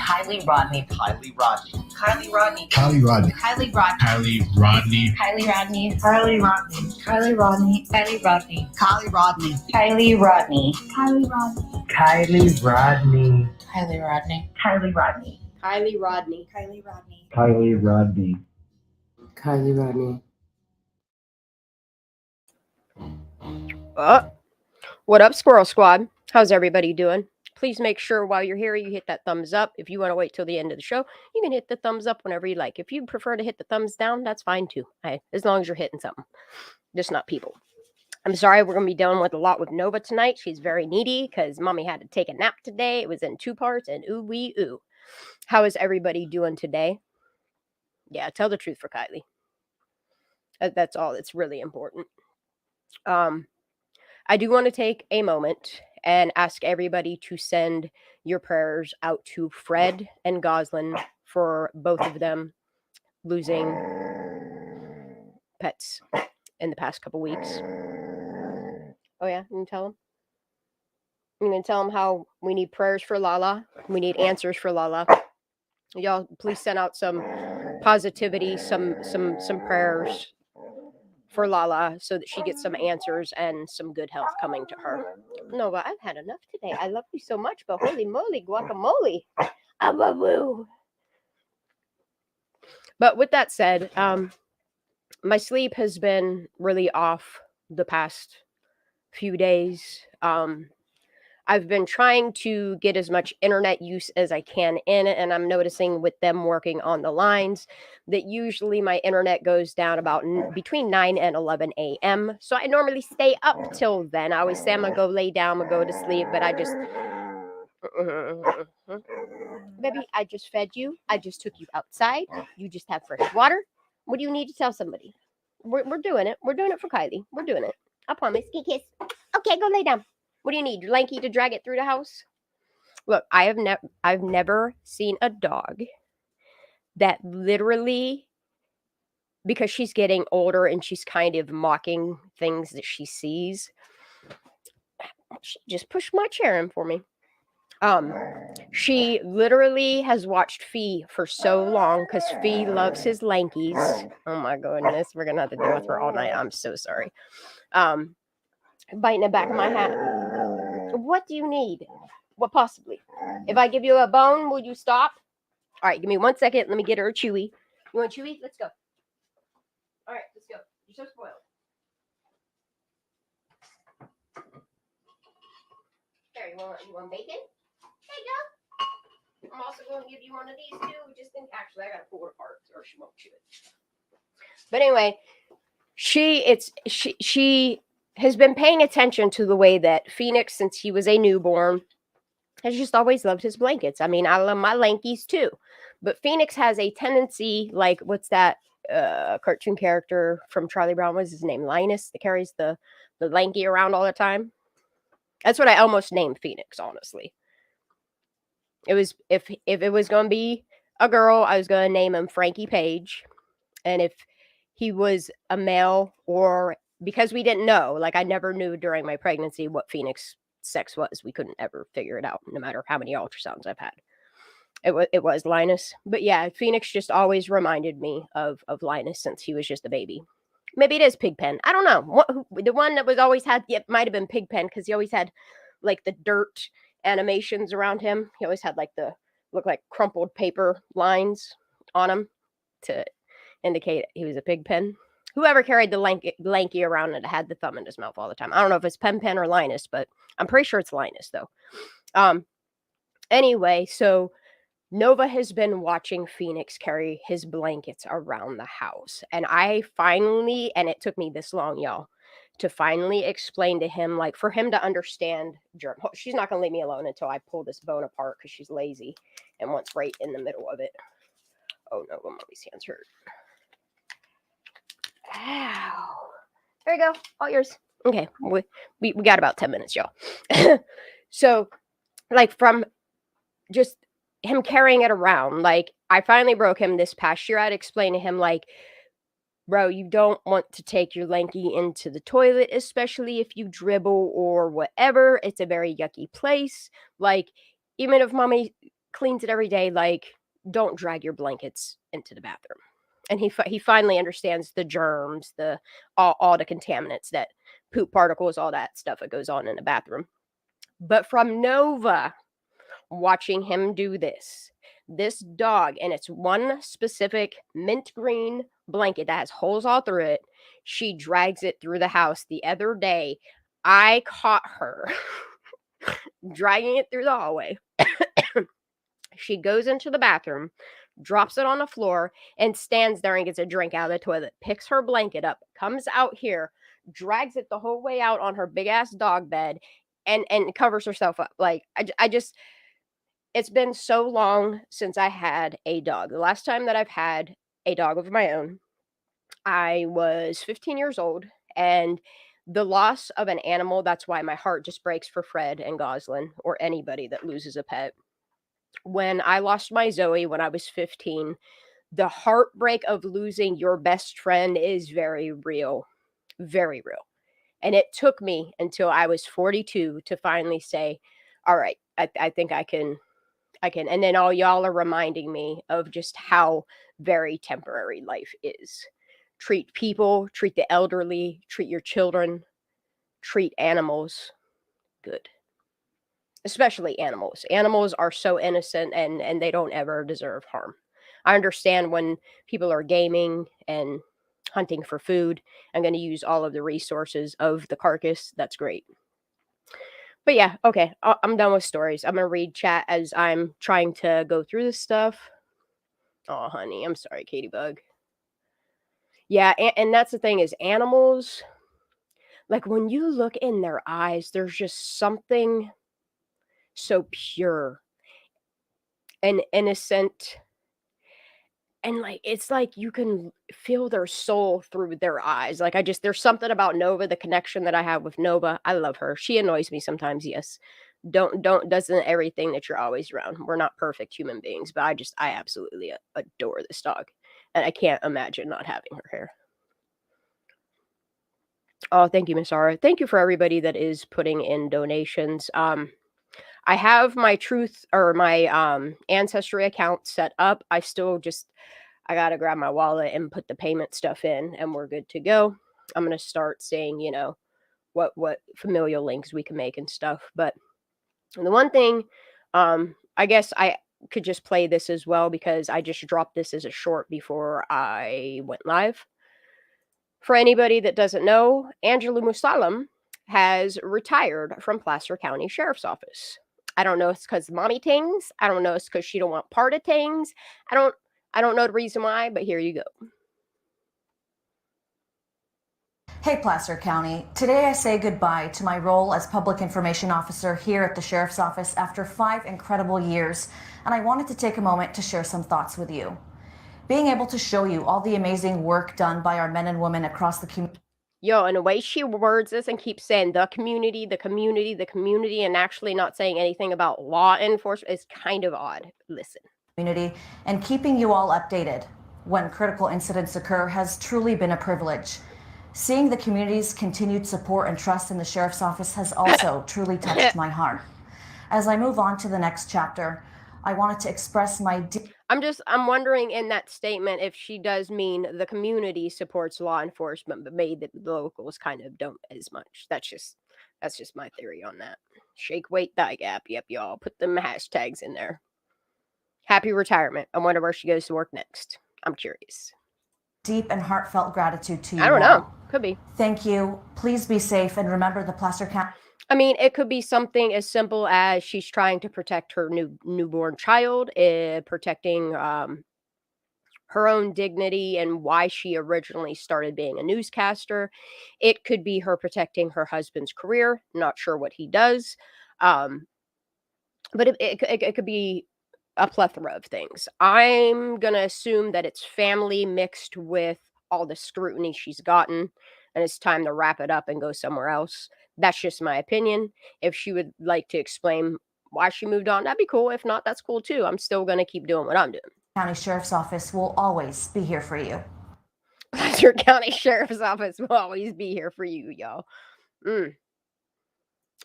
Kylie Rodney. Kylie Rodney. Kylie Rodney. Kylie Rodni. Kylie Rodney. Kylie Rodni. Kylie Rodney. Kylie Rodney. Kylie Rodney. Kylie Rodney. Kylie Rodni. Kylie Rodney. Kylie Rodni. Kylie Rodney. Kylie Rodney. Kylie Rodni. Kylie Rodni. Kylie Rodni. Kylie Rodney. Kylie Rodney. What up, Squirrel Squad? How's everybody doing? Please make sure while you're here, you hit that thumbs up. If you want to wait till the end of the show, you can hit the thumbs up whenever you like. If you prefer to hit the thumbs down, that's fine too. As long as you're hitting something, just not people. I'm sorry, we're going to be dealing with a lot with Nova tonight. She's very needy because mommy had to take a nap today. It was in 2 parts, and ooh wee ooh. How is everybody doing today? Yeah, tell the truth for Kylie. That's all that's really important. I do want to take a moment and ask everybody to send your prayers out to Fred and Goslin for both of them losing pets in the past couple weeks. Oh yeah, you can tell them. I'm going to tell them how we need prayers for Lala. We need answers for Lala. Y'all, please send out some positivity, some prayers for Lala so that she gets some answers and some good health coming to her. No, but I've had enough today. I love you so much, but holy moly, guacamole. I love you. But with that said, my sleep has been really off the past few days. I've been trying to get as much internet use as I can in, and I'm noticing with them working on the lines that usually my internet goes down about between 9 and 11 a.m. So I normally stay up till then. I always say I'm going to go lay down, I'm going to go to sleep, but I just... Baby, I just fed you. I just took you outside. You just have fresh water. What do you need to tell somebody? We're doing it. We're doing it for Kylie. We're doing it. I promise. Kiss. Okay, go lay down. What do you need? Lanky to drag it through the house? Look, I've never seen a dog that literally, because she's getting older and she's kind of mocking things that she sees, she just pushed my chair in for me. She literally has watched Fee for so long because Fee loves his Lankies. Oh my goodness, we're gonna have to deal with her all night. I'm so sorry. Biting the back of my hat. What do you need? What possibly? If I give you a bone, will you stop? All right, give me 1 second. Let me get her a Chewy. You want Chewy? Let's go. All right, let's go. You're so spoiled. There, you want bacon? There you go. I'm also going to give you one of these too. Just think, actually, I got to pull her apart or she won't chew it. But anyway, she has been paying attention to the way that Phoenix, since he was a newborn, has just always loved his blankets. I mean, I love my Lankies too. But Phoenix has a tendency, like, what's that cartoon character from Charlie Brown? What's his name? Linus, that carries the Lanky around all the time. That's what I almost named Phoenix, honestly. It was, if it was going to be a girl, I was going to name him Frankie Page. And if he was a male, or because we didn't know, like I never knew during my pregnancy what Phoenix sex was. We couldn't ever figure it out, no matter how many ultrasounds I've had. It was Linus. But yeah, Phoenix just always reminded me of Linus since he was just a baby. Maybe it is Pigpen. I don't know. The one that was always had, it might have been Pigpen because he always had like the dirt animations around him. He always had like look like crumpled paper lines on him to indicate he was a Pigpen. Whoever carried the lanky around and had the thumb in his mouth all the time. I don't know if it's Pen or Linus, but I'm pretty sure it's Linus though. Anyway, so Nova has been watching Phoenix carry his blankets around the house. And I finally, and it took me this long, y'all, to finally explain to him, like for him to understand germ. She's not going to leave me alone until I pull this bone apart because she's lazy and wants right in the middle of it. Oh no, mommy's hands hurt. Ow. There you go. All yours. Okay. We got about 10 minutes, y'all. So, like, from just him carrying it around, like, I finally broke him this past year. I'd explain to him, like, bro, you don't want to take your lanky into the toilet, especially if you dribble or whatever. It's a very yucky place. Like, even if mommy cleans it every day. Like, don't drag your blankets into the bathroom. And he finally understands the germs, all the contaminants, that poop particles, all that stuff that goes on in a bathroom. But from Nova, watching him do this dog, and it's one specific mint green blanket that has holes all through it, she drags it through the house. The other day, I caught her dragging it through the hallway. She goes into the bathroom, drops it on the floor, and stands there and gets a drink out of the toilet, picks her blanket up, comes out here, drags it the whole way out on her big ass dog bed, and covers herself up. Like, I just, it's been so long since I had a dog. The last time that I've had a dog of my own, I was 15 years old, and the loss of an animal, that's why my heart just breaks for Fred and Goslin, or anybody that loses a pet. When I lost my Zoe when I was 15, the heartbreak of losing your best friend is very real. Very real. And it took me until I was 42 to finally say, all right, I think I can. And then all y'all are reminding me of just how very temporary life is. Treat people, treat the elderly, treat your children, treat animals good. Especially animals. Animals are so innocent, and they don't ever deserve harm. I understand when people are gaming and hunting for food, I'm going to use all of the resources of the carcass. That's great. But yeah, okay, I'm done with stories. I'm going to read chat as I'm trying to go through this stuff. Oh, honey, I'm sorry, Katie Bug. Yeah, and that's the thing is animals, like when you look in their eyes, there's just something so pure and innocent. And like it's like you can feel their soul through their eyes. Like there's something about Nova, the connection that I have with Nova. I love her. She annoys me sometimes, yes. Doesn't everything that you're always around. We're not perfect human beings, but I absolutely adore this dog. And I can't imagine not having her here. Oh, thank you, Miss Ara. Thank you for everybody that is putting in donations. I have my Ancestry account set up. I gotta grab my wallet and put the payment stuff in, and we're good to go. I'm gonna start seeing, what familial links we can make and stuff. But the one thing, I guess I could just play this as well because I just dropped this as a short before I went live. For anybody that doesn't know, Angela Musalam has retired from Placer County Sheriff's Office. I don't know if it's because mommy tings. I don't know if it's because she don't want part of tings. I don't know the reason why, but here you go. Hey, Placer County. Today I say goodbye to my role as Public Information Officer here at the Sheriff's Office after 5 incredible years, and I wanted to take a moment to share some thoughts with you. Being able to show you all the amazing work done by our men and women across the community. Yo, and the way she words this and keeps saying the community, and actually not saying anything about law enforcement is kind of odd. Listen. Community and keeping you all updated when critical incidents occur has truly been a privilege. Seeing the community's continued support and trust in the Sheriff's Office has also truly touched my heart. As I move on to the next chapter, I wanted to express my I'm wondering in that statement if she does mean the community supports law enforcement, but maybe the locals kind of don't as much. That's just my theory on that. Shake, weight, thigh gap. Yep, y'all. Put them hashtags in there. Happy retirement. I wonder where she goes to work next. I'm curious. Deep and heartfelt gratitude to you. I don't know. Could be. Thank you. Please be safe and remember the Placer County. I mean, it could be something as simple as she's trying to protect her newborn child, protecting her own dignity and why she originally started being a newscaster. It could be her protecting her husband's career. Not sure what he does. But it could be a plethora of things. I'm going to assume that it's family mixed with all the scrutiny she's gotten, and it's time to wrap it up and go somewhere else. That's just my opinion. If she would like to explain why she moved on, that'd be cool. If not, that's cool too. I'm still going to keep doing what I'm doing. County Sheriff's Office will always be here for you. Placer County Sheriff's Office will always be here for you, y'all.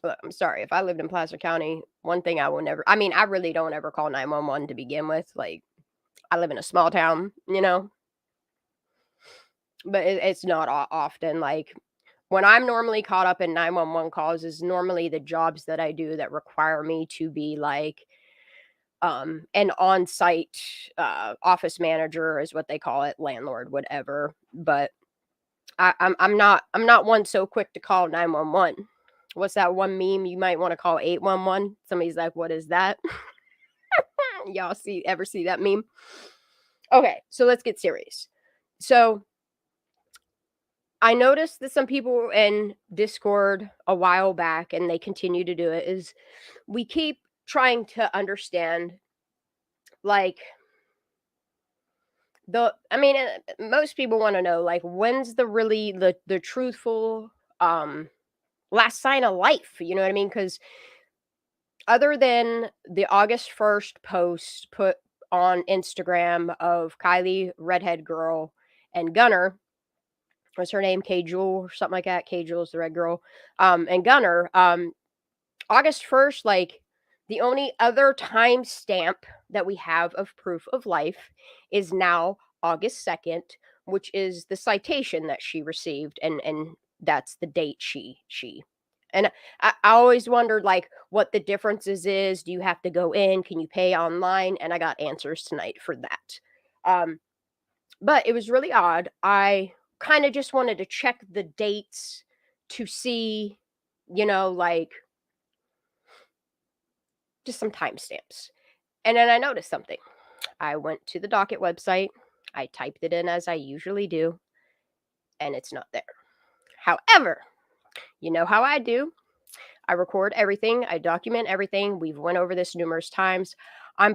Look, I'm sorry. If I lived in Placer County, one thing I will never, I mean, I really don't ever call 911 to begin with. Like, I live in a small town, you know, but it's not often. Like, when I'm normally caught up in 911 calls is normally the jobs that I do that require me to be like an on-site office manager is what they call it, landlord, whatever. But I'm not one so quick to call 911. What's that one meme? You might want to call 811. Somebody's like, what is that? Y'all ever see that meme? Okay, so let's get serious. So I noticed that some people in Discord a while back, and they continue to do it, is we keep trying to understand, like, most people want to know, like, when's the truthful last sign of life, you know what I mean? Because other than the August 1st post put on Instagram of Kylie, redhead girl, and Gunner, what's her name? K Jewel or something like that. K Jewel's the red girl. And Gunner, August 1st, like, the only other time stamp that we have of proof of life is now August 2nd, which is the citation that she received, and that's the date she and I always wondered, like, what the differences is. Do you have to go in? Can you pay online? And I got answers tonight for that. But it was really odd. I kind of just wanted to check the dates to see, you know, like, just some timestamps. And then I noticed something. I went to the docket website. I typed it in as I usually do, and it's not there. However, you know how I do. I record everything. I document everything. We've went over this numerous times. I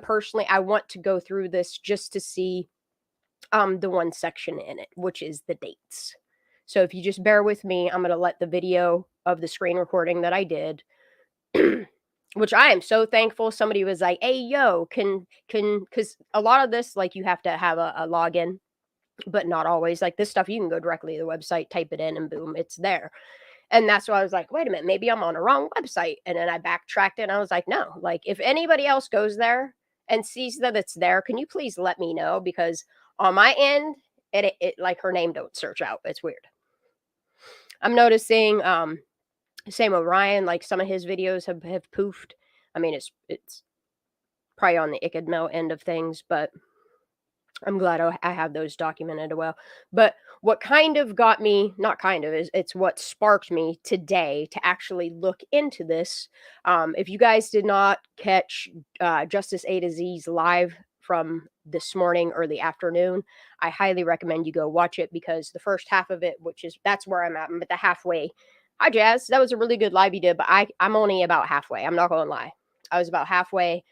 want to go through this just to see the one section in it, which is the dates. So if you just bear with me, I'm going to let the video of the screen recording that I did, which I am so thankful. Somebody was like, hey, yo, because a lot of this, like, you have to have a login, but not always. Like, this stuff, you can go directly to the website, type it in, and boom, it's there. And that's why I was like, wait a minute, maybe I'm on a wrong website. And then I backtracked it, and I was like, no, like, if anybody else goes there and sees that it's there, can you please let me know? Because on my end, it like, her name don't search out. It's weird. I'm noticing same with Ryan, like, some of his videos have poofed. I mean, it's probably on the Icadmel end of things, but I'm glad I have those documented well. But what kind of got me, not kind of, it's what sparked me today to actually look into this. If you guys did not catch Justice A to Z's live from this morning, early afternoon, I highly recommend you go watch it, because the first half of it, that's where I'm at the halfway. Hi, Jazz. That was a really good live you did, but I'm only about halfway. I'm not going to lie. I was about halfway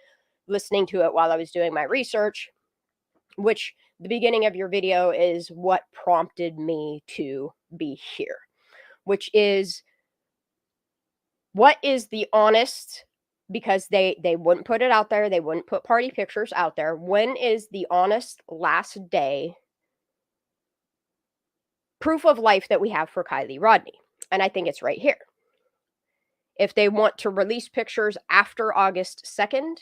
listening to it while I was doing my research, which the beginning of your video is what prompted me to be here, which is, what is the honest, because they wouldn't put it out there. They wouldn't put party pictures out there. When is the honest last day proof of life that we have for Kylie Rodney? And I think it's right here. If they want to release pictures after August 2nd,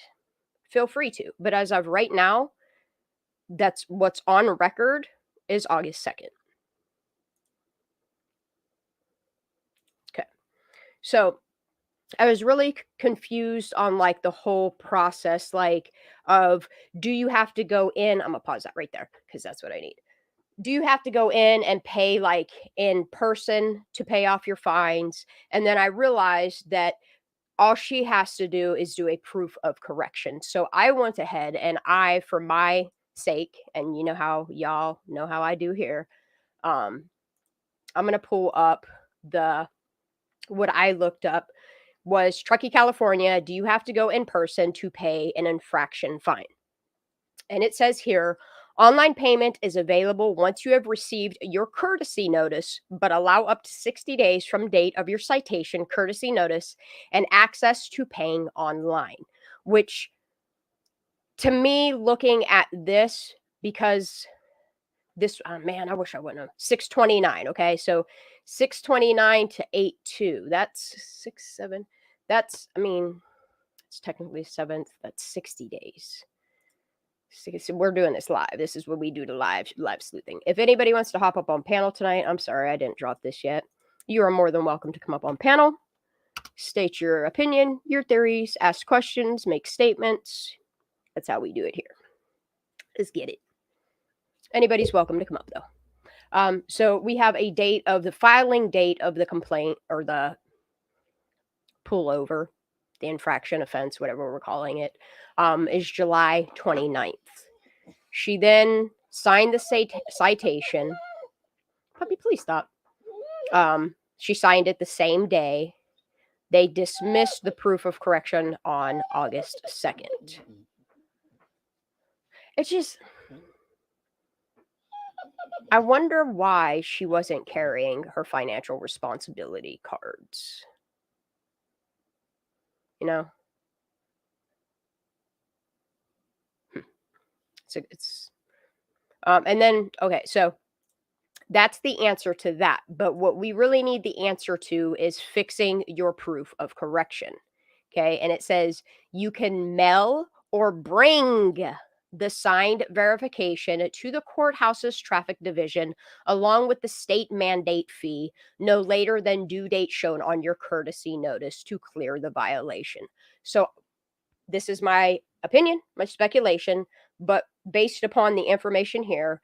feel free to. But as of right now, that's what's on record, is August 2nd. Okay. So I was really confused on, like, the whole process, like, of, do you have to go in? I'm going to pause that right there, because that's what I need. Do you have to go in and pay, like, in person to pay off your fines? And then I realized that all she has to do is do a proof of correction. So I went ahead and for my sake, and you know how y'all know how I do here, I'm going to pull up what I looked up was Truckee, California. Do you have to go in person to pay an infraction fine? And it says here, online payment is available once you have received your courtesy notice, but allow up to 60 days from date of your citation courtesy notice and access to paying online. Which, to me, looking at this, because this, oh man, I wish I wouldn't have. 629, okay? So 629 to 82. That's 6, 7. That's, I mean, it's technically 7th. That's 60 days. So we're doing this live. This is what we do to live sleuthing. If anybody wants to hop up on panel tonight, I'm sorry I didn't drop this yet. You are more than welcome to come up on panel, state your opinion, your theories, ask questions, make statements. That's how we do it here. Let's get it. Anybody's welcome to come up though. So we have a date of the filing date of the complaint or the pullover, the infraction offense, whatever we're calling it, is July 29th. She then signed the citation. Puppy, please stop. She signed it the same day. They dismissed the proof of correction on August 2nd. It's just, I wonder why she wasn't carrying her financial responsibility cards. You know? And then, okay, so that's the answer to that. But what we really need the answer to is fixing your proof of correction. Okay. And it says you can mail or bring the signed verification to the courthouse's traffic division along with the state mandate fee no later than due date shown on your courtesy notice to clear the violation. So this is my opinion, my speculation, but based upon the information here,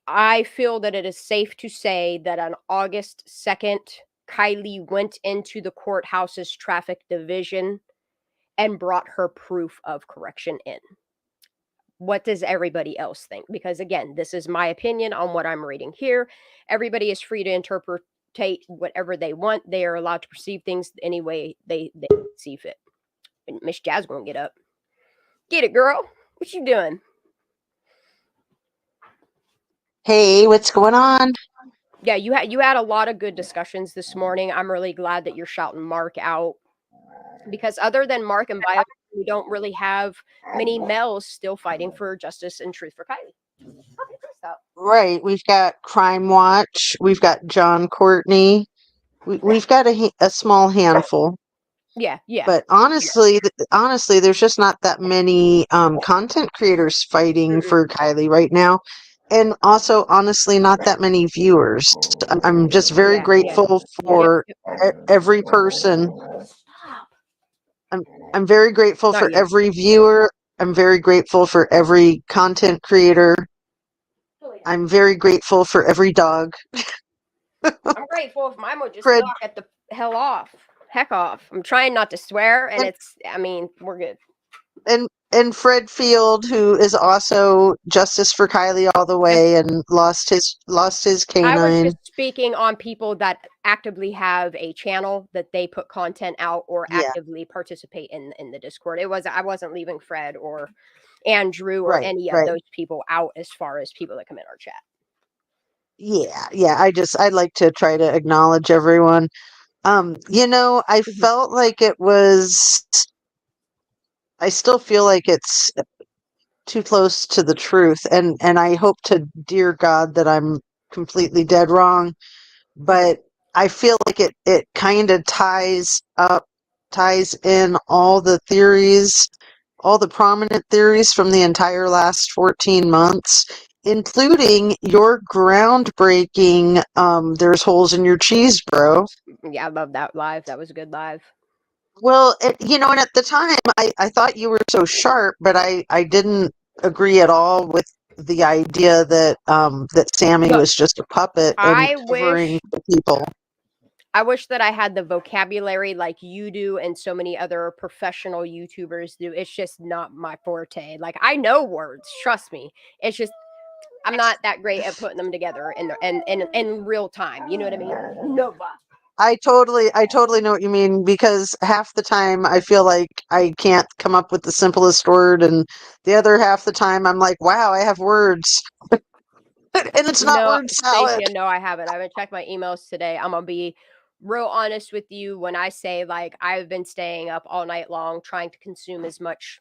I feel that it is safe to say that on August 2nd, Kylie went into the courthouse's traffic division and brought her proof of correction in. What does everybody else think? Because again, this is my opinion on what I'm reading here. Everybody is free to interpret whatever they want. They are allowed to perceive things any way they see fit. And Miss Jazz gonna get up. Get it, girl. What you doing? Hey, what's going on? Yeah, you had a lot of good discussions this morning. I'm really glad that you're shouting Mark out, because other than Mark and Bio, we don't really have many males still fighting for justice and truth for Kylie. Right, we've got Crime Watch, we've got John Courtney, we've got a small handful. Yeah. But honestly, there's just not that many content creators fighting for Kylie right now. And also, honestly, not that many viewers. I'm just very grateful for every person. I'm very grateful for every viewer. I'm very grateful for every content creator. I'm very grateful for every dog. I'm grateful if mine would just knock it the heck off. I'm trying not to swear, and we're good. And Fred Field, who is also Justice for Kylie all the way, and lost his canine. I was just speaking on people that actively have a channel that they put content out or actively participate in the Discord. I wasn't leaving Fred or Andrew or any of those people out as far as people that come in our chat. Yeah. I'd like to try to acknowledge everyone. I felt like it was. I still feel like it's too close to the truth, and I hope to dear God that I'm completely dead wrong, but I feel like it kind of ties in all the theories, all the prominent theories from the entire last 14 months, including your groundbreaking there's holes in your cheese, bro. Yeah, I love that live. That was a good live. Well, and at the time, I thought you were so sharp, but I didn't agree at all with the idea that that Sammy was just a puppet and covering the people. I wish that I had the vocabulary like you do and so many other professional YouTubers do. It's just not my forte. Like, I know words, trust me. It's just I'm not that great at putting them together in real time. You know what I mean? No. I totally know what you mean, because half the time I feel like I can't come up with the simplest word, and the other half the time I'm like, wow, I have words. And it's not word salad. Stacia, no, I haven't. I haven't checked my emails today. I'm gonna be real honest with you when I say, like, I've been staying up all night long trying to consume as much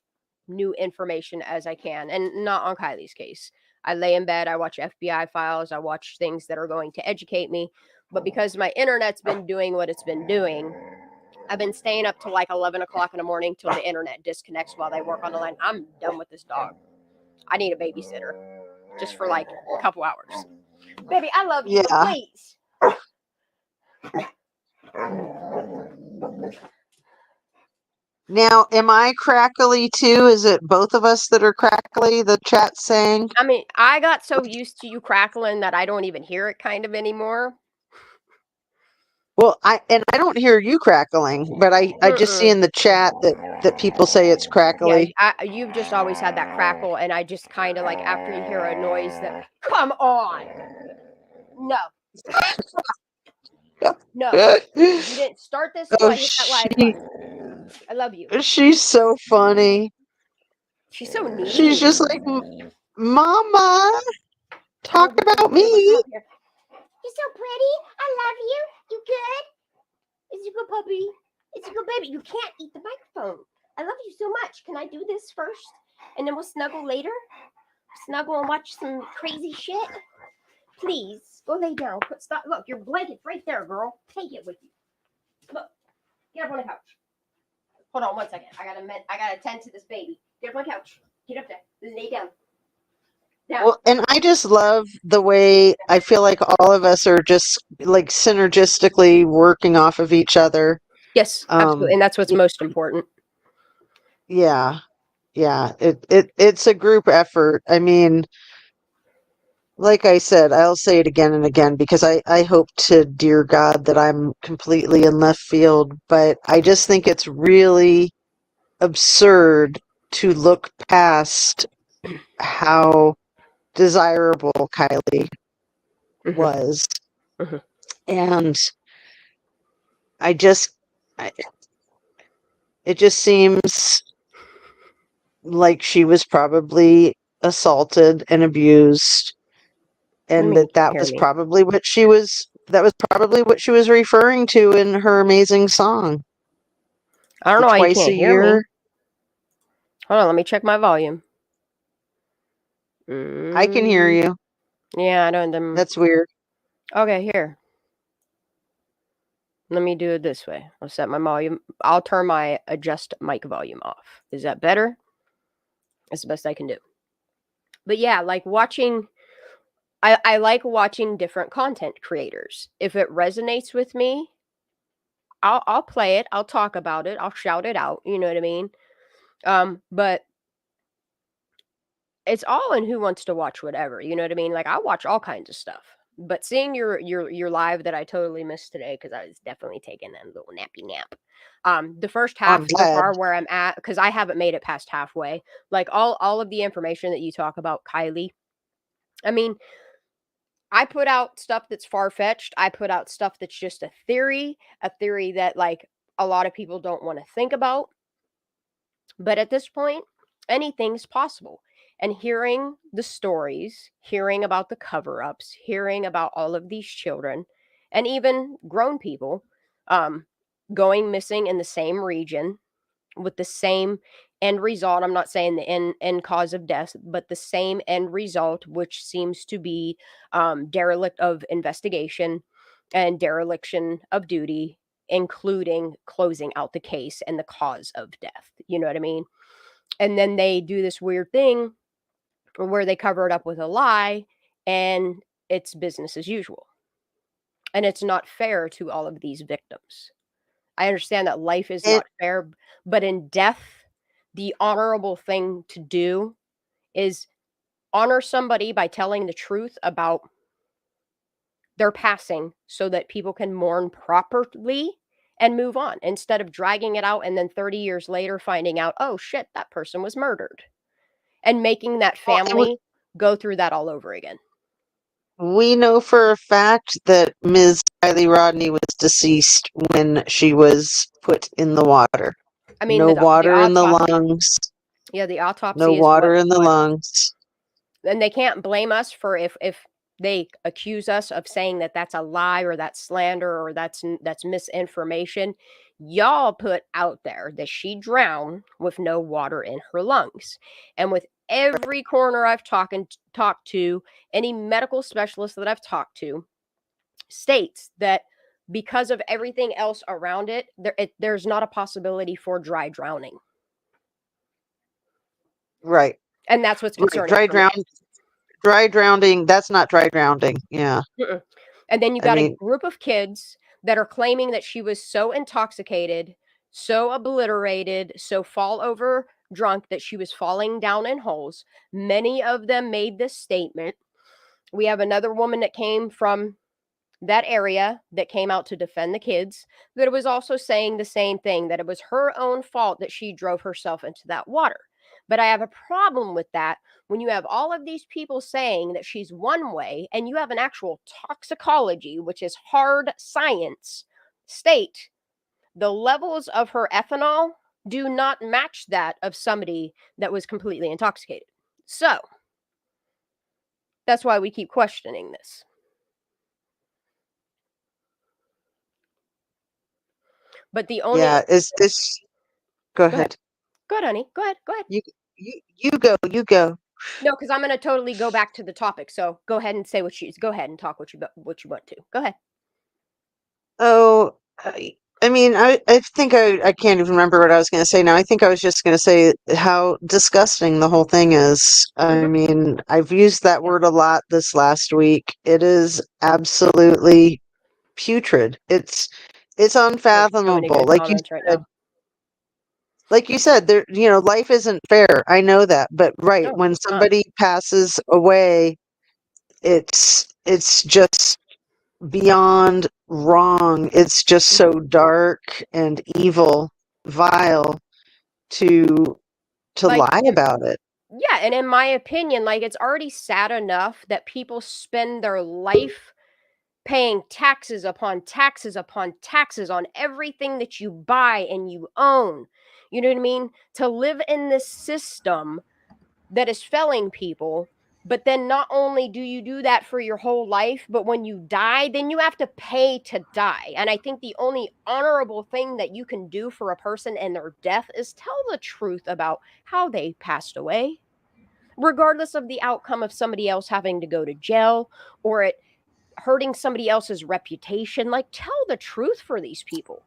new information as I can, and not on Kylie's case. I lay in bed, I watch FBI files, I watch things that are going to educate me. But because my internet's been doing what it's been doing, I've been staying up till like 11 o'clock in the morning till the internet disconnects while they work on the line. I'm done with this dog. I need a babysitter just for like a couple hours. Baby, I love you. Yeah. Please. Now, am I crackly too? Is it both of us that are crackly? The chat saying. I mean, I got so used to you crackling that I don't even hear it kind of anymore. Well, I don't hear you crackling, but I just see in the chat that people say it's crackly. Yeah, you've just always had that crackle, and I just kind of like after you hear a noise that, come on, no, no, you didn't start this until I hit that live button. I love you. She's so funny. She's so needy. She's just like, Mama, talk about me. You're so pretty. I love you. You good? Is you good puppy? Is you good baby? You can't eat the microphone. I love you so much. Can I do this first? And then we'll snuggle later? Snuggle and watch some crazy shit? Please, go lay down. Stop. Look, your blanket's right there, girl. Take it with you. Look, get up on the couch. Hold on 1 second. I gotta attend to this baby. Get up on the couch. Get up there. Lay down. Well, and I just love the way I feel like all of us are just like synergistically working off of each other. Yes, absolutely. And that's what's most important. Yeah. Yeah. It's a group effort. I mean, like I said, I'll say it again and again because I hope to dear God that I'm completely in left field, but I just think it's really absurd to look past how desirable Kylie was. And it just seems like she was probably assaulted and abused, and that was probably what she was referring to in her amazing song. I don't know why you Twice can't a hear me. year. Hold on, let me check my volume. I can hear you. Yeah, I don't. That's weird. Okay, here. Let me do it this way. I'll set my volume. I'll turn my adjust mic volume off. Is that better? That's the best I can do. But yeah, like watching, I like watching different content creators. If it resonates with me, I'll play it. I'll talk about it. I'll shout it out. You know what I mean? But it's all in who wants to watch whatever. You know what I mean? Like I watch all kinds of stuff. But seeing your live that I totally missed today because I was definitely taking a little nappy nap. The first half so far where I'm at, because I haven't made it past halfway. Like all of the information that you talk about, Kylie. I mean, I put out stuff that's far-fetched. I put out stuff that's just a theory that like a lot of people don't want to think about. But at this point, anything's possible. And hearing the stories, hearing about the cover-ups, hearing about all of these children, and even grown people going missing in the same region with the same end result. I'm not saying the end cause of death, but the same end result, which seems to be derelict of investigation and dereliction of duty, including closing out the case and the cause of death. You know what I mean? And then they do this weird thing where they cover it up with a lie and it's business as usual. And it's not fair to all of these victims. I understand that life is not fair, but in death, the honorable thing to do is honor somebody by telling the truth about their passing so that people can mourn properly and move on instead of dragging it out and then 30 years later finding out, oh shit, that person was murdered. And making that family go through that all over again. We know for a fact that Ms. Kylie Rodney was deceased when she was put in the water. I mean, no water in the autopsy. lungs. Yeah, the autopsy No is water in the lungs. And they can't blame us for if they accuse us of saying that that's a lie or that's slander or that's misinformation. Y'all put out there that she drowned with no water in her lungs. And with every coroner I've talked to, any medical specialist that I've talked to states that because of everything else around it, there's not a possibility for dry drowning. Right. And that's what's Right. concerning for me. Dry drowning. That's not dry drowning. Yeah. Mm-mm. And then you I got a mean, group of kids that are claiming that she was so intoxicated, so obliterated, so fall over drunk that she was falling down in holes. Many of them made this statement. We have another woman that came from that area that came out to defend the kids that was also saying the same thing, that it was her own fault that she drove herself into that water. But I have a problem with that when you have all of these people saying that she's one way and you have an actual toxicology, which is hard science, state the levels of her ethanol do not match that of somebody that was completely intoxicated. So that's why we keep questioning this. But the only is go Go ahead. ahead. Go ahead, honey. Go ahead. Go ahead. You go. No, because I'm going to totally go back to the topic. So go ahead and say go ahead and talk what you want to. Go ahead. Oh, I mean, I think I can't even remember what I was going to say now. I think I was just going to say how disgusting the whole thing is. I mean, I've used that word a lot this last week. It is absolutely putrid. It's There's so many unfathomable. good comments right now. Like you said, there, life isn't fair. I know that, but right, No, when it's not. somebody passes away, it's just beyond wrong. It's just so dark and evil, vile to Like, lie about it. yeah, and in my opinion, like it's already sad enough that people spend their life paying taxes upon taxes upon taxes on everything that you buy and you own. You know what I mean? To live in this system that is failing people. But then not only do you do that for your whole life, but when you die, then you have to pay to die. And I think the only honorable thing that you can do for a person in their death is tell the truth about how they passed away, regardless of the outcome of somebody else having to go to jail or it hurting somebody else's reputation. Like, tell the truth for these people.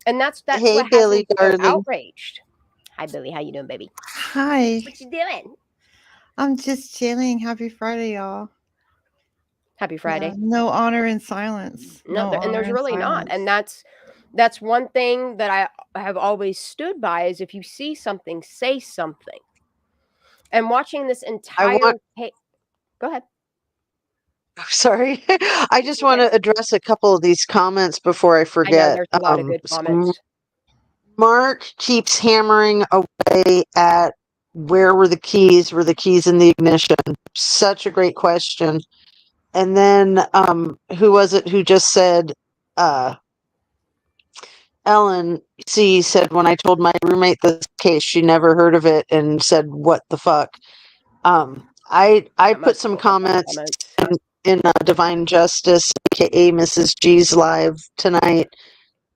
And that's Hey, what has Billy, me so darling. outraged. Hi, Billy. How you doing, baby? Hi. What you doing? I'm just chilling. Happy Friday, y'all. Happy Yeah, Friday. no honor in silence. No, and honor there's in really not. silence. And that's one thing that I have always stood by is if you see something, say something. And watching this entire go ahead. Sorry. I just want Okay. to address a couple of these comments before I I know forget. there's a lot of good So comments. Mark keeps hammering away at where were the keys? Were the keys in the ignition? Such a great question. And then who was it who just said Ellen C said when I told my roommate this case, she never heard of it and said, "What the fuck?" I That put must some pull up all the comments in Divine Justice, aka Mrs. G's live tonight.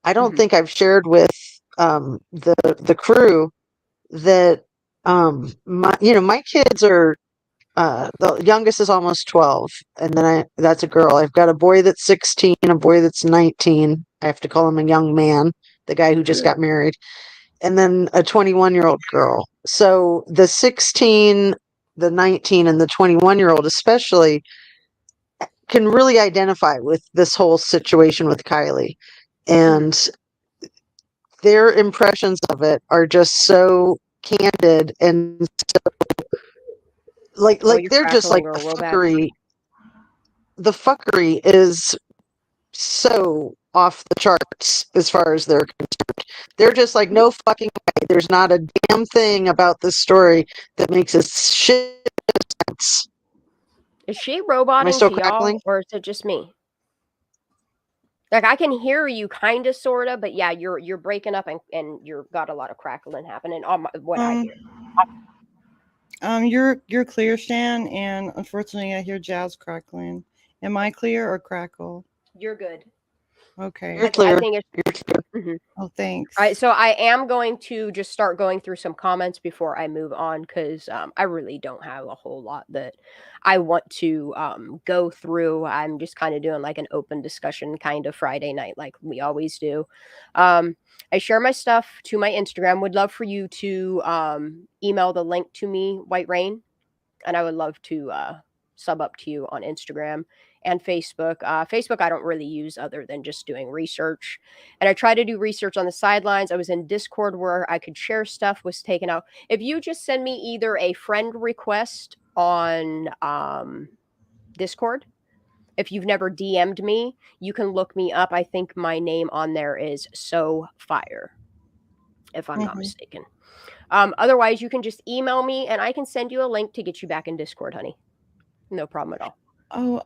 I don't think I've shared with the crew that my kids are the youngest is almost 12, and then that's a girl. I've got a boy that's 16, a boy that's 19. I have to call him a young man, the guy who just got married, and then a 21-year-old girl. So the 16, the 19, and the 21-year-old especially can really identify with this whole situation with Kylie, and their impressions of it are just so candid and so like you're they're just crackling like real bad. the fuckery is so off the charts as far as they're concerned. They're just like, no fucking way. There's not a damn thing about this story that makes a shit sense. Is she Am I roboting still to y'all, crackling? or is it just me? Like I can hear you kind of sorta, but yeah, you're breaking up and you're got a lot of crackling happening on what I hear. You're clear, Stan, and unfortunately I hear Jazz crackling. Am I clear or crackle? You're good. Okay. You're I clear. think it's You're clear. Mhm. Oh, thanks. All right, so I am going to just start going through some comments before I move on because I really don't have a whole lot that I want to go through. I'm just kind of doing like an open discussion kind of Friday night, like we always do. I share my stuff to my Instagram. Would love for you to email the link to me, White Rain, and I would love to sub up to you on Instagram and Facebook. Facebook, I don't really use other than just doing research. And I try to do research on the sidelines. I was in Discord where I could share stuff, was taken out. If you just send me either a friend request on Discord, if you've never DM'd me, you can look me up. I think my name on there is So Fire, if I'm not mistaken. Otherwise, you can just email me and I can send you a link to get you back in Discord, honey. No problem at all. Oh,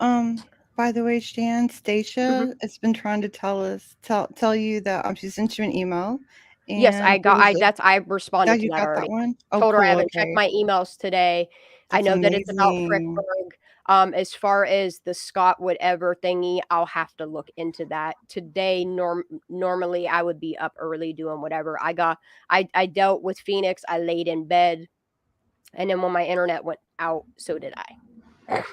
by the way, Stan, Stacia has been trying to tell you that she sent you an email. Yes, I And got. it was I responded to you that got already. that one? Oh, Told her I cool. haven't checked Okay. my emails today. I That's know that it's about amazing. Frickberg. As far as the Scott whatever thingy, I'll have to look into that today. Normally I would be up early doing whatever. I dealt with Phoenix. I laid in bed, and then when my internet went out, so did I.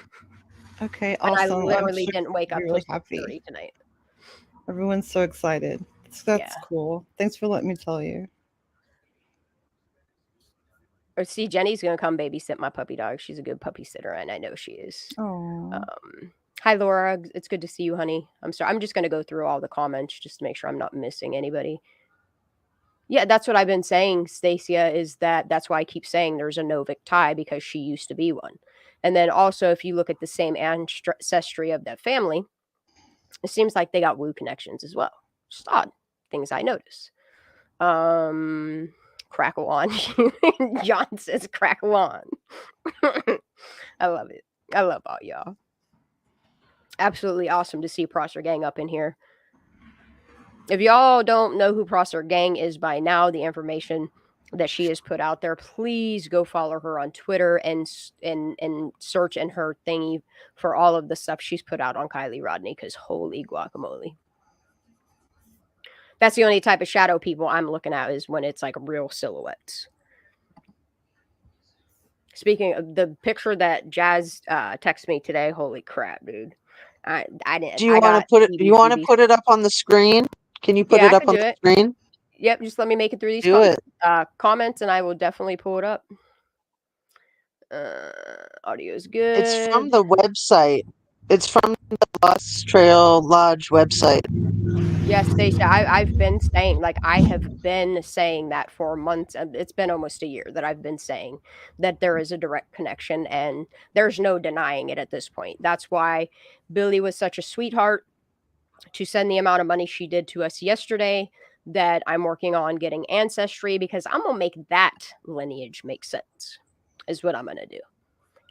Okay, And I awesome. I'm literally sure didn't wake up you're really till 6:30 happy. tonight. Everyone's so excited. That's Yeah. cool. Thanks for letting me tell you. Or see, Jenny's gonna come babysit my puppy dog. She's a good puppy sitter, and I know she is. Oh. Hi, Laura. It's good to see you, honey. I'm sorry. I'm just gonna go through all the comments just to make sure I'm not missing anybody. Yeah, that's what I've been saying, Stacia, is that's why I keep saying there's a Novik tie because she used to be one. And then also, if you look at the same ancestry of that family, it seems like they got woo connections as well. Just odd things I notice. Crackle on. John says crackle on. I love it. I love all y'all. Absolutely awesome to see Prosser Gang up in here. If y'all don't know who Prosser Gang is by now, the information that she has put out there, please go follow her on Twitter and search in her thingy for all of the stuff she's put out on Kylie Rodney, because holy guacamole. That's the only type of shadow people I'm looking at, is when it's like real silhouettes. Speaking of the picture that Jazz texted me today, holy crap, dude. I didn't. Do you want to put it? You want to put it up on the screen? Can you put Yeah, it I up could on do the it. screen? Yep, just let me make it through these Do it. comments, and I will definitely pull it up. Audio is good. It's from the website. It's from the Lost Trail Lodge website. Yes, Stacia, I've been saying, like, I have been saying that for months, and it's been almost a year that I've been saying that there is a direct connection, and there's no denying it at this point. That's why Billy was such a sweetheart to send the amount of money she did to us yesterday, that I'm working on getting Ancestry, because I'm going to make that lineage make sense, is what I'm going to do.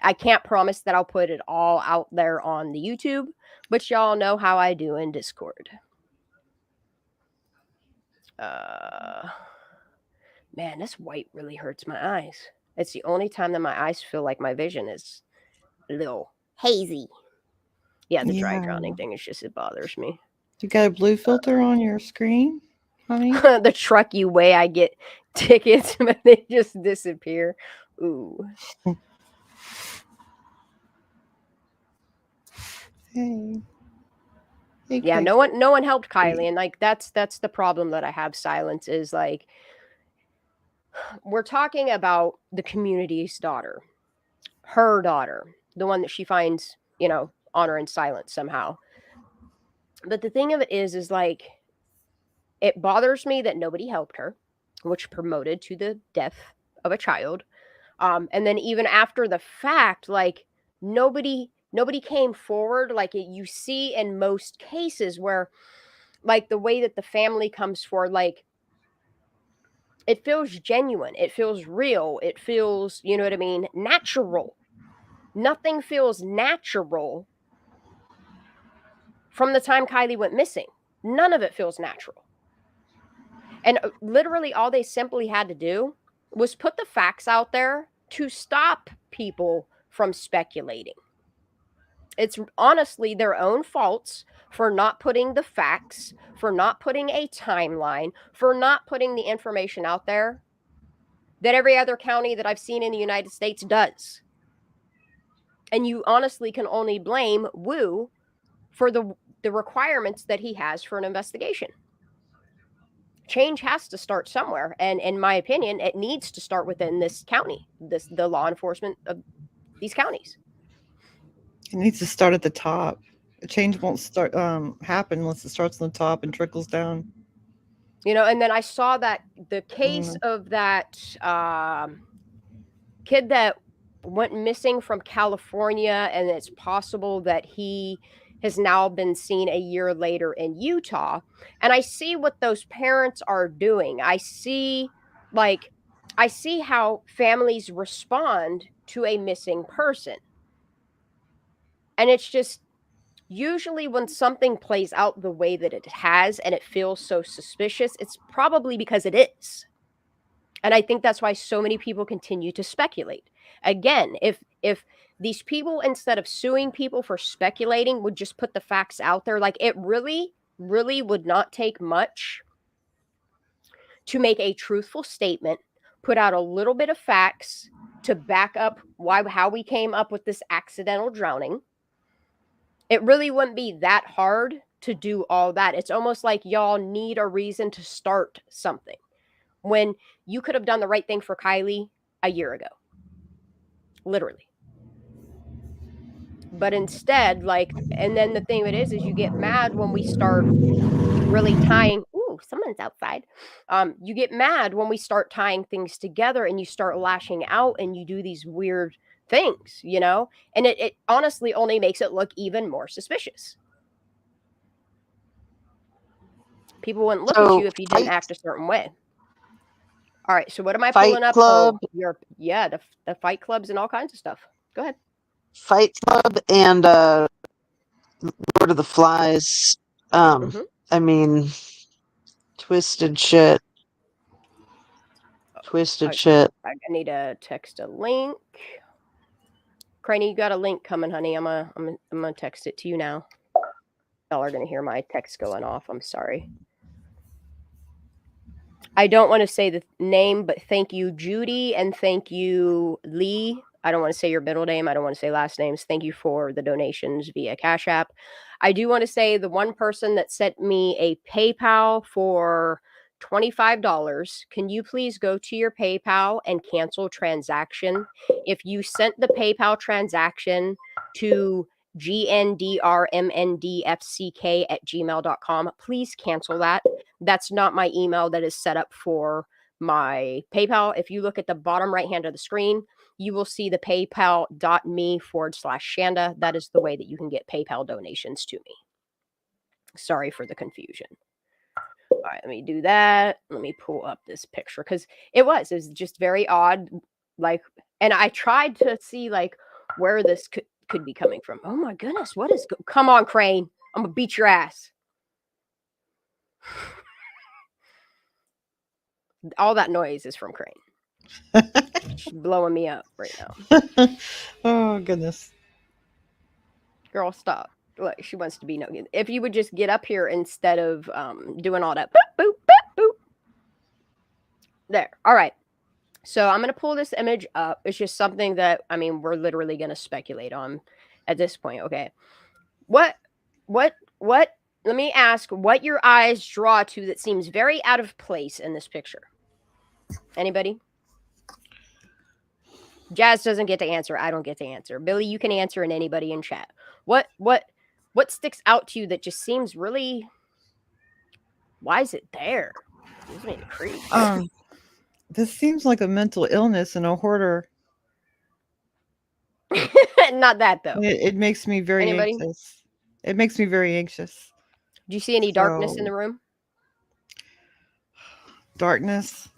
I can't promise that I'll put it all out there on the YouTube, but y'all know how I do in Discord. Man, this white really hurts my eyes. It's the only time that my eyes feel like my vision is a little hazy. Yeah, the dry drowning thing is just, it bothers me. You got a blue filter on your screen, honey? The trucky way I get tickets, but they just disappear. Ooh. Hey. Yeah, no one helped Kylie, and like that's the problem that I have. Silence is like, we're talking about the community's daughter, her daughter, the one that she finds, honor in silence somehow. But the thing of it is like, it bothers me that nobody helped her, which promoted to the death of a child. And then even after the fact, like, nobody came forward. Like, you see in most cases where, like, the way that the family comes forward, like, it feels genuine, it feels real, it feels, you know what I mean, natural. Nothing feels natural from the time Kylie went missing. None of it feels natural. And literally all they simply had to do was put the facts out there to stop people from speculating. It's honestly their own faults for not putting the facts, for not putting a timeline, for not putting the information out there that every other county that I've seen in the United States does. And you honestly can only blame Wu for the requirements that he has for an investigation. Change has to start somewhere, and in my opinion, it needs to start within this county, the law enforcement of these counties. It needs to start at the top. A change won't start happen unless it starts on the top and trickles down. You know, and then I saw that the case of that kid that went missing from California, and it's possible that he has now been seen a year later in Utah. And I see what those parents are doing. I see how families respond to a missing person. And it's just usually when something plays out the way that it has and it feels so suspicious, it's probably because it is. And I think that's why so many people continue to speculate. Again, if these people, instead of suing people for speculating, would just put the facts out there, like, it really, really would not take much to make a truthful statement, put out a little bit of facts to back up how we came up with this accidental drowning. It really wouldn't be that hard to do all that. It's almost like y'all need a reason to start something, when you could have done the right thing for Kylie a year ago. Literally. But instead, and then the thing of it is you get mad when we start really tying, ooh, someone's outside. You get mad when we start tying things together and you start lashing out and you do these weird things, you know? And it honestly only makes it look even more suspicious. People wouldn't look at you if you didn't act a certain way. All right, so what am I pulling up? Club. Oh, the fight clubs and all kinds of stuff. Go ahead. Fight Club and Lord of the Flies. I mean, twisted shit. Shit. I need to text a link. Craney, you got a link coming, honey. I'm gonna text it to you now. Y'all are gonna hear my text going off. I'm sorry. I don't want to say the name, but thank you, Judy, and thank you, Lee. I don't want to say your middle name. I don't want to say last names. Thank you for the donations via Cash App. I do want to say the one person that sent me a PayPal for $25, can you please go to your PayPal and cancel transaction? If you sent the PayPal transaction to gendrmndfck@gmail.com, please cancel that. That's not my email that is set up for my PayPal. If you look at the bottom right hand of the screen, you will see the paypal.me/Shanda. That is the way that you can get PayPal donations to me. Sorry for the confusion. All right, let me do that. Let me pull up this picture because it was just very odd. And I tried to see where this could be coming from. Oh my goodness, what is come on, Crane. I'm gonna beat your ass. All that noise is from Crane. She's blowing me up right now. Oh goodness. Girl, stop. Look, she wants to be no good. If you would just get up here instead of doing all that boop, boop, boop, boop. There. All right. So I'm going to pull this image up. It's just something that, we're literally going to speculate on at this point. Okay. What, let me ask what your eyes draw to that seems very out of place in this picture. Anybody? Jazz doesn't get to answer. I don't get to answer. Billy, you can answer, and anybody in chat. What sticks out to you that just seems really, why is it there? It gives me the creep. This seems like a mental illness and a hoarder. Not that though. It makes me very anxious. It makes me very anxious. Do you see any darkness in the room? Darkness.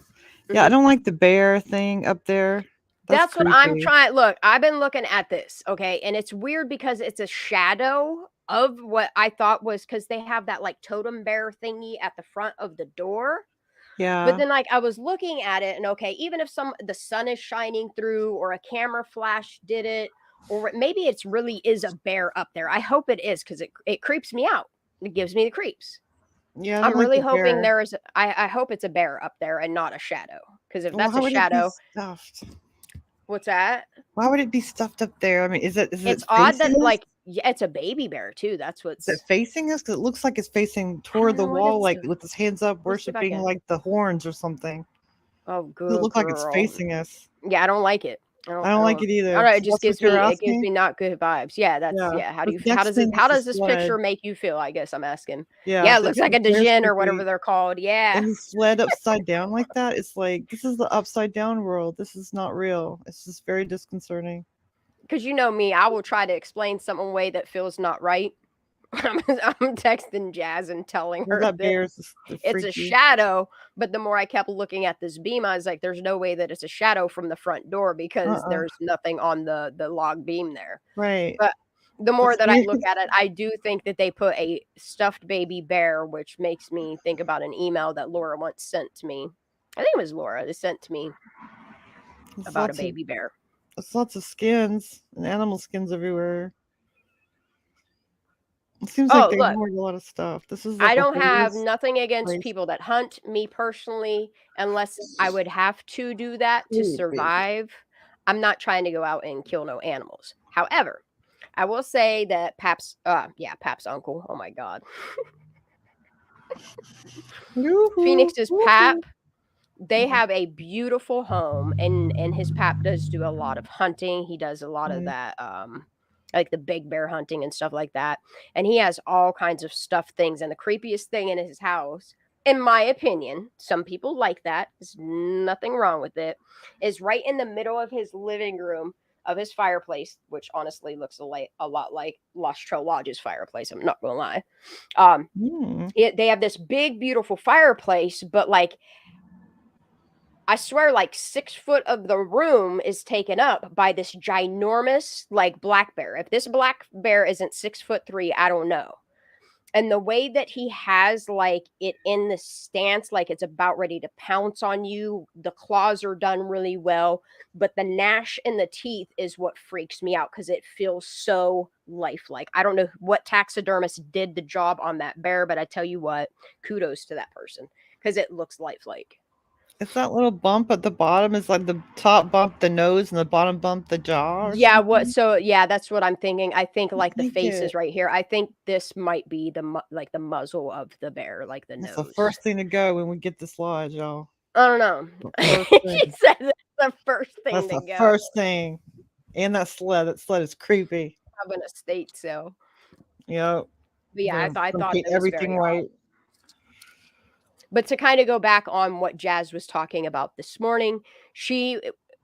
Yeah, I don't like the bear thing up there. That's what I'm trying. Look, I've been looking at this, okay? And it's weird because it's a shadow of what I thought was, because they have that totem bear thingy at the front of the door. Yeah. But then I was looking at it and okay, even if the sun is shining through or a camera flash did it, or maybe it's really is a bear up there. I hope it is because it creeps me out. It gives me the creeps. Yeah, I I'm don't like really the hoping bear. there is. I hope it's a bear up there and not a shadow. Because if Well, that's how a would it be shadow, stuffed? what's that? Why would it be stuffed up there? I mean, is it It's odd facing that us? like yeah, it's a baby bear too. That's Is it what's. facing us? Because it looks like it's facing I don't toward the know what wall, it's. like with his hands up, Let's see if I worshiping can. like the horns or something. Oh, Does it good look like it's girl. facing us? Yeah, I don't like it. I don't like it I either. don't know. It So just that's what gives you're me. It gives asking? me not good vibes. Yeah, that's Yeah. yeah. How do The you? How next does it? thing is How the does this picture sled. make you feel? I guess I'm asking. Yeah, Yeah, it looks like a bear's Djinn or whatever creepy. they're called. Yeah. And the sled upside down like that, it's like, this is the upside down world. This is not real. It's just very disconcerting. Because you know me, I will try to explain some way that feels not right. I'm texting Jazz and telling Well, her that that bear's it's a freaky. shadow, but the more I kept looking at this beam, I was like, there's no way that it's a shadow from the front door because there's nothing on the log beam there. Right. But the more That's that I weird. look at it, I do think that they put a stuffed baby bear, which makes me think about an email that Laura once sent to me. I think it was Laura that sent to me There's about a lots baby bear. There's lots of skins and animal skins everywhere. It seems like Oh, they look. hoard a lot of stuff. This is I like a don't have hoarder's nothing against place. people that hunt, me personally, unless I would have to do that to Creepy. survive. I'm not trying to go out and kill no animals. However, I will say that Pap's uncle, oh my God. Phoenix's Pap, they have a beautiful home, and his Pap does do a lot of hunting. He does a lot of that, like the big bear hunting and stuff like that. And he has all kinds of stuffed things. And the creepiest thing in his house, in my opinion, some people like that. There's nothing wrong with it. Is right in the middle of his living room of his fireplace, which honestly looks a lot like Lost Trail Lodge's fireplace. I'm not gonna lie. They have this big, beautiful fireplace, but like I swear, like 6 foot of the room is taken up by this ginormous, like black bear. If this black bear isn't 6'3", I don't know. And the way that he has like it in the stance, like it's about ready to pounce on you, the claws are done really well, but the gnash in the teeth is what freaks me out because it feels so lifelike. I don't know what taxidermist did the job on that bear, but I tell you what, kudos to that person because it looks lifelike. It's that little bump at the bottom is like the top bump the nose and the bottom bump the jaw. Or Yeah, something? that's what I'm thinking. I think like the think face it- is right here. I think this might be the muzzle of the bear, like the That's nose. the first thing to go when we get this lodge, y'all. I don't know. First He thing. said that's the first thing That's to the go. first thing. And that sled. That sled is creepy. I'm in a state, so. Yep. But yeah, I thought Get that was everything very right. odd. But to kind of go back on what Jazz was talking about this morning,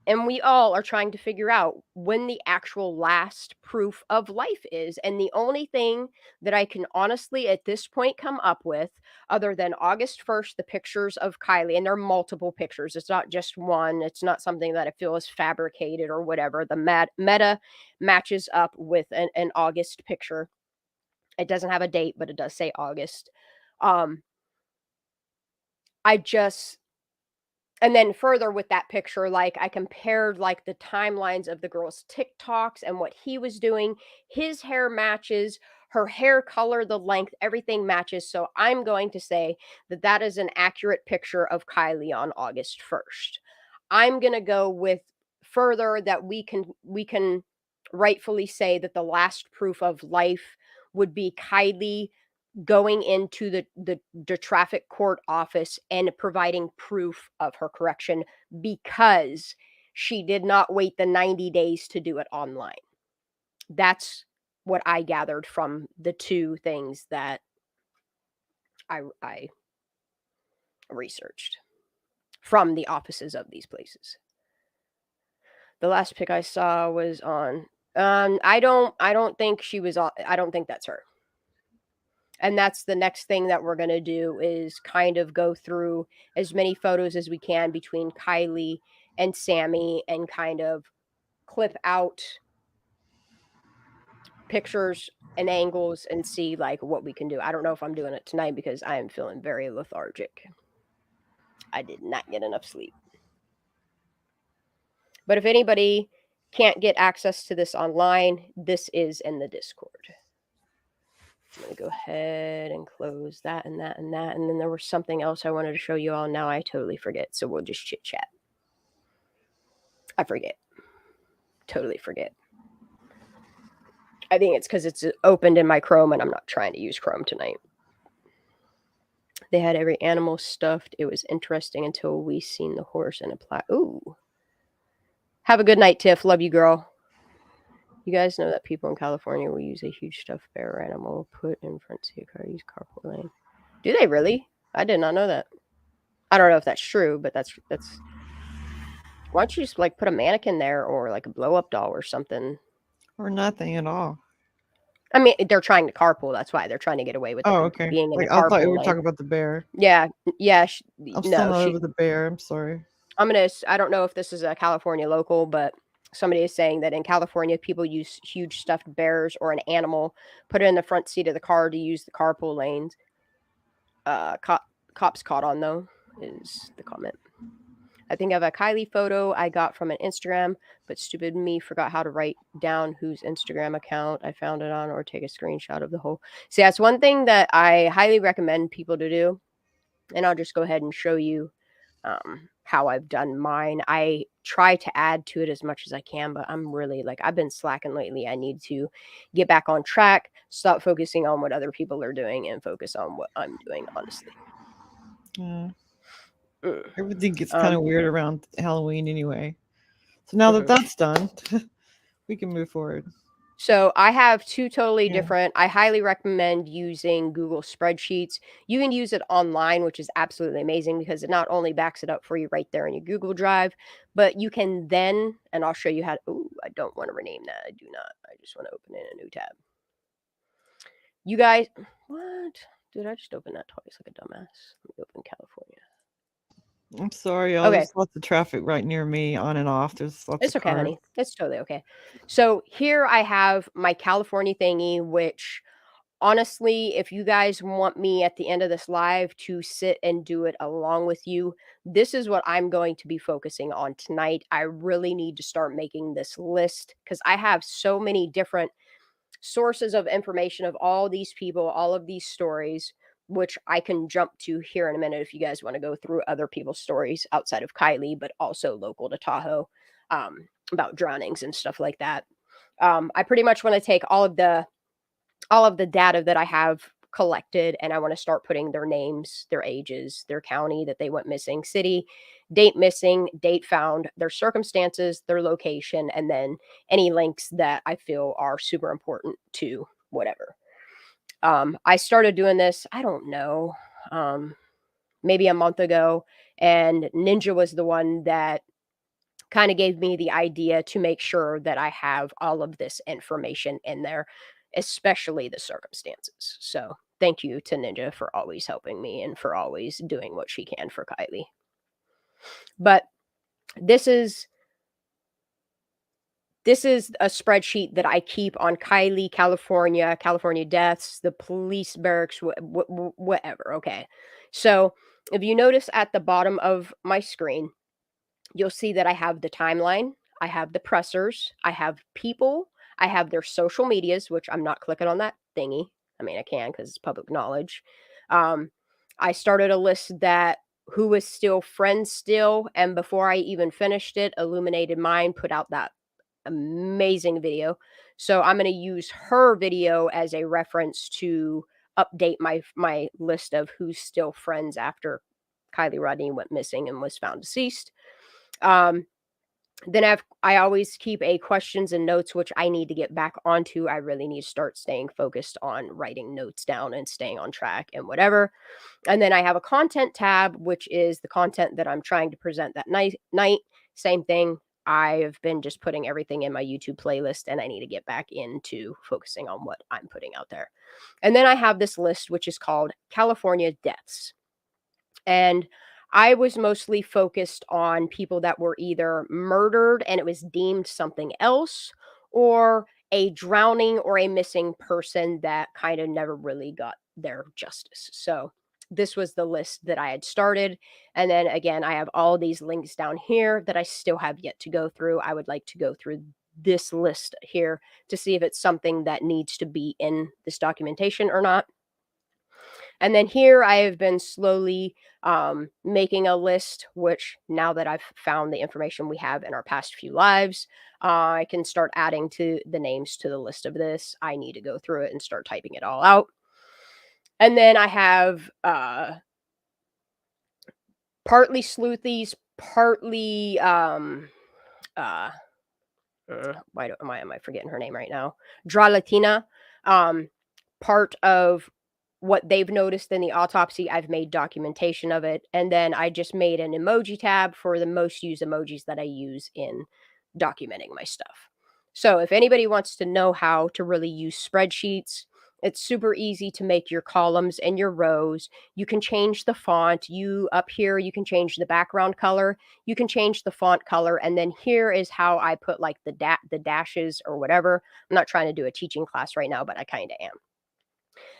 and we all are trying to figure out when the actual last proof of life is. And the only thing that I can honestly at this point come up with, other than August 1st, the pictures of Kylie, and there are multiple pictures. It's not just one. It's not something that I feel is fabricated or whatever. The meta matches up with an August picture. It doesn't have a date, but it does say August. And then further with that picture, like I compared like the timelines of the girl's TikToks and what he was doing. His hair matches, her hair color, the length, everything matches. So I'm going to say that that is an accurate picture of Kylie on August 1st. I'm going to go with further that we can rightfully say that the last proof of life would be Kylie going into the traffic court office and providing proof of her correction because she did not wait the 90 days to do it online. That's what I gathered from the two things that I researched from the offices of these places. The last pic I saw was on I don't think she was on. I don't think that's her. And that's the next thing that we're going to do is kind of go through as many photos as we can between Kylie and Sammy and kind of clip out pictures and angles and see like what we can do. I don't know if I'm doing it tonight because I am feeling very lethargic. I did not get enough sleep. But if anybody can't get access to this online, this is in the Discord. I'm going to go ahead and close that and that and that. And then there was something else I wanted to show you all. Now I totally forget. So we'll just chit chat. I forget. Totally forget. I think it's because it's opened in my Chrome and I'm not trying to use Chrome tonight. They had every animal stuffed. It was interesting until we seen the horse and apply. Ooh. Have a good night, Tiff. Love you, girl. You guys know that people in California will use a huge stuffed bear or animal put in front seat car, use carpool lane. Do they really? I did not know that. I don't know if that's true, but that's. Why don't you just like put a mannequin there or like a blow up doll or something? Or nothing at all. I mean, they're trying to carpool. That's why they're trying to get away with Okay. being in Like, the I thought you carpool were lane. talking about the bear. Yeah. I'm still not over the bear. I'm sorry. I don't know if this is a California local, but somebody is saying that in California, people use huge stuffed bears or an animal, put it in the front seat of the car to use the carpool lanes. Cops caught on, though, is the comment. I think I have a Kylie photo I got from an Instagram, but stupid me forgot how to write down whose Instagram account I found it on or take a screenshot of the whole. See, that's one thing that I highly recommend people to do. And I'll just go ahead and show you how I've done mine. I try to add to it as much as I can, but I'm really I've been slacking lately. I need to get back on track, stop focusing on what other people are doing and focus on what I'm doing, honestly. Yeah. Everything gets kind of weird around Halloween anyway. So now that that's done, we can move forward. So I have two totally different. I highly recommend using Google Spreadsheets. You can use it online, which is absolutely amazing because it not only backs it up for you right there in your Google Drive, but you can then, and I'll show you how. I don't want to rename that. I do not. I just want to open in a new tab. You guys, what? Dude, I just opened that twice like a dumbass. Let me open California. I'm sorry, y'all. There's lots of traffic right near me, on and off. There's lots of cars. Honey. It's totally okay. So here I have my California thingy, which honestly, if you guys want me at the end of this live to sit and do it along with you, this is what I'm going to be focusing on tonight. I really need to start making this list because I have so many different sources of information of all these people, all of these stories, which I can jump to here in a minute if you guys want to go through other people's stories outside of Kylie, but also local to Tahoe, about drownings and stuff like that. I pretty much want to take all of the data that I have collected and I want to start putting their names, their ages, their county that they went missing, city, date missing, date found, their circumstances, their location, and then any links that I feel are super important to whatever. I started doing this, I don't know, maybe a month ago, and Ninja was the one that kind of gave me the idea to make sure that I have all of this information in there, especially the circumstances. So thank you to Ninja for always helping me and for always doing what she can for Kylie. But this is a spreadsheet that I keep on Kylie, California deaths, the police barracks, whatever. Okay. So if you notice at the bottom of my screen, you'll see that I have the timeline, I have the pressers, I have people, I have their social medias, which I'm not clicking on that thingy. I mean, I can because it's public knowledge. I started a list that who is still friends still, and before I even finished it, Illuminated Mind put out that amazing video. So I'm going to use her video as a reference to update my list of who's still friends after Kylie Rodney went missing and was found deceased. Then I always keep a questions and notes, which I need to get back onto. I really need to start staying focused on writing notes down and staying on track and whatever. And then I have a content tab, which is the content that I'm trying to present that night. Same thing. I've been just putting everything in my YouTube playlist and I need to get back into focusing on what I'm putting out there. And then I have this list, which is called California Deaths. And I was mostly focused on people that were either murdered and it was deemed something else, or a drowning or a missing person that kind of never really got their justice. So this was the list that I had started. And then again, I have all these links down here that I still have yet to go through. I would like to go through this list here to see if it's something that needs to be in this documentation or not. And then here I have been slowly making a list, which now that I've found the information we have in our past few lives, I can start adding to the names to the list of this. I need to go through it and start typing it all out. And then I have partly sleuthies, partly why am I forgetting her name right now? Dralatina, part of what they've noticed in the autopsy. I've made documentation of it, and then I just made an emoji tab for the most used emojis that I use in documenting my stuff. So if anybody wants to know how to really use spreadsheets, it's super easy to make your columns and your rows. You can change the font. Up here, you can change the background color. You can change the font color. And then here is how I put like the dashes or whatever. I'm not trying to do a teaching class right now, but I kind of am.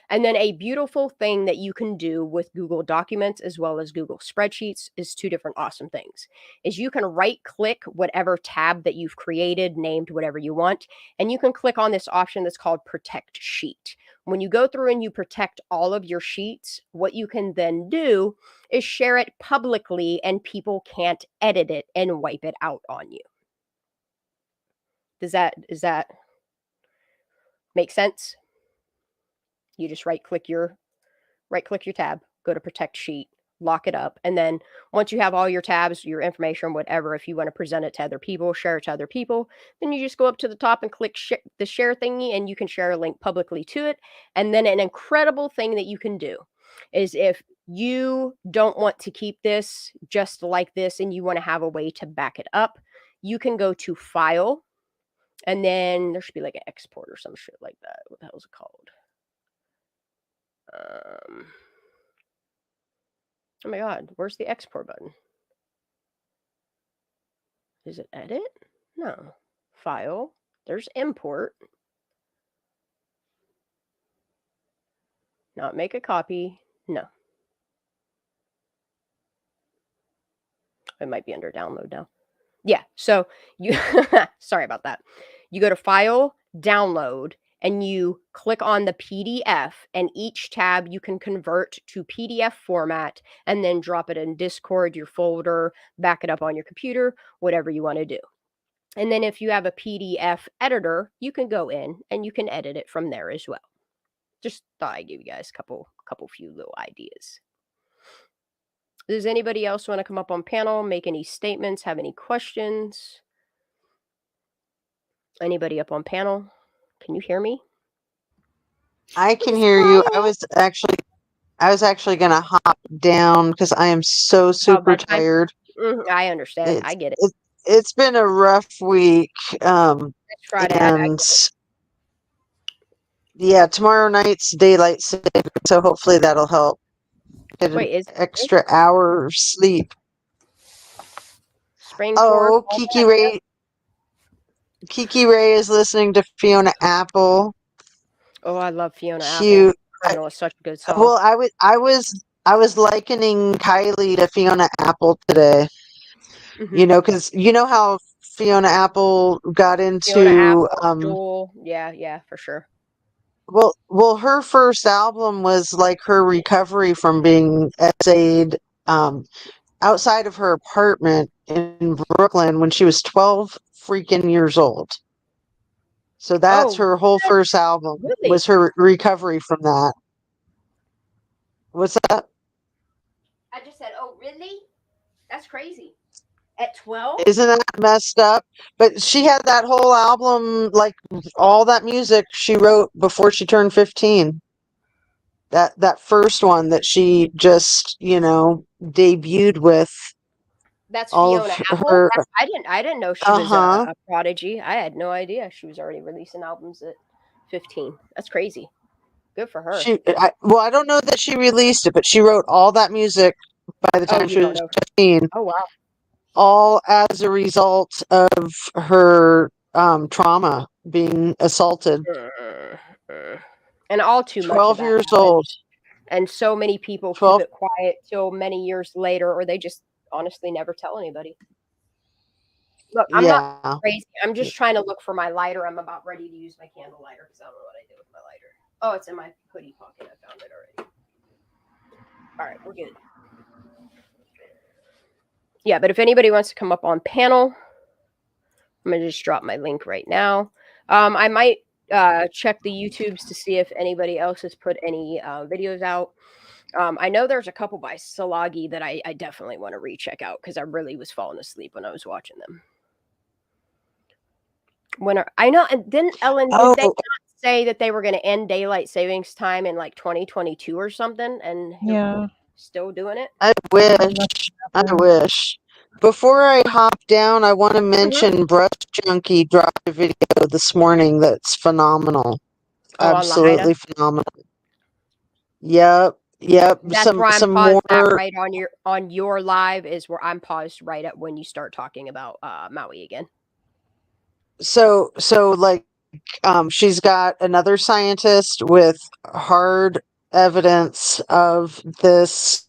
And then a beautiful thing that you can do with Google Documents as well as Google Spreadsheets is two different awesome things. Is you can right click whatever tab that you've created, named whatever you want, and you can click on this option that's called Protect Sheet. When you go through and you protect all of your sheets, what you can then do is share it publicly and people can't edit it and wipe it out on you. Does that make sense? You just right click your tab, go to Protect Sheet, lock it up, and then once you have all your tabs, your information, whatever, if you want to present it to other people, share it to other people, then you just go up to the top and click the share thingy, and you can share a link publicly to it. And then an incredible thing that you can do is if you don't want to keep this just like this and you want to have a way to back it up, you can go to File, and then there should be like an export or some shit like that. What the hell is it called? Oh my God, where's the export button? Is it edit? No. File. There's import. Not make a copy. No. It might be under download now. Yeah, so you, sorry about that. You go to File, Download, and you click on the PDF, and each tab you can convert to PDF format and then drop it in Discord, your folder, back it up on your computer, whatever you want to do. And then if you have a PDF editor, you can go in and you can edit it from there as well. Just thought I'd give you guys a few little ideas. Does anybody else want to come up on panel, make any statements, have any questions? Anybody up on panel? Can you hear me? I can hear you. I was actually gonna hop down because I am so super tired. I understand. I get it. It's been a rough week. It's Friday. And yeah, tomorrow night's daylight saving, so hopefully that'll help. Get an extra hour of sleep. Kiki Ray is listening to Fiona Apple. Oh, I love Fiona Apple. Criminal is such a good song. Well, I was likening Kylie to Fiona Apple today. Mm-hmm. You know, because you know how Fiona Apple got into Joel. Yeah, for sure. Well, her first album was like her recovery from being essayed outside of her apartment in Brooklyn when she was 12 freaking years old. So that's her whole first album. Really? Was her recovery from that. What's that? I just said, oh, really? That's crazy. At 12? Isn't that messed up? But she had that whole album, like all that music she wrote before she turned 15. That first one that she just, debuted with. That's Fiona Apple. I didn't know she was a prodigy. I had no idea she was already releasing albums at 15. That's crazy. Good for her. I don't know that she released it, but she wrote all that music by the time she was 15. Oh, wow. All as a result of her trauma, being assaulted. And all too much. 12 years old. And so many people keep it quiet till many years later, or they just honestly never tell anybody. Look, I'm not Yeah. crazy. I'm just trying to look for my lighter. I'm about ready to use my candle lighter because I don't know what I did with my lighter. Oh, it's in my hoodie pocket. I found it already. All right, we're good. Yeah, but if anybody wants to come up on panel, I'm going to just drop my link right now. I might check the YouTubes to see if anybody else has put any videos out. I know there's a couple by Salagi that I definitely want to recheck out because I really was falling asleep when I was watching them. I know, and then Ellen, did they not say that they were going to end daylight savings time in like 2022 or something? And Yeah. still doing it? I wish. Before I hop down, I want to mention Brush Junkie dropped a video this morning that's phenomenal. Oh, Absolutely phenomenal. Yep. That's where I'm some paused more. at right on your live is where I'm paused right at when you start talking about Maui again. So like she's got another scientist with hard evidence of this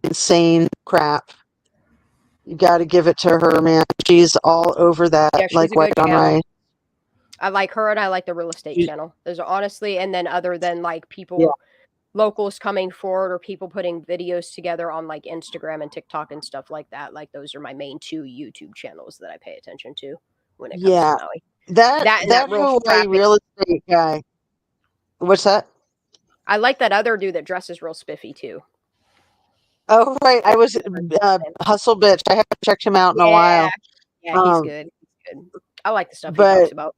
insane crap. You got to give it to her, man. She's all over that, Yeah, she's like a white good on channel. rice. I like her and I like the real estate channel. Those are honestly, and then other than like people, locals coming forward or people putting videos together on like Instagram and TikTok and stuff like that. Like those are my main 2 YouTube channels that I pay attention to when it comes to Maui. That real Hawaii real estate guy. What's that? I like that other dude that dresses real spiffy too. Oh, right. I was Hustle Bitch. I haven't checked him out in a while. Yeah, he's good. He's good. I like the stuff he talks about.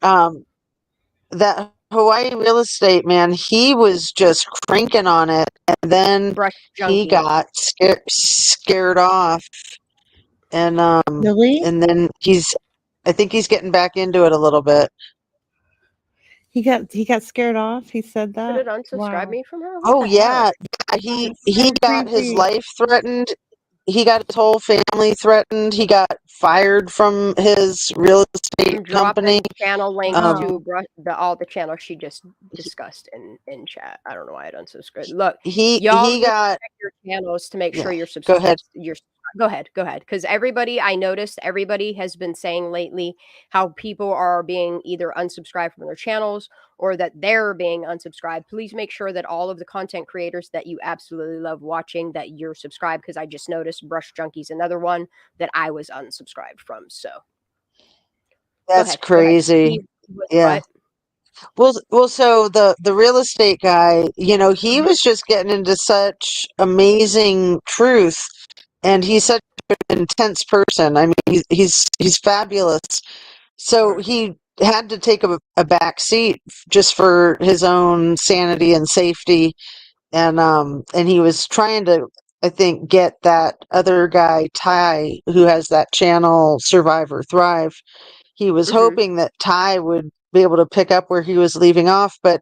That Hawaii real estate man, he was just cranking on it, and then he got scared off, and Really? and then I think he's getting back into it a little bit. He got scared off. He said that. Did it unsubscribe me from her? Oh yeah, he got his life threatened. He got his whole family threatened. He got fired from his real estate company. Channel links to all the channels she just discussed in chat. I don't know why I don't subscribe. Look, y'all got your channels to make sure you're subscribed. Go ahead. Because I noticed everybody has been saying lately how people are being either unsubscribed from their channels or that they're being unsubscribed. Please make sure that all of the content creators that you absolutely love watching, that you're subscribed. Because I just noticed Brush Junkie's another one that I was unsubscribed from. So that's crazy. Yeah. Well, so the real estate guy, he was just getting into such amazing truth, and he's such an intense person. I mean, he's fabulous. So he had to take a back seat just for his own sanity and safety, and he was trying to, I think, get that other guy Ty, who has that channel Survivor Thrive. He was hoping that Ty would be able to pick up where he was leaving off, but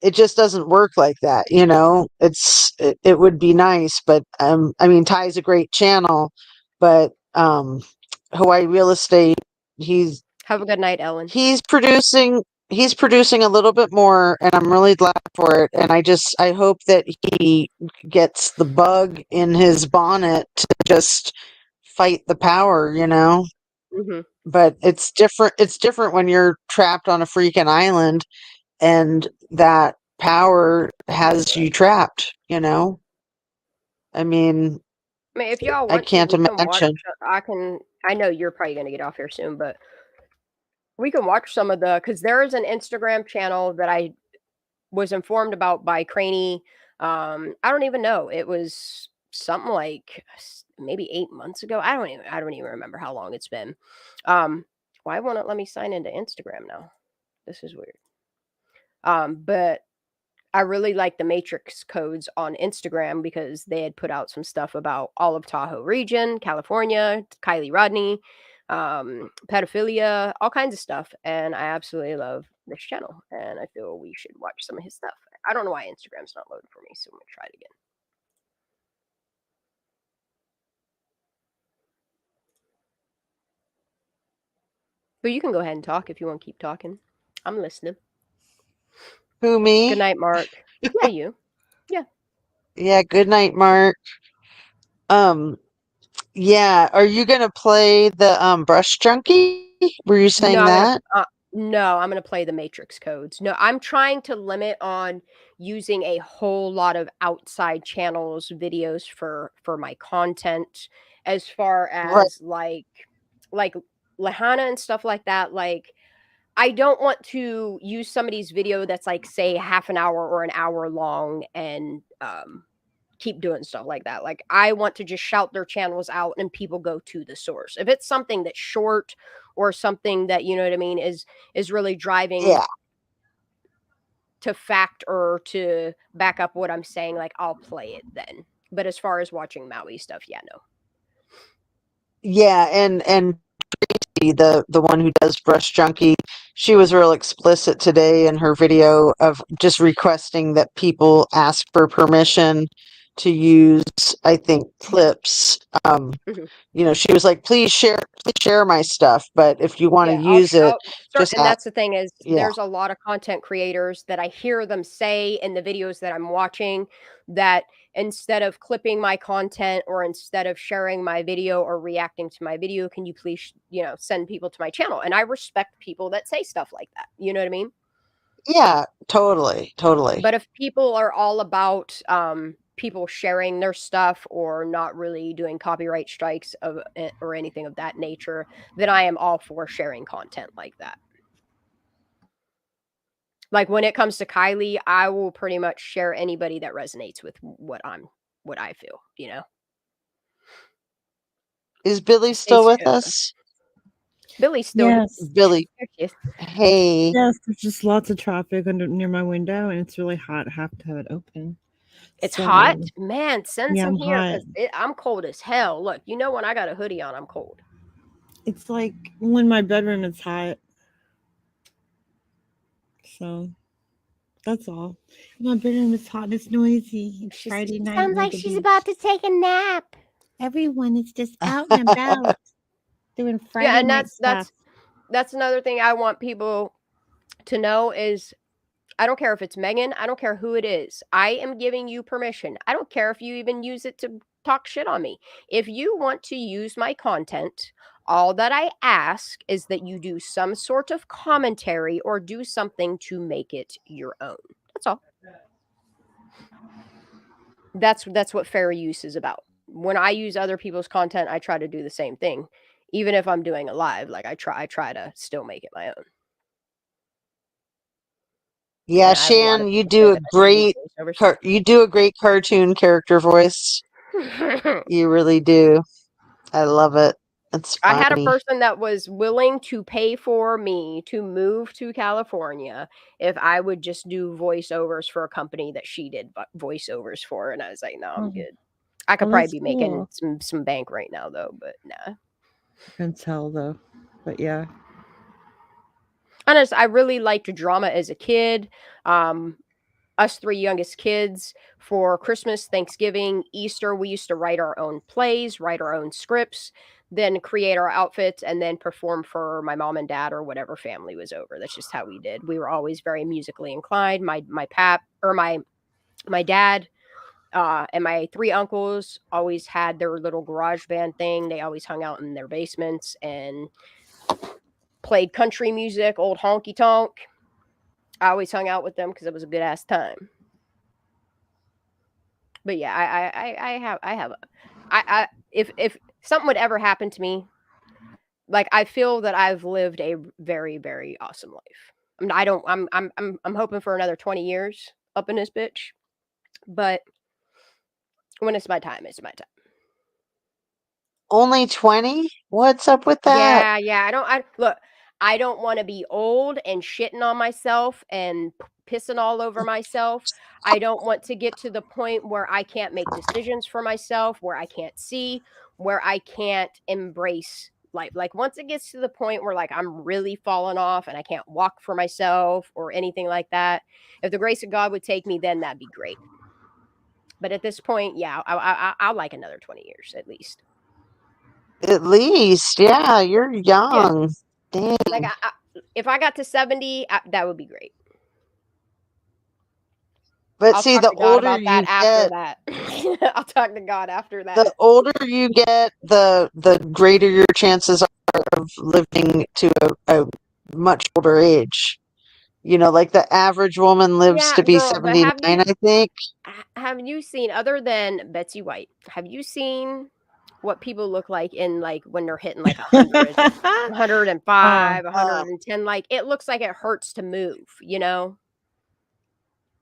it just doesn't work like that. It would be nice, but I mean, Ty's a great channel, but Hawaii Real Estate, have a good night, Ellen. He's producing a little bit more, and I'm really glad for it. And I hope that he gets the bug in his bonnet to just fight the power, But it's different when you're trapped on a freaking island and that power has you trapped, I mean, if y'all want I can't to, we can imagine. I know you're probably going to get off here soon, but we can watch some of because there is an Instagram channel that I was informed about by Craney. I don't even know. It was something like maybe 8 months ago. I don't even remember how long it's been. Why won't it let me sign into Instagram now? This is weird. But I really like the Matrix codes on Instagram because they had put out some stuff about all of Tahoe region, California, Kiely Rodni, pedophilia, all kinds of stuff. And I absolutely love this channel. And I feel we should watch some of his stuff. I don't know why Instagram's not loading for me, so I'm going to try it again. But you can go ahead and talk if you want to keep talking. I'm listening. Who, me? Good night, Mark. Yeah, you. Yeah. Yeah, good night, Mark. Yeah. Are you gonna play the brush junkie? Were you No, saying that? I'm gonna play the matrix codes. No, I'm trying to limit on using a whole lot of outside channels, videos for my content, as far Right. as like Lahana and stuff like that. Like, I don't want to use somebody's video that's like, say, half an hour or an hour long and keep doing stuff like that. Like, I want to just shout their channels out and people go to the source. If it's something that's short or something that, you know what I mean, is really driving Yeah. to fact or to back up what I'm saying, like, I'll play it then. But as far as watching Maui stuff, yeah, no. Yeah, and the one who does Brush Junkie, she was real explicit today in her video of just requesting that people ask for permission to use, I think, clips. Mhm. She was like, please share my stuff, but if you want to Yeah, use it, I'll start, just and that's the thing is, yeah. there's a lot of content creators that I hear them say in the videos that I'm watching that instead of clipping my content or instead of sharing my video or reacting to my video, can you please, send people to my channel? And I respect people that say stuff like that. You know what I mean? Yeah, totally. But if people are all about people sharing their stuff or not really doing copyright strikes or anything of that nature, then I am all for sharing content like that. Like, when it comes to Kylie, I will pretty much share anybody that resonates with what I feel. Is Billy still Stays with tuned. us? Billy's still here. Yes. Billy, There she is. hey. Yes, there's just lots of traffic near my window, and it's really hot. I have to have it open. It's So, hot? Man, send yeah, some I'm here hot. because I'm cold as hell. Look, when I got a hoodie on, I'm cold. It's like when my bedroom is hot. So that's all. My bedroom is hot. It's noisy. It's Friday night. Sounds like she's about to take a nap. Everyone is just out and about doing Friday Yeah, and night stuff. that's another thing I want people to know is, I don't care if it's Megan, I don't care who it is. I am giving you permission. I don't care if you even use it to talk shit on me. If you want to use my content, all that I ask is that you do some sort of commentary or do something to make it your own. That's all. That's what fair use is about. When I use other people's content, I try to do the same thing. Even if I'm doing a live, like, I try to still make it my own. Yeah, And I have a lot of Shan, people say that I should use voiceovers. you do a great cartoon character voice. You really do. I love it. It's I had a funny. person that was willing to pay for me to move to California if I would just do voiceovers for a company that she did voiceovers for, and I was like, no, I'm good. I could Oh, probably that's be making cool. some bank right now though, but nah. I can tell though. But yeah. Honest, I really liked drama as a kid. Us three youngest kids, for Christmas, Thanksgiving, Easter, we used to write our own plays, write our own scripts, then create our outfits, and then perform for my mom and dad or whatever family was over. That's just how we did. We were always very musically inclined. My pap or my dad and my three uncles always had their little garage band thing. They always hung out in their basements and played country music, old honky tonk. I always hung out with them because it was a good ass time. But yeah, if something would ever happen to me, like, I feel that I've lived a very, very awesome life. I mean, I'm hoping for another 20 years up in this bitch, but when it's my time, it's my time. Only 20? What's up with that? Yeah. I don't want to be old and shitting on myself and pissing all over myself. I don't want to get to the point where I can't make decisions for myself, where I can't see, where I can't embrace life. Like, once it gets to the point where, like, I'm really falling off and I can't walk for myself or anything like that, if the grace of God would take me, then that'd be great. But at this point, yeah, I'll like another 20 years at least. At least, yeah, you're Yeah. young. Dang. Like, if I got to 70, that would be great. But I'll see, talk the to God older about that you after get, that. I'll talk to God after the that. older you get, the greater your chances are of living to a much older age. You know, like the average woman lives Yeah, to be girl, but 79, I think. have you seen, other than Betsy White, have you seen what people look like in, like, when they're hitting like 100, 105, Oh, 110? Like, it looks like it hurts to move, you know?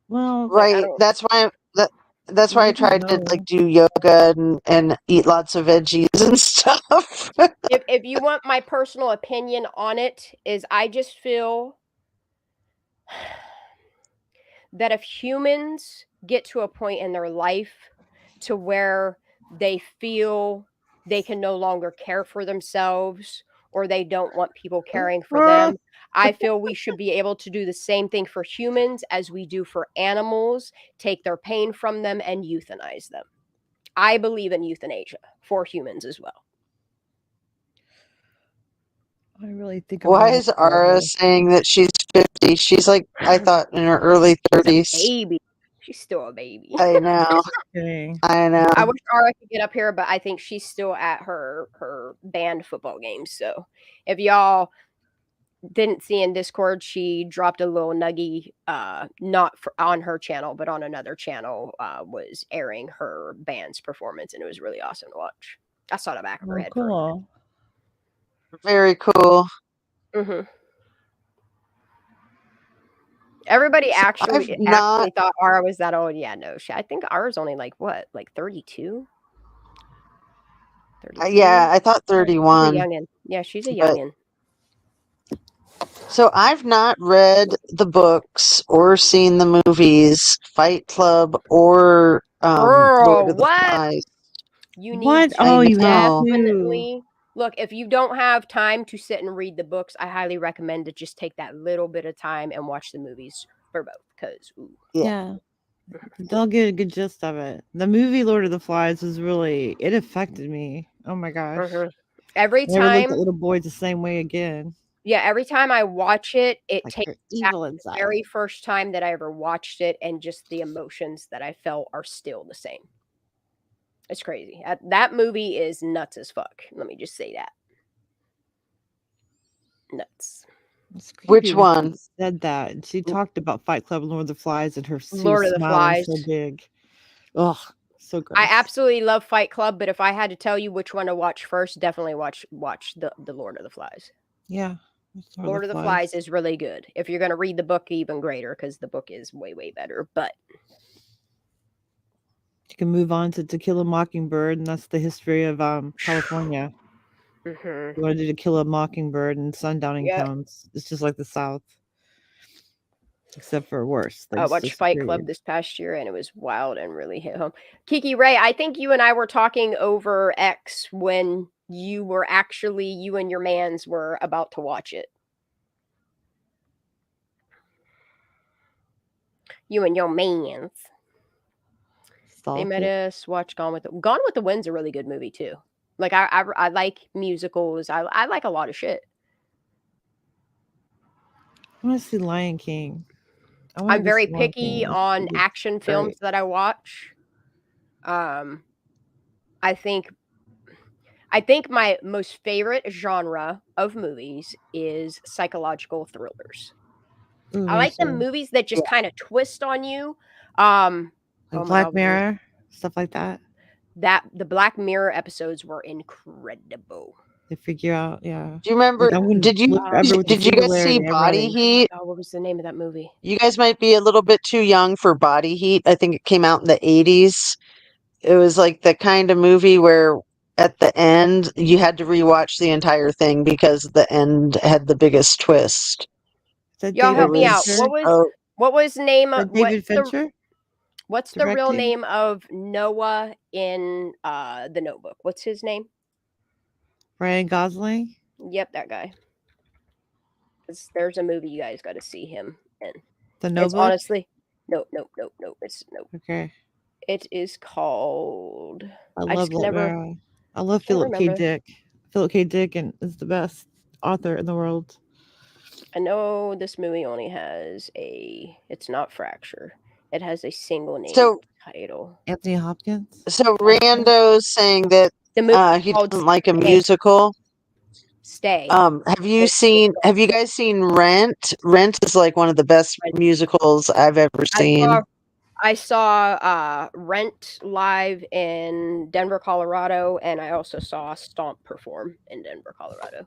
well, Like, I Right. don't. That's why I you don't tried to know. like do yoga and eat lots of veggies and stuff. If you want my personal opinion on it, is I just feel that if humans get to a point in their life to where they feel they can no longer care for themselves, or they don't want people caring for them, I feel we should be able to do the same thing for humans as we do for animals, take their pain from them and euthanize them. I believe in euthanasia for humans as well. I really think I'm Why gonna is have to go Ara there. saying that she's 50? She's like, I thought in her early She's a 30s. baby. She's still a baby. I know. Kidding. I know. I wish Ara could get up here, but I think she's still at her band football games. So if y'all didn't see in Discord, she dropped a little nuggie, not on her channel, but on another channel, was airing her band's performance, and it was really awesome to watch. I saw the back of her Oh, head cool. Very cool. for everybody So I've actually not. thought Ara was that old. Yeah, no, I think Ara's only like what, like 32? 33? Yeah, I thought She's a 31. youngin'. Yeah, she's a But youngin'. so I've not read the books or seen the movies, Fight Club or Lord Girl, of the what? Flies. You need What? to I Oh, you have know. to. definitely look. If you don't have time to sit and read the books, I highly recommend to just take that little bit of time and watch the movies for both. Because Yeah. They'll get a good gist of it. The movie Lord of the Flies was really, it affected me. Oh my gosh. every Never looked at time, little boys the same way again. yeah, every time I watch it, it Like takes they're me back evil to the inside. very first time that I ever watched it, and just the emotions that I felt are still the same. It's crazy. That movie is nuts as fuck. Let me just say that. Nuts. It's Which creepy when one? she said that. And she talked about Fight Club and Lord of the Flies, and she was Lord of the smiling Flies. so big. Ugh, so gross. I absolutely love Fight Club, but if I had to tell you which one to watch first, definitely watch the Lord of the Flies. Yeah. Lord of the Flies is really good. If you're going to read the book, even greater, because the book is way, way better. But you can move on to To Kill a Mockingbird, and that's the history of California. You want to do To Kill a Mockingbird in sundowning yeah, towns. It's just like the South, except for worse. I watched Fight Club this past year, and it was wild and really hit home. Kiki Ray, I think you and I were talking over X when you and your mans were about to watch it. You and your mans. They made us watch Gone with the Wind's a really good movie too. Like I like musicals. I like a lot of shit. I want to see Lion King. I'm very picky on action films that I watch. I think my most favorite genre of movies is psychological thrillers. I like the movies that just kind of twist on you. Like Black Mirror, stuff like that. The Black Mirror episodes were incredible. They figure out, yeah. Do you remember? Like, Did you guys see Body Heat? Oh, what was the name of that movie? You guys might be a little bit too young for Body Heat. I think it came out in the 80s. It was like the kind of movie where at the end you had to rewatch the entire thing because the end had the biggest twist. Y'all help me out. What was the name of David Fincher? What's the real name of Noah in The Notebook? What's his name? Ryan Gosling? Yep, that guy. There's a movie you guys got to see him in. The Notebook? It's honestly, no. It's no. Okay. It is called. I love Philip K. Dick. Philip K. Dick is the best author in the world. I know this movie only has it's not Fracture. It has a single name So title. Anthony Hopkins. So Rando's saying that The movie he called doesn't like a Stay. musical. Stay. Have you guys seen Rent? Rent is like one of the best musicals I've ever seen. I saw Rent live in Denver, Colorado, and I also saw Stomp perform in Denver, Colorado.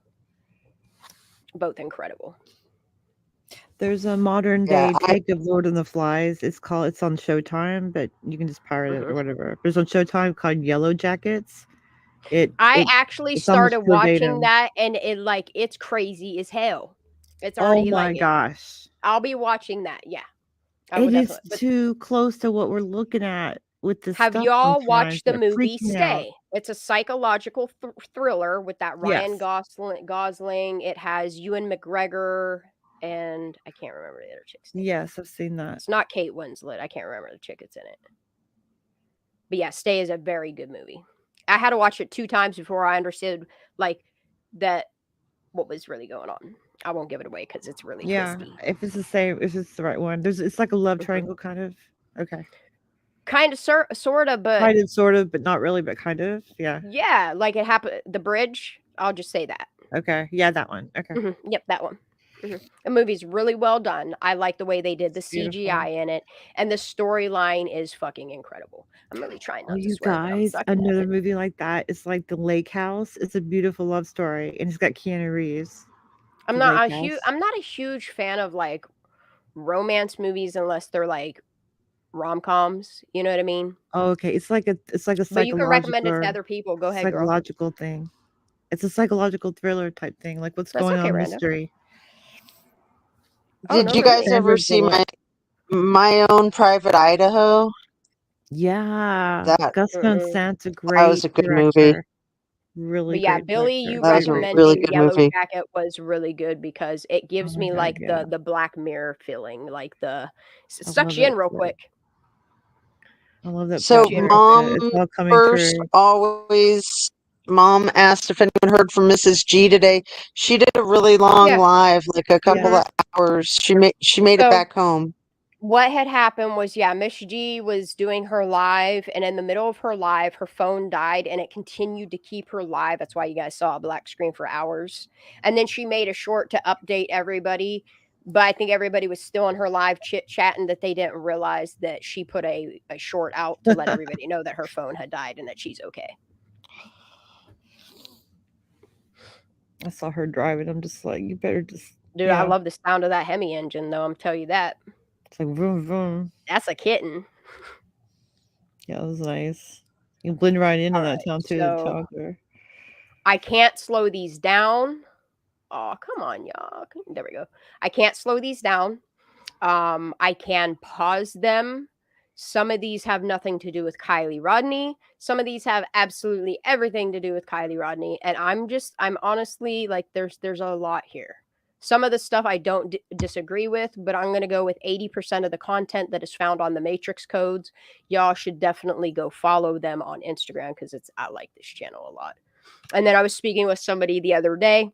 Both incredible. There's a modern Yeah, day take of Lord of the Flies. It's on Showtime, but you can just pirate it or whatever. There's on Showtime called Yellow Jackets. I actually it's almost started watching verbatim. that, and it's crazy as hell. It's Oh already my gosh. I'll be watching that. Yeah, It is too close to what we're looking at with this Have stuff y'all sometimes watched the that movie freaks me out. Stay? It's a psychological thriller with that Ryan Yes. Gosling. It has Ewan McGregor and I can't remember the other chick's name. Yes, I've seen that. It's not Kate Winslet. I can't remember the chick that's in it. But yeah, Stay is a very good movie. I had to watch it 2 times before I understood that what was really going on. I won't give it away because it's really twisty. If it's the same, if it's the right one. It's like a love triangle kind of. Okay. Kind of, sort of, but kind of, sort of, but not really, but kind of. Yeah. Yeah, like it happened. The bridge. I'll just say that. Okay. Yeah, that one. Okay. Yep, that one. The movie's really well done. I like the way they did the CGI in it, and the storyline is fucking incredible. I'm really trying not to you swear. guys, another movie like that. It's like The Lake House. It's a beautiful love story, and it's got Keanu Reeves. I'm not a huge fan of like romance movies unless they're like rom-coms. You know what I mean? Oh, okay. It's like a psychological. But you can recommend it to other people. Go ahead, girl. Psychological thing. It's a psychological thriller type thing. Like what's going on, mystery. Did you guys ever see my own Private Idaho? Yeah, Gus Van Sant's a great. That was a good movie. Really, but yeah, great Billy, director. you That was a recommending really good Yellow movie. Jacket was really good because it gives me like the Black Mirror feeling, like it sucks you in real quick. I love that. So mom it's all coming first true. Mom asked if anyone heard from Mrs. G today. She did a really long live, like a couple of hours. She made it back home. What had happened was, Miss G was doing her live, and in the middle of her live, her phone died, and it continued to keep her live. That's why you guys saw a black screen for hours. And then she made a short to update everybody, but I think everybody was still on her live chit-chatting that they didn't realize that she put a short out to let everybody know that her phone had died and that she's okay. I saw her driving. I'm just like, you better just. Dude, I love the sound of that Hemi engine, though. I'm telling you that. It's like vroom vroom. That's a kitten. Yeah, it was nice. You blend right into that town too. So I can't slow these down. Oh, come on, y'all. There we go. I can't slow these down. I can pause them. Some of these have nothing to do with Kylie Rodney. Some of these have absolutely everything to do with Kylie Rodney. And I'm honestly like, there's a lot here. Some of the stuff I don't disagree with, but I'm going to go with 80% of the content that is found on the Matrix codes. Y'all should definitely go follow them on Instagram because I like this channel a lot. And then I was speaking with somebody the other day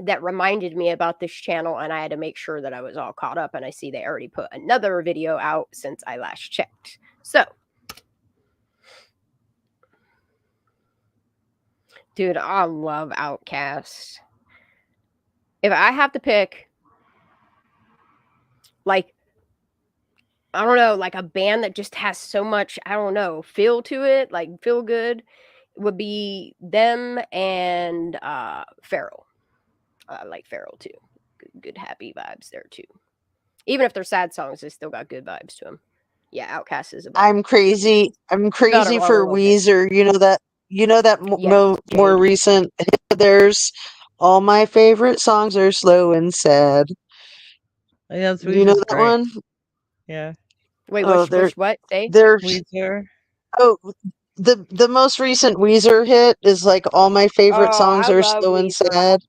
that reminded me about this channel, and I had to make sure that I was all caught up, and I see they already put another video out since I last checked. So, dude, I love Outkast. If I have to pick, like, I don't know, like a band that just has so much, I don't know, feel to it, like feel good, would be them and Feral. I like Feral too. Good happy vibes there too. Even if they're sad songs, they still got good vibes to them. Yeah, Outkast is about. I'm crazy for Weezer. You know that more recent hit of theirs. All my favorite songs are slow and sad. Yeah, you know that one? Yeah. Wait, which what? Weezer. Oh, the most recent Weezer hit is like all my favorite songs are slow and sad.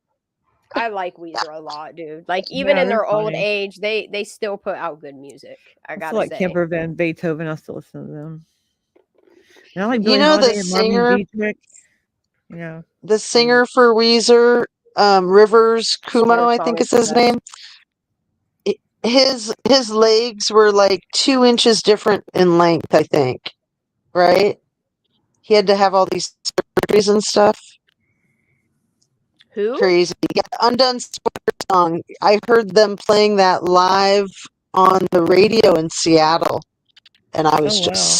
I like Weezer a lot, dude. Like even in their old age, they still put out good music. I gotta like say. Camper Van Beethoven. I still listen to them. And I like Billie Holiday and Marlene Dietrich. Yeah. The singer for Weezer, Rivers Cuomo, I think is his name. his legs were like 2 inches different in length, I think. Right? He had to have all these surgeries and stuff. Who? Crazy. Yeah, Undone Sweater song. I heard them playing that live on the radio in Seattle, and I was Oh, just wow.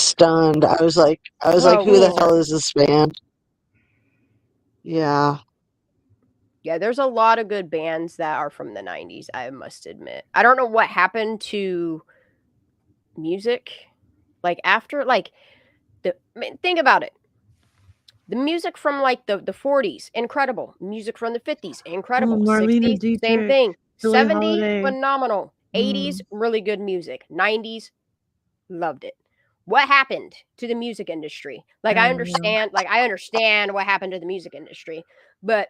stunned. I was like, Oh, who the cool. hell is this band? Yeah. Yeah, there's a lot of good bands that are from the 90s, I must admit. I don't know what happened to music. Like, after, like, think about it. The music from, like, the 40s, incredible. Music from the 50s, incredible. Marlene 60s, and same Dietrich, thing. Billie 70s, Holiday. phenomenal. 80s, really good music. 90s, loved it. What happened to the music industry? Like, I understand what happened to the music industry. But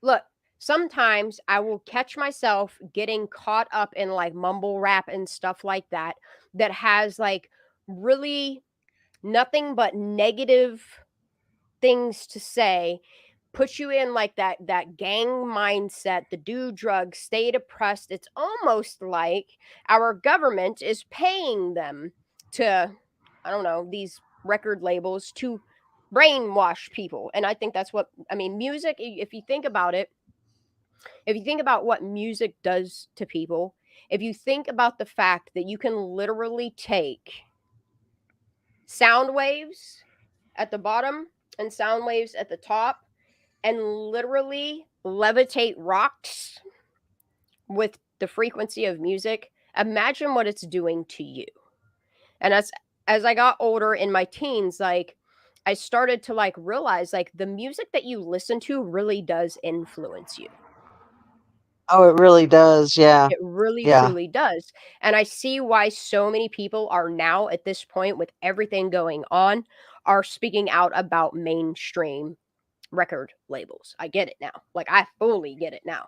look, sometimes I will catch myself getting caught up in like mumble rap and stuff like that has like really nothing but negative things to say, put you in like that gang mindset, the do drugs, stay depressed. It's almost like our government is paying them to, I don't know, these record labels to brainwash people. And I think that's what, I mean, music, if you think about it, if you think about what music does to people, if you think about the fact that you can literally take sound waves at the bottom and sound waves at the top and literally levitate rocks with the frequency of music, imagine what it's doing to you. And as I got older in my teens, like I started to like realize like the music that you listen to really does influence you. Oh, it really does. Yeah. It really Yeah. truly does. And I see why so many people are now at this point with everything going on are speaking out about mainstream record labels. I get it now. Like I fully get it now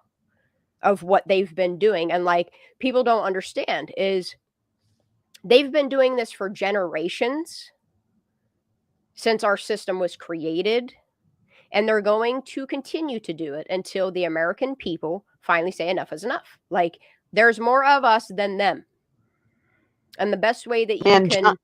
of what they've been doing. And like people don't understand is they've been doing this for generations since our system was created. And they're going to continue to do it until the American people finally say enough is enough. Like there's more of us than them. And the best way that you can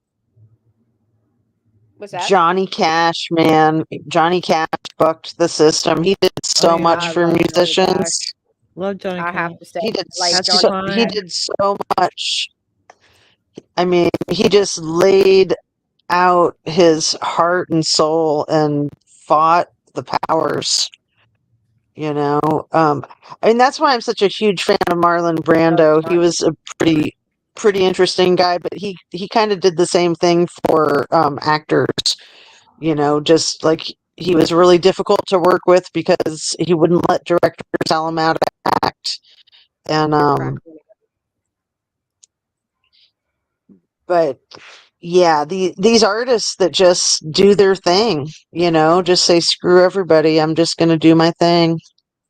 what's that? Johnny Cash, man. Johnny Cash bucked the system. He did so yeah. much I for love Johnny musicians. Cash. Love Johnny I Cash. have to say, He did like Patsy Johnny he Cline. did so much. I mean, he just laid out his heart and soul and fought the powers. You know, I mean that's why I'm such a huge fan of Marlon Brando. He was a pretty interesting guy, but he kind of did the same thing for actors. You know, just like he was really difficult to work with because he wouldn't let directors tell him how to act. And but yeah, these artists that just do their thing, you know, just say screw everybody, I'm just going to do my thing.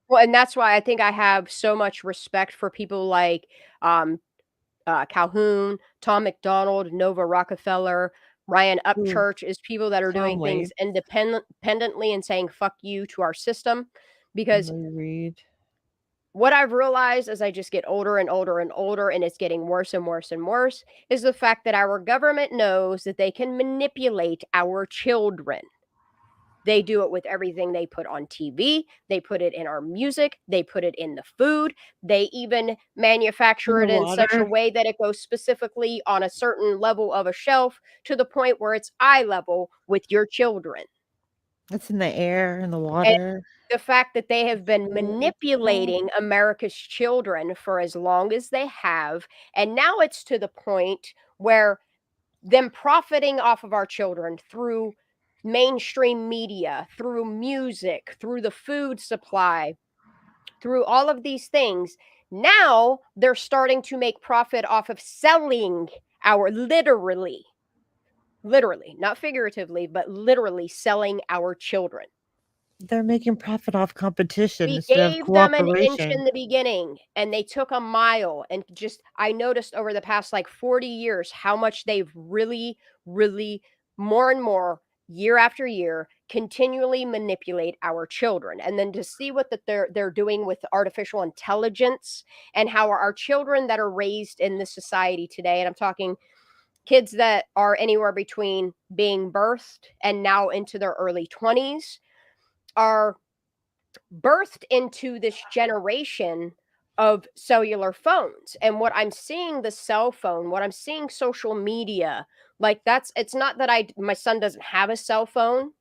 Well, and that's why I think I have so much respect for people like Calhoun, Tom McDonald, Nova Rockefeller, Ryan Upchurch is people that are doing Tom things Waits. independently and saying fuck you to our system. Because Lou Reed. what I've realized as I just get older and older and older, and it's getting worse and worse and worse, is the fact that our government knows that they can manipulate our children. They do it with everything they put on TV. They put it in our music. They put it in the food. They even manufacture it in such a way that it goes specifically on a certain level of a shelf to the point where it's eye level with your children. It's in the air, in the And water. the fact that they have been manipulating America's children for as long as they have. And now it's to the point where them profiting off of our children through mainstream media, through music, through the food supply, through all of these things. Now they're starting to make profit off of selling our literally, not figuratively, but literally selling our children. They're making profit off competition We instead of gave them an inch cooperation. in the beginning and they took a mile. And just, I noticed over the past like 40 years how much they've really, really more and more year after year, continually manipulate our children. And then to see what that they're doing with artificial intelligence, and how our children that are raised in this society today, and I'm talking kids that are anywhere between being birthed and now into their early 20s, are birthed into this generation of cellular phones. And what I'm seeing, the cell phone, what I'm seeing, social media, like it's not that my son doesn't have a cell phone.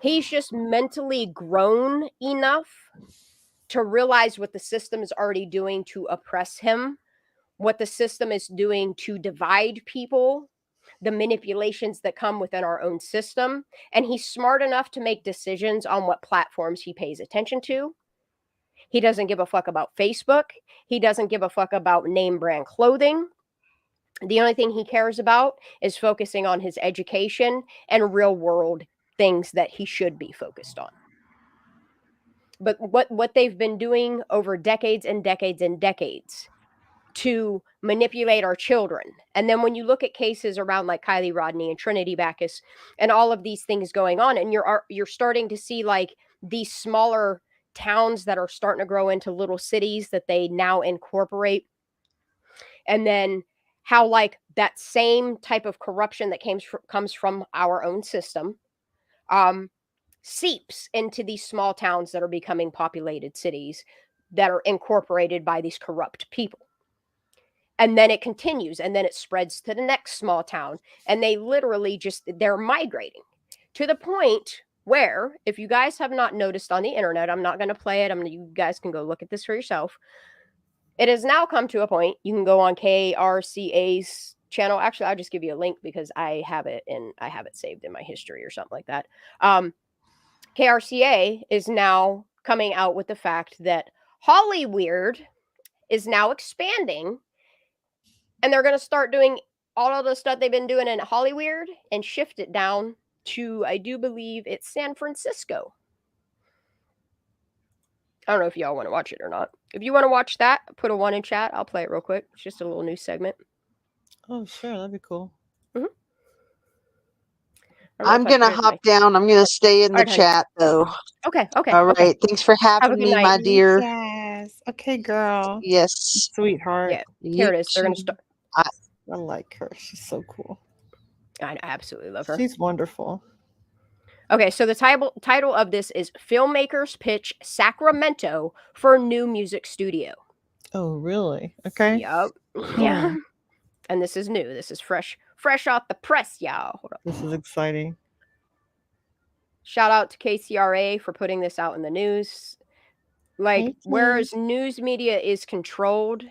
He's just mentally grown enough to realize what the system is already doing to oppress him, what the system is doing to divide people, the manipulations that come within our own system. And he's smart enough to make decisions on what platforms he pays attention to. He doesn't give a fuck about Facebook. He doesn't give a fuck about name brand clothing. The only thing he cares about is focusing on his education and real world things that he should be focused on. But what they've been doing over decades and decades and decades to manipulate our children. And then when you look at cases around like Kiely Rodni and Trinity Backus and all of these things going on, and you're starting to see like these smaller towns that are starting to grow into little cities that they now incorporate. And then how like that same type of corruption that comes from our own system seeps into these small towns that are becoming populated cities that are incorporated by these corrupt people. And then it continues, and then it spreads to the next small town, and they literally they're migrating to the point where, if you guys have not noticed on the internet, I'm not going to play it. You guys can go look at this for yourself. It has now come to a point, you can go on KRCA's channel. Actually, I'll just give you a link because I have it saved in my history or something like that. KRCA is now coming out with the fact that Hollyweird is now expanding, and they're going to start doing all of the stuff they've been doing in Hollyweird and shift it down to, I do believe it's San Francisco. I don't know if y'all want to watch it or not. If you want to watch that, put a 1 in chat. I'll play it real quick. It's just a little news segment. Oh, sure. That'd be cool. Mm-hmm. I'm going to hop down. I'm going to stay in the chat, though. Okay. All right. Thanks for having me, my dear. Yes. Okay, girl. Yes. Sweetheart. Yeah. Here it is. They're going to start. I like her. She's so cool. I absolutely love her. She's wonderful. Okay, so the title of this is Filmmakers Pitch Sacramento for New Music Studio. Oh, really? Okay. Yep. Yeah. And this is new. This is fresh off the press, y'all. Hold up. This is exciting. Shout out to KCRA for putting this out in the news. Like, whereas news media is controlled,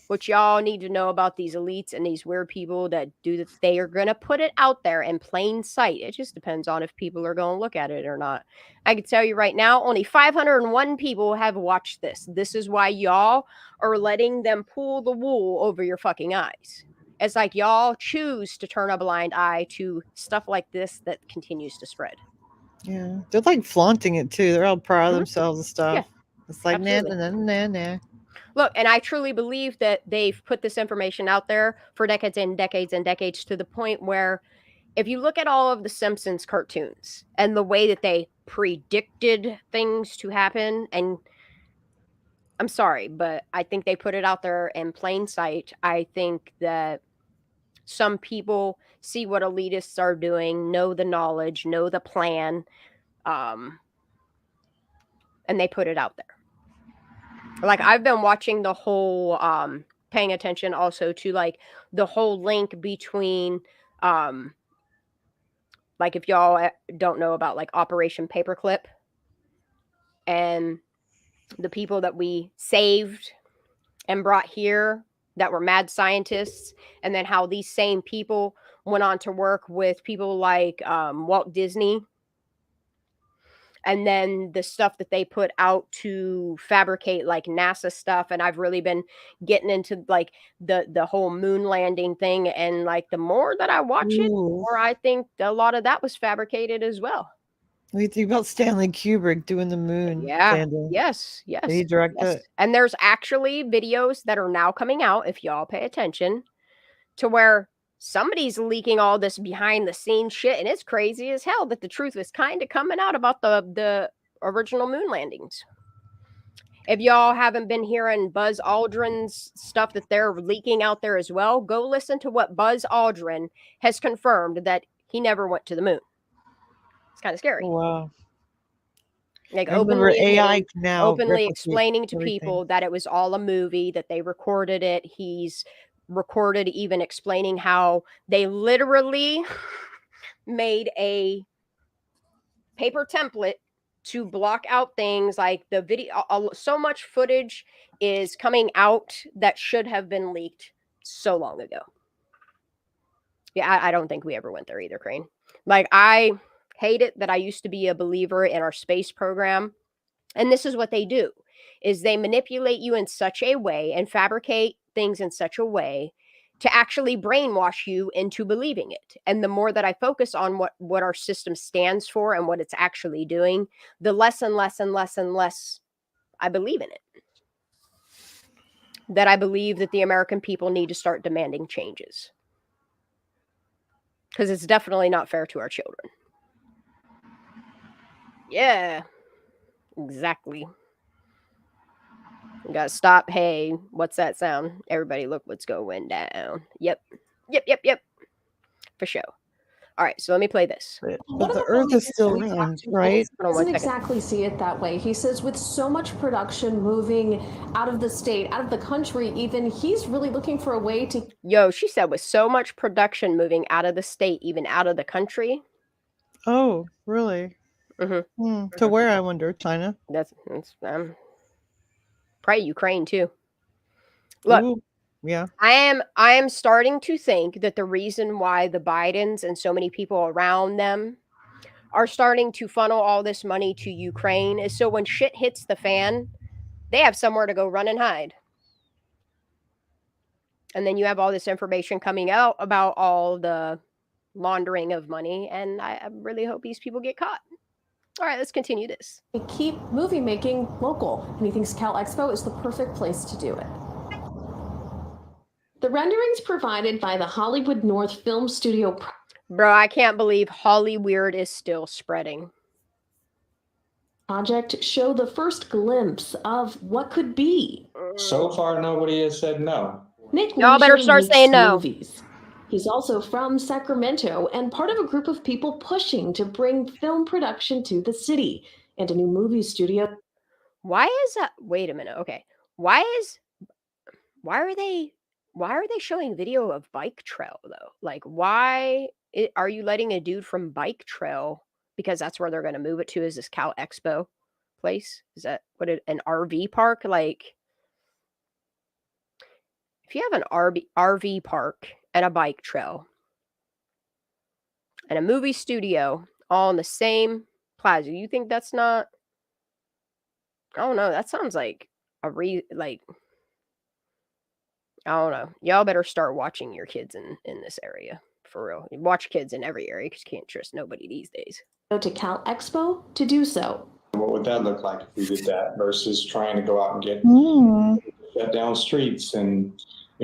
what y'all need to know about these elites and these weird people that do that, they are going to put it out there in plain sight. It just depends on if people are going to look at it or not. I can tell you right now, only 501 people have watched this. This is why y'all are letting them pull the wool over your fucking eyes. It's like y'all choose to turn a blind eye to stuff like this that continues to spread. Yeah. They're like flaunting it too. They're all proud of themselves and stuff. Yeah. It's like, nah. Look, and I truly believe that they've put this information out there for decades and decades and decades, to the point where if you look at all of the Simpsons cartoons and the way that they predicted things to happen, and I'm sorry, but I think they put it out there in plain sight. I think that some people see what elitists are doing, know the knowledge, know the plan, and they put it out there. Like, I've been watching the whole, paying attention also to like the whole link between, like, if y'all don't know about like Operation Paperclip and the people that we saved and brought here that were mad scientists, and then how these same people went on to work with people like Walt Disney. And then the stuff that they put out to fabricate like NASA stuff. And I've really been getting into like the whole moon landing thing. And like the more that I watch it, the more I think a lot of that was fabricated as well. What do you think about Stanley Kubrick doing the moon? Yeah. landing? Yes. Did he direct it? And there's actually videos that are now coming out, if y'all pay attention, to where somebody's leaking all this behind the scenes shit, and it's crazy as hell that the truth is kind of coming out about the original moon landings. If y'all haven't been hearing Buzz Aldrin's stuff that they're leaking out there as well, go listen to what Buzz Aldrin has confirmed, that he never went to the moon. It's kind of scary. Oh, wow. Like I remember AI openly, now openly replicate explaining to everything. people that it was all a movie, that they recorded it. He's recorded even explaining how they literally made a paper template to block out things like the video. So much footage is coming out that should have been leaked so long ago. Yeah, I don't think we ever went there either, Crane. Like, I hate it that I used to be a believer in our space program. And this is what they do, is they manipulate you in such a way and fabricate things in such a way to actually brainwash you into believing it. And the more that I focus on what our system stands for and what it's actually doing, the less and less and less and less I believe in it. That I believe that the American people need to start demanding changes. Because it's definitely not fair to our children. Yeah, exactly. You gotta stop. Hey, what's that sound? Everybody look what's going down. Yep. For sure. All right, so let me play this. But the Earth is still round, right? Doesn't exactly see it that way. He says with so much production moving out of the state, out of the country even, he's really looking for a way to... Yo, she said with so much production moving out of the state, even out of the country. Oh, really? Mm-hmm. To where, I wonder? China? That's probably Ukraine too. Look, ooh, yeah. I am starting to think that the reason why the Bidens and so many people around them are starting to funnel all this money to Ukraine is so when shit hits the fan, they have somewhere to go run and hide. And then you have all this information coming out about all the laundering of money, and I really hope these people get caught. All right, let's continue this. Keep movie making local, and he thinks Cal Expo is the perfect place to do it. The renderings provided by the Hollywood North Film Studio. Bro, I can't believe Hollyweird is still spreading. Project show the first glimpse of what could be. So far, nobody has said no. Nick Y'all better start saying no. Movies. He's also from Sacramento and part of a group of people pushing to bring film production to the city and a new movie studio. Why is that? Wait a minute. Okay. Why are they showing video of Bike Trail though? Like, why are you letting a dude from Bike Trail, because that's where they're going to move it to, is this Cal Expo place? Is that an RV park? Like, if you have an RV park and a bike trail and a movie studio all in the same plaza, you think that's not... I don't know. That sounds like I don't know. Y'all better start watching your kids in this area. For real. Watch kids in every area because you can't trust nobody these days. Go to Cal Expo to do so. What would that look like if we did that versus trying to go out and get shut down streets and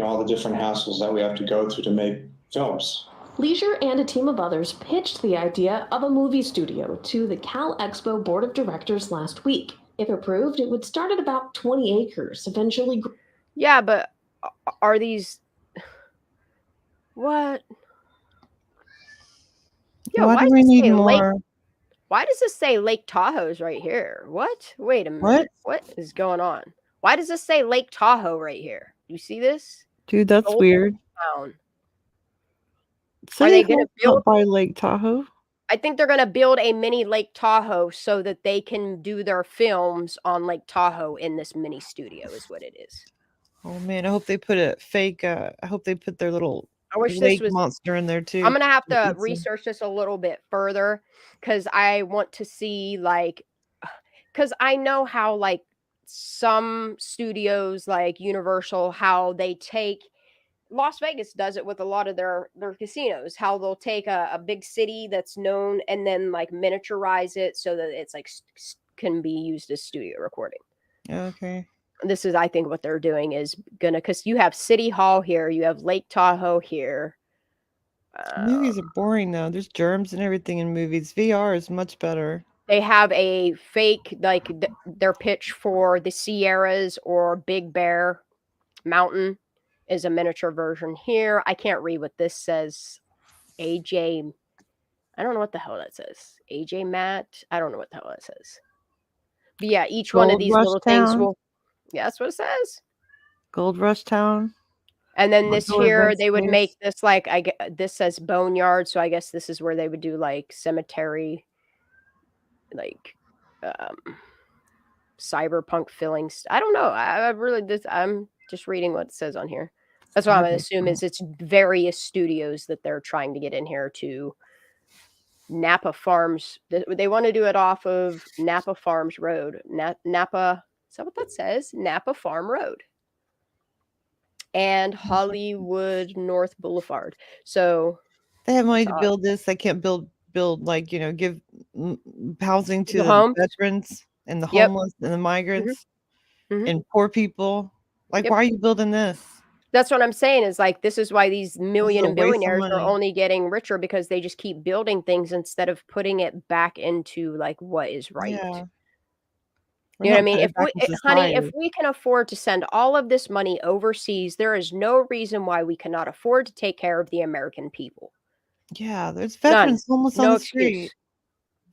all the different hassles that we have to go through to make films? Leisure and a team of others pitched the idea of a movie studio to the Cal Expo Board of Directors last week. If approved, it would start at about 20 acres, eventually... Yeah, but are these... What? Yo, why do we need more? Why does this say Lake Tahoe's right here? What? Wait a minute. What is going on? Why does this say Lake Tahoe right here? You see this? Dude, that's weird. Are they going to build by Lake Tahoe? I think they're going to build a mini Lake Tahoe so that they can do their films on Lake Tahoe in this mini studio is what it is. Oh man, I hope they put a fake I hope they put their little lake monster in there too. I'm going to have to research this a little bit further because I want to see because I know how some studios like Universal, how they take... Las Vegas does it with a lot of their casinos, how they'll take a big city that's known and then miniaturize it so that it's can be used as studio recording. Okay. This is, I think, what they're doing is because you have City Hall here, you have Lake Tahoe here. Movies are boring though. There's germs and everything in movies. VR is much better. They have a fake, like their pitch for the Sierras or Big Bear Mountain is a miniature version here. I can't read what this says. AJ, I don't know what the hell that says. AJ Matt, I don't know what the hell that says. But yeah, each one of Gold these Rush little things Town. will. Yeah, that's what it says. Gold Rush Town. And then this Outdoor here, event they would space. make this like this says boneyard, so I guess this is where they would do like cemetery, like cyberpunk fillings. I don't know. I really I'm just reading what it says on here. That's what I'm gonna assume is it's various studios that they're trying to get in here to Napa Farms. They want to do it off of Napa Farms Road. Napa, is that what that says? Napa Farm Road. And Hollywood North Boulevard. So they have money to build this. They can't build like, give housing to the veterans and the homeless and the migrants and poor people. Like, why are you building this? That's what I'm saying is like, this is why these million and billionaires are money. only getting richer because they just keep building things instead of putting it back into like what is right. Yeah. You know what I mean? If we can afford to send all of this money overseas, there is no reason why we cannot afford to take care of the American people. Yeah, there's veterans homeless on the street.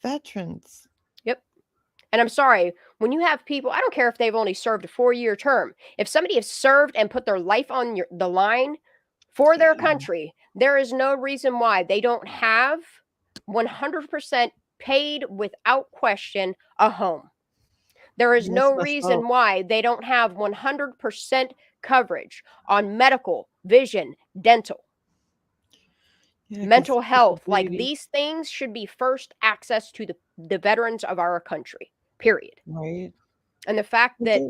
Veterans. Yep. And I'm sorry, when you have people, I don't care if they've only served a 4-year term. If somebody has served and put their life on the line for their country, there is no reason why they don't have 100% paid without question a home. There is no reason why they don't have 100% coverage on medical, vision, dental, mental health. Like these things should be first access to the veterans of our country, period. Right. And the fact that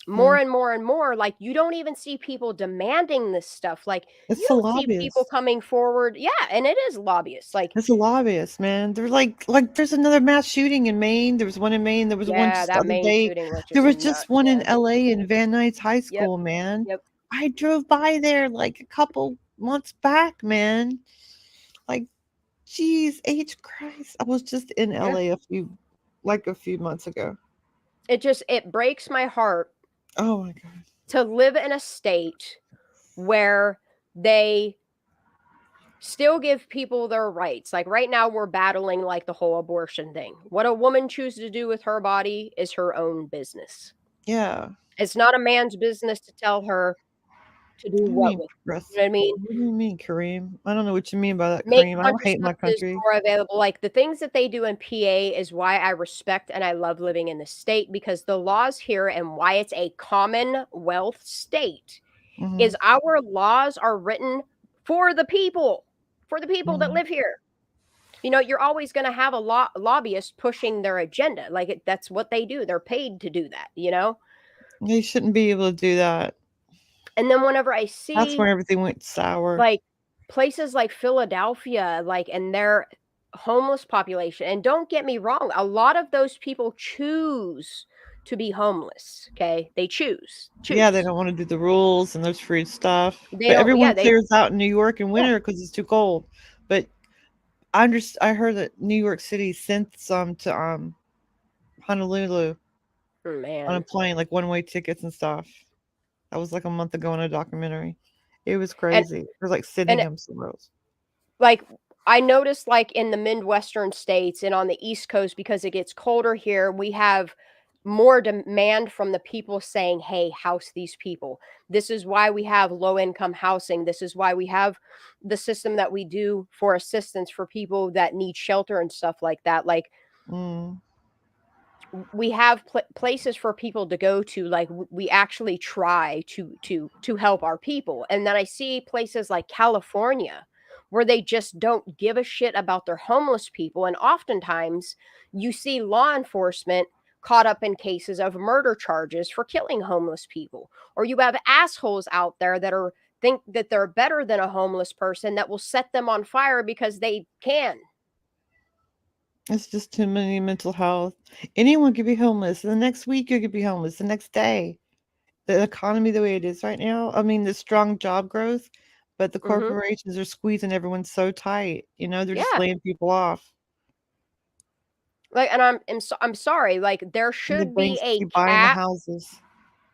more and more and more, like you don't even see people demanding this stuff. Like you don't see people coming forward. Yeah, and it is lobbyists. Like it's a lobbyist, man. They're like there's another mass shooting in Maine. There was one in Maine. There was one just the other day. There was just one in LA in Van Nuys High School, man. Yep. I drove by there like a couple months back, man. Like, geez, H Christ. I was just in LA a few months ago. It breaks my heart. Oh my God. To live in a state where they still give people their rights. Like right now we're battling like the whole abortion thing. What a woman chooses to do with her body is her own business. Yeah. It's not a man's business to tell her to do what with. You know what I mean? What do you mean, Kareem? I don't know what you mean by that, Make Kareem. I don't hate my country. More available. Like the things that they do in PA is why I respect and I love living in the state, because the laws here and why it's a commonwealth state is our laws are written for the people that live here. You know, you're always going to have a lobbyist pushing their agenda. Like that's what they do. They're paid to do that, you know? They shouldn't be able to do that. And then whenever I see that's where everything went sour. Like places like Philadelphia, like and their homeless population. And don't get me wrong, a lot of those people choose to be homeless. Okay, they choose. Yeah, they don't want to do the rules, and there's free stuff. But everyone clears out in New York in winter because it's too cold. But I heard that New York City sent some to Honolulu on a plane, like one-way tickets and stuff. That was like a month ago in a documentary. It was crazy. It was like sending them somewhere else. Like I noticed, like in the Midwestern states and on the East Coast, because it gets colder here, we have more demand from the people saying, hey, house these people. This is why we have low-income housing. This is why we have the system that we do for assistance for people that need shelter and stuff like that. Like we have places for people to go to. Like we actually try to help our people. And then I see places like California where they just don't give a shit about their homeless people. And oftentimes you see law enforcement caught up in cases of murder charges for killing homeless people. Or you have assholes out there that think that they're better than a homeless person that will set them on fire because they can. It's just too many mental health. Anyone could be homeless. The next week you could be homeless. The next day. The economy the way it is right now. I mean, the strong job growth. but the corporations are squeezing everyone so tight. You know, they're just laying people off. Like, and I'm sorry. Like, there should be a cap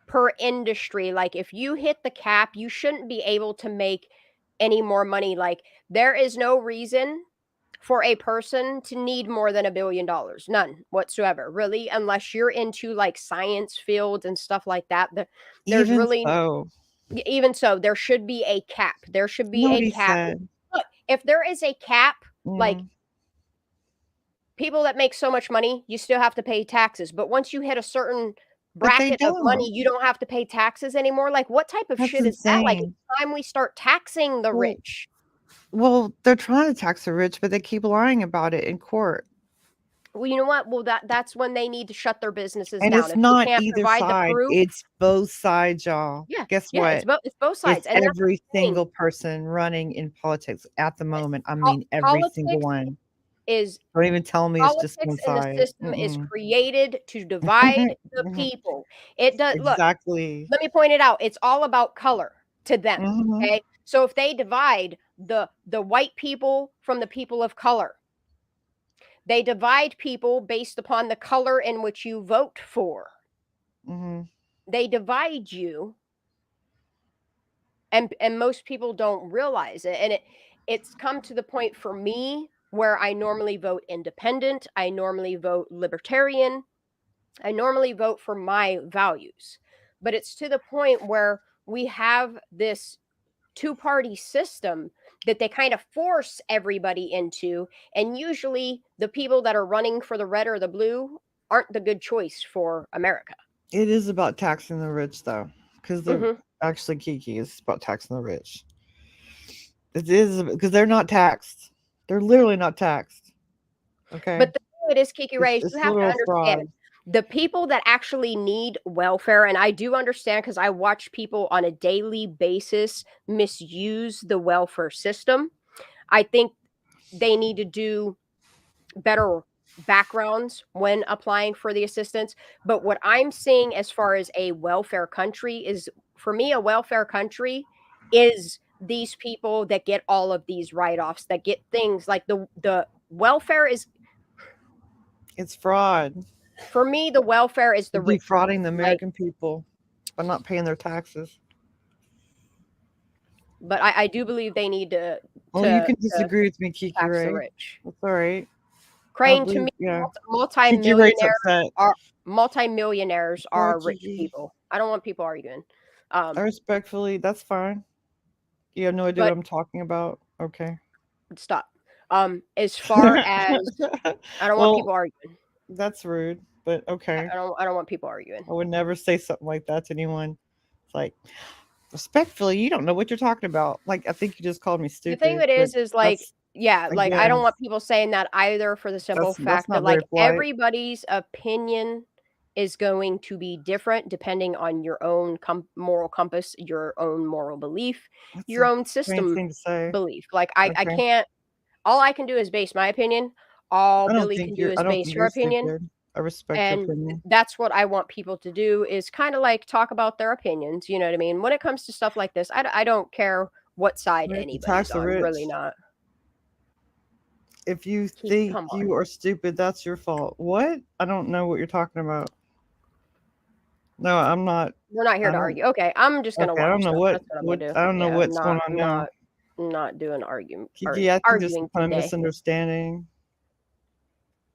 per industry. Like, if you hit the cap, you shouldn't be able to make any more money. Like, there is no reason for a person to need more than $1 billion. None whatsoever, really, unless you're into like science fields and stuff like that. There's even so, there should be a cap. There should be a cap. Look, if there is a cap, like people that make so much money, you still have to pay taxes. But once you hit a certain bracket of money, you don't have to pay taxes anymore. Like, what type of shit is that? Like, it's time we start taxing the rich. Well, they're trying to tax the rich, but they keep lying about it in court. Well, you know what? Well, that's when they need to shut their businesses and down. it's If not they can't either provide side. the proof, It's both sides, y'all. Yeah. Guess Yeah, what? it's both sides. It's And that's every the thing. single person running in politics at the moment. I mean, every single one. Don't even tell me it's just one Politics in the side. system is created to divide the people. It does. Exactly. Look, let me point it out. It's all about color to them. Mhm. Okay. So if they divide the white people from the people of color, they divide people based upon the color in which you vote for. Mhm. They divide you, and most people don't realize it. And it's come to the point for me where I normally vote independent. I normally vote libertarian. I normally vote for my values. But it's to the point where we have this two-party system that they kind of force everybody into. And usually the people that are running for the red or the blue aren't the good choice for America. It is about taxing the rich, though, because they're actually Kiki is about taxing the rich. It is because they're not taxed. They're literally not taxed. Okay. But the thing it is, Kiki Ray, you have to understand fraud. the people that actually need welfare, and I do understand because I watch people on a daily basis misuse the welfare system. I think they need to do better backgrounds when applying for the assistance. But what I'm seeing as far as a welfare country is, for me, a welfare country is these people that get all of these write-offs, that get things like the welfare is. It's fraud. For me, the welfare is the rich. Defrauding the American people by not paying their taxes. But I do believe they need to. Well, you can disagree with me, Kiki Ray. The rich. That's all right. Crane, to me, multimillionaires are rich people. I don't want people arguing. I respectfully, that's fine. You have no idea what I'm talking about. Okay. Stop. As far as I don't want people arguing. That's rude, but okay. I don't want people arguing. I would never say something like that to anyone. It's like, respectfully, you don't know what you're talking about. Like, I think you just called me stupid. The thing it is like, yeah, like I don't want people saying that either, for the simple fact that like everybody's opinion is going to be different depending on your own moral compass, your own moral belief, your own system belief. Like I can't, all I can do is base my opinion. All Billy can do is base her opinion. Stupid. I respect your opinion. That's what I want people to do, is kind of like talk about their opinions. You know what I mean? When it comes to stuff like this, I don't care what side anybody's on. Really not. If you think you are stupid, that's your fault. What? I don't know what you're talking about. No, I'm not. We're not here to argue. Okay, I'm just gonna watch. I don't know what I don't know what's going on now. Not doing argument. Kiki, I think there's some kind of misunderstanding.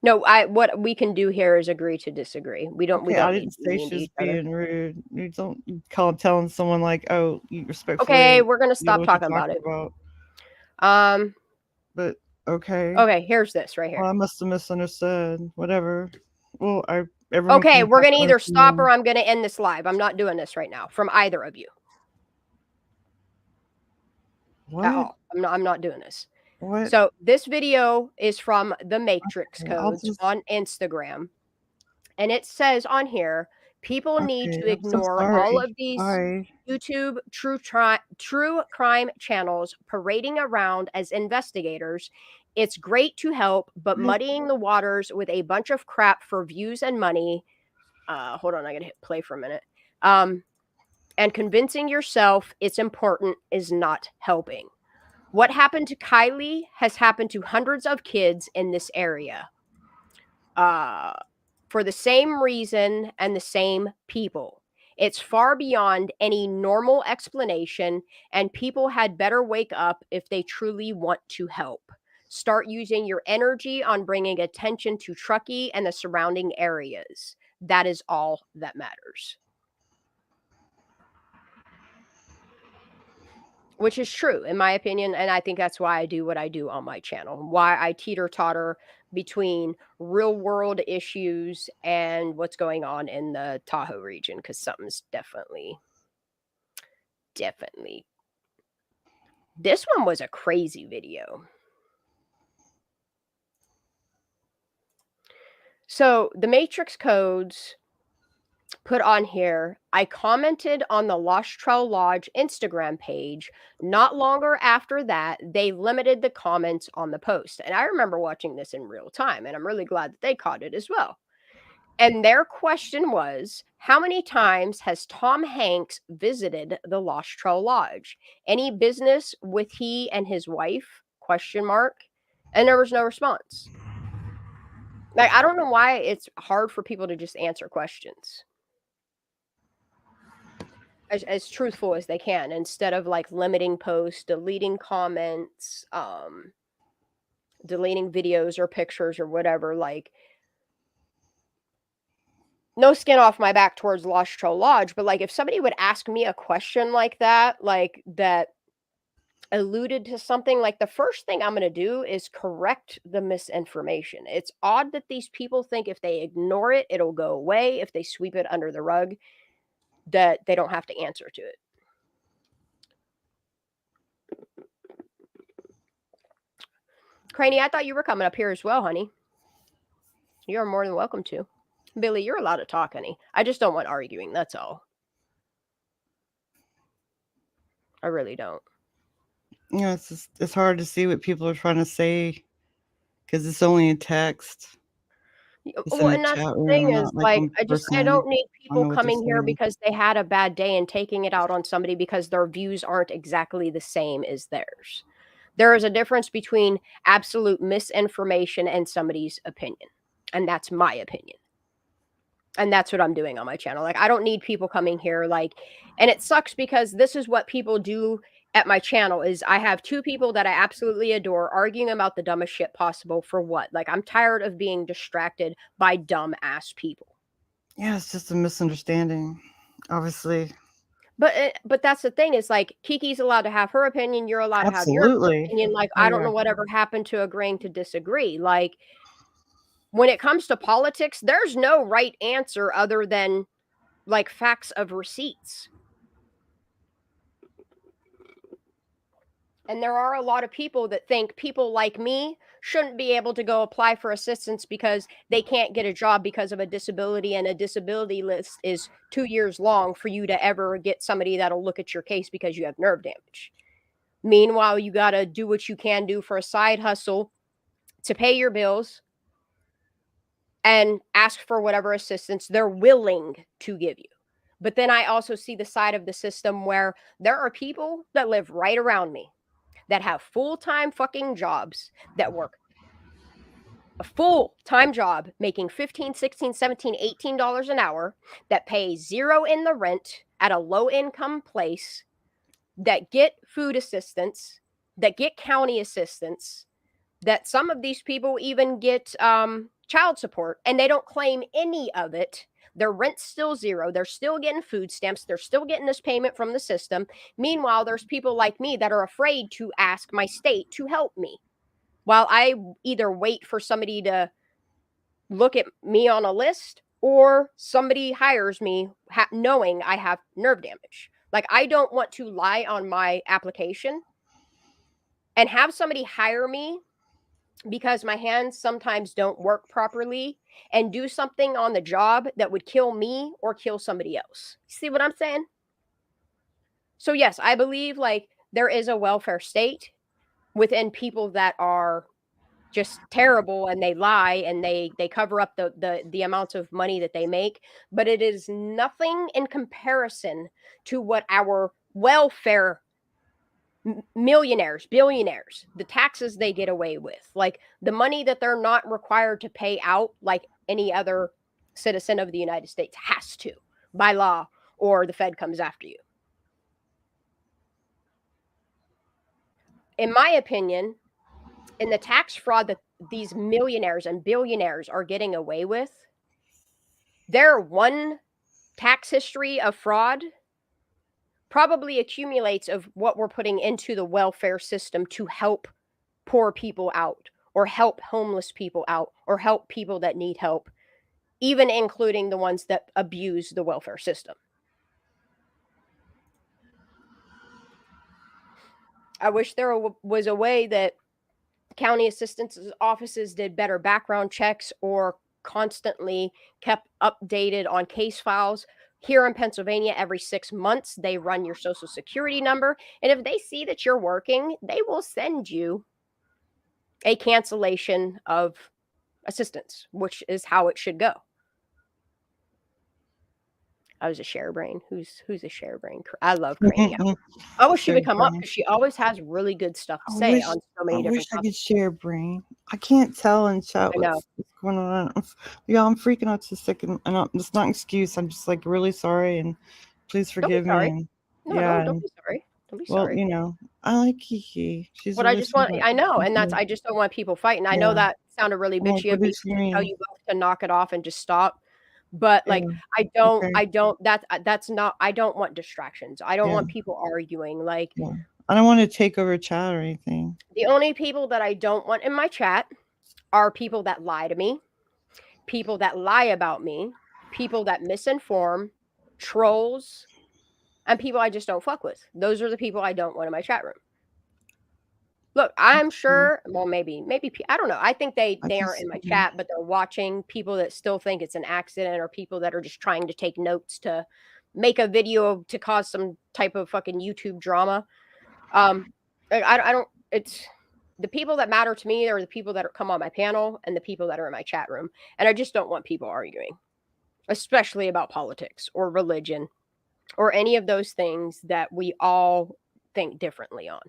No, what we can do here is agree to disagree. We don't. I didn't say she's being rude. You don't telling someone like, "Oh, you respectfully." Okay, we're gonna stop talking about it. But okay. Okay, here's this right here. Well, I must have misunderstood. Whatever. Well, okay, we're gonna either stop or I'm gonna end this live. I'm not doing this right now from either of you. What? At all. I'm not doing this. What? So this video is from the Matrix Codes on Instagram, and it says on here, people need to ignore all of these YouTube true crime channels parading around as investigators. It's great to help, but muddying the waters with a bunch of crap for views and money. Hold on, I gotta hit play for a minute. And convincing yourself it's important is not helping. What happened to Kylie has happened to hundreds of kids in this area. For the same reason and the same people. It's far beyond any normal explanation, and people had better wake up if they truly want to help. Start using your energy on bringing attention to Truckee and the surrounding areas. That is all that matters. Which is true, in my opinion, and I think that's why I do what I do on my channel. Why I teeter-totter between real-world issues and what's going on in the Tahoe region, because something's definitely... This one was a crazy video. So, the matrix codes put on here, I commented on the Lost Trail Lodge Instagram page. Not longer after that, they limited the comments on the post. And I remember watching this in real time, and I'm really glad that they caught it as well. And their question was, how many times has Tom Hanks visited the Lost Trail Lodge? Any business with he and his wife? ? And there was no response. Like, I don't know why it's hard for people to just answer questions as truthful as they can, instead of like limiting posts, deleting comments, deleting videos or pictures or whatever. Like, no skin off my back towards Lost Trail Lodge, but like if somebody would ask me a question like that, like that alluded to something, like the first thing I'm going to do is correct the misinformation. It's odd that these people think if they ignore it, it'll go away. If they sweep it under the rug, that they don't have to answer to it. Craney, I thought you were coming up here as well, honey. You're more than welcome to. Billy, you're allowed to talk, honey. I just don't want arguing, that's all. I really don't. Yeah, it's hard to see what people are trying to say because it's only in text. Well, and that's the thing is, like, I don't need people coming here because they had a bad day and taking it out on somebody because their views aren't exactly the same as theirs. There is a difference between absolute misinformation and somebody's opinion. And that's my opinion. And that's what I'm doing on my channel. Like, I don't need people coming here, like, and it sucks because this is what people do at my channel is I have two people that I absolutely adore arguing about the dumbest shit possible for what? Like, I'm tired of being distracted by dumb ass people. Yeah, it's just a misunderstanding, obviously. But that's the thing is, like, Kiki's allowed to have her opinion. You're allowed to have your opinion. Like, I don't know whatever happened to agreeing to disagree. Like, when it comes to politics, there's no right answer other than, like, facts of receipts. And there are a lot of people that think people like me shouldn't be able to go apply for assistance because they can't get a job because of a disability, and a disability list is 2 years long for you to ever get somebody that'll look at your case because you have nerve damage. Meanwhile, you got to do what you can do for a side hustle to pay your bills and ask for whatever assistance they're willing to give you. But then I also see the side of the system where there are people that live right around me that have full-time fucking jobs, that work a full-time job making $15, $16, $17, $18 an hour, that pay zero in the rent at a low-income place, that get food assistance, that get county assistance, that some of these people even get child support, and they don't claim any of it. Their rent's still zero. They're still getting food stamps. They're still getting this payment from the system. Meanwhile, there's people like me that are afraid to ask my state to help me, while I either wait for somebody to look at me on a list or somebody hires me knowing I have nerve damage. Like, I don't want to lie on my application and have somebody hire me because my hands sometimes don't work properly and do something on the job that would kill me or kill somebody else. See what I'm saying? So yes, I believe like there is a welfare state within people that are just terrible, and they lie, and they cover up the amounts of money that they make, but it is nothing in comparison to what our welfare millionaires, billionaires, the taxes they get away with, like the money that they're not required to pay out like any other citizen of the United States has to by law, or the Fed comes after you. In my opinion, in the tax fraud that these millionaires and billionaires are getting away with, their one tax history of fraud probably accumulates of what we're putting into the welfare system to help poor people out, or help homeless people out, or help people that need help, even including the ones that abuse the welfare system. I wish there was a way that county assistance offices did better background checks, or constantly kept updated on case files. Here in Pennsylvania, every 6 months, they run your social security number. And if they see that you're working, they will send you a cancellation of assistance, which is how it should go. I was a share brain. Who's a share brain? I love Cranny. I wish she would come up, because she always has really good stuff to say on so many different topics. I could share brain. I can't tell in chat what's going on. Yeah, I'm freaking autistic, and it's not an excuse. I'm just like really sorry, and please forgive me. And, don't be sorry. Don't be sorry. Well, you know, I like Kiki. She's. What I just want, I know, and that's I just don't want people fighting. I know that sounded really bitchy of me to tell you both to knock it off and just stop. But like, I don't want distractions. I don't want people arguing. Like, I don't want to take over chat or anything. The only people that I don't want in my chat are people that lie to me, people that lie about me, people that misinform, trolls, and people I just don't fuck with. Those are the people I don't want in my chat room. Look, I'm sure, well, maybe, I don't know. I think they aren't in my chat, but they're watching. People that still think it's an accident, or people that are just trying to take notes to make a video to cause some type of fucking YouTube drama. I don't, it's the people that matter to me are the people that come on my panel and the people that are in my chat room. And I just don't want people arguing, especially about politics or religion or any of those things that we all think differently on.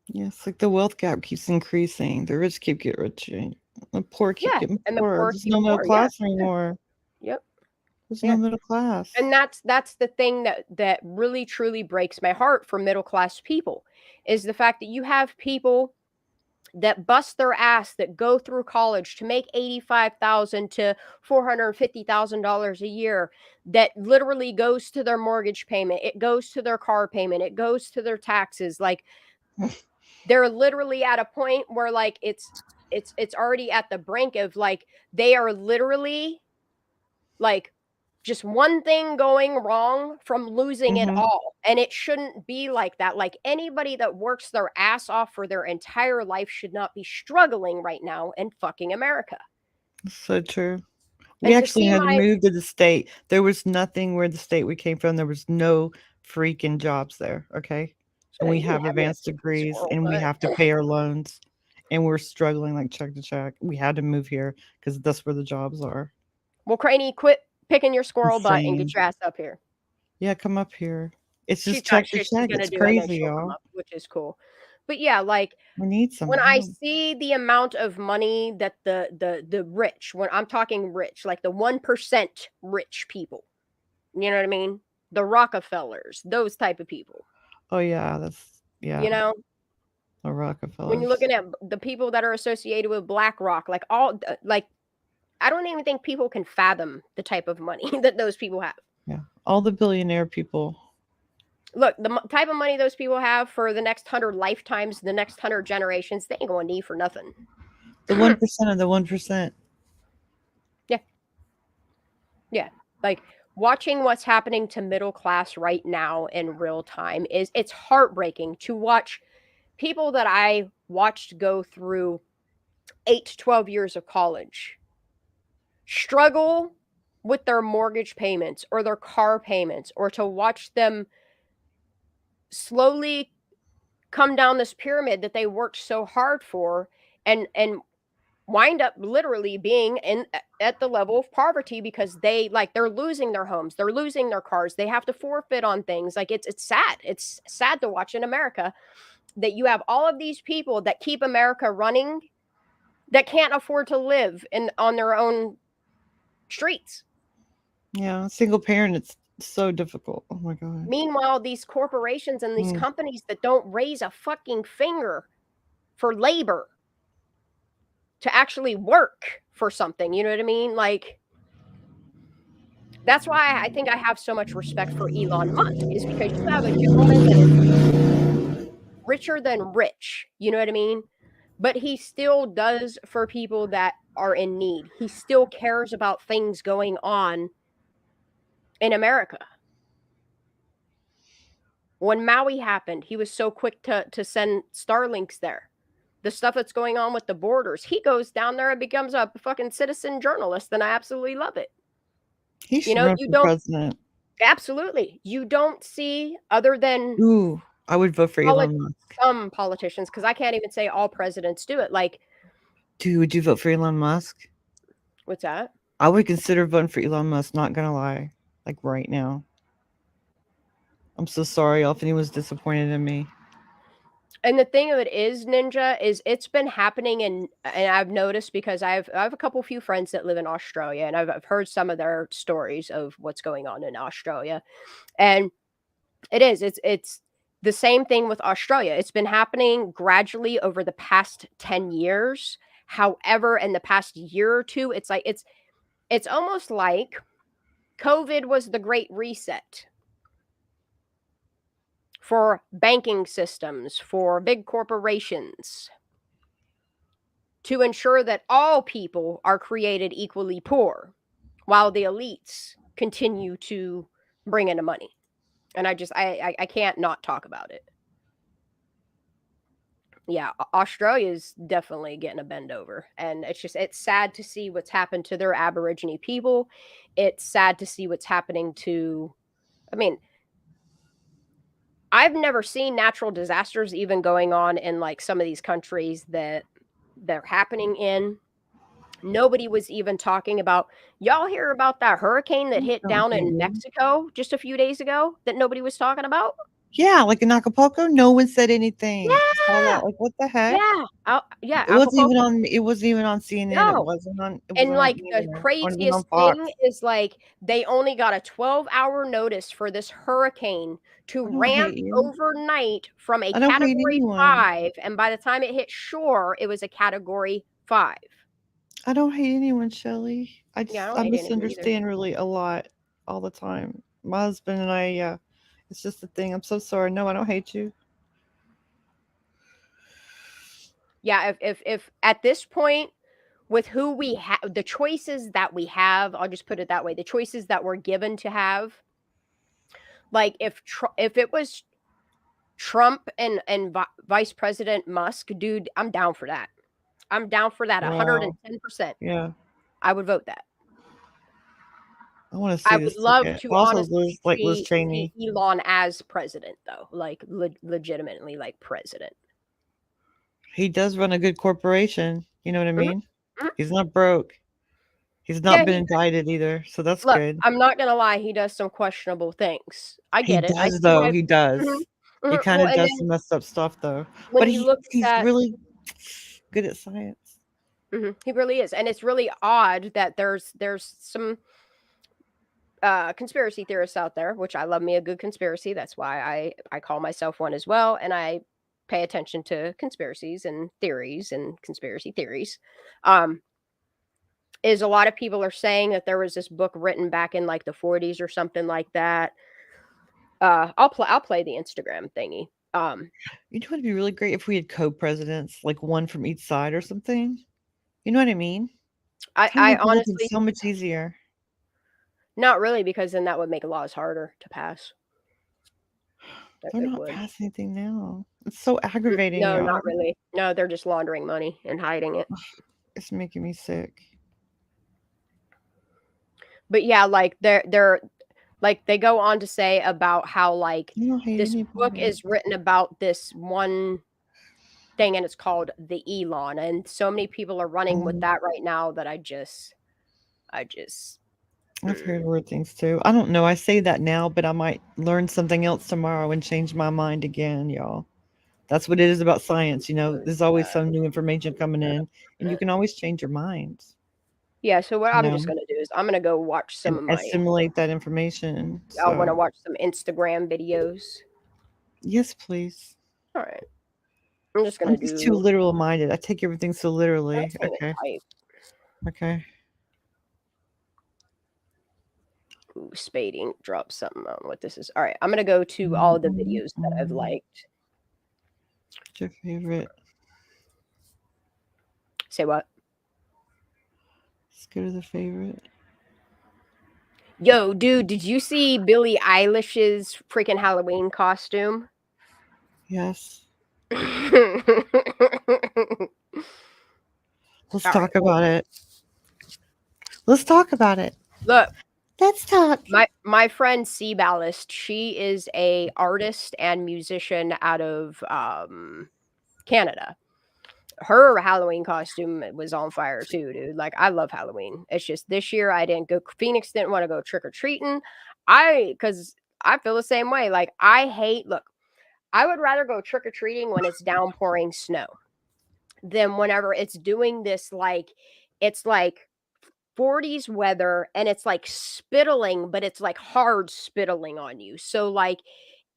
Yes, like the wealth gap keeps increasing. The rich keep getting richer. The poor keep getting poorer. There's no middle class anymore. Yep. There's no middle class. And that's the thing that really truly breaks my heart for middle class people, is the fact that you have people that bust their ass, that go through college to make $85,000 to $450,000 a year, that literally goes to their mortgage payment, it goes to their car payment, it goes to their taxes. Like, they're literally at a point where like it's already at the brink of like they are literally like just one thing going wrong from losing it all. And it shouldn't be like that. Like, anybody that works their ass off for their entire life should not be struggling right now in fucking America. So true. We actually had to move to the state. There was nothing where the state we came from. There was no freaking jobs there. Okay. And we have advanced degrees, and we have to pay our loans, and we're struggling like check to check. We had to move here because that's where the jobs are. Well, Cranny, quit picking your squirrel butt and get your ass up here. Yeah, come up here. It's just check to check. It's crazy, y'all. Which is cool. But yeah, like, we need some when I see the amount of money that the rich, when I'm talking rich, like the 1% rich people, you know what I mean? The Rockefellers, those type of people. Oh yeah, you know, the Rockefellers. When you're looking at the people that are associated with BlackRock, like I don't even think people can fathom the type of money that those people have. Yeah, all the billionaire people. Look, the type of money those people have for the next 100 lifetimes, the next 100 generations, they ain't going to need for nothing. The 1% of the 1%. Yeah, like, watching what's happening to middle class right now in real time it's heartbreaking to watch people that I watched go through 8 to 12 years of college struggle with their mortgage payments or their car payments, or to watch them slowly come down this pyramid that they worked so hard for, and wind up literally being at the level of poverty because they're losing their homes, they're losing their cars, they have to forfeit on things. Like it's sad. It's sad to watch in America that you have all of these people that keep America running that can't afford to live on their own streets. Yeah, single parent, it's so difficult. Oh my god. Meanwhile, these corporations and these companies that don't raise a fucking finger for labor to actually work for something, you know what I mean? Like, that's why I think I have so much respect for Elon Musk, is because you have a gentleman that is richer than rich, you know what I mean? But he still does for people that are in need. He still cares about things going on in America. When Maui happened, he was so quick to send Starlinks there. The stuff that's going on with the borders, he goes down there and becomes a fucking citizen journalist, and I absolutely love it. He should run for president. Absolutely. You don't see, other than I would vote for Elon Musk. Some politicians, because I can't even say all presidents do it. Like, dude, would you vote for Elon Musk? What's that? I would consider voting for Elon Musk, not gonna lie. Like right now. I'm so sorry if anyone's disappointed in me. And the thing of it is, Ninja, is it's been happening, and I've noticed, because I have a few friends that live in Australia, and I've heard some of their stories of what's going on in Australia. And it's the same thing with Australia. It's been happening gradually over the past 10 years. However, in the past year or two, it's almost like COVID was the great reset for banking systems, for big corporations, to ensure that all people are created equally poor, while the elites continue to bring in the money. And I can't not talk about it. Yeah, Australia's definitely getting a bend over, and it's sad to see what's happened to their Aborigine people. It's sad to see what's happening to, I mean, I've never seen natural disasters even going on in like some of these countries that they're happening in. Nobody was even talking about, y'all hear about that hurricane that hit down in Mexico just a few days ago that nobody was talking about? Yeah, like in Acapulco, no one said anything. Yeah. Like, what the heck? Yeah. Yeah. It wasn't even on CNN. No. It wasn't on. And like the craziest thing is, like, they only got a 12-hour notice for this hurricane to ramp overnight from a category 5, and by the time it hit shore, it was a category 5. I don't hate anyone, Shelly. I misunderstand really a lot all the time. My husband and I, it's just a thing. I'm so sorry. No, I don't hate you. Yeah, if at this point, with who we have, the choices that we have, I'll just put it that way, the choices that we're given to have, like if it was Trump and Vice President Musk, dude, I'm down for that. I'm down for that 110%. Yeah. I would vote that. I want to see. I would love to honestly see Elon as president, though, like legitimately, like president. He does run a good corporation. You know what I mean? Mm-hmm. He's not broke. He's not been indicted either, so that's good. I'm not gonna lie; he does some questionable things. I get it. He does, though. He does. Mm-hmm. He kind of does some messed up stuff, though. But he's really good at science. Mm-hmm. He really is, and it's really odd that there's some conspiracy theorists out there, which I love me a good conspiracy. That's why I call myself one as well, and I pay attention to conspiracies and theories and conspiracy theories. Is a lot of people are saying that there was this book written back in like the 40s or something like that. I'll play the Instagram thingy. You know what would be really great if we had co-presidents, like one from each side or something. You know what I mean? I honestly, so much easier. Not really, because then that would make laws harder to pass. They're not passing anything now. It's so aggravating. No, not really. No, they're just laundering money and hiding it. It's making me sick. But yeah, like they're Like they go on to say about how like this book is written about this one thing and it's called the Elon, and so many people are running with that right now that I just I've heard weird things too. I don't know. I say that now, but I might learn something else tomorrow and change my mind again, y'all. That's what it is about science. You know, there's always some new information coming in, and you can always change your mind. Yeah, so what I'm just going to do is I'm going to go watch some of my assimilate that information. I want to watch some Instagram videos. Yes, please. All right. I'm just going to do too literal minded. I take everything so literally. Okay. Okay. Ooh, Spading drop something on what this is. All right, I'm going to go to all the videos that I've liked. What's your favorite? Say what? Let's go to the favorite. Yo, dude, did you see Billie Eilish's freaking Halloween costume? Yes. Let's talk about it. Let's talk about it. Look. Let's talk. My friend C Ballast, she is a artist and musician out of Canada. Her Halloween costume was on fire too, dude. Like I love Halloween. It's just this year I didn't go. Phoenix didn't want to go trick or treating. Because I feel the same way. Like I would rather go trick or treating when it's downpouring snow than whenever it's doing this like it's like 40s weather and it's like spittling, but it's like hard spittling on you. So like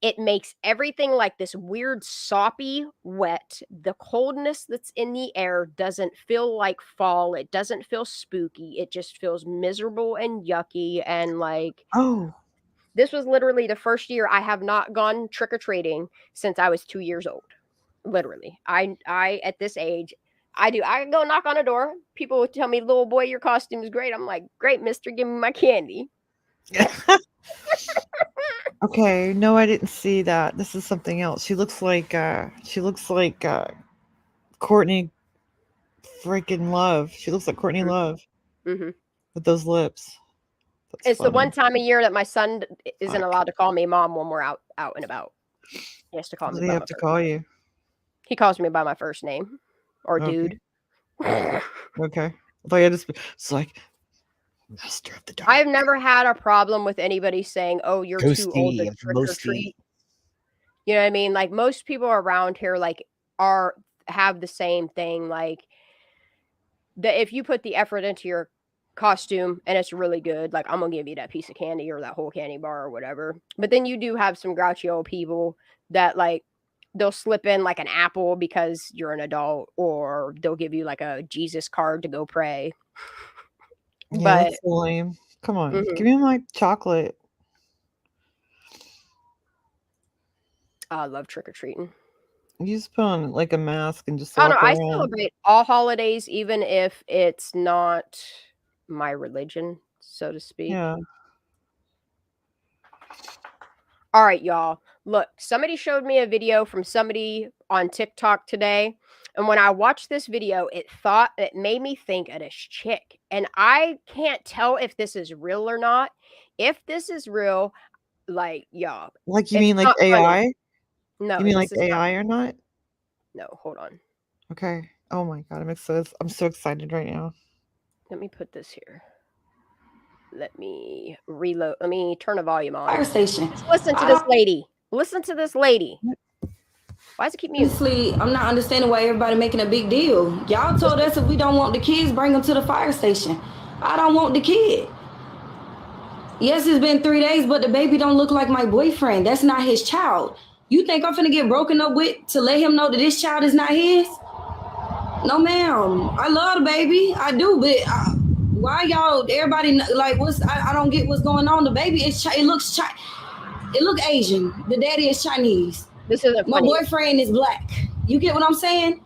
it makes everything like this weird soppy wet. The coldness that's in the air doesn't feel like fall. It doesn't feel spooky. It just feels miserable and yucky. And like, this was literally the first year I have not gone trick-or-treating since I was 2 years old. Literally. I at this age, I go knock on a door. People would tell me, little boy, your costume is great. I'm like, great, mister, give me my candy. Okay, no, I didn't see that. This is something else. She looks like Courtney freaking Love. She looks like Courtney Love with those lips. It's funny. The one time a year that my son isn't allowed to call me mom when we're out and about. He has to call me. They have to call you. He calls me by my first name, or dude. Okay. It's like master of the dark. I've never had a problem with anybody saying, "Oh, you're too old to trick or treat." You know what I mean? Like most people around here, like have the same thing. Like that, if you put the effort into your costume and it's really good, like I'm gonna give you that piece of candy or that whole candy bar or whatever. But then you do have some grouchy old people that like they'll slip in like an apple because you're an adult, or they'll give you like a Jesus card to go pray. Yeah, but that's lame. Come on, give me my chocolate. I love trick-or-treating. You just put on like a mask and just walk around. I celebrate all holidays, even if it's not my religion, so to speak. Yeah. All right, y'all. Look, somebody showed me a video from somebody on TikTok today. And when I watched this video, it made me think of this chick. And I can't tell if this is real or not. If this is real, like, y'all. Like, you mean like AI? Funny. No. You mean like AI or not? No, hold on. Okay. Oh my God. I'm so excited right now. Let me put this here. Let me reload. Let me turn the volume on. Fire station. Listen to this lady. Listen to this lady. Why does it keep muting? Honestly, I'm not understanding why everybody making a big deal. Y'all told us if we don't want the kids, bring them to the fire station. I don't want the kid. Yes, it's been 3 days, but the baby don't look like my boyfriend. That's not his child. You think I'm finna get broken up with to let him know that this child is not his? No, ma'am. I love the baby. I do, but why y'all, everybody, like, I don't get what's going on. The baby, it looks Asian. The daddy is Chinese. This isn't my funny. boyfriend is black. You get what I'm saying?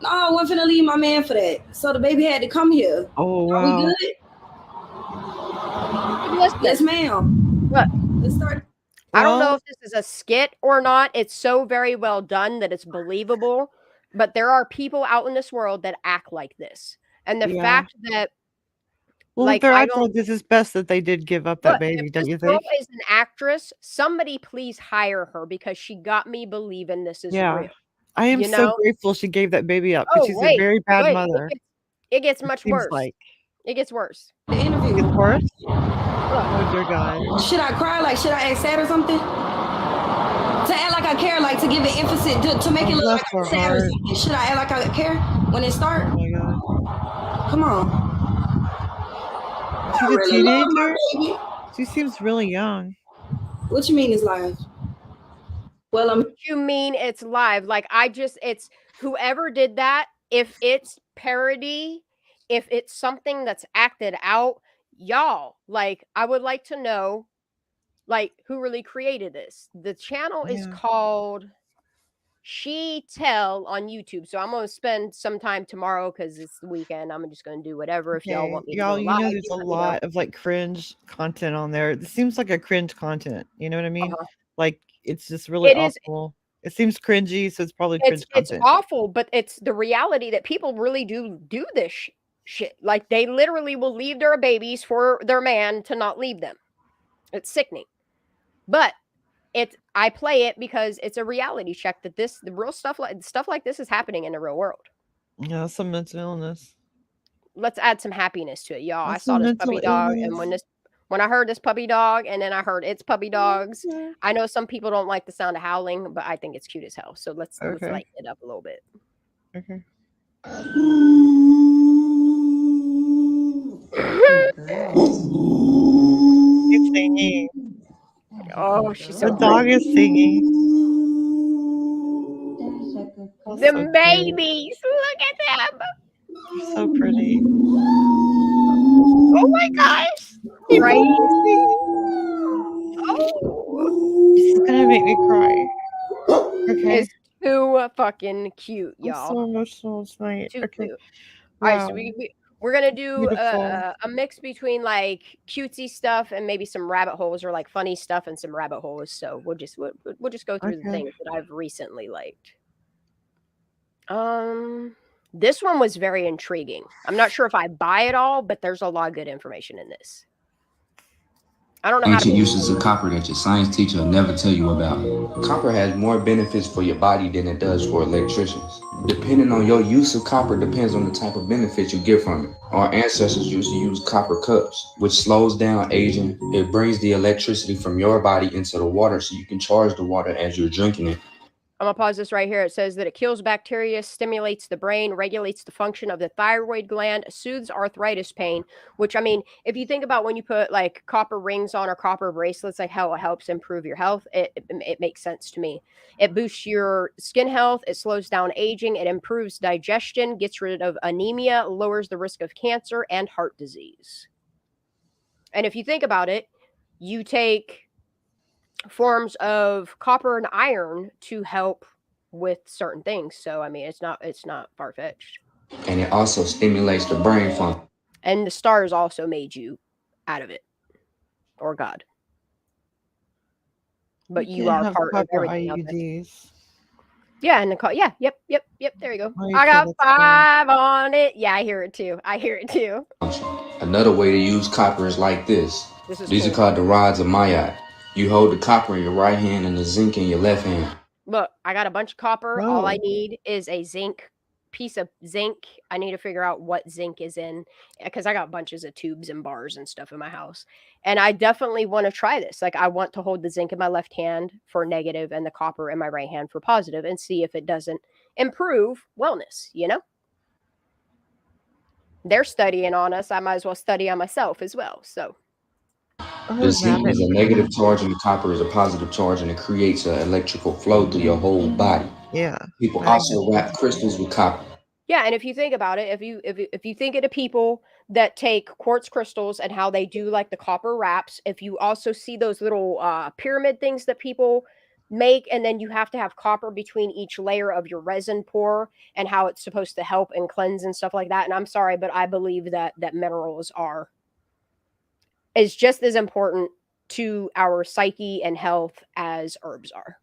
No, I wasn't finna leave my man for that. So the baby had to come here. Oh, wow. Are we good? Yes, ma'am. Look. Let's start. I don't know if this is a skit or not. It's so very well done that it's believable. But there are people out in this world that act like this. And the fact that Well, like, if they're I acting don't. like this, it's best that they did give up that Look, baby, if don't this you girl think? is an actress, somebody please hire her because she got me believing this is Yeah. real. I am You so know? grateful she gave that baby up because Oh, she's a very bad wait. mother. It gets It much seems worse. like. It gets worse. The interview. It gets worse? Look. Oh, dear God. Should I cry? Like, should I act sad or something? To act like I care, like to give it emphasis, to make it look like I'm sad or something. Should I act like I care when it starts? Oh, my God. Come on. She's I a really love my teenager? baby. She seems really young. What you mean is live? Well, What you mean it's live? Like, it's whoever did that, if it's parody, if it's something that's acted out, y'all, like, I would like to know, like, who really created this. The channel is called She Tell on YouTube. So I'm gonna spend some time tomorrow because it's the weekend. I'm just gonna do whatever. If y'all want me to go Y'all, live, there's a let me know. lot of like cringe content on there. It seems like a cringe content. You know what I mean? Like it's just really awful. It seems cringy, so it's probably cringe content. It's awful, but it's the reality that people really do this shit. Like they literally will leave their babies for their man to not leave them. It's sickening. But I play it because it's a reality check that the real stuff like this is happening in the real world. Yeah, some mental illness. Let's add some happiness to it, y'all. I saw this puppy dog, and when I heard this puppy dog, and then I heard its puppy dogs, I know some people don't like the sound of howling, but I think it's cute as hell. So let's lighten it up a little bit. Okay. He's singing. Oh, she's so The dog is singing. The babies, look at them. They're so pretty. Oh my gosh! Right? Oh, this is gonna make me cry. Okay. It's too fucking cute, y'all. I'm so emotional tonight. Too okay. cute. Wow. All right, so we're gonna do a mix between like cutesy stuff and maybe some rabbit holes, or like funny stuff and some rabbit holes. So we'll just go through the things that I've recently liked. This one was very intriguing. I'm not sure if I buy it all, but there's a lot of good information in this. I don't know Ancient uses of copper that your science teacher will never tell you about. Copper has more benefits for your body than it does for electricians. Depending on your use of copper depends on the type of benefits you get from it. Our ancestors used to use copper cups, which slows down aging. It brings the electricity from your body into the water so you can charge the water as you're drinking it. I'm going to pause this right here. It says that it kills bacteria, stimulates the brain, regulates the function of the thyroid gland, soothes arthritis pain, which, I mean, if you think about when you put like copper rings on or copper bracelets, like how it helps improve your health, it makes sense to me. It boosts your skin health. It slows down aging. It improves digestion, gets rid of anemia, lowers the risk of cancer and heart disease. And if you think about it, you take forms of copper and iron to help with certain things. So I mean, it's not far-fetched. And it also stimulates the brain function. And the stars also made you out of it, or God. But you are part of everything. IUDs. Yeah, and yep. There you go. I got 5 on it. Yeah, I hear it too. Another way to use copper is like this. These are called the rods of Mayat. You hold the copper in your right hand and the zinc in your left hand. Look, I got a bunch of copper. Whoa. All I need is a piece of zinc. I need to figure out what zinc is in, because I got bunches of tubes and bars and stuff in my house. And I definitely want to try this. Like, I want to hold the zinc in my left hand for negative and the copper in my right hand for positive, and see if it doesn't improve wellness, you know? They're studying on us. I might as well study on myself as well. So the zinc is a negative charge and the copper is a positive charge, and it creates an electrical flow through your whole body. Yeah. People also wrap crystals with copper. Yeah, and if you think about it, if you think of the people that take quartz crystals and how they do like the copper wraps, if you also see those little pyramid things that people make, and then you have to have copper between each layer of your resin pour, and how it's supposed to help and cleanse and stuff like that. And I'm sorry, but I believe that minerals is just as important to our psyche and health as herbs are.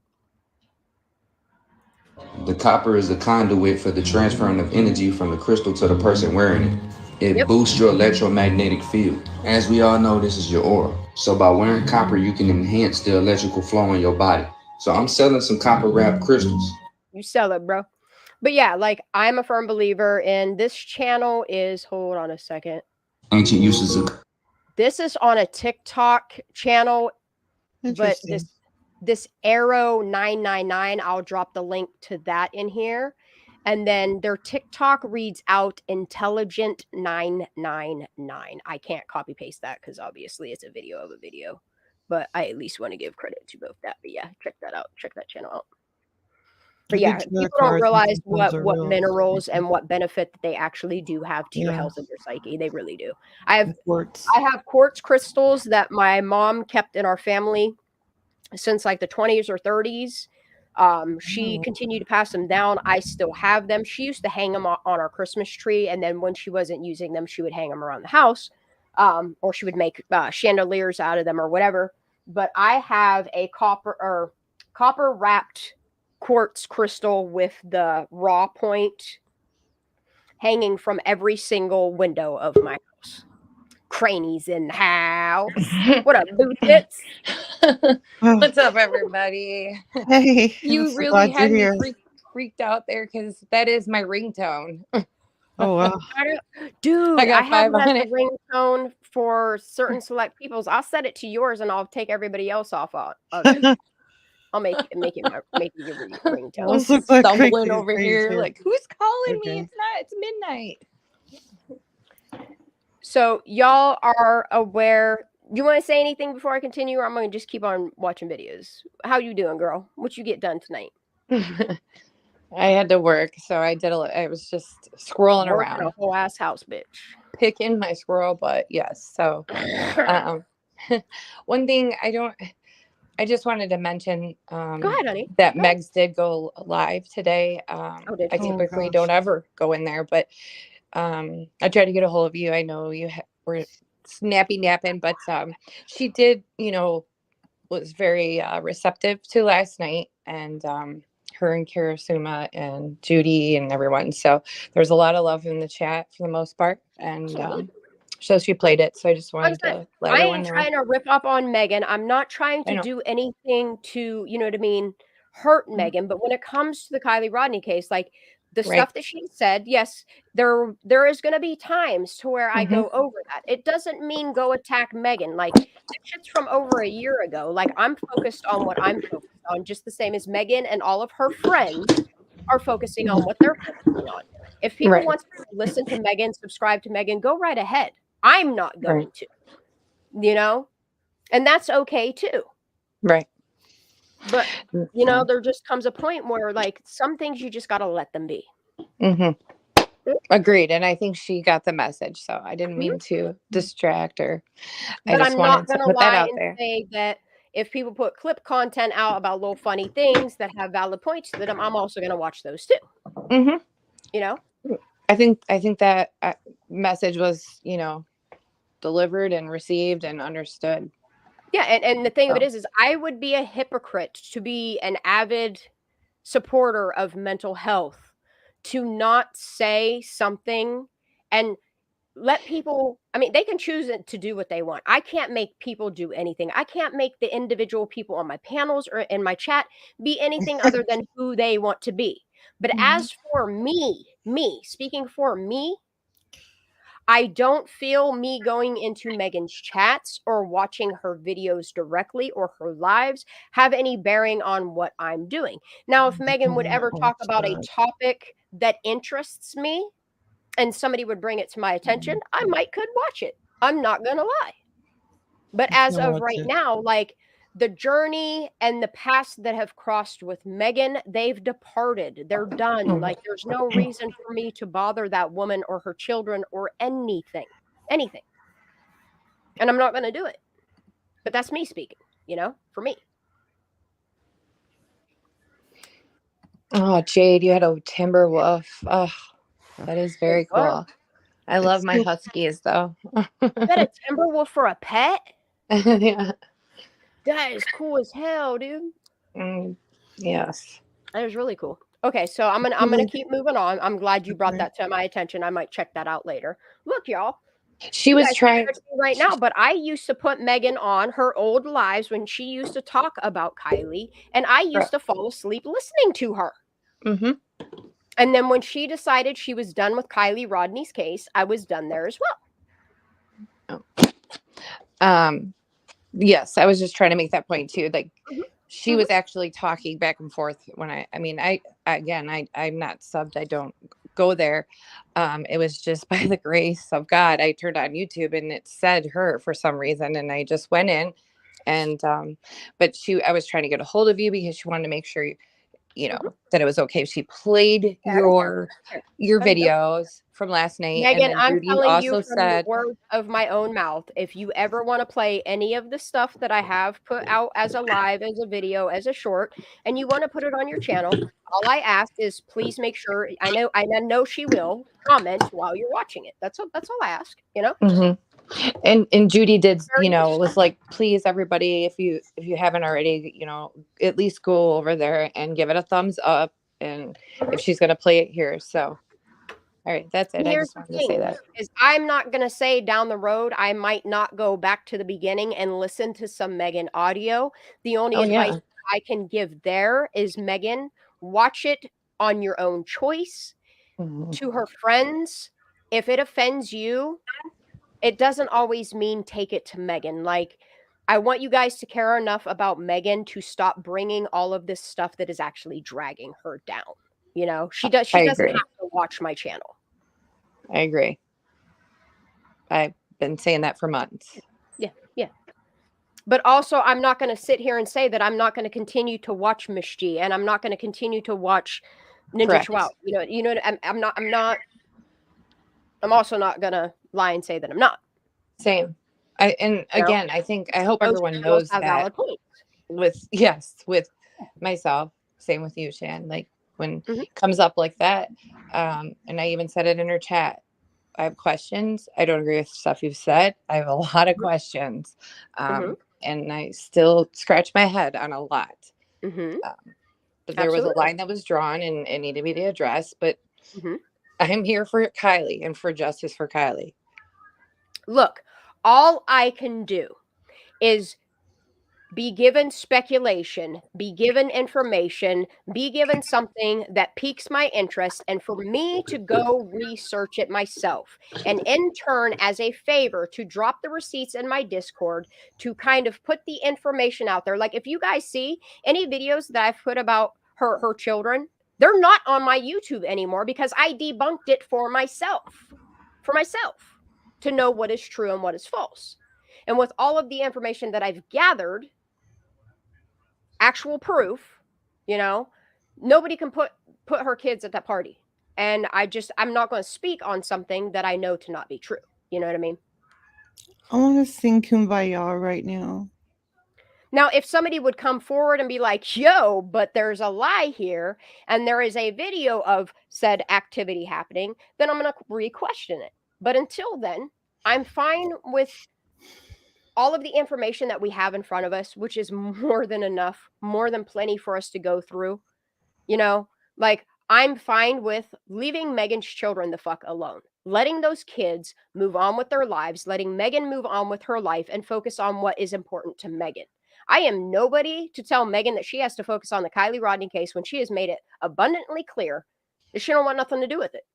The copper is the conduit for the transferring of energy from the crystal to the person wearing it. It boosts your electromagnetic field. As we all know, this is your aura. So by wearing copper, you can enhance the electrical flow in your body. So I'm selling some copper wrapped crystals. You sell it, bro. But yeah, like I'm a firm believer in this channel is, hold on a second. Ancient uses of. This is on a TikTok channel, but this Arrow 999, I'll drop the link to that in here. And then their TikTok reads out Intelligent 999. I can't copy paste that because obviously it's a video of a video, but I at least want to give credit to both that. But yeah, check that out. Check that channel out. But yeah, people don't realize what minerals and what benefit that they actually do have to your health and your psyche. They really do. I have quartz crystals that my mom kept in our family since like the 20s or 30s. She continued to pass them down. I still have them. She used to hang them on our Christmas tree, and then when she wasn't using them, she would hang them around the house, or she would make chandeliers out of them or whatever. But I have a copper wrapped quartz crystal with the raw point hanging from every single window of my house. Crannies in the house. What up, bootits? What's up, everybody? Hey, you really had me freaked out there because that is my ringtone. Oh wow, dude! I have that as a ringtone for certain select peoples. I'll set it to yours, and I'll take everybody else off of it. I'll make it your ringtone. I'm stumbling over here, like, who's calling me? It's midnight. So y'all are aware. Do you want to say anything before I continue, or I'm going to just keep on watching videos? How you doing, girl? What you get done tonight? I had to work, so I was just scrolling around. A whole ass house, bitch. Picking my squirrel butt, yes. So, one thing I just wanted to mention. Go ahead, honey. That Megs did go live today. I typically don't ever go in there, but I tried to get a hold of you. I know you were napping, but she did, was very receptive to last night, and her and Karasuma and Judy and everyone. So there's a lot of love in the chat for the most part, and so she played it. So I just wanted to let everyone know. I ain't trying to rip up on Megan. I'm not trying to do anything to, you know what I mean, hurt Megan. But when it comes to the Kylie Rodney case, like the stuff that she said, yes, there is going to be times to where I go over that. It doesn't mean go attack Megan. Like, this shit's from over a year ago. Like, I'm focused on what I'm focused on, just the same as Megan and all of her friends are focusing on what they're focusing on. If people want to listen to Megan, subscribe to Megan, go right ahead. I'm not going to, and that's okay too. Right. But, there just comes a point where, like, some things you just got to let them be. Agreed. And I think she got the message. So I didn't mean to distract her. But I'm not going to lie and say that if people put clip content out about little funny things that have valid points to them, I'm also going to watch those too. I think that message was, delivered and received and understood. Yeah, and the thing of it is I would be a hypocrite to be an avid supporter of mental health, to not say something and let people, they can choose to do what they want. I can't make people do anything. I can't make the individual people on my panels or in my chat be anything other than who they want to be. But as for me, speaking for me, I don't feel me going into Megan's chats or watching her videos directly or her lives have any bearing on what I'm doing. Now, if Megan would ever talk about a topic that interests me and somebody would bring it to my attention, I could watch it. I'm not going to lie. But as of right now, like, the journey and the past that have crossed with Megan, they've departed. They're done. Like, there's no reason for me to bother that woman or her children or anything. And I'm not going to do it. But that's me speaking, for me. Oh, Jade, you had a timber wolf. Oh, that is very cool. I love my huskies, though. You got a timber wolf for a pet? Yeah. That is cool as hell, dude. Yes. That is really cool. Okay, so I'm gonna keep moving on. I'm glad you brought that to my attention. I might check that out later. Look, y'all. She was trying right now, but I used to put Megan on her old lives when she used to talk about Kylie, and I used to fall asleep listening to her. Mm-hmm. And then when she decided she was done with Kylie Rodney's case, I was done there as well. Yes, I was just trying to make that point too. Like she was actually talking back and forth when I'm not subbed. I don't go there. It was just by the grace of God. I turned on YouTube and it said her for some reason. And I just went in and, but I was trying to get a hold of you because she wanted to make sure that it was okay. She played your videos from last night. Megan, and then I'm Judy telling also you from said, the words of my own mouth, if you ever want to play any of the stuff that I have put out as a live, as a video, as a short, and you want to put it on your channel, all I ask is please make sure, I know she will comment while you're watching it. That's all I ask, And Judy did, was like, please, everybody, if you haven't already, at least go over there and give it a thumbs up. And if she's going to play it here. So, all right, that's it. I just wanted to say that. Is I'm not going to say down the road, I might not go back to the beginning and listen to some Megan audio. The only advice I can give there is, Megan, watch it on your own choice. To her friends. If it offends you, it doesn't always mean take it to Megan. Like, I want you guys to care enough about Megan to stop bringing all of this stuff that is actually dragging her down. She doesn't have to watch my channel. I agree. I've been saying that for months. Yeah. But also, I'm not going to sit here and say that I'm not going to continue to watch Miss G, and I'm not going to continue to watch Ninja Schwab. I'm also not going to lie and say that I'm not. Same. I hope everyone knows that with myself, same with you, Shan, like when it comes up like that. And I even said it in her chat. I have questions. I don't agree with stuff you've said. I have a lot of questions. And I still scratch my head on a lot. But there was a line that was drawn and it needed to be addressed. But I'm here for Kylie and for justice for Kylie. Look, all I can do is be given speculation, be given information, be given something that piques my interest, and for me to go research it myself. And in turn, as a favor, to drop the receipts in my Discord to kind of put the information out there. Like, if you guys see any videos that I've put about her children, they're not on my YouTube anymore because I debunked it for myself to know what is true and what is false. And with all of the information that I've gathered, actual proof, nobody can put her kids at that party. And I'm not going to speak on something that I know to not be true. You know what I mean? I want to sing Kumbaya right now. Now, if somebody would come forward and be like, yo, but there's a lie here, and there is a video of said activity happening, then I'm going to re-question it. But until then, I'm fine with all of the information that we have in front of us, which is more than enough, more than plenty for us to go through. Like, I'm fine with leaving Megan's children the fuck alone, letting those kids move on with their lives, letting Megan move on with her life and focus on what is important to Megan. I am nobody to tell Megan that she has to focus on the Kylie Rodney case when she has made it abundantly clear that she don't want nothing to do with it.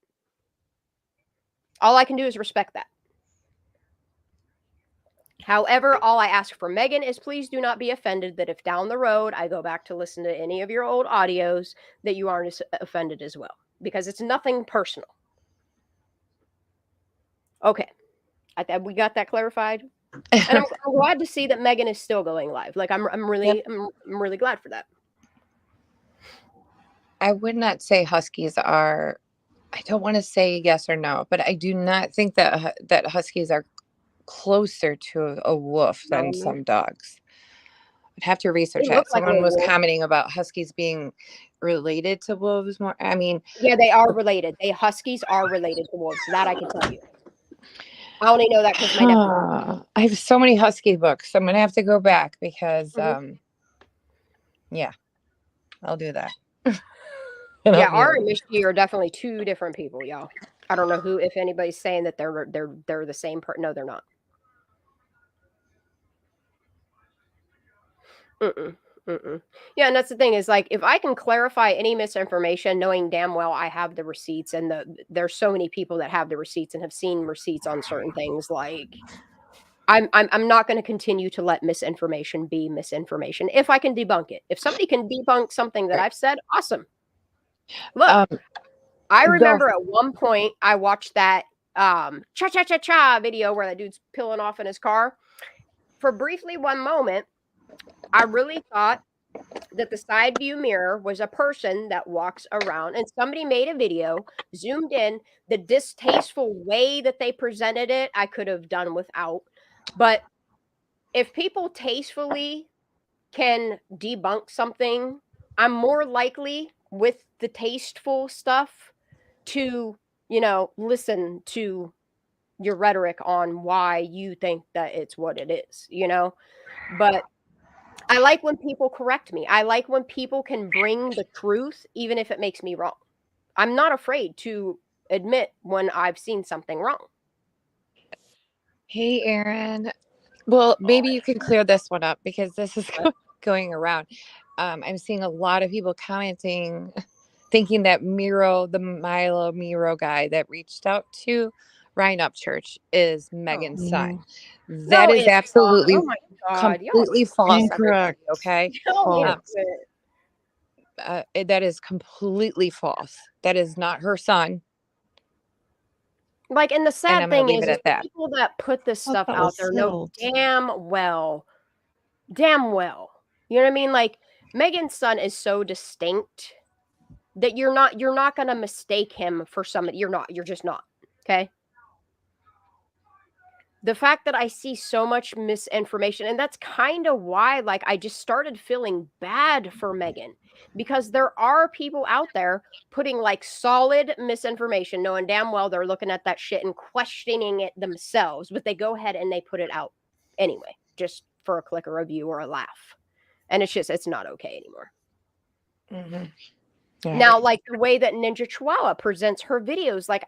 All I can do is respect that. However, all I ask for Megan is please do not be offended that if down the road I go back to listen to any of your old audios, that you aren't offended as well, because it's nothing personal. Okay. We got that clarified. And I'm glad to see that Megan is still going live. Like, I'm really glad for that. I would not say Huskies are, I don't want to say yes or no, but I do not think that Huskies are closer to a wolf than some dogs. I'd have to research that. Someone was commenting about Huskies being related to wolves more. I mean, yeah, they are related. Huskies are related to wolves. That I can tell you. I only know that because my nephew. I have so many Husky books. I'm gonna have to go back because yeah, I'll do that. Yeah, R and Misty are definitely two different people, y'all. I don't know if anybody's saying that they're the same person. No, they're not. Yeah, and that's the thing is like if I can clarify any misinformation, knowing damn well I have the receipts, and there's so many people that have the receipts and have seen receipts on certain things, like I'm not going to continue to let misinformation be misinformation if I can debunk it. If somebody can debunk something that I've said, awesome. Look, I remember at one point I watched that cha-cha-cha-cha video where that dude's peeling off in his car. For briefly one moment, I really thought that the side view mirror was a person that walks around, and somebody made a video, zoomed in. The distasteful way that they presented it, I could have done without. But if people tastefully can debunk something, I'm more likely with the tasteful stuff to, listen to your rhetoric on why you think that it's what it is, But I like when people correct me. I like when people can bring the truth, even if it makes me wrong. I'm not afraid to admit when I've seen something wrong. Hey, Aaron. Well, maybe you can clear this one up because this is going around. I'm seeing a lot of people commenting, thinking that Miro, the Milo Miro guy that reached out to Ryan Upchurch, is Megan's son. That is absolutely completely false. Incorrect. Okay. That is completely false. That is not her son. Like, and the sad thing is the people that put this stuff out there know damn well, you know what I mean? Like, Megan's son is so distinct that you're not going to mistake him for somebody. You're just not. Okay. The fact that I see so much misinformation, and that's kind of why, like, I just started feeling bad for Megan, because there are people out there putting like solid misinformation, knowing damn well they're looking at that shit and questioning it themselves, but they go ahead and they put it out anyway, just for a click or a view or a laugh. And it's not okay anymore. Yeah. Now, like the way that Ninja Chihuahua presents her videos, like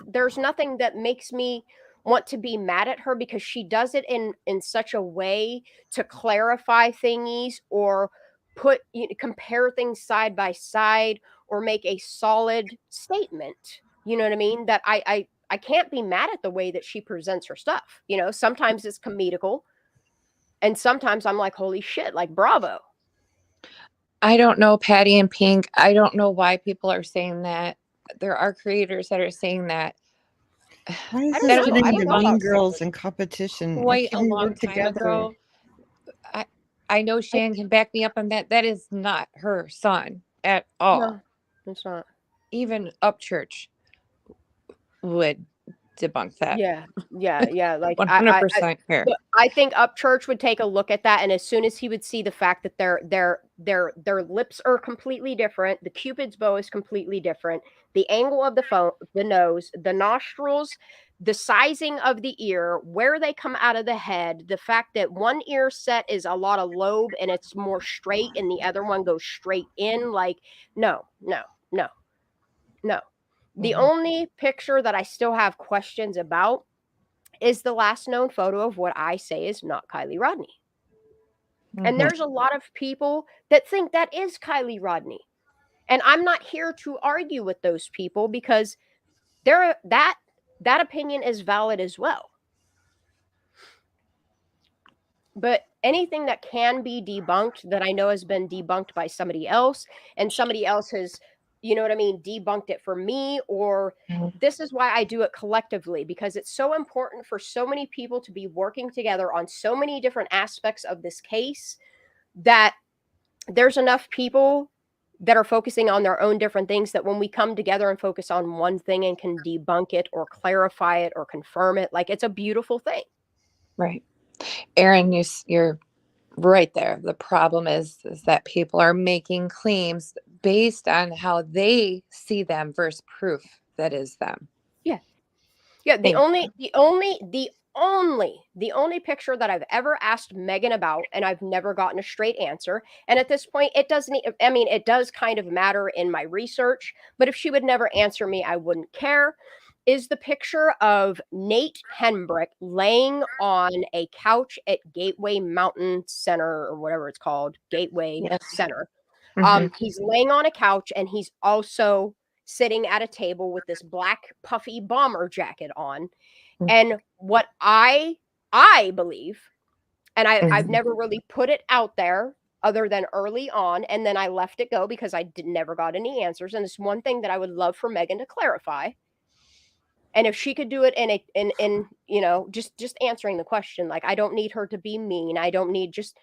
there's nothing that makes me want to be mad at her, because she does it in such a way to clarify thingies or compare things side by side or make a solid statement. You know what I mean? That I can't be mad at the way that she presents her stuff. Sometimes it's comedical, and sometimes I'm like, holy shit, like bravo. I don't know, Patty and Pink. I don't know why people are saying that. There are creators that are saying that. Why is this getting the mean girls in competition? Quite a long time ago. I know Shan can back me up on that. That is not her son at all. No, it's not. Even Upchurch would debunk that. Yeah. Like 100% here. I think Upchurch would take a look at that, and as soon as he would see the fact that their lips are completely different, the Cupid's bow is completely different, the angle of the nose, the nostrils, the sizing of the ear, where they come out of the head, the fact that one ear set is a lot of lobe and it's more straight, and the other one goes straight in. Like, no. The only picture that I still have questions about is the last known photo of what I say is not Kylie Rodney. And there's a lot of people that think that is Kylie Rodney. And I'm not here to argue with those people, because that opinion is valid as well. But anything that can be debunked that I know has been debunked by somebody else, and somebody else has, you know what I mean, debunked it for me, or this is why I do it collectively, because it's so important for so many people to be working together on so many different aspects of this case, that there's enough people that are focusing on their own different things, that when we come together and focus on one thing and can debunk it or clarify it or confirm it, like, it's a beautiful thing. Right. Aaron, you're right there. The problem is that people are making claims based on how they see them versus proof that is them. Yeah. The only picture that I've ever asked Megan about, and I've never gotten a straight answer. And at this point, it doesn't, I mean, it does kind of matter in my research, but if she would never answer me, I wouldn't care, is the picture of Nate Henbrick laying on a couch at Gateway Mountain Center, or whatever it's called, Gateway Center. He's laying on a couch, and he's also sitting at a table with this black puffy bomber jacket on. And what I believe, and I've never really put it out there other than early on, and then I left it go because I never got any answers. And it's one thing that I would love for Megan to clarify. And if she could do it in you know, just answering the question, like, I don't need her to be mean. I don't need, just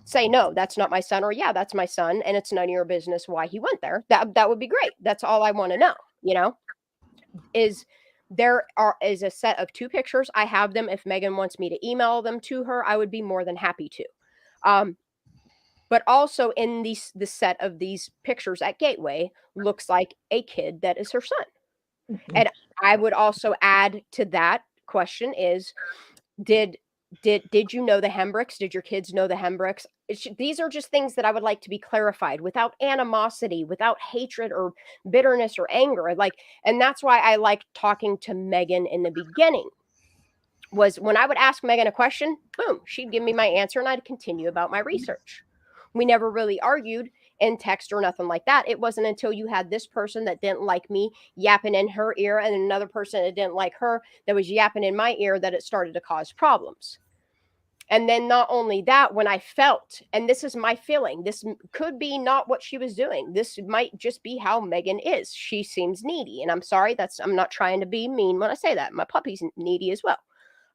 say, no, that's not my son, or yeah, that's my son, and it's none of your business why he went there. That would be great. That's all I want to know, you know, is is a set of 2 pictures. I have them. If Megan wants me to email them to her, I would be more than happy to. But also in the set of these pictures at Gateway looks like a kid that is her son. And I would also add to that question is, did you know the Henbricks? Did your kids know the Henbricks? These are just things that I would like to be clarified without animosity, without hatred or bitterness or anger. Like, and that's why I liked talking to Megan in the beginning, was when I would ask Megan a question, boom, she'd give me my answer and I'd continue about my research. We never really argued in text or nothing like that. It wasn't until you had this person that didn't like me yapping in her ear and another person that didn't like her that was yapping in my ear that it started to cause problems. And then not only that, when I felt, and this is my feeling, this could be not what she was doing. This might just be how Megan is. She seems needy. And I'm sorry, I'm not trying to be mean when I say that. My puppy's needy as well.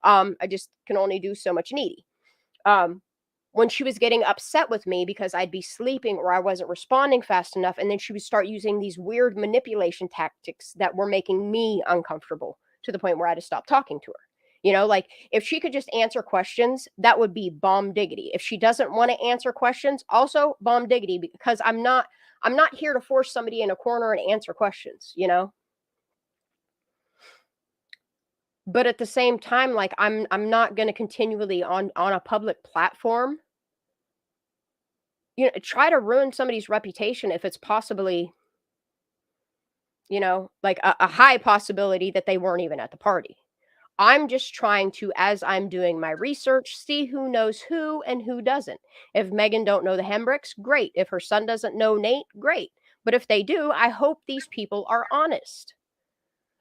I just can only do so much needy. When she was getting upset with me because I'd be sleeping or I wasn't responding fast enough, and then she would start using these weird manipulation tactics that were making me uncomfortable to the point where I had to stop talking to her. You know, like, if she could just answer questions, that would be bomb diggity. If she doesn't want to answer questions, also bomb diggity, because I'm not here to force somebody in a corner and answer questions, you know? But at the same time, like, I'm not going to continually on a public platform, you know, try to ruin somebody's reputation if it's possibly, you know, like a high possibility that they weren't even at the party. I'm just trying to, as I'm doing my research, see who knows who and who doesn't. If Megan don't know the Henbricks, great. If her son doesn't know Nate, great. But if they do, I hope these people are honest.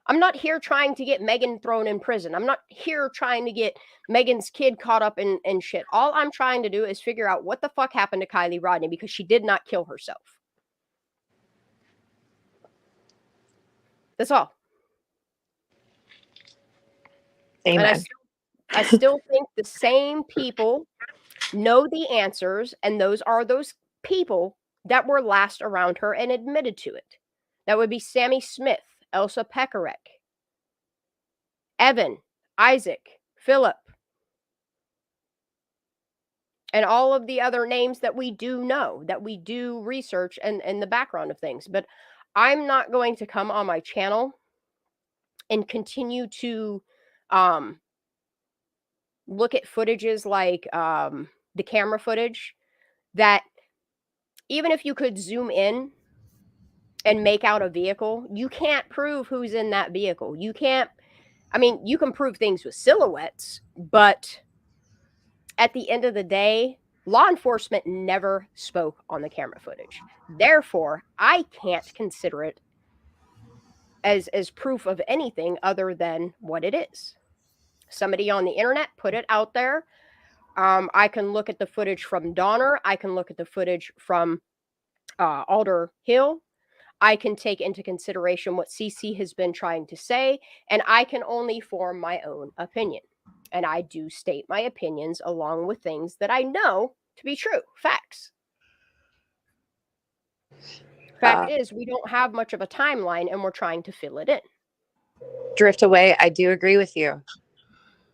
I'm not here trying to get Megan thrown in prison. I'm not here trying to get Megan's kid caught up in shit. All I'm trying to do is figure out what the fuck happened to Kylie Rodney, because she did not kill herself. That's all. Amen. And I still think the same people know the answers, and those are those people that were last around her and admitted to it. That would be Sammy Smith, Elsa Pekarek, Evan, Isaac, Philip, and all of the other names that we do know, that we do research and the background of things. But I'm not going to come on my channel and continue to look at footages like the camera footage that, even if you could zoom in and make out a vehicle, you can't prove who's in that vehicle. You can't, I mean, you can prove things with silhouettes, but at the end of the day, law enforcement never spoke on the camera footage. Therefore, I can't consider it as proof of anything other than what it is. Somebody on the internet put it out there. I can look at the footage from Donner. I can look at the footage from Alder Hill. I can take into consideration what CC has been trying to say, and I can only form my own opinion. And I do state my opinions along with things that I know to be true, facts. Fact is, we don't have much of a timeline, and we're trying to fill it in. Drift away. I do agree with you.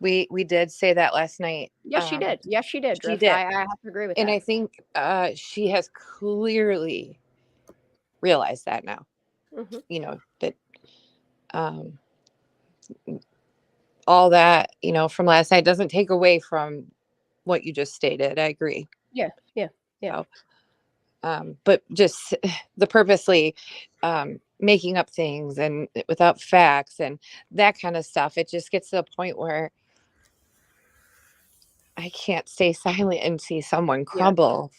We did say that last night. Yes, she did. Yes, she did. Drift. She did. I have to agree with that. And I think she has clearly realized that now. Mm-hmm. You know, that all that, you know, from last night doesn't take away from what you just stated. I agree. Yeah. So, but just the purposely making up things and without facts and that kind of stuff, it just gets to the point where I can't stay silent and see someone crumble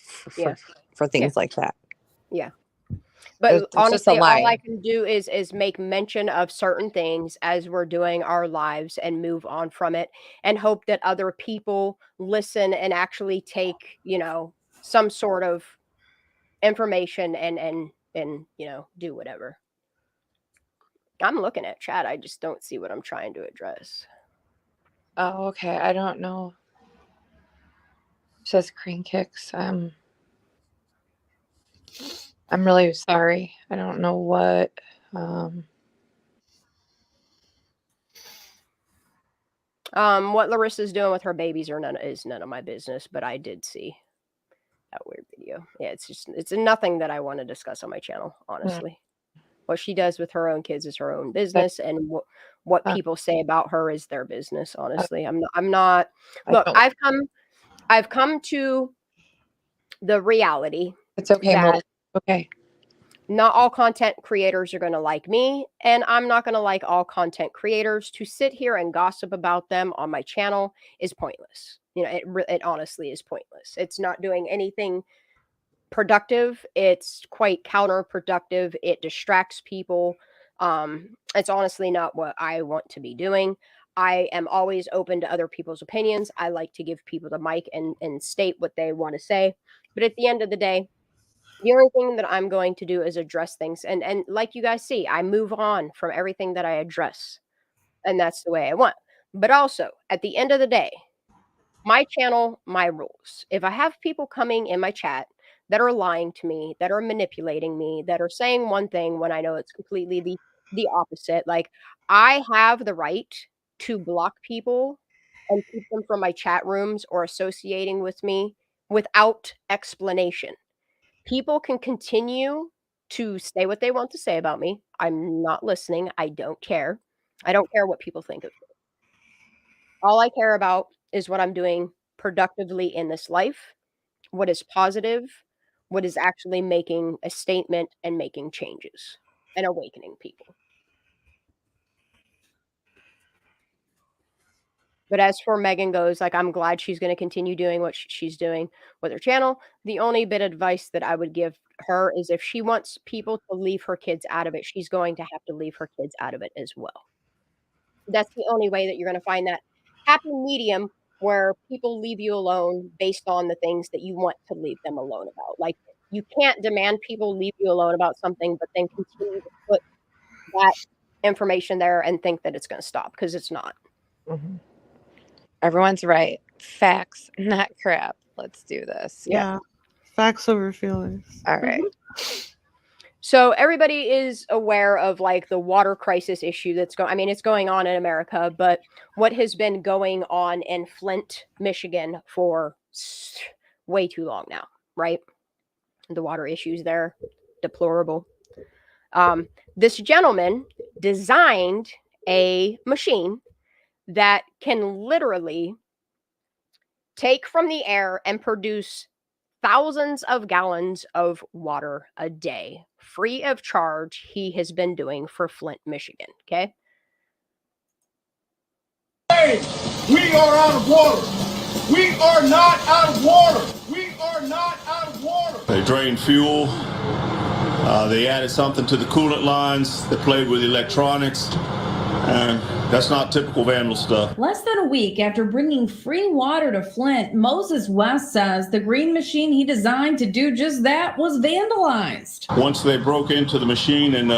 for things like that. Yeah. But It's honestly, just a lie. all I can do is make mention of certain things as we're doing our lives and move on from it, and hope that other people listen and actually take, you know, some sort of information and you know, do whatever. I'm looking at chat. I just don't see what I'm trying to address. Oh, okay. I don't know. It says crane kicks. I'm really sorry. I don't know what. What Larissa's doing with her babies is none of my business, but I did see that weird video. Yeah, it's nothing that I want to discuss on my channel, honestly. What she does with her own kids is her own business, and what people say about her is their business, honestly. I'm not look, I've come to the reality. It's okay, okay. Not all content creators are going to like me, and I'm not going to like all content creators. To sit here and gossip about them on my channel is pointless. You know, it honestly is pointless. It's not doing anything productive. It's quite counterproductive. It distracts people. It's honestly not what I want to be doing. I am always open to other people's opinions. I like to give people the mic and state what they want to say. But at the end of the day, the only thing that I'm going to do is address things. And like you guys see, I move on from everything that I address. And that's the way I want. But also, at the end of the day, my channel, my rules. If I have people coming in my chat that are lying to me, that are manipulating me, that are saying one thing when I know it's completely the opposite, like, I have the right to block people and keep them from my chat rooms or associating with me without explanation. People can continue to say what they want to say about me. I'm not listening. I don't care. I don't care what people think of me. All I care about is what I'm doing productively in this life, what is positive, what is actually making a statement and making changes and awakening people. But as for Megan goes, like, I'm glad she's going to continue doing what she's doing with her channel. The only bit of advice that I would give her is if she wants people to leave her kids out of it, she's going to have to leave her kids out of it as well. That's the only way that you're going to find that happy medium where people leave you alone based on the things that you want to leave them alone about. Like, you can't demand people leave you alone about something, but then continue to put that information there and think that it's going to stop, because it's not. Mm-hmm. Everyone's right. Facts, not crap. Let's do this. Yeah. Facts over feelings. All right. So everybody is aware of, like, the water crisis issue that's going. I mean, it's going on in America, but what has been going on in Flint, Michigan for way too long now, right? The water issues there, deplorable. This gentleman designed a machine that can literally take from the air and produce thousands of gallons of water a day, free of charge. He has been doing for Flint, Michigan. Okay. Hey, we are out of water. We are not out of water. We are not out of water. They drained fuel. They added something to the coolant lines. They played with electronics. And that's not typical vandal stuff. Less than a week after bringing free water to Flint, Moses West says the green machine he designed to do just that was vandalized. Once they broke into the machine and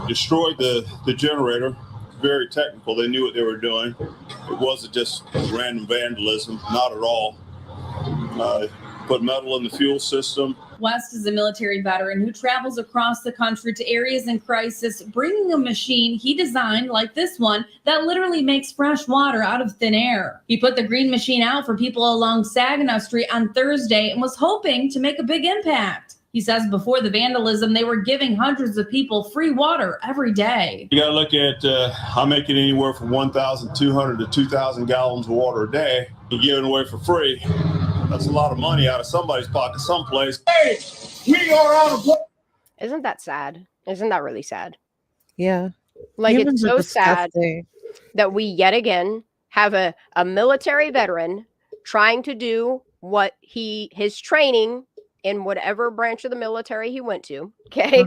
destroyed the generator, very technical, they knew what they were doing. It wasn't just random vandalism, not at all. Put metal in the fuel system. West is a military veteran who travels across the country to areas in crisis, bringing a machine he designed, like this one, that literally makes fresh water out of thin air. He put the green machine out for people along Saginaw Street on Thursday and was hoping to make a big impact. He says before the vandalism, they were giving hundreds of people free water every day. You got to look at, I'm making anywhere from 1,200 to 2,000 gallons of water a day and giving away for free. That's a lot of money out of somebody's pocket someplace. Hey, we are out of water. Isn't that sad? Isn't that really sad? Yeah. Like, Humans it's are so sad disgusting. that we yet again have a military veteran trying to do what his training in whatever branch of the military he went to, okay?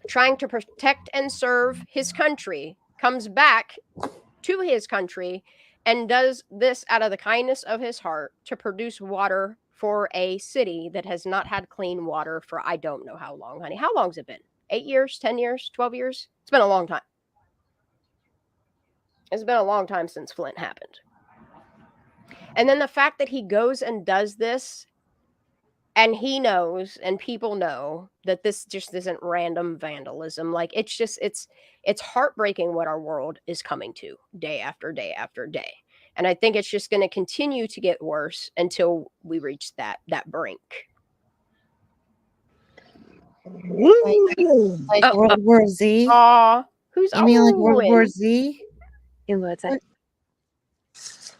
Trying to protect and serve his country, comes back to his country and does this out of the kindness of his heart to produce water for a city that has not had clean water for I don't know how long, honey. How long's it been? 8 years, 10 years, 12 years? It's been a long time. It's been a long time since Flint happened. And then the fact that he goes and does this, and he knows, and people know that this just isn't random vandalism. Like, it's just, it's heartbreaking what our world is coming to day after day after day. And I think it's just going to continue to get worse until we reach that brink. Like World War Z? Who's I mean, like World War Z? What's that?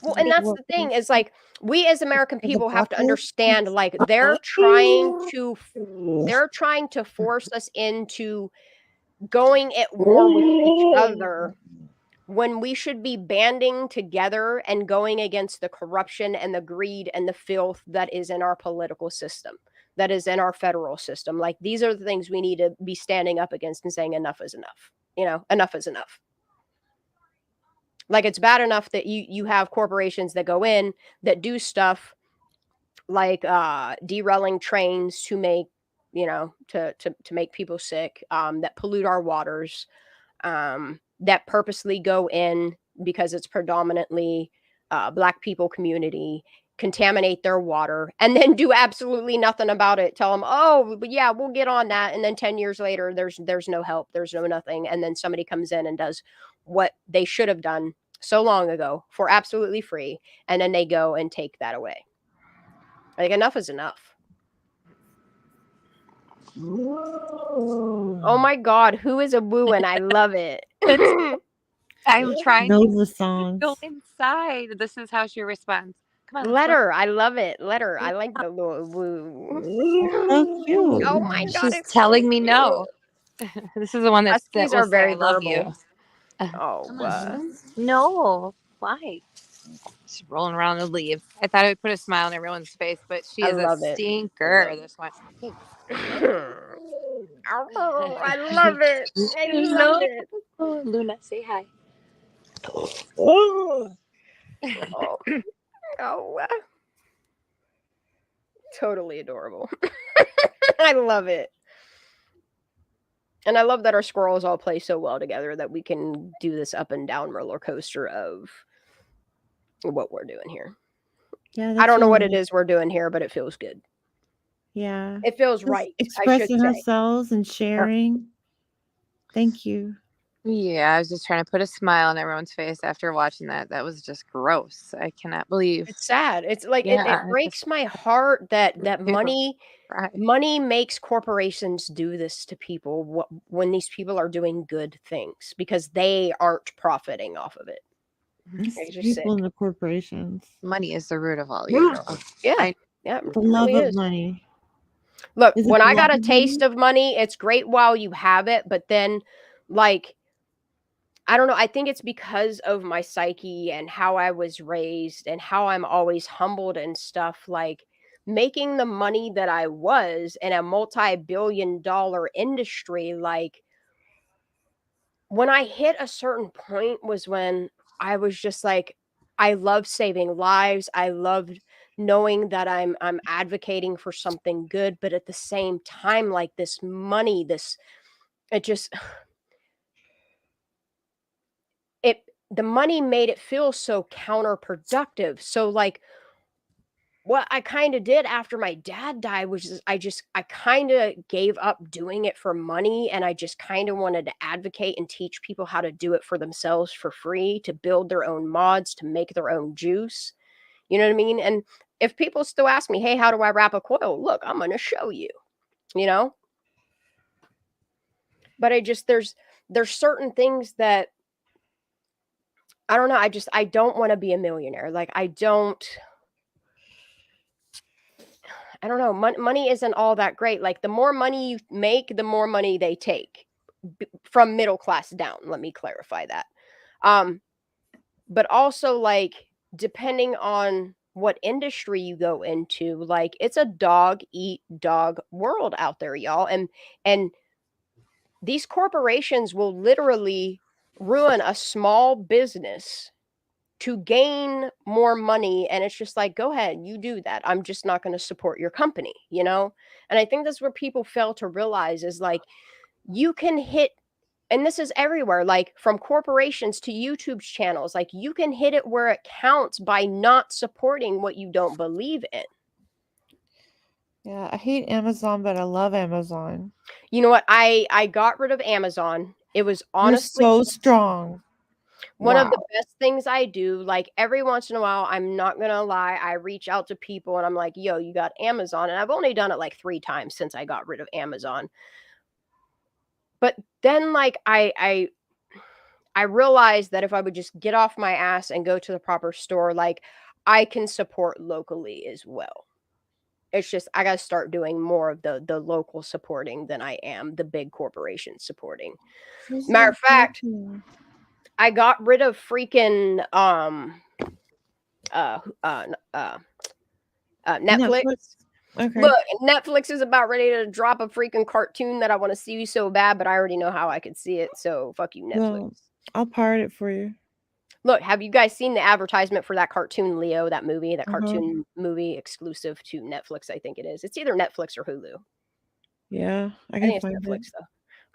Well, and that's the thing is, like, we as American people have to understand, like, they're trying to force us into going at war with each other when we should be banding together and going against the corruption and the greed and the filth that is in our political system, that is in our federal system. Like, these are the things we need to be standing up against and saying enough is enough. You know, enough is enough. Like, it's bad enough that you have corporations that go in that do stuff like derailing trains to make, you know, to make people sick, that pollute our waters, that purposely go in because it's predominantly Black people community, contaminate their water, and then do absolutely nothing about it. Tell them, oh, but yeah, we'll get on that. And then 10 years later, there's no help. There's no nothing. And then somebody comes in and does what they should have done so long ago for absolutely free. And then they go and take that away. Like, enough is enough. Oh my God, who is a woo? And I love it. I'm trying Nova songs. go inside. This is how she responds. Come on, Let her. I love it. Let her. I like the little woo. So cute. Oh my God. She's it's telling so me cute. no. This is the one that Huskies will are say, very I love verbal. you. Oh, No. Why? She's rolling around the leaves. I thought I would put a smile on everyone's face, but she I is love a it. stinker. This one. Oh, I love it. I love it. Oh, Luna, say hi. Oh. Totally adorable. I love it. And I love that our squirrels all play so well together that we can do this up and down roller coaster of what we're doing here. Yeah, I don't know what it is we're doing here, but it feels good. Yeah. It feels Just right. expressing ourselves and sharing. Thank you. Yeah, I was just trying to put a smile on everyone's face after watching that. That was just gross. I cannot believe. It's sad. It's like it breaks my heart that money makes corporations do this to people when these people are doing good things because they aren't profiting off of it. It's people in the corporations. Money is the root of all evil. Yeah. The love of money. Look, Is it when the I got a love of taste money? of money, it's great while you have it, but then, like, I don't know, I think it's because of my psyche and how I was raised and how I'm always humbled and stuff, like, making the money that I was in a multi-billion-dollar industry, like, when I hit a certain point was when I was just like, I love saving lives. I loved knowing that I'm advocating for something good, but at the same time, like, this money, the money made it feel so counterproductive. So, like, what I kind of did after my dad died was I kind of gave up doing it for money, and I just kind of wanted to advocate and teach people how to do it for themselves for free, to build their own mods, to make their own juice. You know what I mean? And if people still ask me, hey, how do I wrap a coil? Look, I'm going to show you, you know? But there's certain things that, I don't know. I don't want to be a millionaire. Like, I don't know. Money isn't all that great. Like, the more money you make, the more money they take from middle class down. Let me clarify that. But also, like, depending on what industry you go into, like, it's a dog eat dog world out there, y'all. And these corporations will literally ruin a small business to gain more money. And it's just like, go ahead, you do that. I'm just not going to support your company, you know? And I think that's what people fail to realize is, like, you can hit, and this is everywhere, like from corporations to YouTube channels, like, you can hit it where it counts by not supporting what you don't believe in. Yeah, I hate Amazon, but I love Amazon. You know what? I got rid of Amazon. It was honestly so strong. One of the best things I do. Like, every once in a while, I'm not gonna lie, I reach out to people and I'm like, yo, you got Amazon? And I've only done it like 3 times since I got rid of Amazon. But then, like, I realized that if I would just get off my ass and go to the proper store, like, I can support locally as well. It's just, I gotta start doing more of the local supporting than I am the big corporation supporting. Matter of fact, I got rid of freaking Netflix. Okay. Look, Netflix is about ready to drop a freaking cartoon that I want to see so bad, but I already know how I could see it. So fuck you, Netflix. Well, I'll pirate it for you. Look, have you guys seen the advertisement for that cartoon Leo, that movie, that cartoon movie exclusive to Netflix? I think it is. It's either Netflix or Hulu. Yeah, I think it's find Netflix it. though.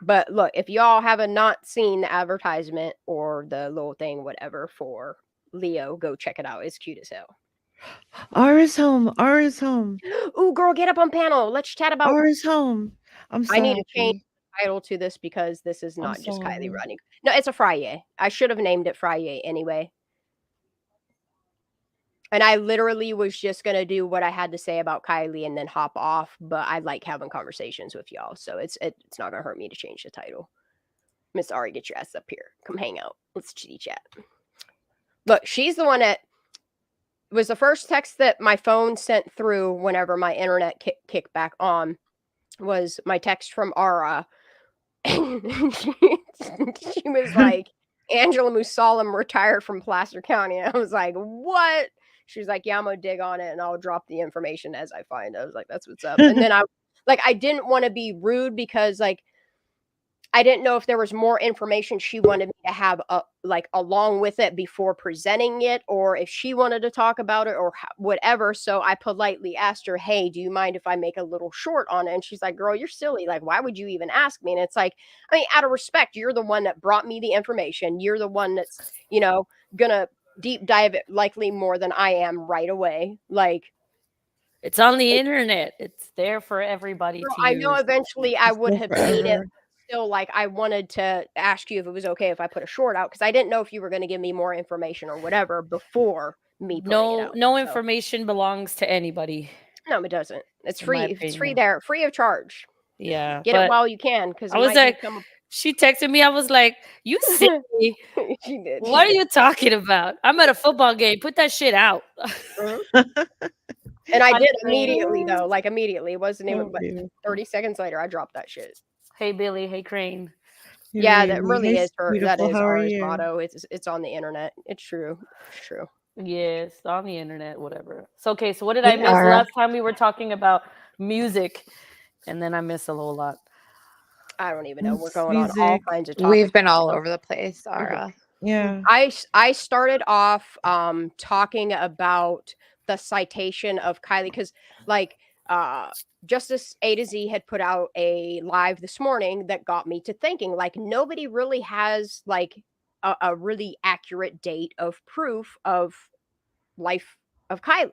But look, if y'all haven't not seen the advertisement or the little thing, whatever, for Leo, go check it out. It's cute as hell. R is home. R is home. Ooh, girl, get up on panel. Let's chat about R is home. I need to change the title to this because this is not just Kylie Rodney. No, it's a Friday. I should have named it Friday anyway. And I literally was just going to do what I had to say about Kylie and then hop off, but I like having conversations with y'all, so it's not going to hurt me to change the title. Miss Ari, get your ass up here. Come hang out. Let's chitty chat. Look, she's the one that was the first text that my phone sent through whenever my internet kicked back on, was my text from Ara. She was like, Angela Musalam retired from Placer County. I was like, what? She was like, yeah, I'm gonna dig on it and I'll drop the information as I find it. I was like, that's what's up. And then I didn't want to be rude because, like, I didn't know if there was more information she wanted me to have along with it before presenting it, or if she wanted to talk about it or whatever. So I politely asked her, hey, do you mind if I make a little short on it? And she's like, girl, you're silly. Like, why would you even ask me? And it's like, I mean, out of respect, you're the one that brought me the information. You're the one that's, gonna deep dive it likely more than I am right away. Like, it's on the internet. It's there for everybody to I know use. eventually I would have seen it. Still, like, I wanted to ask you if it was okay if I put a short out, because I didn't know if you were going to give me more information or whatever before me putting it out. No information belongs to anybody. No, it doesn't. It's free. It's free there, free of charge. Yeah, get it while you can, because I was like, she texted me. I was like, you silly. She did. What are you talking about? I'm at a football game. Put that shit out. And I did immediately, though. Like, immediately. It wasn't even 30 seconds later, I dropped that shit. Hey, Billy. Hey, Crane. Yeah, that really is her. That is our motto. It's on the internet. It's true. It's true. Yes, on the internet, whatever. So, okay, so what did I miss last time we were talking about music? And then I missed a whole lot. I don't even know. We're going on all kinds of topics. We've been all over the place, Ara. Yeah. I started off talking about the citation of Kylie, because, like, Justice A to Z had put out a live this morning that got me to thinking, like, nobody really has, like, a really accurate date of proof of life of Kylie.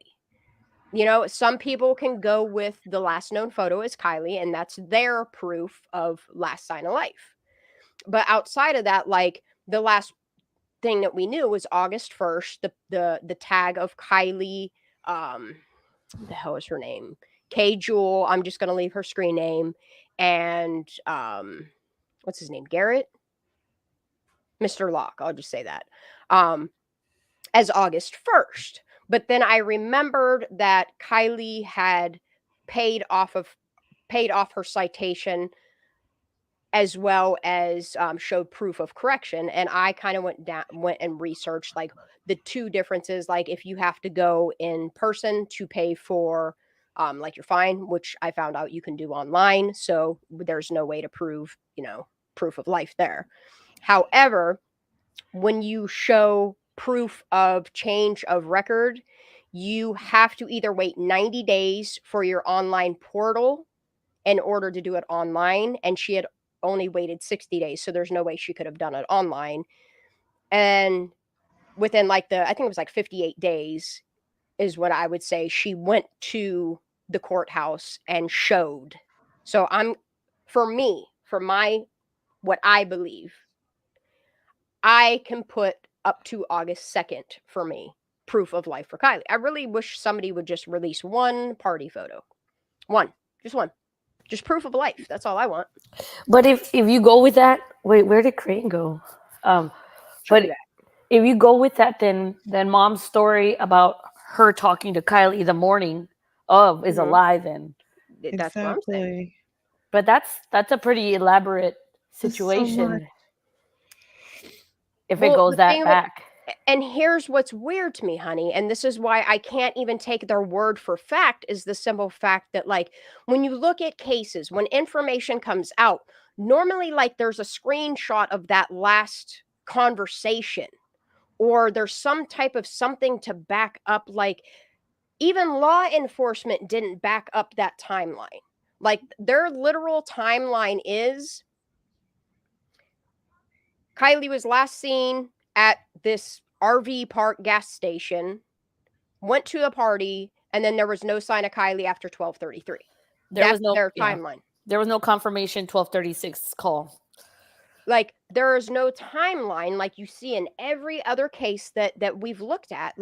Some people can go with the last known photo as Kylie, and that's their proof of last sign of life. But outside of that, like, the last thing that we knew was August 1st, the tag of Kylie the hell is her name? K Jewel. I'm just going to leave her screen name. And what's his name? Garrett? Mr. Locke. I'll just say that. As August 1st. But then I remembered that Kylie had paid off her citation, as well as showed proof of correction. And I kind of went and researched like the two differences, like if you have to go in person to pay for like your fine, which I found out you can do online. So there's no way to prove, proof of life there. However, when you show proof of change of record, you have to either wait 90 days for your online portal in order to do it online. And she had only waited 60 days. So there's no way she could have done it online. And within I think it was like 58 days is what I would say, she went to the courthouse and showed. So what I believe, I can put up to August 2nd for me, proof of life for Kylie. I really wish somebody would just release one party photo. Just one. Just proof of life. That's all I want. But if you go with that, wait, where did Crane go? But if you go with that, then Mom's story about her talking to Kylie the morning of is a lie. Then that's what I'm saying. But that's a pretty elaborate situation. If it goes that back. And here's what's weird to me, honey, and this is why I can't even take their word for fact, is the simple fact that when you look at cases, when information comes out, normally there's a screenshot of that last conversation, or there's some type of something to back up. Even law enforcement didn't back up that timeline. Their literal timeline is Kylie was last seen at this RV park gas station, went to a party, and then there was no sign of Kylie after 12:33. That's their timeline. There was no confirmation 12:36 call. There is no timeline like you see in every other case that we've looked at.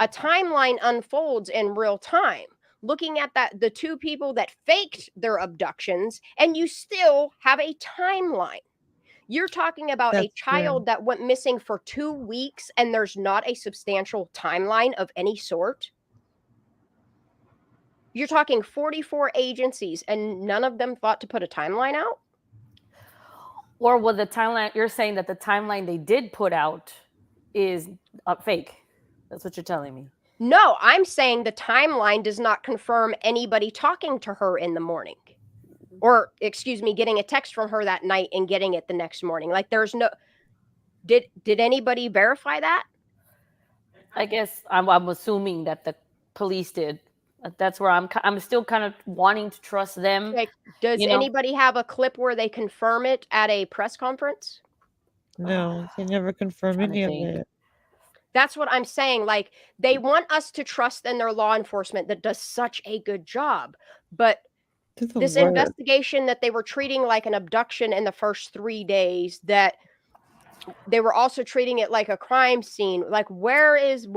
A timeline unfolds in real time. Looking at the two people that faked their abductions, and you still have a timeline. You're talking about a child that went missing for 2 weeks, and there's not a substantial timeline of any sort. You're talking 44 agencies, and none of them thought to put a timeline out? Or will the timeline, you're saying that the timeline they did put out is fake? That's what you're telling me. No, I'm saying the timeline does not confirm anybody talking to her in the morning. Or, excuse me, getting a text from her that night and getting it the next morning. There's no... Did anybody verify that? I guess I'm assuming that the police did. That's where I'm still kind of wanting to trust them. Does anybody have a clip where they confirm it at a press conference? No, they never confirm any of it. That's what I'm saying. They want us to trust in their law enforcement that does such a good job. But this investigation that they were treating like an abduction in the first 3 days, that they were also treating it like a crime scene. Where is it?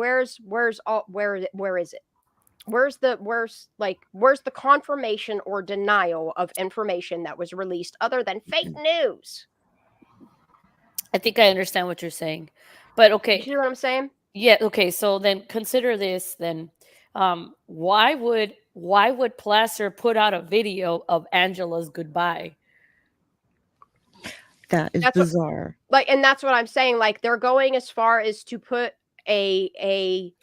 Where's the confirmation or denial of information that was released other than fake news? I think I understand what you're saying, but okay. You see what I'm saying? Yeah. Okay. So then consider this. Then, why would Placer put out a video of Angela's goodbye? That's bizarre. And that's what I'm saying. They're going as far as to put a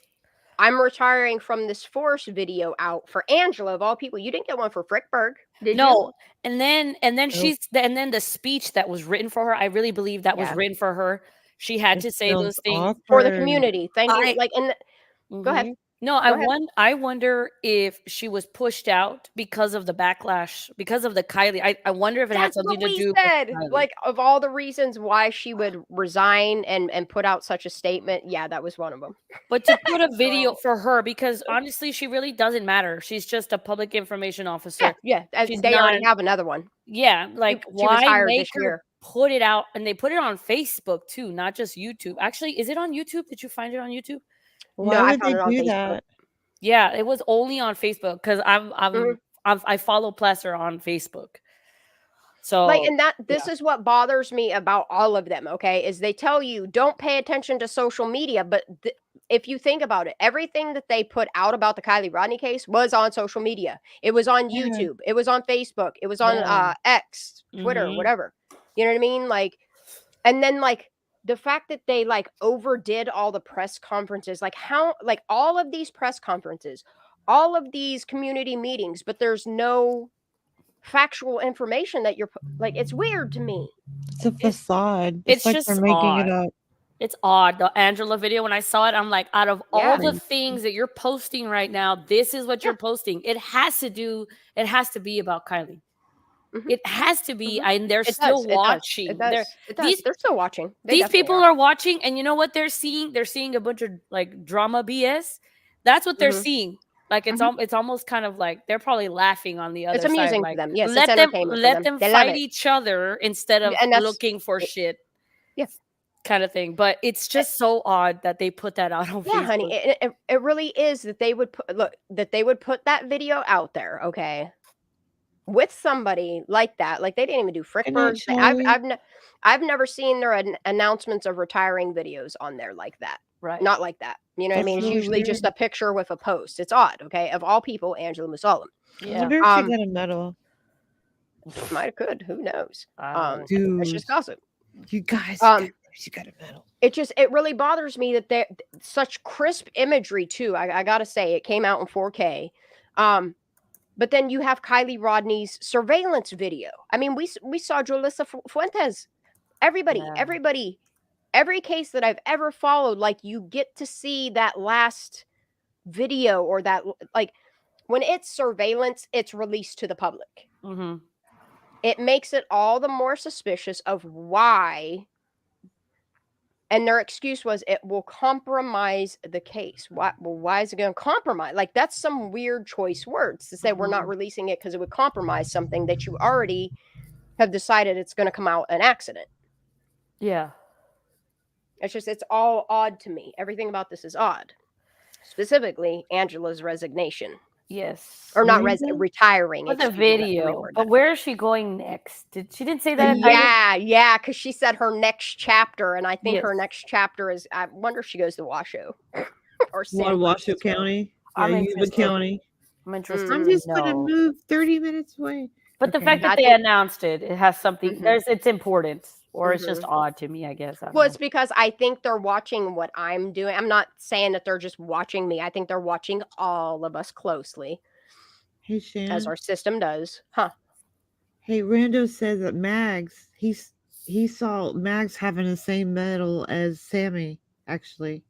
I'm retiring from this force video out for Angela of all people. You didn't get one for Frickberg, did you? No. And then the speech that was written for her, I really believe that was written for her. She had to say those things for the community. Thank you. Go ahead. No, I wonder if she was pushed out because of the backlash, because of the Kylie. I wonder if it had something to do with of all the reasons why she would resign and put out such a statement. Yeah, that was one of them. But to put a video for her, because honestly, she really doesn't matter. She's just a public information officer. Yeah. They already have another one. Yeah. Why make her put it out? And they put it on Facebook too, not just YouTube. Actually, is it on YouTube? Did you find it on YouTube? Why would they do that? Yeah, it was only on Facebook because I follow Placer on Facebook. So like, and this is what bothers me about all of them, okay, is they tell you don't pay attention to social media, but if you think about it, everything that they put out about the Kylie Rodney case was on social media. It was on YouTube, it was on Facebook, it was on X, Twitter, whatever. You know what I mean? Like, and then like the fact that they like overdid all the press conferences, like how, like all of these press conferences, all of these community meetings, but there's no factual information that you're like, it's weird to me. It's a facade. It's like just they're making it odd. up. It's odd. The Angela video, when I saw it, I'm like, out of all the things that you're posting right now, this is what you're posting. It has to be about Kylie. It has to be. And they're still watching. They're still watching. These people are watching, and you know what they're seeing? They're seeing a bunch of like drama BS. That's what they're seeing. Like it's almost kind of like they're probably laughing on the other side. It's amusing like, for them. Yes, let it's entertainment let for them They fight love it. each other instead of looking for shit. Yeah, kind of thing. But it's just so odd that they put that out on Facebook. Yeah, honey, it really is that they would put that video out there, okay, with somebody like that. Like they didn't even do Frickberg. I've never seen their announcements of retiring videos on there like that. Right. Not like that. You know what I mean? It's really usually just a picture with a post. It's odd, okay? Of all people, Angela Musalem. I wonder if she got a medal. Might have could. Who knows? Dude, it's just gossip. You guys, she got a medal. It really bothers me that they such crisp imagery too. I gotta say, it came out in 4K. But then you have Kylie Rodney's surveillance video. I mean, we saw Julissa Fuentes. Everybody, every case that I've ever followed, like you get to see that last video or that, like when it's surveillance, it's released to the public. It makes it all the more suspicious of why. And their excuse was it will compromise the case. Why is it going to compromise? Like that's some weird choice words to say we're not releasing it because it would compromise something that you already have decided it's going to come out an accident. Yeah. It's all odd to me. Everything about this is odd. Specifically, Angela's resignation. Yes. Or not retiring. With the video. But where is she going next? She didn't say that? Yeah, because she said her next chapter, and I think her next chapter is, I wonder if she goes to Washoe. Or Washoe County? Yuba County. I'm interested. I'm just going to move 30 minutes away. But the fact that they announced it has something, it's important. Or it's just odd to me, I guess. It's because I think they're watching what I'm doing. I'm not saying that they're just watching me. I think they're watching all of us closely. Hey, Shan. As our system does. Huh. Hey, Rando says that Mags, he saw Mags having the same medal as Sammy, actually.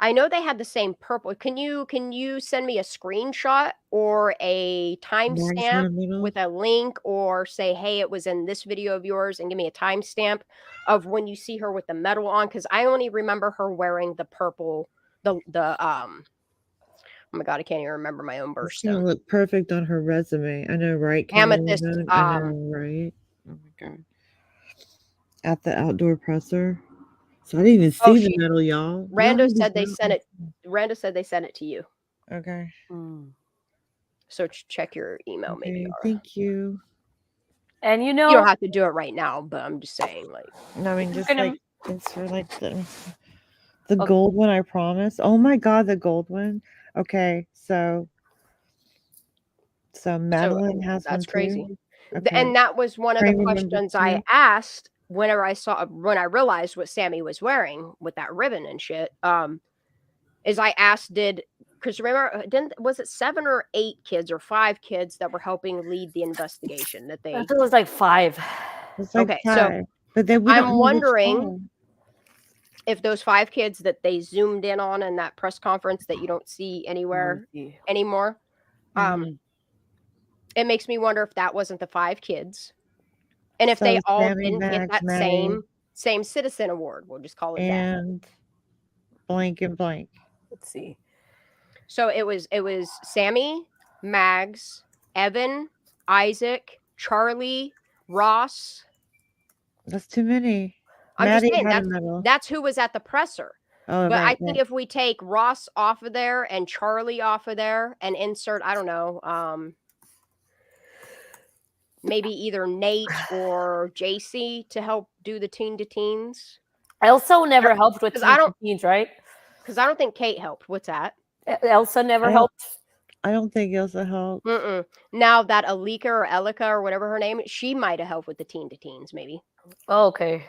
I know they had the same purple. Can you send me a screenshot or a timestamp with a link or say, hey, it was in this video of yours and give me a timestamp of when you see her with the medal on? Because I only remember her wearing the purple, oh my God, I can't even remember my own birthstone. It's gonna look perfect on her resume. I know, right? Amethyst. I know, right? Oh my God. At the outdoor presser. So I didn't even see the medal, y'all. Rando said they sent it. Rando said they sent it to you. Okay. So check your email, maybe. Thank you. And you know, you don't have to do it right now, but I'm just saying, like. No, I mean, just like it's for like the gold one. I promise. Oh my God, the gold one. Okay, so Madeline has that's one crazy. too? Okay. And that was one of the questions I asked when I realized what Sammy was wearing with that ribbon and shit. Is I asked, because remember, was it 7 or 8 kids or 5 kids that were helping lead the investigation that they? I thought it was like 5. It's like okay, 5. so but then I'm wondering if those 5 kids that they zoomed in on in that press conference that you don't see anywhere anymore, it makes me wonder if that wasn't the 5 kids, and if they all didn't get that same citizen award. We'll just call it and that. Blank and blank. Let's see. So it was Sammy, Mags, Evan, Isaac, Charlie, Ross. That's too many. I'm just saying that's who was at the presser. Oh, But I right. think if we take Ross off of there and Charlie off of there and insert, I don't know, maybe either Nate or JC to help do the teen to teens. Elsa never helped with teen to teens, right? Because I don't think Kate helped. What's that? Elsa never helped. I don't think Elsa helped. Now that Alika or Elika or whatever her name is, she might have helped with the teen to teens, maybe. Oh, okay.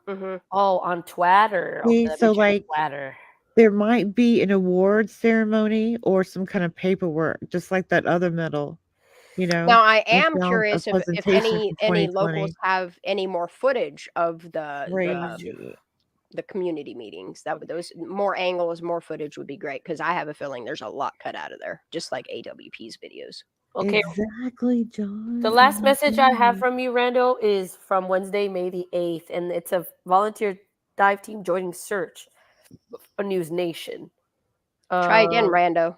Oh, on Twitter. Okay, See, so like, Twitter. there might be an award ceremony or some kind of paperwork, just like that other medal. You know. Now I am curious if any locals 2020. have any more footage of the Crazy. the community meetings. Those more angles, more footage would be great because I have a feeling there's a lot cut out of there, just like AWP's videos. Okay. Exactly, John. The last message I have from you, Rando, is from Wednesday, May the 8th, and it's a volunteer dive team joining search for News Nation. Try again, Rando.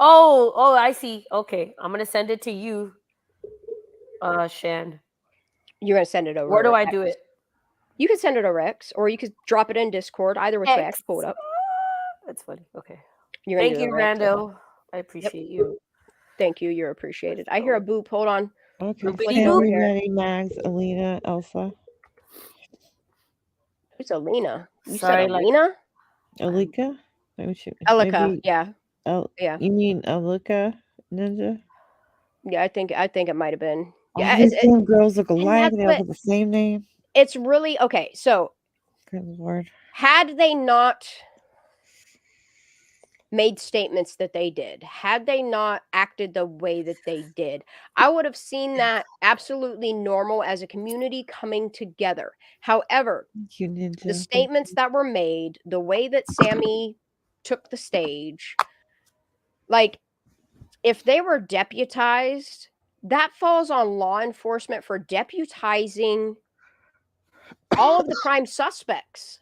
Oh, I see. Okay, I'm gonna send it to you, Shan. You're gonna send it over. Where do I do it? You can send it over X, or you could drop it in Discord. Either which way, I can pull it up. That's funny. Okay. Thank you, Rando. I appreciate you. Thank you. You're appreciated. I hear a boop. Hold on. Okay. Everybody, Mags, Alina, Elsa. Who's Alina? You Sorry, said Alina? Alika? Elika. Yeah. Yeah. You mean Alika Ninja? Yeah, I think it might have been. Yeah, all these damn girls look alike. They all have the same name. It's really okay. So, good Lord, had they not made statements that they did, had they not acted the way that they did, I would have seen that absolutely normal as a community coming together. However, the statements that were made, the way that Sammy took the stage, like if they were deputized, that falls on law enforcement for deputizing all of the prime suspects.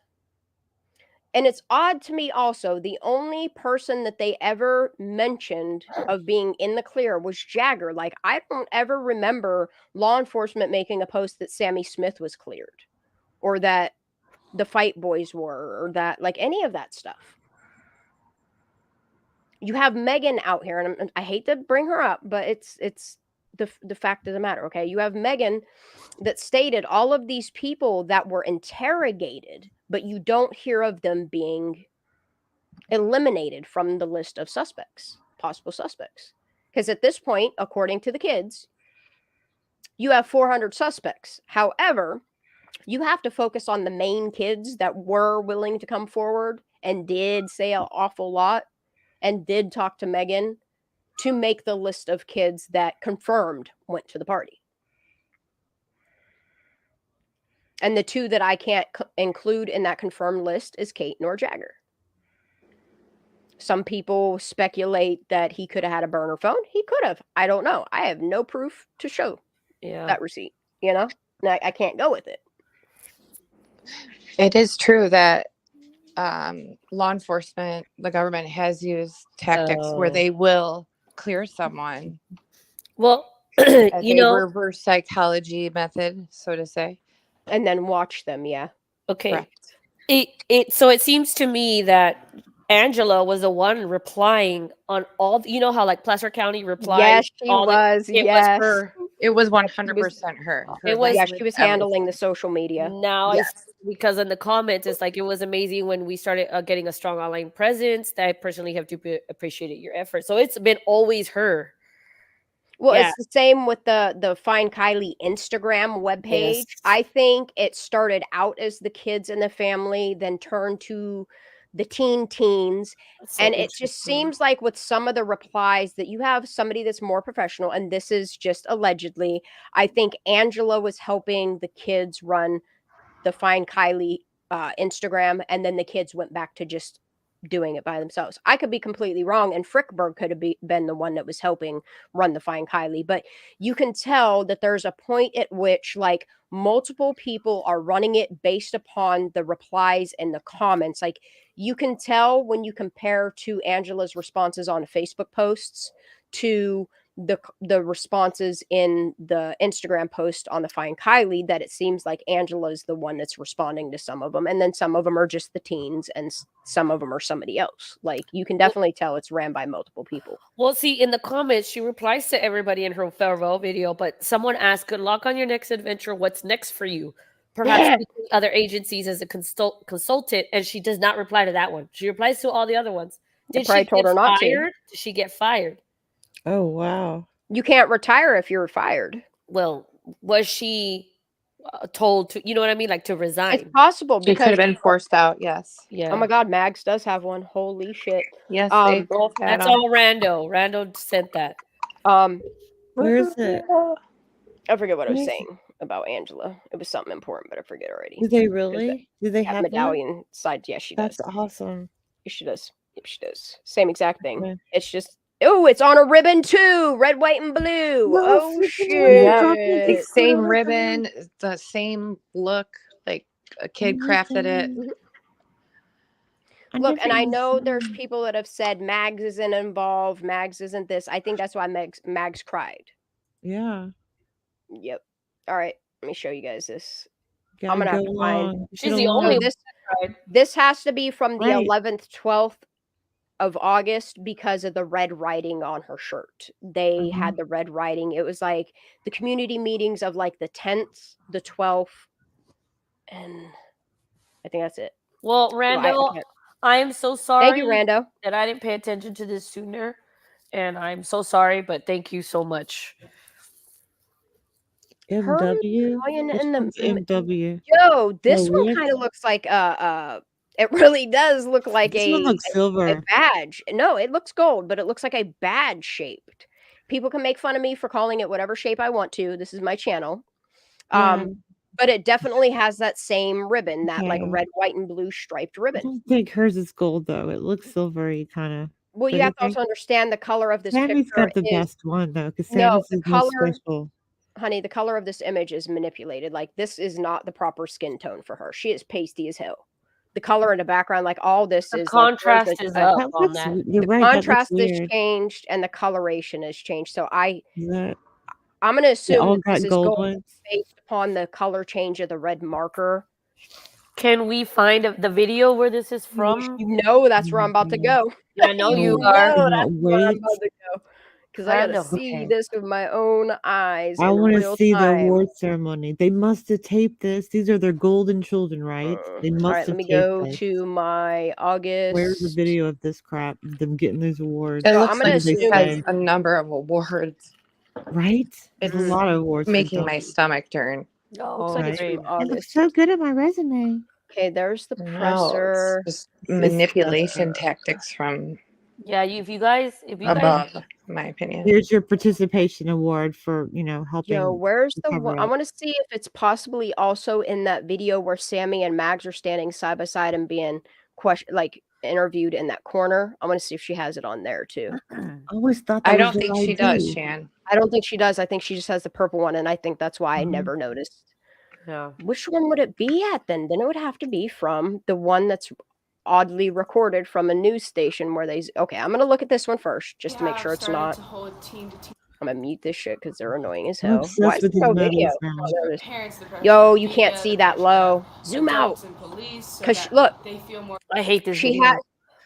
And it's odd to me also, the only person that they ever mentioned of being in the clear was Jagger. Like, I don't ever remember law enforcement making a post that Sammy Smith was cleared or that the Fight Boys were or that, like, any of that stuff. You have Megan out here, and I hate to bring her up, but it's the fact of the matter, okay? You have Megan that stated all of these people that were interrogated, but you don't hear of them being eliminated from the list of suspects, possible suspects. Because at this point, according to the kids, you have 400 suspects. However, you have to focus on the main kids that were willing to come forward and did say an awful lot and did talk to Megan to make the list of kids that confirmed went to the party. And the two that I can't include in that confirmed list is Kate nor Jagger. Some people speculate that he could have had a burner phone. He could have. I don't know. I have no proof to show that receipt. You know, I can't go with it. It is true that law enforcement, the government has used tactics where they will clear someone. Well, you know, reverse psychology method, so to say. And then watch them, Okay. Correct. So it seems to me that Angela was the one replying on all. You know how like Placer County replied. Yes, she was. It yes, was her. It was 100% her. It was. Yeah, she was handling the social media. Now, because in the comments, it's like it was amazing when we started getting a strong online presence. That I personally have appreciated your effort. So it's been always her. Well, it's the same with the Find Kylie Instagram webpage. Yes. I think it started out as the kids in the family, then turned to the teens. And it just seems like with some of the replies that you have somebody that's more professional, and this is just allegedly, I think Angela was helping the kids run the Find Kylie Instagram, and then the kids went back to just doing it by themselves. I could be completely wrong, and Frickberg could have been the one that was helping run the Find Kylie, but you can tell that there's a point at which like multiple people are running it based upon the replies and the comments. Like you can tell when you compare to Angela's responses on Facebook posts to the responses in the Instagram post on the Find Kylie that it seems like Angela's the one that's responding to some of them, and then some of them are just the teens, and some of them are somebody else. Like you can definitely tell it's ran by multiple people. Well, see, in the comments, she replies to everybody in her farewell video, but someone asked, "Good luck on your next adventure. What's next for you? Perhaps other agencies as a consultant," and she does not reply to that one. She replies to all the other ones. Did she get fired? Did she get fired? Oh, wow. You can't retire if you're fired. Well, was she told to, you know what I mean? Like to resign? It's possible She because could have been forced out. Yes. Yeah. Oh my God, Mags does have one. Holy shit. Yes, they both had That's them. all Rando. Rando sent that. Where is it? I forget what I was saying about Angela. It was something important, but I forget already. Do they really? Do they have medallion side? Yes, she does. That's awesome. She does. Yep, she does. Same exact thing. Okay. It's just, oh, it's on a ribbon too. Red, white, and blue. No, oh shit! The same ribbon, the same look. Like a kid crafted it. Look, and I know there's people that have said Mags isn't involved. Mags isn't this. I think that's why Mags cried. Yeah. Yep. All right. Let me show you guys this. Gotta I'm gonna have go to find. on. She's the only one. This has to be from the Right. 11th, 12th of August because of the red writing on her shirt. They had the red writing. It was like the community meetings of like the 10th, the 12th, and I think that's it. Well, Rando, I am so sorry. Thank you, Rando, that I didn't pay attention to this sooner, and I'm so sorry. But thank you so much. MW. MW. Yo, this one kind of looks like it really does look like this one looks silver. A badge. No, it looks gold, but it looks like a badge shaped. People can make fun of me for calling it whatever shape I want to. This is my channel. But it definitely has that same ribbon, that like red, white, and blue striped ribbon. I don't think hers is gold though. It looks silvery kind of. Well, you have to also understand the color of this Sammy's picture. Got the best one though, because No, Sammy's the is color, most special. honey, the color of this image is manipulated. Like this is not the proper skin tone for her. She is pasty as hell. The color in the background, like all this is contrast like, is up on that. You're right. Contrast is changed and the coloration is changed. So I'm gonna assume this is gold based upon the color change of the red marker. Can we find the video where this is from? You know that's where I'm about to go. Yeah, I know you are. That's where I'm about to go. Because I gotta see this with my own eyes. I want to see the time. award ceremony. They must have taped this. These are their golden children, right? They must all right, have let me taped go this. to my August. Where's the video of this crap? Them getting these awards. It looks like she has a number of awards. Right? It's a lot of awards. Making my stomach turn. Looks like it's from It August. looks so good on my resume. Okay, there's the No, presser. it's just manipulation tactics from if you guys above, in my opinion. Here's your participation award for helping. Yo, where's the cover one? I up. want to see if it's possibly also in that video where Sammy and Mags are standing side by side and being interviewed in that corner. I want to see if she has it on there too. I always thought I don't think she does, Shan. I don't think she does. I think she just has the purple one, and I think that's why I never noticed. Yeah. Which one would it be at then? Then it would have to be from the one that's oddly recorded from a news station where they. Okay, I'm gonna look at this one first just to make sure it's not. I'm gonna mute this shit because they're annoying as hell. Why is there no video? Yo, you can't see that low. Zoom out. Because look, I hate this.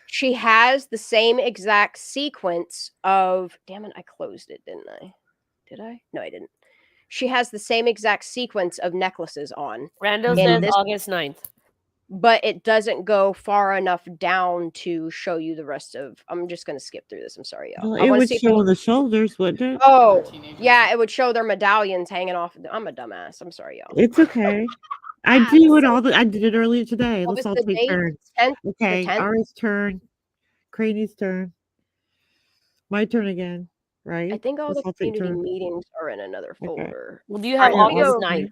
She has the same exact sequence of. Damn it! I closed it, didn't I? Did I? No, I didn't. She has the same exact sequence of necklaces on. Rando says August 9th. But it doesn't go far enough down to show you the rest of. I'm just going to skip through this. I'm sorry, y'all. Well, it would show on the shoulders, wouldn't it? Oh, yeah, it would show their medallions hanging off. I'm a dumbass. I'm sorry, y'all. It's okay. I do it I did it earlier today. Let's all take turns. Okay, Ari's turn. Craney's turn. My turn again. Right? I think all the community meetings are in another folder. Well, do you have August 9th?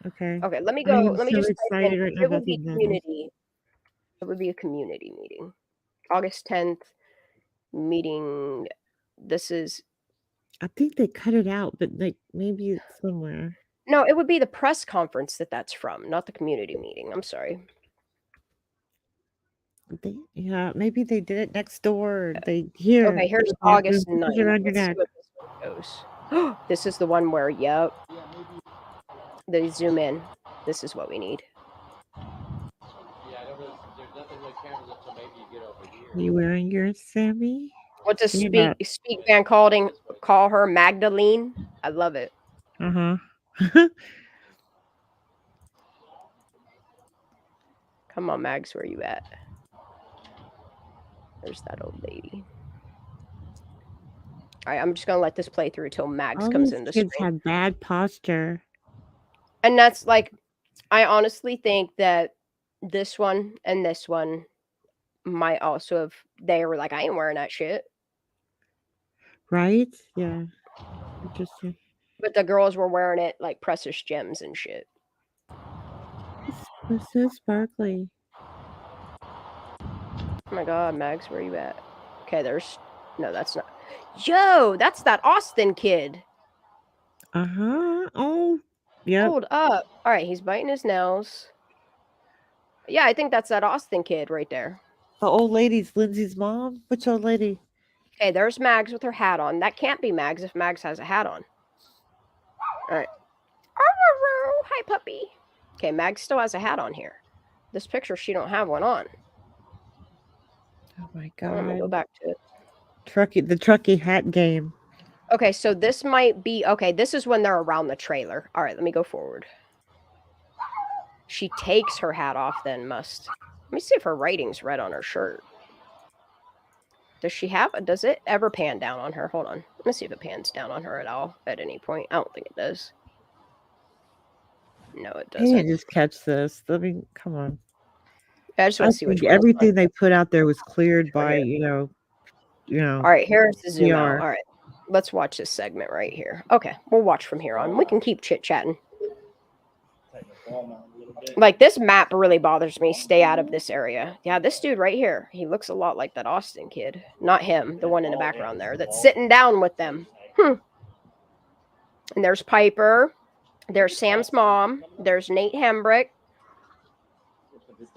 Okay. Okay, let me go. Let me just type in. Right it would be community. It would be a community meeting. August 10th meeting. This is. I think they cut it out, but maybe it's somewhere. No, it would be the press conference that's from, not the community meeting. I'm sorry. Yeah, maybe they did it next door. Okay, here's August 9th. goes. This is the one where, yep. They zoom in. This is what we need. You wearing yours, Sammy? What does Speak Van Calding call her? Magdalene? I love it. Uh-huh. Come on, Mags, where you at? There's that old lady. All right, I'm just gonna let this play through till Mags comes in the screen. Kids have bad posture. And that's like, I honestly think that this one and this one might also have, they were like, I ain't wearing that shit. Right? Yeah. Interesting. But the girls were wearing it like precious gems and shit. It's so sparkly. Oh my god, Mags, where you at? Okay, there's, no, that's not. Yo, that's that Austin kid. Uh-huh. Oh, yeah. Hold up. All right, he's biting his nails. Yeah, I think that's that Austin kid right there. The old lady's Lindsay's mom? Which old lady? Okay, there's Mags with her hat on. That can't be Mags if Mags has a hat on. All right. Hi, puppy. Okay, Mags still has a hat on here. This picture, she don't have one on. Oh my god. Let me go back to it. The trucky hat game. Okay, so this might be, okay, this is when they're around the trailer. All right, let me go forward. She takes her hat off then, must. Let me see if her writing's red on her shirt. Does it ever pan down on her? Hold on. Let me see if it pans down on her at all at any point. I don't think it does. No, it doesn't. Hey, just catch this. Come on. I just want to see which one. Everything they put out there was cleared by, you know. All right, here's the zoom PR. out. All right, let's watch this segment right here. Okay, we'll watch from here on. We can keep chit-chatting. Like, this map really bothers me. Stay out of this area. Yeah, this dude right here, he looks a lot like that Austin kid. Not him, the one in the background there that's sitting down with them. And there's Piper. There's Sam's mom. There's Nate Hembrick.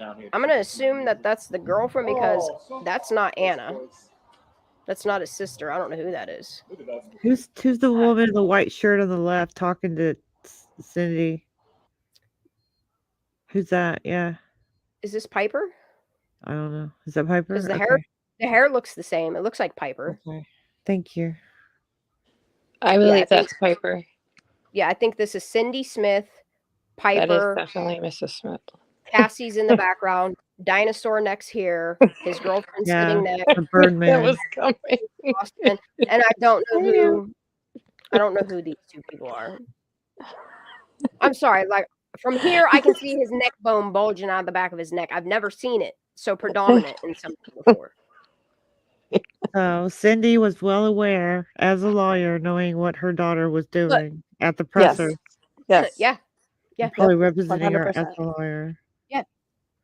I'm going to assume that that's the girlfriend because that's not Anna. That's not his sister. I don't know who that is. Who's the woman in the white shirt on the left talking to Cindy? Who's that? Yeah. Is this Piper? I don't know. Is that Piper? Because the hair looks the same. It looks like Piper. Okay. Thank you. I believe that's Piper. Yeah, I think this is Cindy Smith, Piper. That is definitely Mrs. Smith. Cassie's in the background. Dinosaur next here. His girlfriend sitting next. The Birdman. That was coming. Austin. And I don't know who these two people are. I'm sorry. Like, from here, I can see his neck bone bulging out of the back of his neck. I've never seen it so predominant in something before. So Cindy was well aware as a lawyer, knowing what her daughter was doing at the presser. Yes. Yeah. Probably representing 100%. her as a lawyer. Yeah.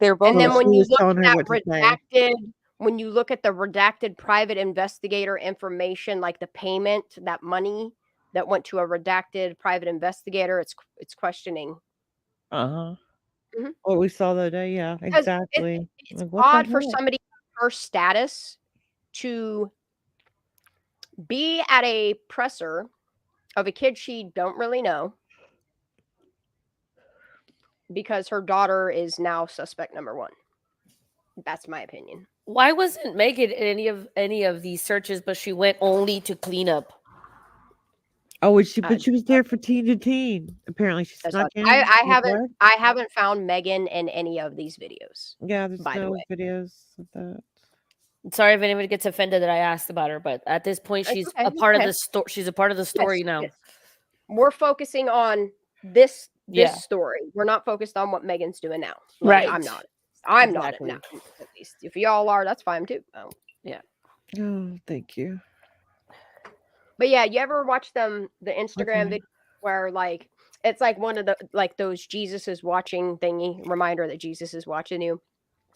They're both. And then when you look telling her at what to say. redacted, when you look at the redacted private investigator information, like the payment, that money that went to a redacted private investigator, it's questioning. Uh-huh. What we saw the other day, yeah, exactly. It's Like, what odd the for heck? somebody in her status to be at a presser of a kid she don't really know because her daughter is now suspect number one. That's my opinion. Why wasn't Megan in any of these searches, but she went only to clean up? Oh, but she was there for teen to teen. Apparently, she snuck in. I haven't found Megan in any of these videos. Yeah, there's by the no way. videos of that. Sorry if anybody gets offended that I asked about her, but at this point, she's okay, a part okay. of the story. She's a part of the story now. Yes. We're focusing on this Yeah. story. We're not focused on what Megan's doing now. Right. I'm not. I'm Exactly. not. At least if y'all are, that's fine too. Yeah. Oh, thank you. But yeah, you ever watch the Instagram video where like it's like one of the like those Jesus is watching thingy reminder that Jesus is watching you.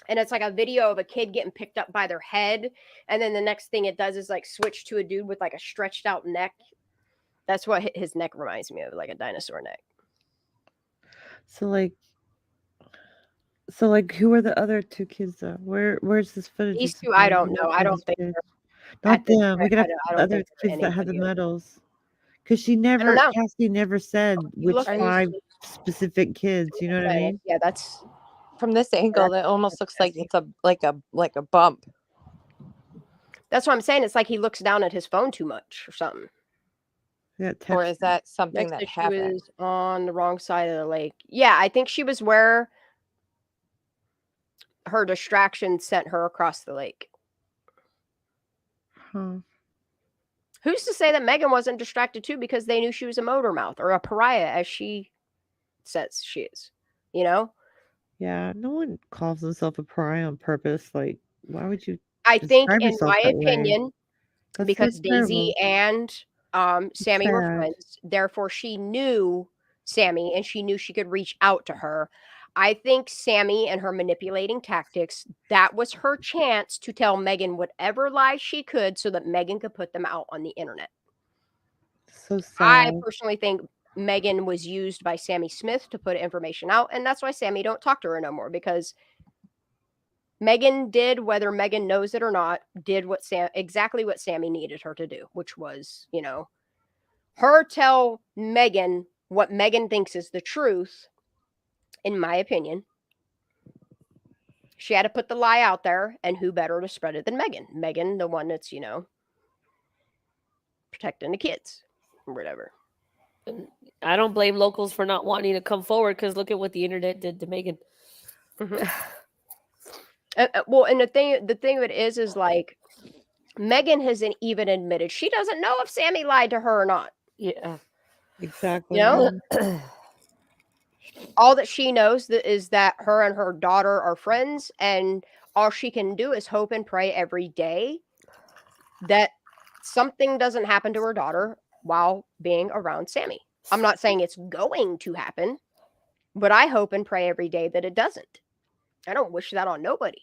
And it's like a video of a kid getting picked up by their head. And then the next thing it does is like switch to a dude with like a stretched out neck. That's what his neck reminds me of, like a dinosaur neck. So who are the other two kids though? Where's this footage? These two, I don't know. I don't think not them. We could have I don't other think they're kids that had the anybody. medals. Because Cassie never said which 5 specific kids. You know what I mean? Yeah, that's from this angle. That almost looks like it's like a bump. That's what I'm saying. It's like he looks down at his phone too much or something. Yeah, or is that something that She happened? was on the wrong side of the lake. Yeah, I think she was where her distraction sent her across the lake. Huh. Who's to say that Megan wasn't distracted too because they knew she was a motor mouth or a pariah, as she says she is, you know? Yeah, no one calls themselves a pariah on purpose. Like, why would you I think, describe in yourself my that way? opinion, That's because so Daisy terrible. and Sammy were sad. friends, therefore she knew Sammy and she knew she could reach out to her. I think Sammy and her manipulating tactics, that was her chance to tell Megan whatever lies she could so that Megan could put them out on the internet. So I sad. personally think Megan was used by Sammy Smith to put information out, and that's why Sammy don't talk to her no more, because Megan did, whether Megan knows it or not, did exactly what Sammy needed her to do, which was, her tell Megan what Megan thinks is the truth, in my opinion. She had to put the lie out there, and who better to spread it than Megan? Megan, the one that's, protecting the kids or whatever. I don't blame locals for not wanting to come forward, because look at what the internet did to Megan. Mm-hmm. Well, and the thing of it is like, Megan hasn't even admitted she doesn't know if Sammy lied to her or not. Yeah, exactly. All that she knows is that her and her daughter are friends, and all she can do is hope and pray every day that something doesn't happen to her daughter while being around Sammy. I'm not saying it's going to happen, but I hope and pray every day that it doesn't. I don't wish that on nobody.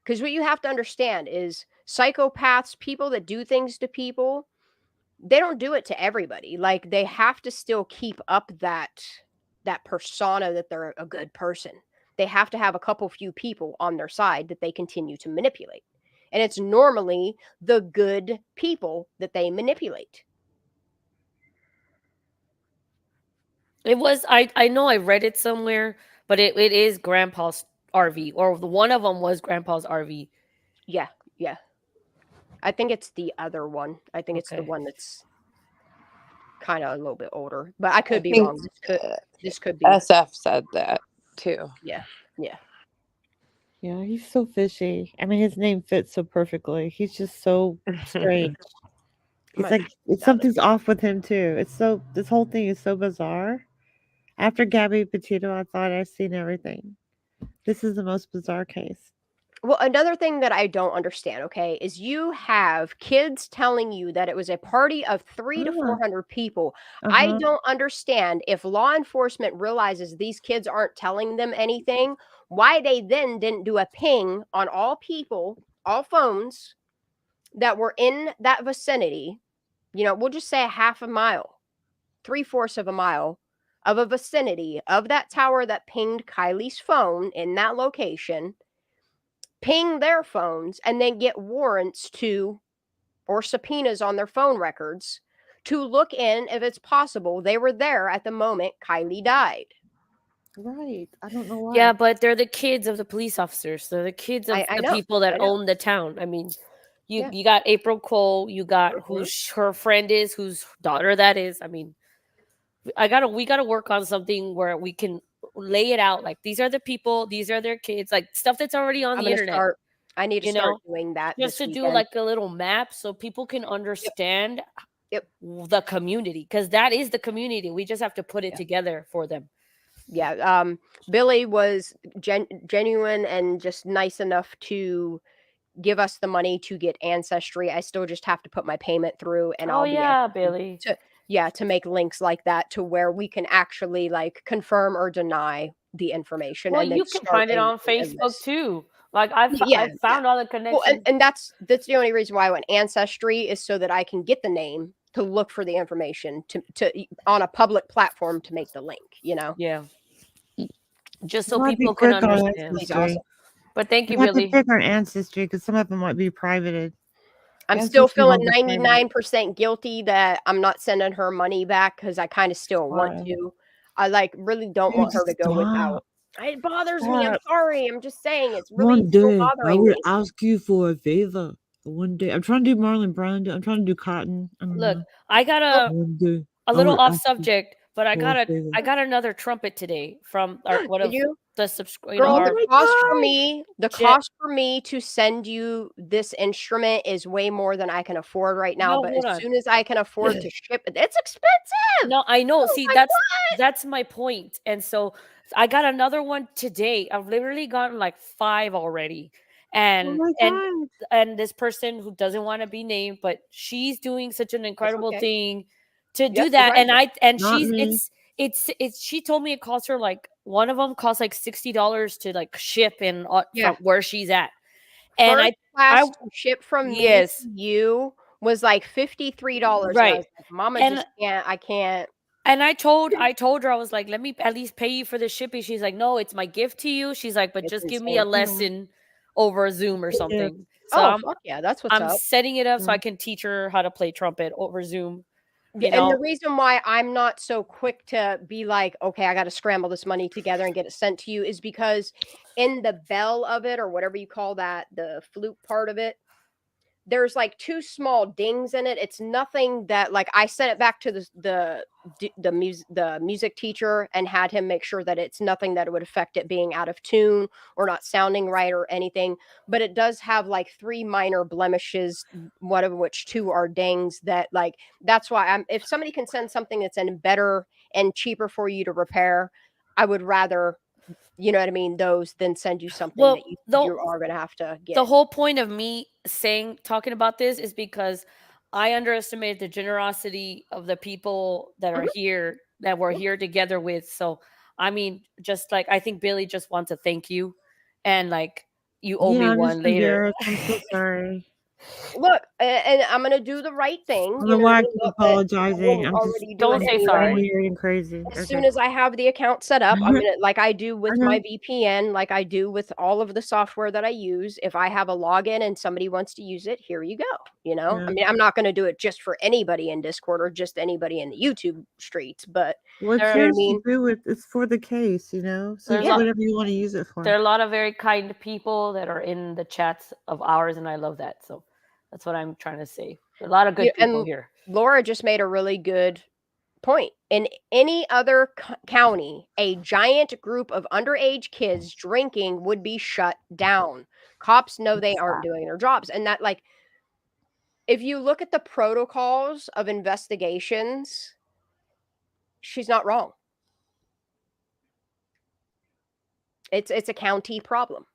Because what you have to understand is psychopaths, people that do things to people, they don't do it to everybody. Like, they have to still keep up that persona that they're a good person. They have to have a few people on their side that they continue to manipulate. And it's normally the good people that they manipulate. It was, I know I read it somewhere, but it is Grandpa's RV, or one of them was Grandpa's RV. Yeah. I think it's the other one. I think it's the one that's kind of a little bit older, but I could be wrong. This could be. SF said that too. Yeah. Yeah, he's so fishy. I mean, his name fits so perfectly. He's just so strange. It's like something's off with him too. This whole thing is so bizarre. After Gabby Petito, I thought I'd seen everything. This is the most bizarre case. Well, another thing that I don't understand, okay, is you have kids telling you that it was a party of 300 to 400 people. I don't understand, if law enforcement realizes these kids aren't telling them anything, why they then didn't do a ping on all people, all phones that were in that vicinity. We'll just say a half a mile, 3/4 of a mile of a vicinity of that tower that pinged Kylie's phone in that location. Ping their phones and then get warrants or subpoenas on their phone records to look in if it's possible they were there at the moment Kylie died. Right. I don't know why. Yeah, but they're the kids of the police officers. They're the kids of the people that own the town. I mean, you got April Cole, you got who her friend is, whose daughter that is. I mean, we gotta work on something where we can lay it out, like, these are the people, these are their kids, like stuff that's already on the internet. I need to start doing that just to do like a little map so people can understand the community, because that is the community. We just have to put it together for them. Billy was genuine and just nice enough to give us the money to get Ancestry. I still just have to put my payment through, and I'll be Billy to make links like that to where we can actually like confirm or deny the information. Well, and then you can find it on Facebook too. Like I found all the connections. Well, and that's the only reason why I went Ancestry, is so that I can get the name to look for the information to on a public platform to make the link. Yeah. Just so people can understand. But thank you, Billy. Click on Ancestry because some of them might be privated. I'm still feeling 99% guilty that I'm not sending her money back because I kind of still want to. I like really don't want her to go without. It bothers me. I'm sorry. I'm just saying it's really One still day I bothering would me. ask you for a favor. One day I'm trying to do Marlon Brando. I'm trying to do Cotton. Look, I got a little off subject, but I got another trumpet today from one Did of you? the subscribe. Girl, Our the cost for me to send you this instrument is way more than I can afford right now. No, But hold as on. soon as I can afford to ship it, it's expensive. No, I know. Oh See, my that's my point. And so I got another one today. I've literally gotten like 5 already. And and this person who doesn't want to be named, but she's doing such an incredible okay. thing to Yep, do you're that. right. And Not she's me. it's she told me it costs her like one of them costs like $60 to like ship in Yeah. from where she's at. And First class to ship from me yes. to you was like $53. And I Right. was like, Mama And just can't. I can't. And I told her, I was like, let me at least pay you for the shipping. She's like, no, it's my gift to you. She's like, but It's just give me a insane. lesson over Zoom or something. So Oh, fuck yeah. That's what's I'm up. setting it up so I can teach her how to play trumpet over Zoom. You And the know? reason why I'm not so quick to be like, okay, I got to scramble this money together and get it sent to you is because in the bell of it, or whatever you call that, the flute part of it, there's like 2 small dings in it. It's nothing that like I sent it back to the music teacher and had him make sure that it's nothing that would affect it being out of tune or not sounding right or anything. But it does have like 3 minor blemishes, one of which 2 are dings that like that's why if somebody can send something that's in better and cheaper for you to repair, I would rather, you know what I mean, those than send you something that you are going to have to get. The whole point of me talking about this is because I underestimated the generosity of the people that are here, that we're here together with. So, I mean, just like, I think Billy just wants to thank you. And like, you owe me I'm one just later. embarrassed. I'm so sorry. Look, and I'm going to do the right thing. I don't know why I keep apologizing. I'm already just doing say anyway. sorry. weird and crazy. As soon as I have the account set up, I'm gonna, like I do with my VPN, like I do with all of the software that I use. If I have a login and somebody wants to use it, here you go. You know, I mean, I'm not going to do it just for anybody in Discord or just anybody in the YouTube streets, but Well, it's yours to do it. It's for the case, you know. So use whatever you want to use it for. There are a lot of very kind people that are in the chats of ours, and I love that. So that's what I'm trying to say. A lot of good people here. Laura just made a really good point. In any other county, a giant group of underage kids drinking would be shut down. Cops know they aren't doing their jobs. And that, like, if you look at the protocols of investigations, she's not wrong. It's a county problem.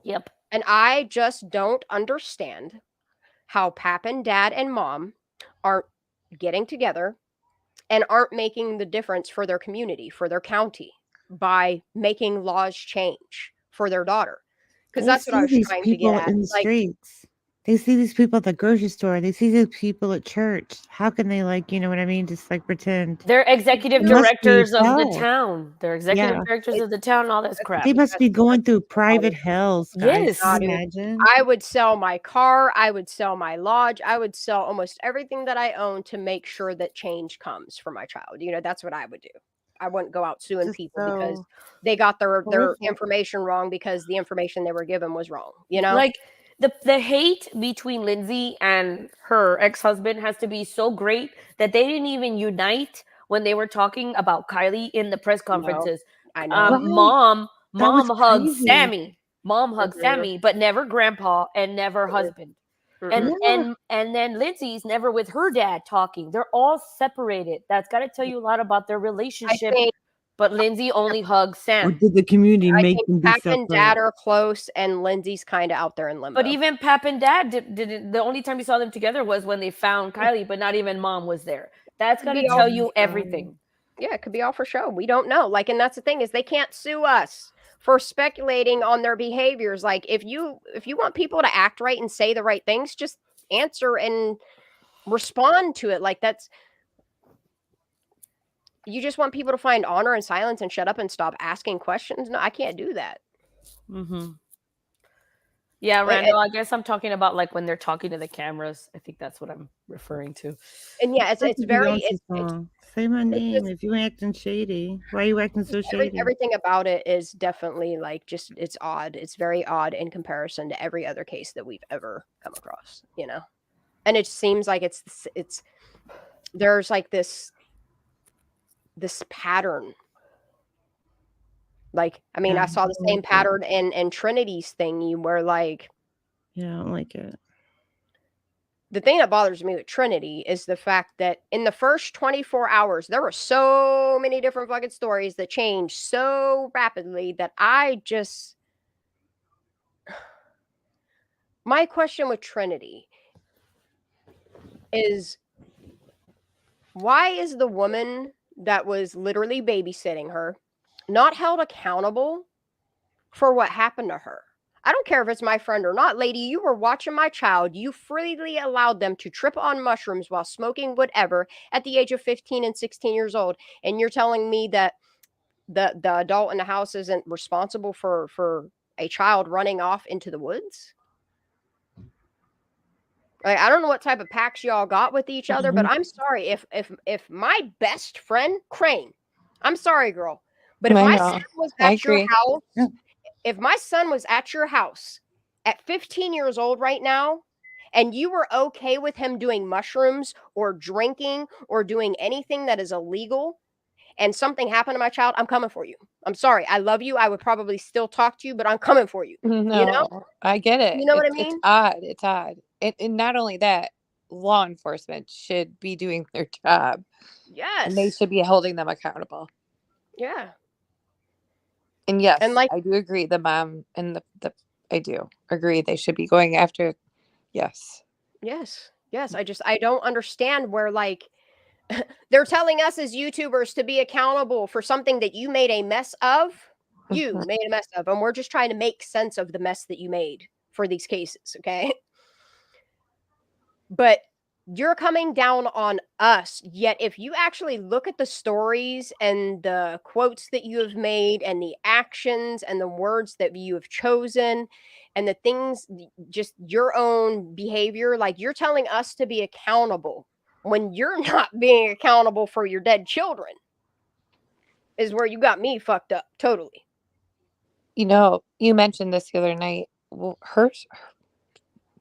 Yep. And I just don't understand how Pap and Dad and Mom aren't getting together and aren't making the difference for their community, for their county, by making laws change for their daughter. Because that's what I was trying to get at. In the streets. They see these people at the grocery store. They see these people at church. How can they, like, you know what I mean? Just like pretend. They're executive directors of the town. They're executive directors of the town. All this crap. They must be going through private hells, guys. Yes. Can you imagine? I would sell my car. I would sell my lodge. I would sell almost everything that I own to make sure that change comes for my child. You know, that's what I would do. I wouldn't go out suing people because they got their information wrong because the information they were given was wrong. You know, like the hate between Lindsay and her ex-husband has to be so great that they didn't even unite when they were talking about Kylie in the press conferences. I know. Mom hugged Sammy. Mom hugged Sammy, but never grandpa and never husband. And then Lindsay's never with her dad talking. They're all separated. That's got to tell you a lot about their relationship. But Lindsay only hugs Sam. Or did the community make them be Pap separate? and Dad are close, and Lindsay's kind of out there in limbo. But even Pap and Dad didn't. The only time you saw them together was when they found Kylie, but not even Mom was there. That's got to tell you everything. Yeah, it could be all for show. We don't know. Like, and that's the thing is they can't sue us for speculating on their behaviors. Like, if you want people to act right and say the right things, just answer and respond to it. Like, that's. You just want people to find honor and silence and shut up and stop asking questions? No, I can't do that. Mm-hmm. Yeah, Rando, I guess I'm talking about like when they're talking to the cameras. I think that's what I'm referring to. And yeah, it's very say my name if you acting shady. Why are you acting so shady? Everything about it is definitely like just it's odd. It's very odd in comparison to every other case that we've ever come across, you know. And it seems like it's there's like this pattern. Like, I mean, I saw the same pattern in Trinity's thing. You were like, yeah, I don't like it. The thing that bothers me with Trinity is the fact that in the first 24 hours, there were so many different fucking stories that changed so rapidly that my question with Trinity is, why is the woman that was literally babysitting her not held accountable for what happened to her? I don't care if it's my friend or not, lady. You were watching my child. You freely allowed them to trip on mushrooms while smoking whatever at the age of 15 and 16 years old. And you're telling me that the adult in the house isn't responsible for a child running off into the woods? Like, I don't know what type of pacts y'all got with each other, but I'm sorry if my best friend Crane, I'm sorry, girl, but if my son was at your house, if my son was at your house at 15 years old right now, and you were okay with him doing mushrooms or drinking or doing anything that is illegal, and something happened to my child, I'm coming for you. I'm sorry. I love you. I would probably still talk to you, but I'm coming for you. No, you know? I get it. You know what I mean? It's odd. It's odd. And not only that, law enforcement should be doing their job. Yes. And they should be holding them accountable. Yeah. And yes, and like, I do agree. The mom and I do agree. They should be going after. Yes. Yes. I don't understand where, like, they're telling us as YouTubers to be accountable for something that you made a mess of. You made a mess of, and we're just trying to make sense of the mess that you made for these cases, okay? But you're coming down on us. Yet if you actually look at the stories and the quotes that you have made and the actions and the words that you have chosen and the things, just your own behavior, like, you're telling us to be accountable when you're not being accountable for your dead children, is where you got me fucked up totally. You know, you mentioned this the other night. Well, her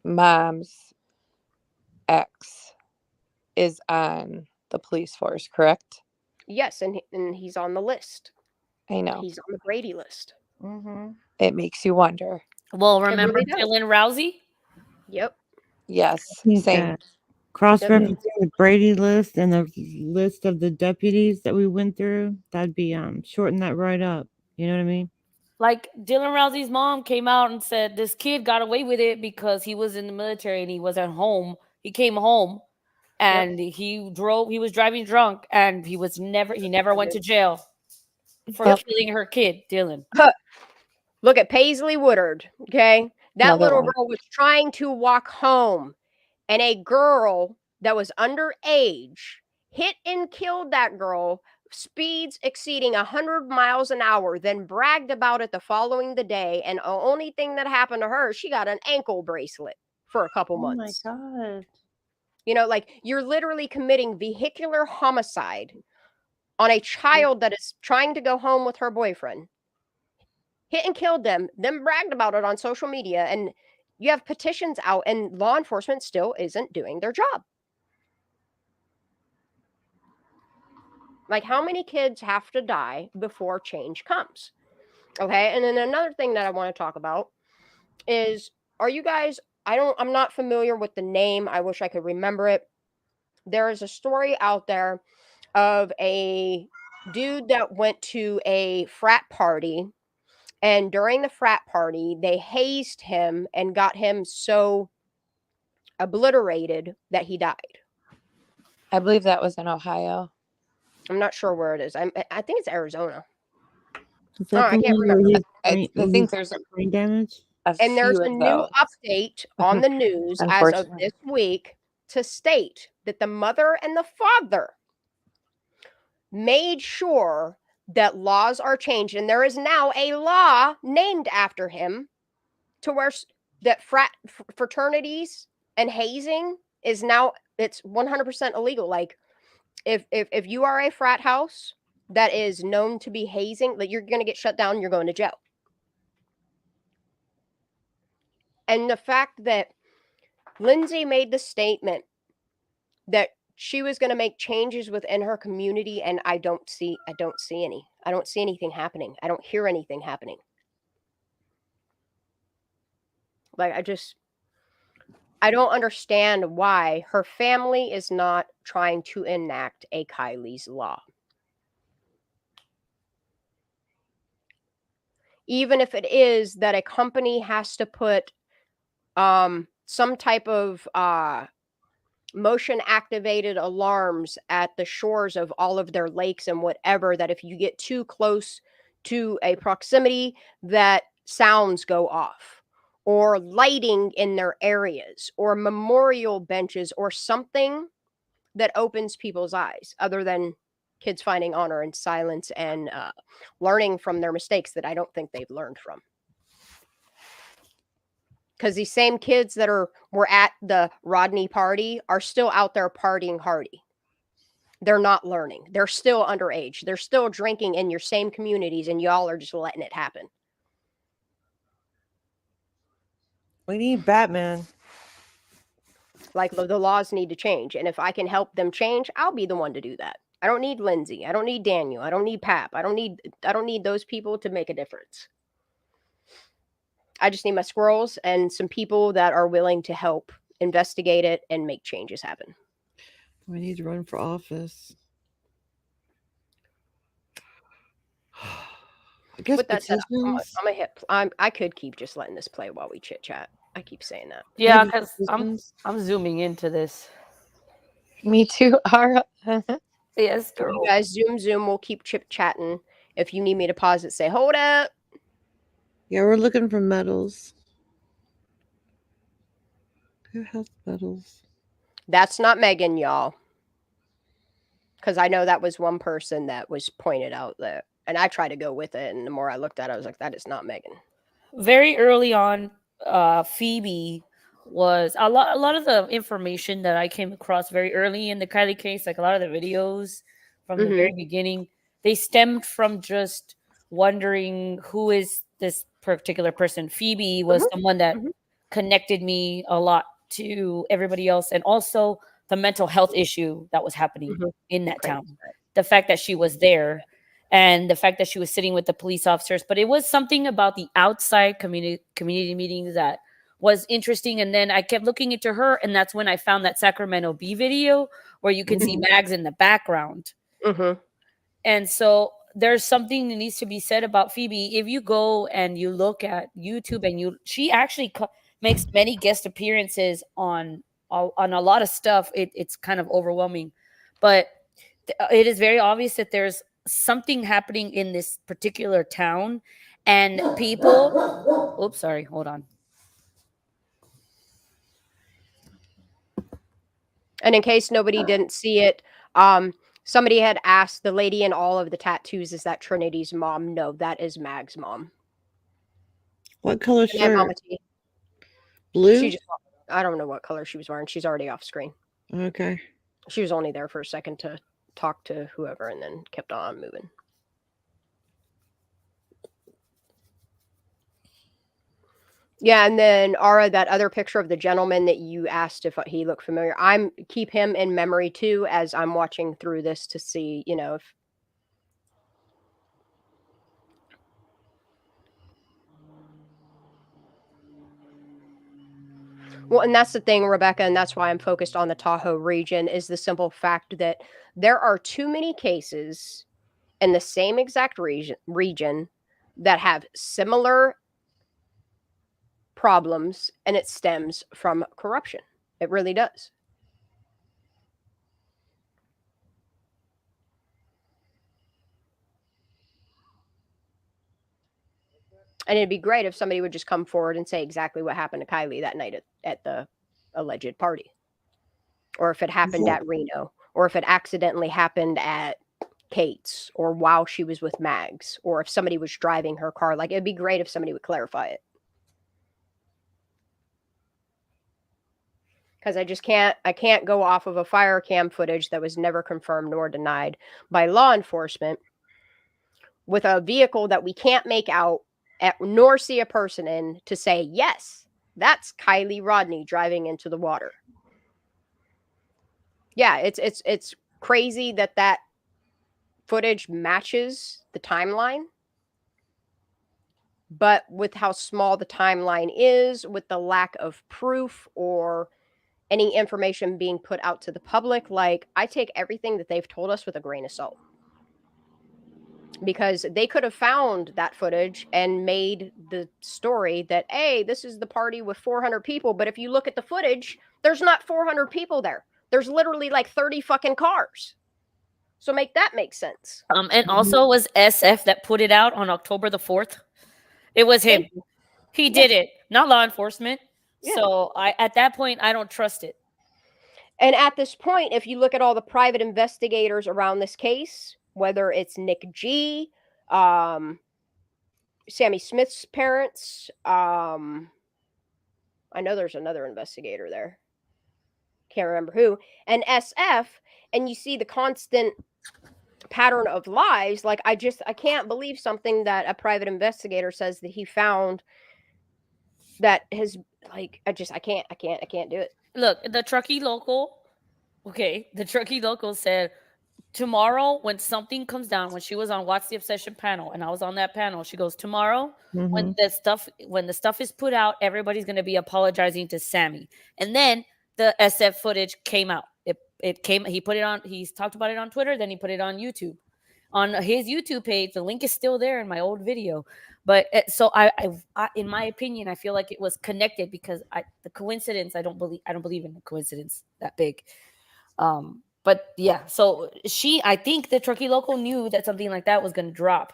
mom's ex is on the police force, correct? Yes, and he's on the list. I know. He's on the Brady list. It makes you wonder. Well, remember Dylan Rousey? Yep. Yes, same. Cross-referencing the Brady list and the list of the deputies that we went through, that'd be shorten that right up. You know what I mean? Like, Dylan Rousey's mom came out and said this kid got away with it because he was in the military and he was at home. He came home and he was driving drunk, and he never went to jail for killing her kid, Dylan. Look at Paisley Woodard, okay? That Another little one. girl was trying to walk home, and a girl that was underage hit and killed that girl, speeds exceeding 100 miles an hour, then bragged about it the following day, and the only thing that happened to her, she got an ankle bracelet for a couple months. Oh my God. You know, like, you're literally committing vehicular homicide on a child that is trying to go home with her boyfriend. Hit and killed them, then bragged about it on social media, and you have petitions out, and law enforcement still isn't doing their job. Like, how many kids have to die before change comes? Okay, and then another thing that I want to talk about is, are you guys, I'm not familiar with the name. I wish I could remember it. There is a story out there of a dude that went to a frat party, and during the frat party, they hazed him and got him so obliterated that he died. I believe that was in Ohio. I'm not sure where it is. I think it's Arizona. I can't remember. I think there's brain damage. And there's a new update on the news as of this week to state that the mother and the father made sure that laws are changed, and there is now a law named after him to where that fraternities and hazing is now, it's 100% illegal. Like if you are a frat house that is known to be hazing, like, you're going to get shut down, you're going to jail. And the fact that Lindsay made the statement that she was going to make changes within her community, and I don't see any. I don't see anything happening. I don't hear anything happening. Like, I don't understand why her family is not trying to enact a Kylie's law. Even if it is that a company has to put some type of motion activated alarms at the shores of all of their lakes and whatever, that if you get too close to a proximity, that sounds go off, or lighting in their areas, or memorial benches, or something that opens people's eyes, other than kids finding honor in silence and learning from their mistakes that I don't think they've learned from. Because these same kids that were at the Rodney party are still out there partying hardy. They're not learning. They're still underage. They're still drinking in your same communities, and y'all are just letting it happen. We need Batman. Like, the laws need to change. And if I can help them change, I'll be the one to do that. I don't need Lindsay. I don't need Daniel. I don't need Pap. I don't need those people to make a difference. I just need my squirrels and some people that are willing to help investigate it and make changes happen. We need to run for office. I guess. With that said, I could keep just letting this play while we chit chat. I keep saying that. Yeah, because I'm zooming into this. Me too, Ara. Yes, girl. You guys zoom. We'll keep chit chatting. If you need me to pause it, say hold up. Yeah, we're looking for medals. Who has medals? That's not Megan, y'all. Because I know that was one person that was pointed out that, and I tried to go with it, and the more I looked at it, I was like, that is not Megan. Very early on, Phoebe was a lot of the information that I came across very early in the Kylie case, like a lot of the videos from the very beginning, they stemmed from just wondering who is this particular person. Phoebe was someone that connected me a lot to everybody else, and also the mental health issue that was happening in that town. The fact that she was there, and the fact that she was sitting with the police officers. But it was something about the outside community meetings that was interesting. And then I kept looking into her, and that's when I found that Sacramento Bee video where you can see Mags in the background. And so there's something that needs to be said about Phoebe. If you go and you look at YouTube, and she actually makes many guest appearances on a lot of stuff. It's kind of overwhelming, but it is very obvious that there's something happening in this particular town, and people. Oops, sorry. Hold on. And in case nobody didn't see it, somebody had asked the lady in all of the tattoos, is that Trinity's mom? No, that is Mag's mom. What color shirt? Blue? I don't know what color she was wearing. She's already off screen. Okay. She was only there for a second to talk to whoever and then kept on moving. Yeah, and then Ara, that other picture of the gentleman that you asked if he looked familiar, keep him in memory too as I'm watching through this to see, if. Well, and that's the thing, Rebecca, and that's why I'm focused on the Tahoe region, is the simple fact that there are too many cases in the same exact region that have similar problems, and it stems from corruption. It really does. And it'd be great if somebody would just come forward and say exactly what happened to Kylie that night at the alleged party. Or if it happened at Reno, or if it accidentally happened at Kate's, or while she was with Mags, or if somebody was driving her car. Like, it'd be great if somebody would clarify it. because I can't go off of a fire cam footage that was never confirmed nor denied by law enforcement with a vehicle that we can't make out nor see a person in to say, yes, that's Kylie Rodney driving into the water. Yeah, it's crazy that footage matches the timeline. But with how small the timeline is, with the lack of proof or any information being put out to the public, like, I take everything that they've told us with a grain of salt. Because they could have found that footage and made the story that, hey, this is the party with 400 people. But if you look at the footage, there's not 400 people there. There's literally like 30 fucking cars. So make that make sense. And also was SF that put it out on October the 4th. It was him. He did it, not law enforcement. Yeah. So at that point, I don't trust it. And at this point, if you look at all the private investigators around this case, whether it's Nick G, Sammy Smith's parents, I know there's another investigator there. Can't remember who. And SF, and you see the constant pattern of lies. Like, I can't believe something that a private investigator says that he found that has, like, I can't do it. Look, the Truckee local, the Truckee local said, tomorrow when something comes down, when she was on What's the Obsession panel, and I was on that panel, she goes, tomorrow, when the stuff is put out, everybody's going to be apologizing to Sammy. And then the SF footage came out. It came, he put it on, he's talked about it on Twitter, then he put it on YouTube. On his YouTube page, the link is still there in my old video. But so I in my opinion, I feel like it was connected because the coincidence, I don't believe in the coincidence that big. But yeah, so I think the Truckee local knew that something like that was going to drop.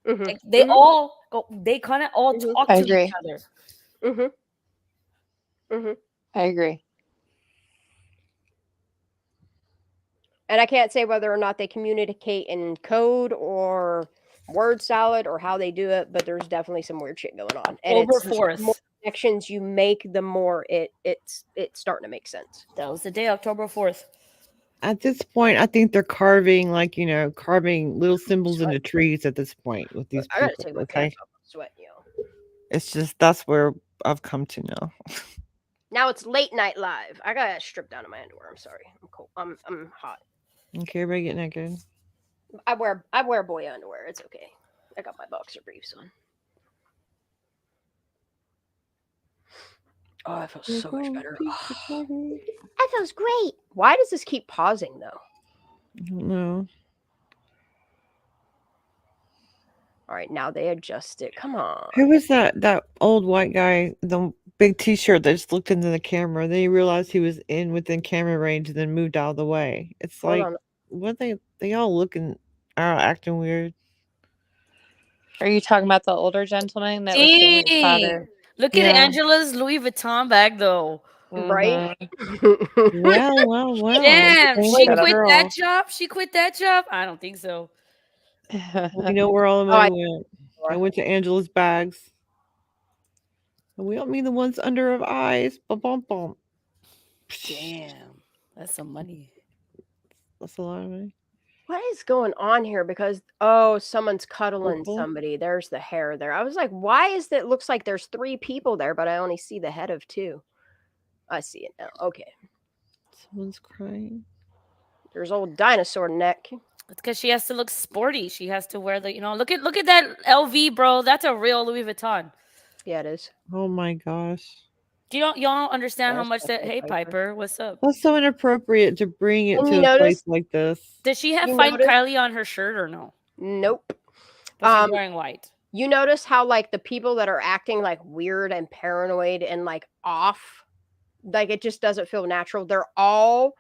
Like they kind of all talk to each other. I agree. And I can't say whether or not they communicate in code or word salad or how they do it, but there's definitely some weird shit going on. And the more connections you make, the more it's starting to make sense. That was the day, October 4th. At this point, I think they're carving little symbols into trees at this point with these people. I gotta take my pants off. I'm sweating, yo. It's just, that's where I've come to know. Now it's late night live. I gotta strip down to my underwear. I'm sorry. I'm cold. I'm hot. Okay, everybody get naked. I wear boy underwear. It's okay. I got my boxer briefs on. Oh, I feel so much better. Oh. That feels great. Why does this keep pausing though? I don't know. All right, now they adjust it. Come on. Who was that old white guy, the big t-shirt that just looked into the camera? Then he realized he was within camera range and then moved out of the way. It's like, what they all looking acting weird. Are you talking about the older gentleman that was saying his father? Look at Angela's Louis Vuitton bag though. Right? Well. Damn, she quit that job? She quit that job? I don't think so. You know where all the money went. I went to Angela's bags. And we don't mean the ones under her eyes. Bum. Damn. That's some money. That's a lot of money. What is going on here? Because someone's cuddling somebody. There's the hair there. I was like, why is that? Looks like there's 3 people there, but I only see the head of 2. I see it now. Okay. Someone's crying. There's old dinosaur neck. It's because she has to look sporty. She has to wear the, look at that LV, bro. That's a real Louis Vuitton. Yeah, it is. Oh my gosh. Y'all don't understand how much that. Hey, Piper, what's up? That's so inappropriate to bring it to a place like this. Did she have Find Kylie on her shirt or no? Nope. But she's wearing white. You notice how like the people that are acting like weird and paranoid and like off, like it just doesn't feel natural. They're all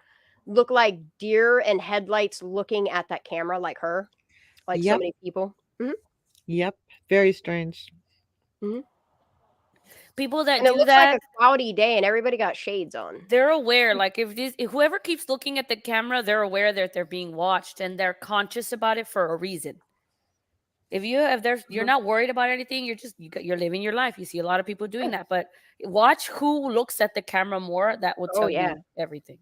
look like deer and headlights looking at that camera like her. Like so many people. Mm-hmm. Yep. Very strange. Mm-hmm. People that do it looks that, like a cloudy day, and everybody got shades on. They're aware. Like if whoever keeps looking at the camera, they're aware that they're being watched, and they're conscious about it for a reason. You're not worried about anything. You're living your life. You see a lot of people doing that, but watch who looks at the camera more. That will tell you everything.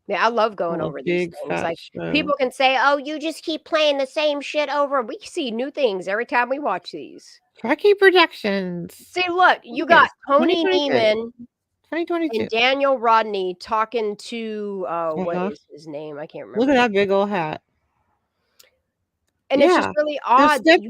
Yeah, I love going over these things. Like people can say, "Oh, you just keep playing the same shit over." We see new things every time we watch these. Rocky Productions. See, look, you got Tony 2022. Neiman 2022. and Daniel Rodney talking to what is his name? I can't remember. Look at that big old hat. And it's just really odd that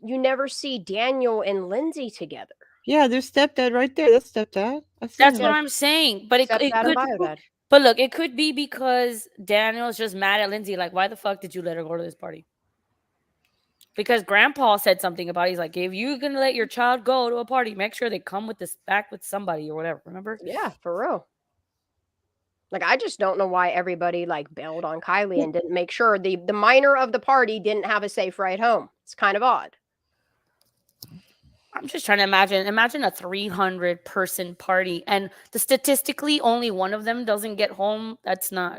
you never see Daniel and Lindsay together. Yeah, there's stepdad right there. That's stepdad. That's what I'm saying. But it could. But look, it could be because Daniel's just mad at Lindsay. Like, why the fuck did you let her go to this party? Because Grandpa said something about it. He's like, if you're gonna let your child go to a party, make sure they come with this back with somebody or whatever. Remember? Yeah, for real. Like, I just don't know why everybody like bailed on Kylie and didn't make sure the minor of the party didn't have a safe ride home. It's kind of odd. I'm just trying to imagine a 300-person party, and statistically only one of them doesn't get home. That doesn't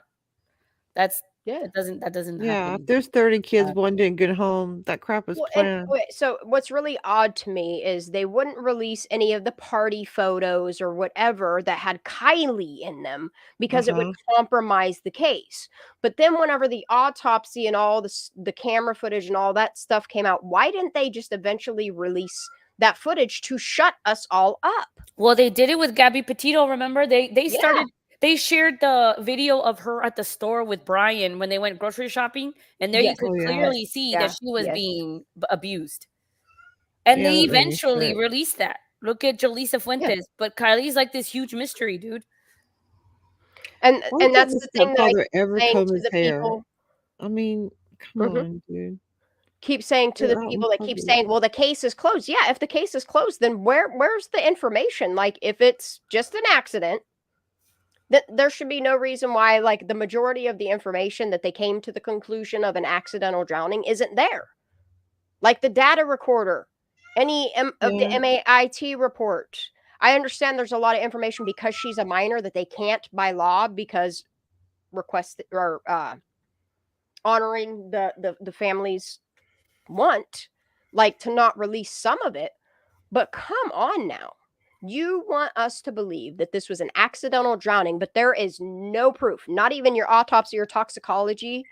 Yeah, happen. if there's 30 kids, one didn't get home. That crap was planned. So what's really odd to me is they wouldn't release any of the party photos or whatever that had Kylie in them because it would compromise the case. But then whenever the autopsy and all the camera footage and all that stuff came out, why didn't they just eventually release that footage to shut us all up? Well, they did it with Gabby Petito. Remember, they started. They shared the video of her at the store with Brian when they went grocery shopping, and there you could clearly see that she was being abused. And they eventually released that. Look at Jaleesa Fuentes, but Kylie's like this huge mystery, dude. And that's the thing that I ever saying comb to his the hair. people. I mean, come on, dude. Keep saying to the people that keep saying, well, the case is closed. Yeah, if the case is closed, then where's the information? Like, if it's just an accident, there should be no reason why, like, the majority of the information that they came to the conclusion of an accidental drowning isn't there. Like the data recorder, any of the MAIT report. I understand there's a lot of information because she's a minor that they can't by law because honoring the family's want, like, to not release some of it. But come on now. You want us to believe that this was an accidental drowning, but there is no proof. Not even your autopsy or toxicology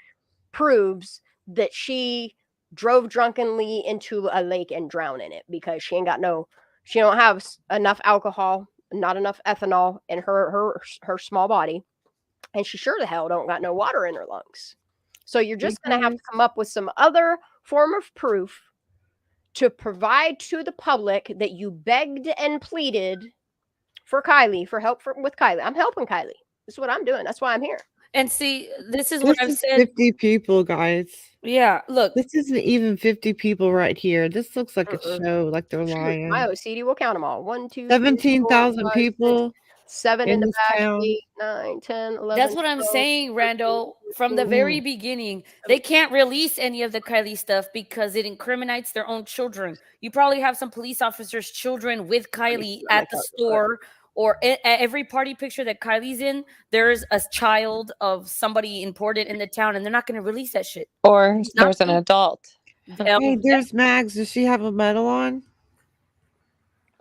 proves that she drove drunkenly into a lake and drowned in it because she don't have enough alcohol, not enough ethanol in her small body, and she sure the hell don't got no water in her lungs. So you're just going to have to come up with some other form of proof to provide to the public that you begged and pleaded for Kylie, for help with Kylie. I'm helping Kylie. This is what I'm doing. That's why I'm here. And see, this is what I've said. 50 people, guys. Yeah, look. This isn't even 50 people right here. This looks like a show, like they're lying. My OCD will count them all. 1, 2, 17,000 people. 7 in the back, 8, 9, 10, 11. That's what I'm saying, Rando. From the very beginning, they can't release any of the Kylie stuff because it incriminates their own children. You probably have some police officers' children with Kylie at the store, or at every party picture that Kylie's in, there's a child of somebody important in the town, and they're not going to release that shit. Or there's an adult. Hey, there's Mags. Does she have a medal on?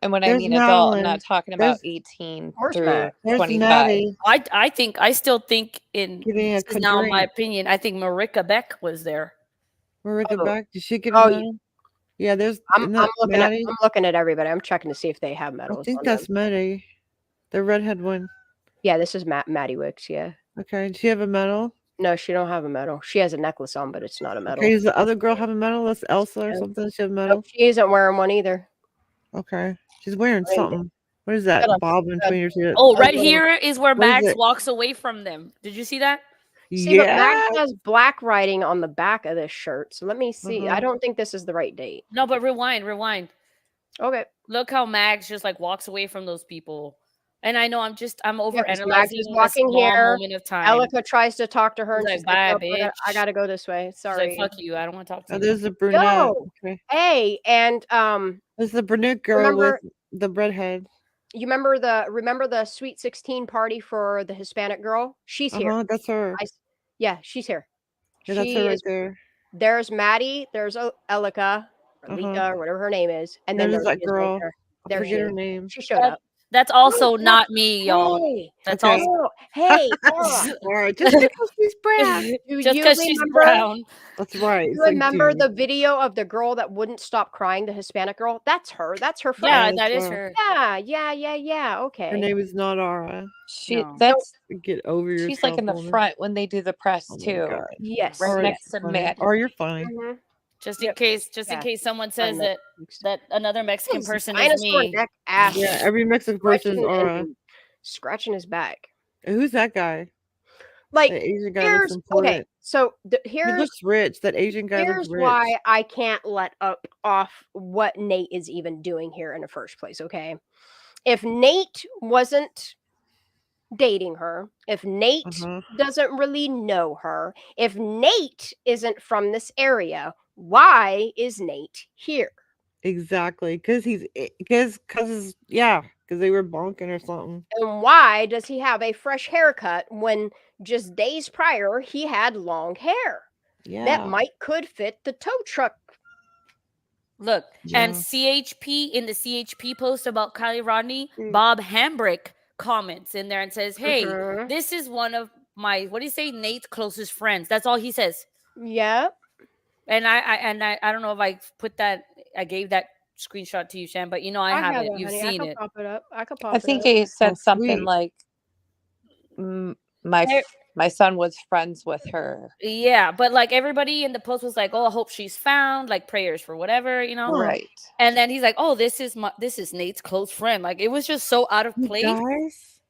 And when I mean adult, I'm not talking about 18 through 25. I still think this is now my opinion. I think Marika Beck was there. Marika Beck, did she get a medal? Yeah, I'm looking at everybody. I'm checking to see if they have medals. I think that's Maddie, the redhead one. Yeah, this is Maddie Wicks. Yeah. Okay. Does she have a medal? No, she don't have a medal. She has a necklace on, but it's not a medal. Okay, does the other girl have a medal? That's Elsa or something. She have a medal. Nope, she isn't wearing one either. Okay. She's wearing something. What is that? Bob between your teeth. Oh, right here is where Max walks away from them. Did you see that? See, but Max has black writing on the back of this shirt. So let me see. I don't think this is the right date. No, but rewind. Okay. Look how Max just like walks away from those people. And I know I'm overanalyzing. Max is walking here. Elika tries to talk to her, and she's like, bitch. I gotta go this way. Sorry. Like, fuck you. I don't want to talk to you. There's the brunette. Go. Okay. Hey, and there's the brunette girl with the redhead. You remember the Sweet 16 party for the Hispanic girl? She's here. That's her. Yeah, she's here. Yeah, that's her right there. there's Maddie, there's Elika, or Lika, or whatever her name is, and then there's there's that girl. Right I forget her name. She showed up. That's also not me, y'all. Hey, that's okay. also hey, all right, just because she's brown. Just because she's brown. That's right. You remember the video of the girl that wouldn't stop crying, the Hispanic girl? That's her. That's her friend. Yeah, that is her. Yeah. Okay. Her name is not Ara. That's get over yourself. She's like in the woman. front when they do the press too. God. Yes. Right Or next to Matt. Or you're fine. Mm-hmm. Just in case someone says that another Mexican person is Dinosaur me. neck ass. Yeah, every Mexican person is Ara. Scratching his back. Who's that guy? Like, that Asian guy looks important. Okay, so he looks rich. That Asian guy looks rich. Here's why I can't let off what Nate is even doing here in the first place, okay? If Nate wasn't dating her, if Nate doesn't really know her, if Nate isn't from this area, why is Nate here? Exactly, because because they were bonking or something. And why does he have a fresh haircut when just days prior he had long hair? Yeah, that could fit the tow truck. Look, and CHP in the CHP post about Kylie Rodney, Bob Hambrick comments in there and says, "Hey, this is one of my Nate's closest friends." That's all he says. Yeah. And I don't know if I put that. I gave that screenshot to you, Shan, but I have it. You've seen it. Pop it up. I could pop it up. I think he said something like, my son was friends with her. Yeah, but like everybody in the post was like, "Oh, I hope she's found." Like prayers for whatever, Right. And then he's like, "Oh, this is Nate's close friend." Like it was just so out of place. Guys,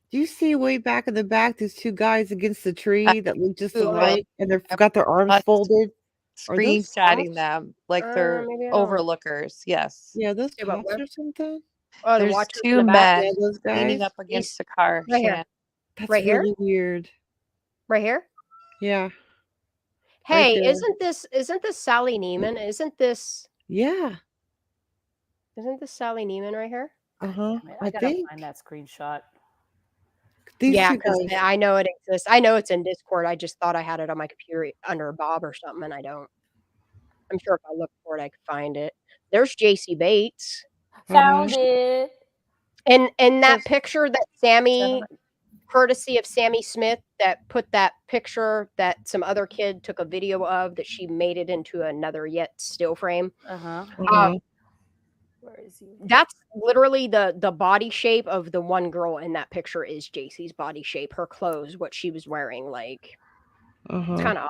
do you see way back in the back? There's two guys against the tree that look just alike, and they've got their arms folded. Screenshotting them like they're overlookers. Yes. Yeah, those cops or something. Oh, there's the two men those leaning guys up against the car. Right here. That's Right here? really weird. Right here? Yeah. Hey, there. isn't this Sally Neiman? Isn't this Sally Neiman right here? I gotta find that screenshot. Because I know it exists. I know it's in Discord. I just thought I had it on my computer under Bob or something, and I don't. I'm sure if I look for it, I could find it. There's JC Bates. Found it. And that picture that Sammy, courtesy of Sammy Smith, that put that picture that some other kid took a video of that she made it into another yet still frame. Where is he? That's literally the body shape of the one girl in that picture is JC's body shape. Her clothes, what she was wearing, like it's kind of odd.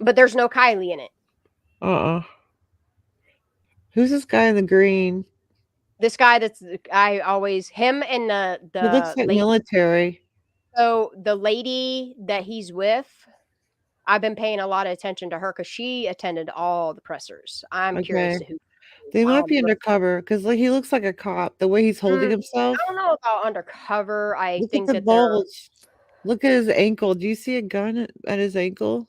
But there's no Kylie in it. Who's this guy in the green? This guy him and the He looks like lady. military. So the lady that he's with, I've been paying a lot of attention to her because she attended all the pressers. I'm curious to who. They might be undercover because he looks like a cop. The way he's holding himself. I don't know about undercover. I Look think at the that bulge. Look at his ankle. Do you see a gun at his ankle?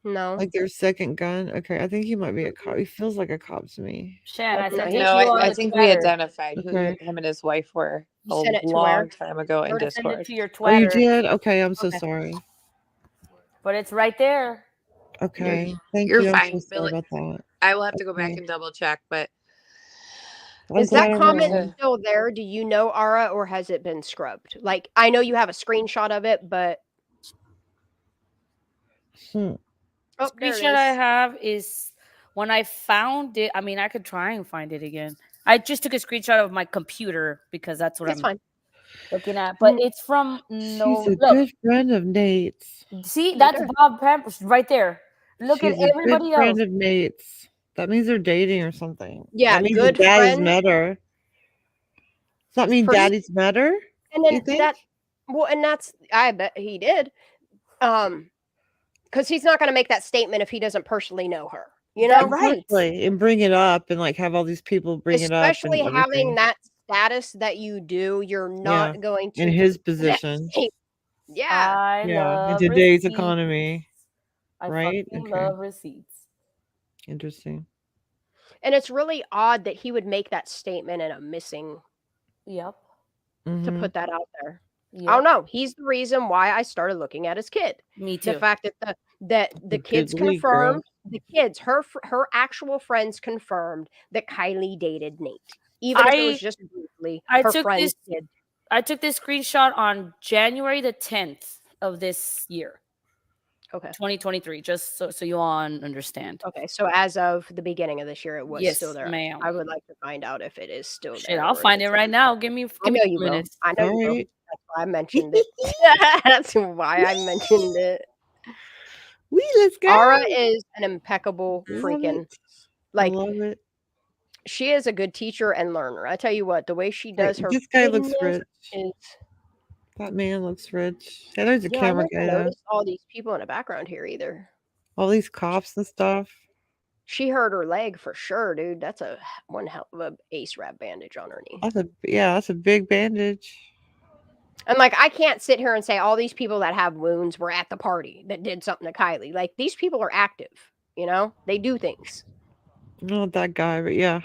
No. Like their second gun. Okay, I think he might be a cop. He feels like a cop to me. Shan, I sent I think we identified who him and his wife were a long time ago in Discord. To your Oh, you Twitter. did? Okay, I'm so sorry. But it's right there. Okay, thank You're you. fine, I'm so sorry Billy. about that. I will have to go back and double check, but is that comment still there? Do you know, Ara, or has it been scrubbed? Like, I know you have a screenshot of it, but Screenshot I have is when I found it. I mean, I could try and find it again. I just took a screenshot of my computer because that's what I'm looking at. But it's from She's a good friend of Nate's. See, that's Bob Pampers right there. Look She's at a everybody good friend else. of Nate's. That means they're dating or something. Yeah, that means good daddy's friend. met her. Does that mean daddy's met her? And then I bet he did. Because he's not going to make that statement if he doesn't personally know her. You know, Exactly. And bring it up and like have all these people bring it up. Especially having that status that you do, you're not going to in his position. Yeah. In today's economy. I right? fucking love receipts. Interesting. And it's really odd that he would make that statement in a missing. Yep. To put that out there. I don't know. He's the reason why I started looking at his kid. Me too. The fact that the kids confirmed, her actual friends confirmed that Kylie dated Nate, even if it was just briefly. Her friend's kid. I took this screenshot on January the 10th of this year. Okay. 2023, just so you all understand. Okay, so as of the beginning of this year, it was still there. Ma'am. I would like to find out if it is still Shit, there. I'll find it right now. Give me I know you minutes. will. I know you will. That's why I mentioned it. That's why I mentioned it. Let's go. Ara is an impeccable freaking. I love it. She is a good teacher and learner. I tell you what, the way she does her. This guy looks rich. Is, that man looks rich. Yeah, there's a camera guy. I never noticed all these people in the background here either. All these cops and stuff. She hurt her leg for sure, dude. That's one hell of a ace wrap bandage on her knee. That's a big bandage. And like, I can't sit here and say all these people that have wounds were at the party that did something to Kylie. Like, these people are active, you know? They do things. Not that guy, but yeah,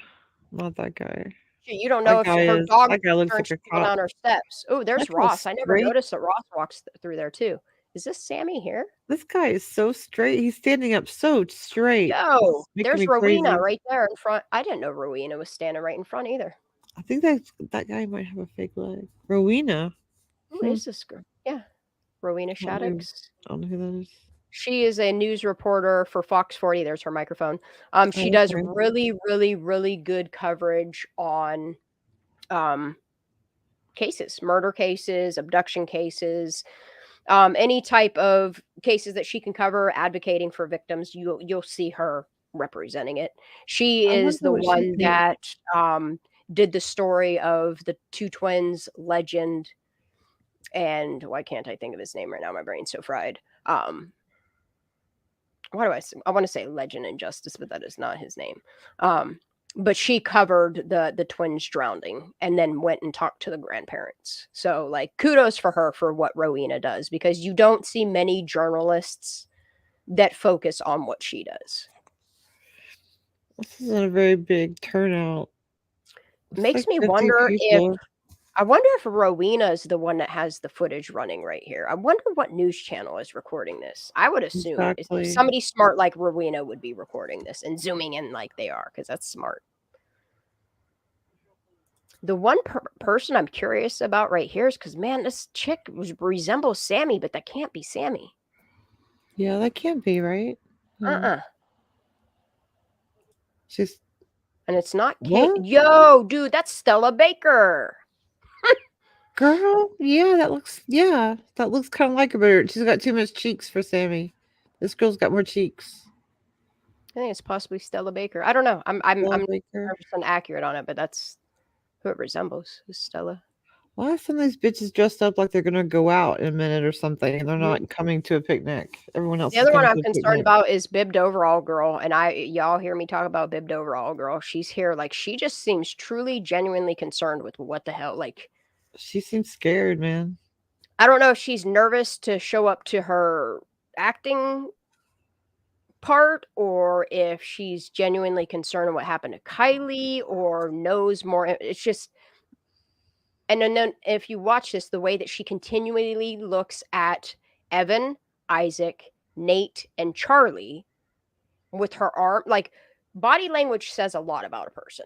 not that guy. You don't know if her dog looks like a cop on her steps. Oh, there's Ross. I never noticed that Ross walks through there too. Is this Sammy here? This guy is so straight. He's standing up so straight. Yo, there's Rowena right there in front. I didn't know Rowena was standing right in front either. I think that guy might have a fake leg. Rowena. Who is this girl? Yeah. Rowena Shaddix. I don't know who that is. She is a news reporter for Fox 40. There's her microphone. She does really, really, really good coverage on cases, murder cases, abduction cases, any type of cases that she can cover, advocating for victims. You'll see her representing it. She is the one that did the story of the two twins legend. And why can't I think of his name right now? My brain's so fried. Why do I want to say Legend and Justice, but that is not his name. But she covered the twins drowning and then went and talked to the grandparents. So like, kudos for her for what Rowena does, because you don't see many journalists that focus on what she does. This is a very big turnout. Makes me wonder if Rowena is the one that has the footage running right here. I wonder what news channel is recording this. I would assume somebody smart like Rowena would be recording this and zooming in like they are, because that's smart. The one person I'm curious about right here is because, man, this chick resembles Sammy, but that can't be Sammy. Yeah, that can't be, right? And it's not Kate. Yo, dude, that's Stella Baker. Girl, that looks kind of like her, but she's got too much cheeks for Sammy. This girl's got more cheeks. I think it's possibly Stella Baker. I don't know. I'm not 100% accurate on it, but that's who it resembles. Is Stella. Why are some of these bitches dressed up like they're gonna go out in a minute or something, and they're not coming to a picnic? Everyone else. The other one I'm concerned about is Bibbed Overall Girl, and y'all hear me talk about Bibbed Overall Girl. She's here, like, she just seems truly, genuinely concerned with what the hell, like. She seems scared, man. I don't know if she's nervous to show up to her acting part, or if she's genuinely concerned what happened to Kylie, or knows more. It's just, and then if you watch this, the way that she continually looks at Evan, Isaac, Nate, and Charlie with her arm, like, body language says a lot about a person.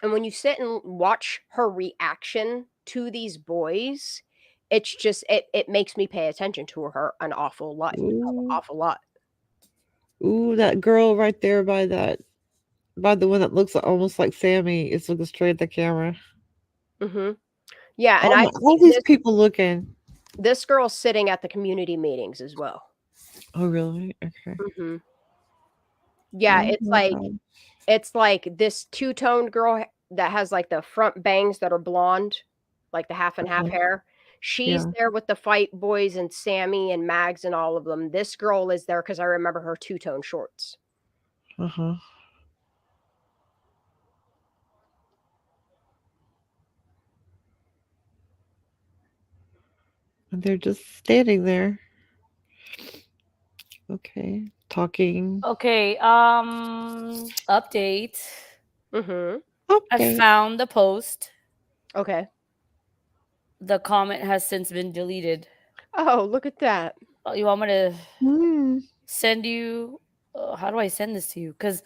And when you sit and watch her reaction to these boys, it's just, it makes me pay attention to her an awful lot. Ooh, that girl right there by the one that looks almost like Sammy is looking straight at the camera. Mm-hmm. Yeah, and all these people looking. This girl's sitting at the community meetings as well. Oh, really? Okay. Mm-hmm. Yeah, it's like this two-toned girl that has like the front bangs that are blonde, like the half and half hair. She's there with the fight boys and Sammy and Mags and all of them. This girl is there because I remember her two-tone shorts. Uh-huh. And they're just standing there. Okay. Talking. Okay. Update. Mm-hmm. I found the post. Okay. the comment has since been deleted. Oh, look at that. Oh, you want me to send you? How do I send this to you? Because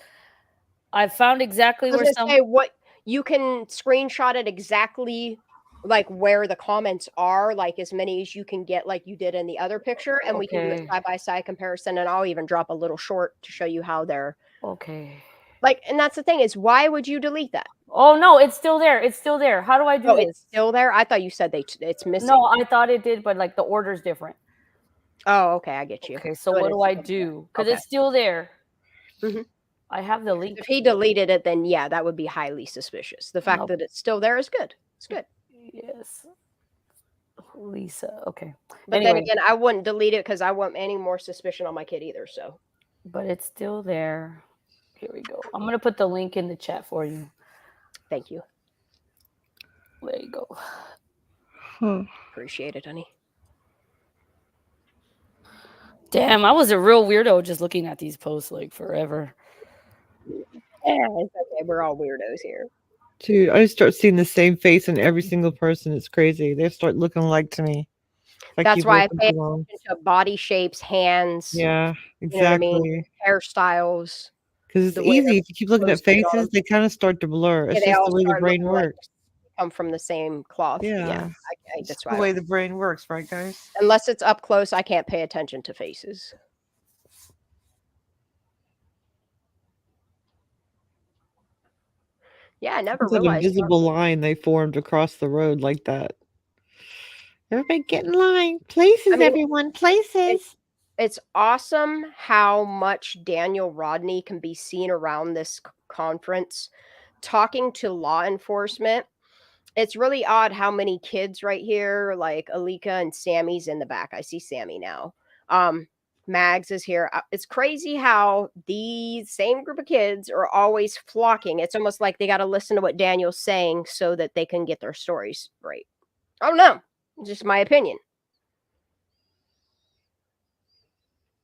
I found exactly where say what you can screenshot it exactly like where the comments are, like as many as you can get, like you did in the other picture, and we can do a side-by-side comparison, and I'll even drop a little short to show you how they're like. And that's the thing is, why would you delete that? Oh no, it's still there. It's still there. How do I do this? It's still there? I thought you said it's missing. No, I thought it did, but like the order's different. Oh, okay, I get you. Okay, so what do I do? Because it's still there. I have the link. If he deleted it, then yeah, that would be highly suspicious. The fact that it's still there is good. It's good. Yes. Lisa. Okay. But then again, I wouldn't delete it because I want any more suspicion on my kid either. So. But it's still there. Here we go. I'm gonna put the link in the chat for you. Thank you. There you go. Appreciate it, honey. Damn, I was a real weirdo just looking at these posts like forever. Yeah, it's okay. We're all weirdos here. Dude, I start seeing the same face in every single person. It's crazy. They start looking alike to me. That's why I pay attention to body shapes, hands. Yeah, exactly. You know what I mean? Hairstyles. Because it's easy. If you keep looking at faces, they kind of start to blur. It's just the way the brain works. Come from the same cloth. Yeah. That's the way the brain works, right, guys? Unless it's up close, I can't pay attention to faces. Yeah, I never realized. An invisible line they formed across the road like that. Everybody get in line. Places, everyone. Places. It's awesome how much Daniel Rodney can be seen around this conference talking to law enforcement. It's really odd how many kids right here, like Alika and Sammy's in the back. I see Sammy now. Mags is here. It's crazy how these same group of kids are always flocking. It's almost like they got to listen to what Daniel's saying so that they can get their stories right. I don't know. Just my opinion.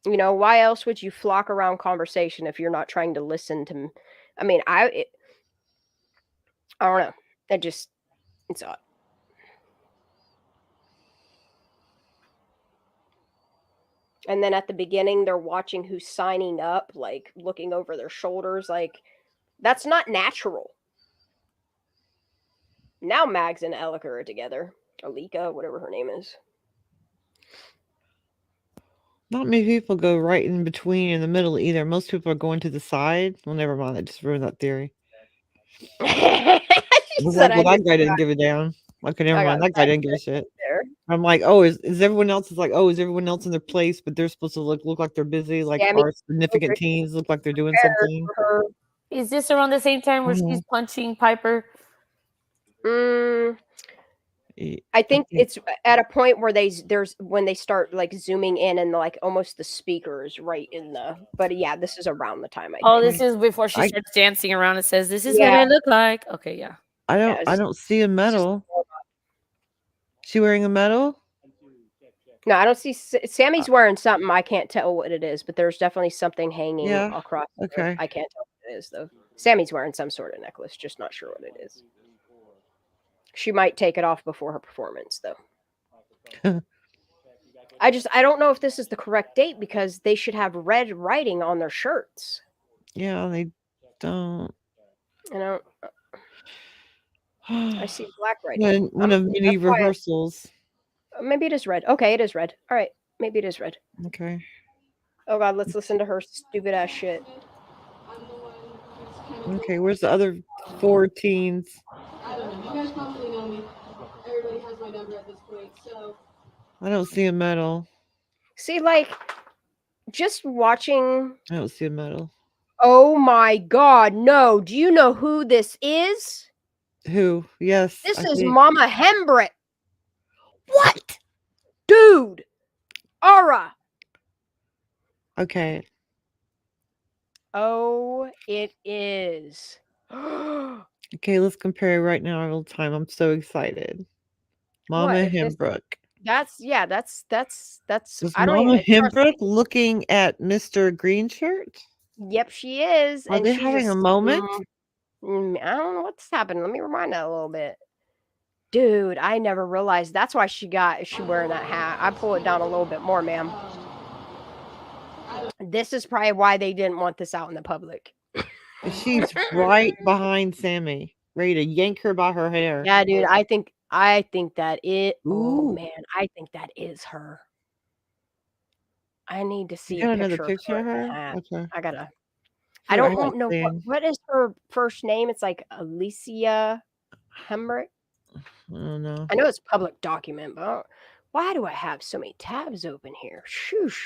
You know, why else would you flock around conversation if you're not trying to listen to? I mean, I don't know. It's odd. And then at the beginning, they're watching who's signing up, like looking over their shoulders. Like, that's not natural. Now Mags and Alika are together. Alika, whatever her name is. Not many people go right in between in the middle either. Most people are going to the side. Well, never mind. I just ruined that theory. That guy didn't give a damn. Okay, never mind. That guy didn't give a shit. I'm like, oh, is everyone else is everyone else in their place? But they're supposed to look like they're busy, like our significant teens look like they're doing something. Is this around the same time where she's punching Piper? I think it's at a point where when they start like zooming in and like almost the speakers right in the. But yeah, this is around the time. This is before she starts dancing around and says, "This is what I look like." Okay, yeah. I don't see a medal. She wearing a medal? No, I don't see. Sammy's wearing something. I can't tell what it is, but there's definitely something hanging across. Okay. I can't tell what it is though. Sammy's wearing some sort of necklace, just not sure what it is. She might take it off before her performance though. I don't know if this is the correct date because they should have red writing on their shirts. Yeah, they don't. You know. I see black writing. One of many rehearsals. Maybe it is red. Okay, it is red. All right, maybe it is red. Okay. Oh God, let's listen to her stupid ass shit. Okay, where's the other 4 teens? I don't know. You guys probably know me. Everybody has my number at this point, so. I don't see a medal. See, like, just watching. I don't see a medal. Oh my God, no! Do you know who this is? Who? Yes. This is Mama Hembrit. What? Dude. Aura. Okay. Oh, it is. Okay, let's compare right now real time. I'm so excited. Mama Hembrook. That's Is Mama Hembrook looking at Mr. Green Shirt? Yep, she is. Are they having a moment? I don't know what's happening. Let me rewind that a little bit. Dude, I never realized that's why she wearing that hat. I pull it down a little bit more, ma'am. This is probably why they didn't want this out in the public. She's right behind Sammy, ready to yank her by her hair. Yeah, dude, I think that oh man, I think that is her. I need to see You got a another picture of her? hat. Okay. I gotta. I Here, I don't have know Sam. what is her first name. It's like Alicia Hemrick. I don't know. I know it's public document, but why do I have so many tabs open here? Shoosh.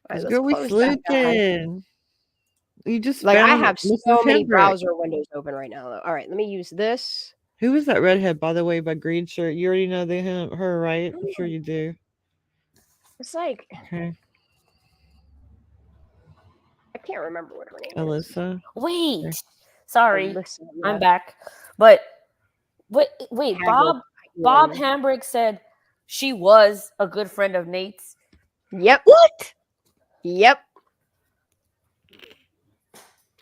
All right, let's Girl, we close that guy. sleuthing. You just Like I found have Mrs. so many Hendrick. browser windows open right now, though. All right, let me use this. Who is that redhead, by the way, by green shirt? You already know her, right? I'm sure you do. It's like Okay. I can't remember what her name is. Alyssa. Wait, sorry, Alyssa, I'm yeah. back. But wait, Hagel. Bob Hambrick said she was a good friend of Nate's. Yep. What? Yep.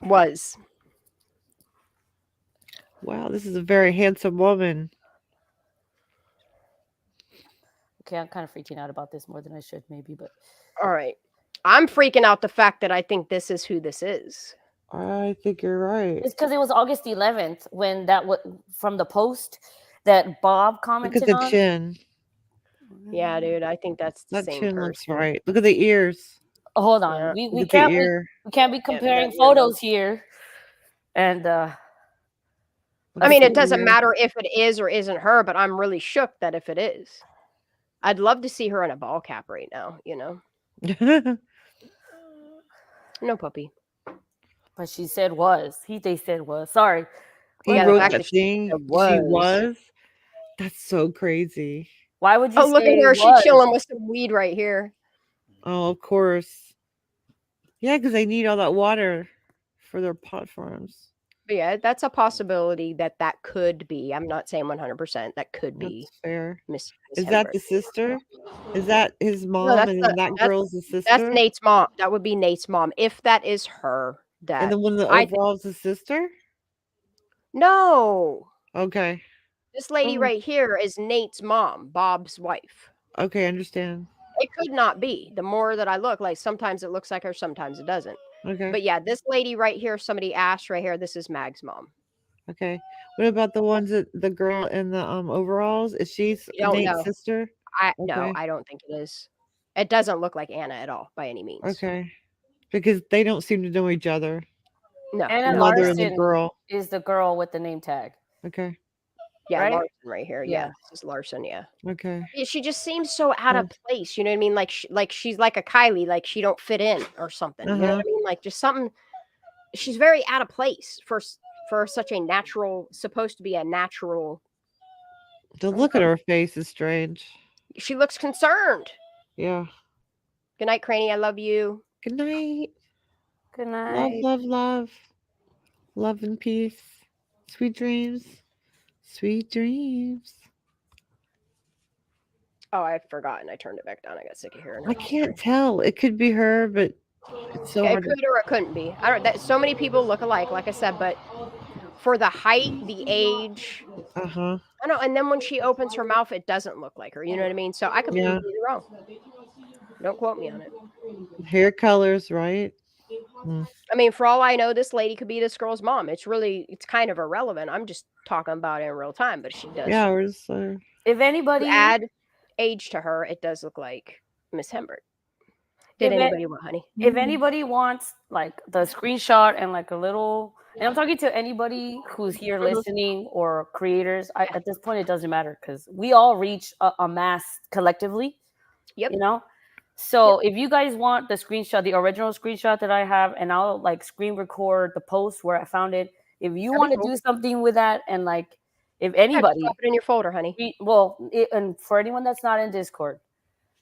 Was. Wow, this is a very handsome woman. Okay, I'm kind of freaking out about this more than I should, maybe, but all right. I'm freaking out the fact that I think this is who this is. I think you're right. It's because it was August 11th when that was from the post that Bob commented Look at the on. chin. Yeah, dude, I think that's the That same chin person. looks right. Look at the ears. Oh, hold on, Yeah. we can't be comparing photos here. And I mean, it doesn't matter if it is or isn't her, but I'm really shook that if it is, I'd love to see her in a ball cap right now. You know. No puppy. But she said was. They said was. Sorry. He Yeah, wrote the fact that that she thing. said She was. That's so crazy. Why would you Oh, look at say her. was? She's chilling with some weed right here. Oh, of course. Yeah, because they need all that water for their pot farms. But yeah, that's a possibility that could be. I'm not saying 100%. That could be. That's fair. Miss Is that Hemrick. the sister? Is that his mom? No, And then that girl's the sister? That's Nate's mom. That would be Nate's mom. If that is her. That And the one in the overall's the sister? No. Okay. This lady right here is Nate's mom, Bob's wife. Okay, I understand. It could not be. The more that I look, like sometimes it looks like her, sometimes it doesn't. Okay. But yeah, this lady right here, somebody asked right here, this is Mag's mom. Okay. What about the ones that the girl in the overalls? Is she Nate's sister? No, I don't think it is. It doesn't look like Anna at all by any means. Okay. Because they don't seem to know each other. No. Anna Mother and the Larson girl. is the girl with the name tag. Okay. Yeah, right? Larson right here. Yeah. Yeah. This is Larson, yeah. Okay. Yeah, she just seems so out of place. You know what I mean? Like she's like a Kylie, like she don't fit in or something. You know what I mean? Like just something. She's very out of place for such a natural, supposed to be a natural. The look at her face is strange. She looks concerned. Yeah. Good night, Cranny. I love you. Good night. Good Love, night. love, love. Love and peace. Sweet dreams. Sweet dreams. Oh, I had forgotten. I turned it back down. I got sick of hearing I it. can't tell. It could be her, but it's so It hard. could or it couldn't be. I don't. So many people look alike, like I said, but for the height, the age, Uh-huh. I know. And then when she opens her mouth, it doesn't look like her. You know what I mean? So I could be completely wrong. Don't quote me on it. Hair colors, right? I mean, for all I know, this lady could be this girl's mom. It's kind of irrelevant. I'm just talking about it in real time, but she does. Yeah, we're just, If anybody add age to her, it does look like Miss Hembert. Did anybody want, honey? If anybody wants like the screenshot and like a little, and I'm talking to anybody who's here listening or creators, at this point it doesn't matter because we all reach a mass collectively. Yep. You know. So if you guys want the screenshot, the original screenshot that I have, and I'll like screen record the post where I found it. If you want to do something with that, and like if anybody, drop it in your folder, honey. And for anyone that's not in Discord,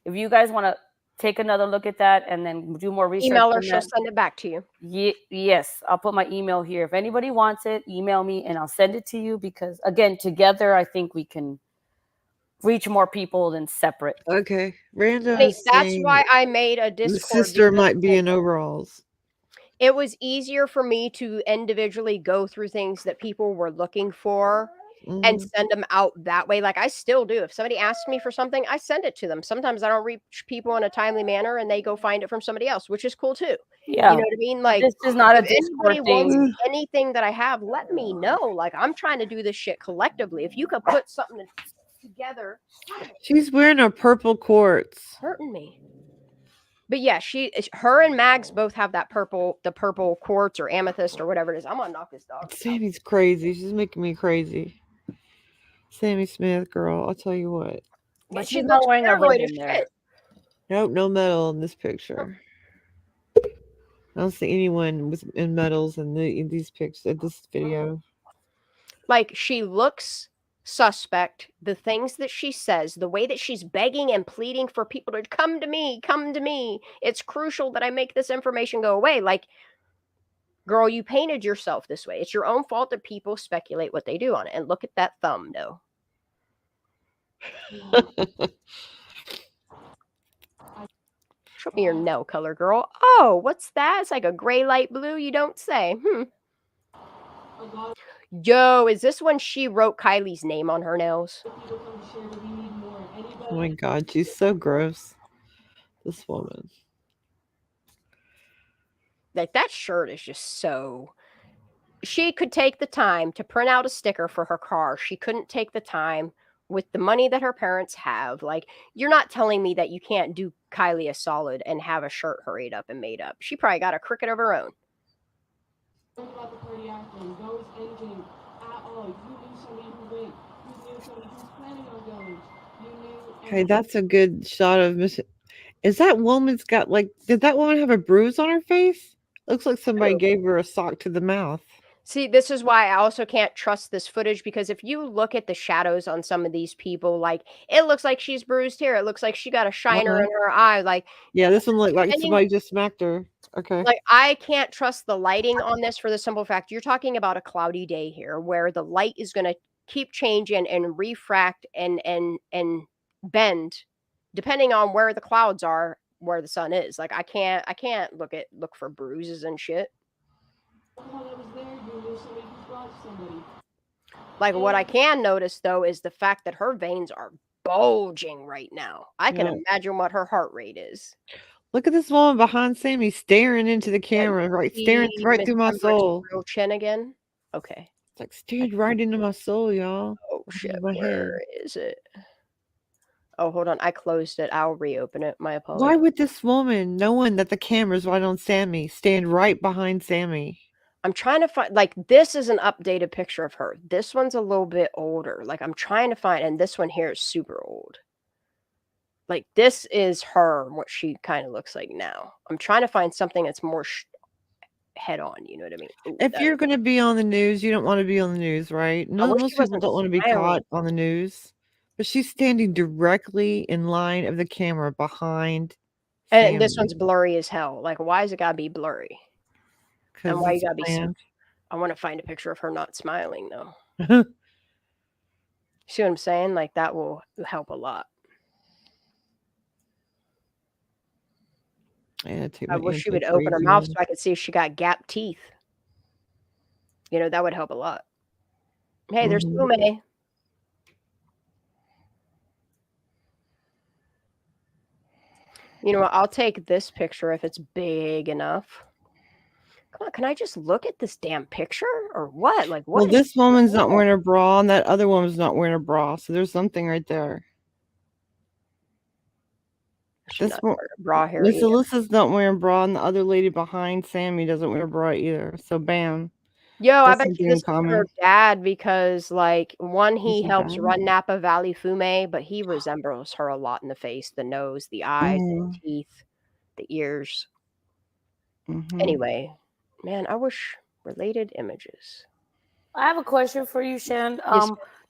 if you guys want to take another look at that and then do more research, email her, she'll send it back to you. Yes, I'll put my email here. If anybody wants it, email me and I'll send it to you because again, together I think we can reach more people than separate. Okay. Rando. That's why I made a Discord. The sister might be in overalls. It was easier for me to individually go through things that people were looking for and send them out that way. Like I still do. If somebody asks me for something, I send it to them. Sometimes I don't reach people in a timely manner and they go find it from somebody else, which is cool too. Yeah. You know what I mean? Like this is not a if anybody Discord wants thing. anything that I have, let me know. Like I'm trying to do this shit collectively. If you could put something together. She's wearing a purple quartz. Hurting me. But yeah, her and Mags both have the purple quartz or amethyst or whatever it is. I'm gonna knock this dog. Sammy's crazy. She's making me crazy. Sammy Smith, girl, I'll tell you what. But she's not wearing a ring in there. Nope, no metal in this picture. I don't see anyone with in medals in these pictures in this video. Like she looks suspect. The things that she says, the way that she's begging and pleading for people to come to me. It's crucial that I make this information go away. Like, girl, you painted yourself this way. It's your own fault that people speculate what they do on it. And look at that thumb, no. Show me your nail color, girl. Oh, what's that? It's like a gray light blue. You don't say. Yo, is this when she wrote Kylie's name on her nails? Oh my God, she's so gross. This woman. Like that shirt is just so. She could take the time to print out a sticker for her car. She couldn't take the time with the money that her parents have. Like, you're not telling me that you can't do Kylie a solid and have a shirt hurried up and made up. She probably got a cricket of her own. About the party after, no was anything at all. You knew somebody who went. You knew somebody who's planning on going. You knew. Okay, that's a good shot of Miss. Is that woman's got like? Did that woman have a bruise on her face? Looks like somebody gave her a sock to the mouth. See, this is why I also can't trust this footage, because if you look at the shadows on some of these people, like it looks like she's bruised here. It looks like she got a shiner in her eye. Like, yeah, this one looked like somebody just smacked her. Okay. Like I can't trust the lighting on this for the simple fact you're talking about a cloudy day here where the light is going to keep changing and refract and bend depending on where the clouds are, where the sun is. Like I can't look for bruises and shit. Like what I can notice though is the fact that her veins are bulging right now. I can imagine what her heart rate is. Look at this woman behind Sammy staring into the camera, staring right through my soul. Real chin again. Okay. It's like stared right into my soul, y'all. Oh shit! Where is it? Oh, hold on. I closed it. I'll reopen it. My apologies. Why would this woman, knowing that the camera's right on Sammy, stand right behind Sammy? I'm trying to find, like, this is an updated picture of her. This one's a little bit older. Like, I'm trying to find, and this one here is super old. Like, this is her, what she kind of looks like now. I'm trying to find something that's more head on, you know what I mean? Ooh, if you're going to be on the news, you don't want to be on the news, right? Most people don't want to be caught on the news. But she's standing directly in line of the camera behind And Sammy. this one's blurry as hell. Like, why is it got to be blurry? And why you got to be... I want to find a picture of her not smiling, though. See what I'm saying? Like, that will help a lot. Yeah, I wish she would open her mouth so I could see if she got gap teeth. You know, that would help a lot. Hey, there's Fume. You know what? I'll take this picture if it's big enough. Come on, can I just look at this damn picture or what? Like, what? Well, this woman's not wearing a bra and that other woman's not wearing a bra. So there's something right there. This one, bra here. Miss Alyssa's not wearing a bra, and the other lady behind Sammy doesn't wear a bra either. So bam. Yo, I bet you this is her dad because, like, one, he helps run Napa Valley Fume, but he resembles her a lot in the face, the nose, the eyes, the teeth, the ears. Anyway, man, I wish related images. I have a question for you, Shan.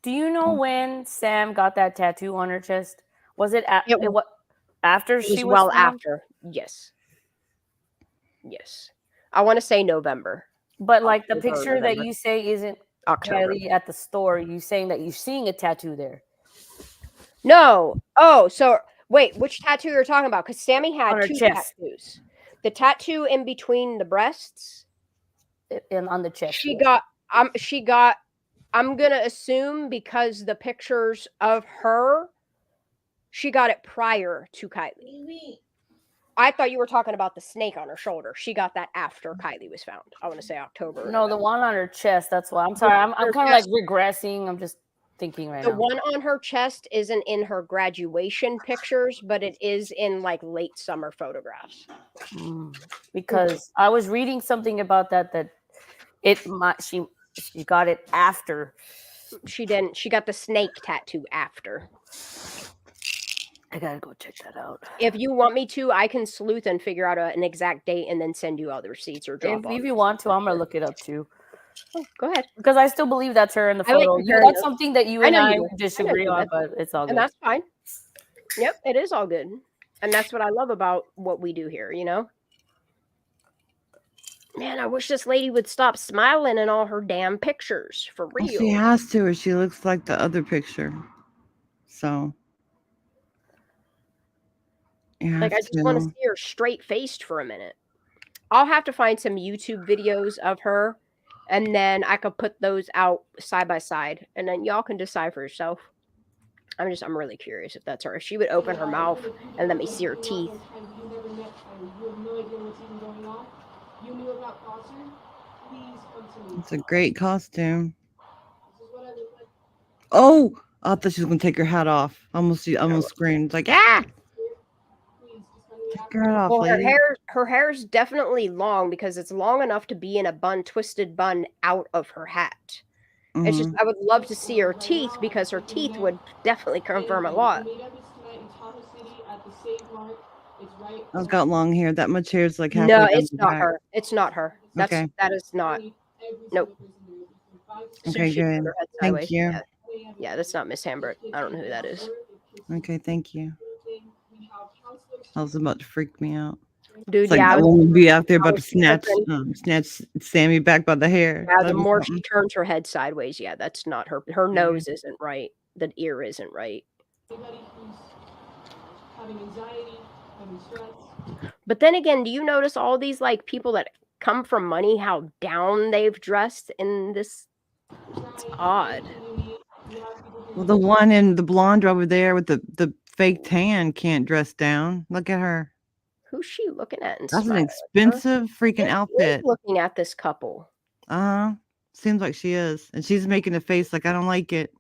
Do you know when Sam got that tattoo on her chest? Was it after she was well found? after? Yes. I want to say November. But like the picture that you say isn't October at the store, you saying that you're seeing a tattoo there? No. Oh, so wait, which tattoo you're talking about? Because Sammy had two tattoos. The tattoo in between the breasts and on the chest. She got I'm going to assume because the pictures of her, she got it prior to Kylie. I thought you were talking about the snake on her shoulder. She got that after Kylie was found. I want to say October. No, the one on her chest. That's why. I'm sorry. I'm kind of like regressing. I'm just thinking right now. The one on her chest isn't in her graduation pictures, but it is in like late summer photographs. Because I was reading something about that she got it after. She didn't. She got the snake tattoo after. I gotta go check that out. If you want me to, I can sleuth and figure out an exact date and then send you all the receipts or drop off. If you want to, I'm gonna look it up too. Oh, go ahead. Because I still believe that's her in the photo. That's something that you and I disagree on, but it's all good. And that's fine. Yep, it is all good. And that's what I love about what we do here, you know? Man, I wish this lady would stop smiling in all her damn pictures, for real. Well, she has to, or she looks like the other picture. So. Like, I just want to see her straight-faced for a minute. I'll have to find some YouTube videos of her, and then I could put those out side by side, and then y'all can decide for yourself. I'm really curious if that's her. If she would open her mouth and let me see her teeth. It's a great costume. Oh, I thought she was gonna take her hat off. Almost screamed like, ah! Take her hat off, Well, lady. her hair's definitely long because it's long enough to be in a twisted bun out of her hat. It's just, I would love to see her teeth because her teeth would definitely confirm a lot. I've got long hair. That much hair is like halfway No, down it's the not back. her. It's not her. Okay. That is not. Nope. Okay, She turned good. her head Thank sideways. you. Yeah, that's not Miss Hambrick. I don't know who that is. Okay, thank you. That was about to freak me out. Dude, it's like yeah, I won't be out there I about to was snatch tripping. Sammy back by the hair. Yeah, the That'd be more something. she turns her head sideways, yeah, that's not her. Her nose isn't right. The ear isn't right. But then again, do you notice all these like people that come from money, how down they've dressed in this? It's odd. Well, the one in the blonde over there with the fake tan can't dress down. Look at her. Who's she looking at? And That's an smiling? expensive freaking outfit. Looking at this couple. Seems like she is, and she's making a face like I don't like it.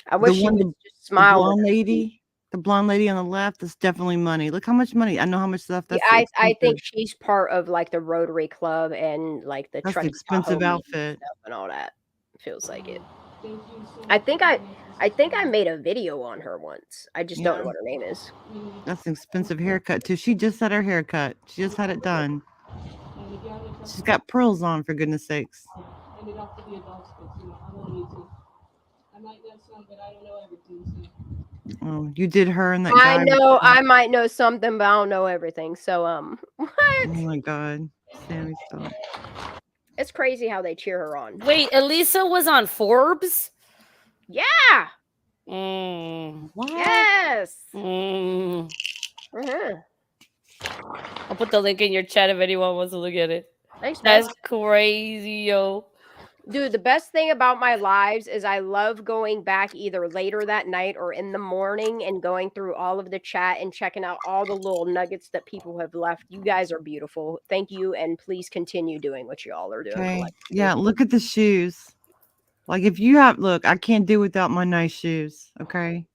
I wish she would just smile. The blonde lady on the left is definitely money. Look how much money. I know how much stuff that's. Yeah, I think she's part of like the Rotary Club and like the That's Truck an expensive Tahoe outfit and all that. Feels like it. I think I made a video on her once. I just don't know what her name is. That's an expensive haircut too. She just had her haircut. She just had it done. She's got pearls on, for goodness sakes. Oh, you did her and that guy. I know I might know something, but I don't know everything. So what? Oh my God, Sammy, stop. It's crazy how they cheer her on. Wait, Elisa was on Forbes? Yeah. What? Yes. I'll put the link in your chat if anyone wants to look at it. Thanks, That's crazy, yo. Dude, the best thing about my lives is I love going back either later that night or in the morning and going through all of the chat and checking out all the little nuggets that people have left. You guys are beautiful. Thank you, and please continue doing what you all are doing. Okay. Yeah, look at the shoes. Like if you have, look, I can't do without my nice shoes. Okay.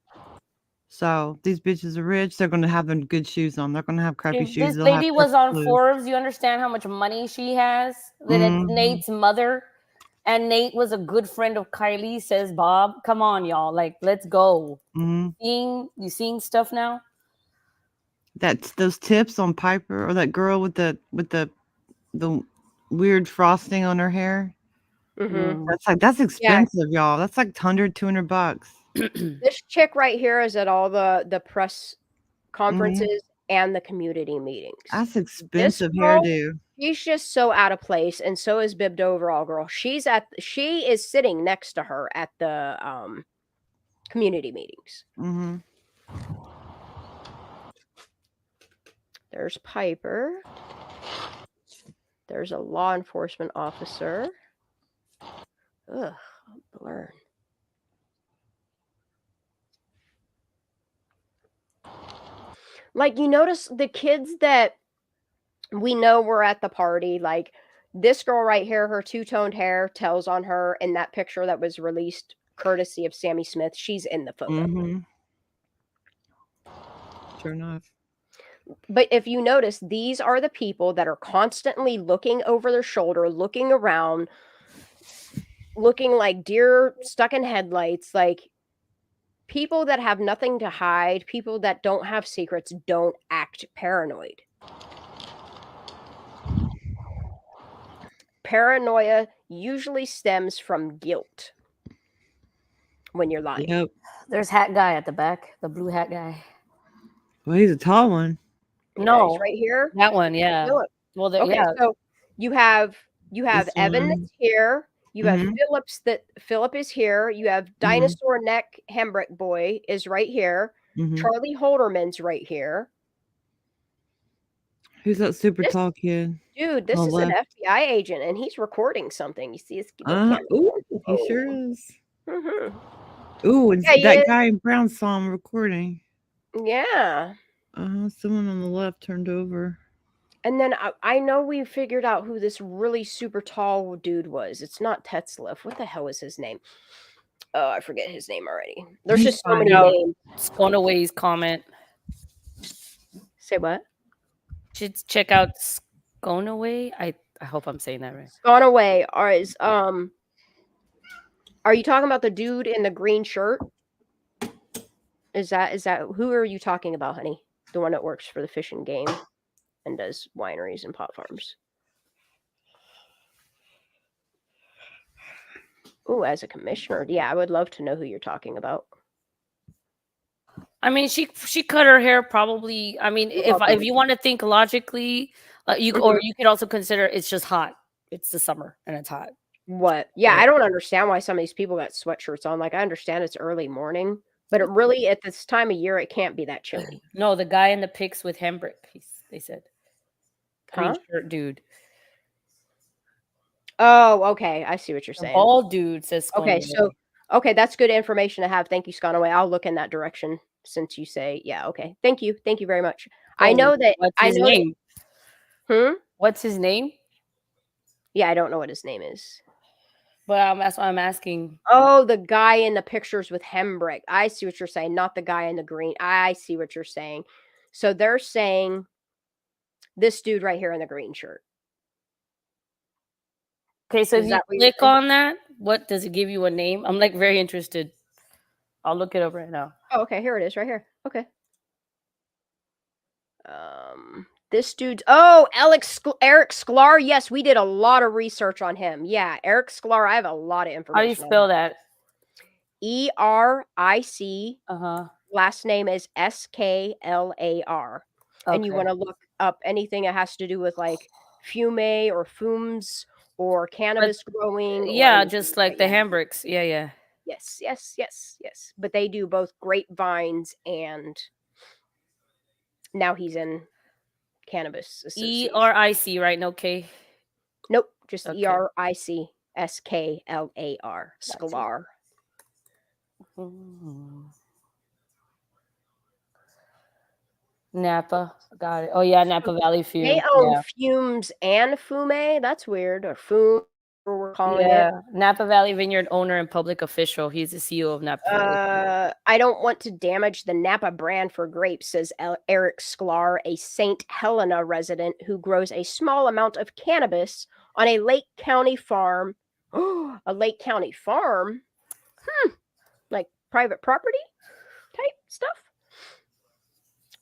So these bitches are rich. They're gonna have them good shoes on. They're gonna have crappy If shoes. this lady was on Forbes, you understand how much money she has? That it's Nate's mother. And Nate was a good friend of Kylie, says Bob. Come on, y'all. Like, let's go. You seeing stuff now? That's those tips on Piper or that girl with the weird frosting on her hair. That's expensive, y'all. That's like $100-$200. This chick right here is at all the press conferences and the community meetings. That's expensive hairdo. She's just so out of place, and so is Bibbed Overall Girl. She is sitting next to her at the community meetings. There's Piper. There's a law enforcement officer. Ugh. Learn. Like, you notice the kids that we know were at the party, like this girl right here, her two-toned hair tells on her in that picture that was released courtesy of Sammy Smith. She's in the photo. Mm-hmm. Sure enough. But if you notice, these are the people that are constantly looking over their shoulder, looking around, looking like deer stuck in headlights, like people that have nothing to hide, people that don't have secrets, don't act paranoid. Paranoia usually stems from guilt when you're lying. Yep. There's hat guy at the back, the blue hat guy. Well, he's a tall one. No, he's right here. That one, yeah. Philip. Well, Okay, yeah. so you have Evan one. that's here. You have Mhm. Philip is here. You have Dinosaur Neck Hembrick Boy is right here. Mhm. Charlie Holderman's right here. Who's that super tall kid? Dude, this On is the an left. FBI agent, and he's recording something. You see his Ooh, he sure is. Mm-hmm. Ooh, and Yeah, he that is. guy in brown saw him recording. Yeah. Someone on the left turned over. And then I know we figured out who this really super tall dude was. It's not Tetzlaff. What the hell is his name? Oh, I forget his name already. There's just so many names. Sconaway's comment. Say what? Should check out Sconaway. I hope I'm saying that right. Sconaway are you talking about the dude in the green shirt? Is that who are you talking about, honey? The one that works for the Fish and Game and does wineries and pot farms. Oh, as a commissioner. Yeah, I would love to know who you're talking about. I mean, she cut her hair probably. I mean, if you want to think logically, or you could also consider it's just hot. It's the summer and it's hot. What? Yeah, I don't understand why some of these people got sweatshirts on. Like, I understand it's early morning, but it really, at this time of year, it can't be that chilly. No, the guy in the pics with Hembrick, they said. Green Huh? shirt dude. Oh, okay. I see what you're saying. Bald dude says Okay, Sconaway. okay, that's good information to have. Thank you, Sconaway. I'll look in that direction since you say, yeah, okay. Thank you. Thank you very much. I know that. What's his name? What's his name? Yeah, I don't know what his name is. But that's what I'm asking. Oh, the guy in the pictures with Hembrick. I see what you're saying. Not the guy in the green. I see what you're saying. So they're saying this dude right here in the green shirt. Okay, so if you click on that, what does it give you a name? I'm like very interested. I'll look it up right now. Oh, okay, here it is, right here. Okay. This dude's Eric Sklar. Yes, we did a lot of research on him. Yeah, Eric Sklar. I have a lot of information. How do you spell that? ERIC. Last name is SKLAR. And you want to look up anything that has to do with like fume or fumes or cannabis growing. Yeah, just like the Hembricks. Yeah. Yes. But they do both grapevines and now he's in Cannabis Association. ERIC, right? No K? Nope, just ERIC SKLAR. Sklar. Napa. Got it. Oh, yeah, Napa Valley Fume. They own fumes and fume. That's weird. Or fume, we're calling it. Napa Valley Vineyard owner and public official. He's the CEO of Napa Valley. I don't want to damage the Napa brand for grapes, says Eric Sklar, a St. Helena resident who grows a small amount of cannabis on a Lake County farm. A Lake County farm? Like private property type stuff?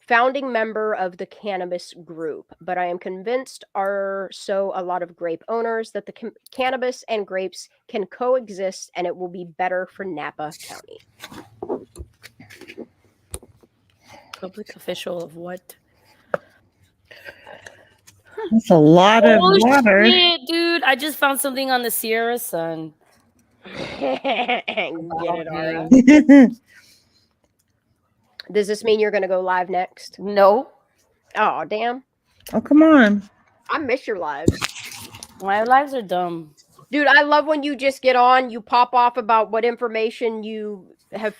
Founding member of the cannabis group, but I am convinced are so a lot of grape owners that the cannabis and grapes can coexist and it will be better for Napa County. Public official of what? That's a lot of water. Shit, dude. I just found something on the Sierra Sun. Get it, Ara. Does this mean you're going to go live next? No. Oh, damn. Oh, come on. I miss your lives. My lives are dumb. Dude, I love when you just get on, you pop off about what information you have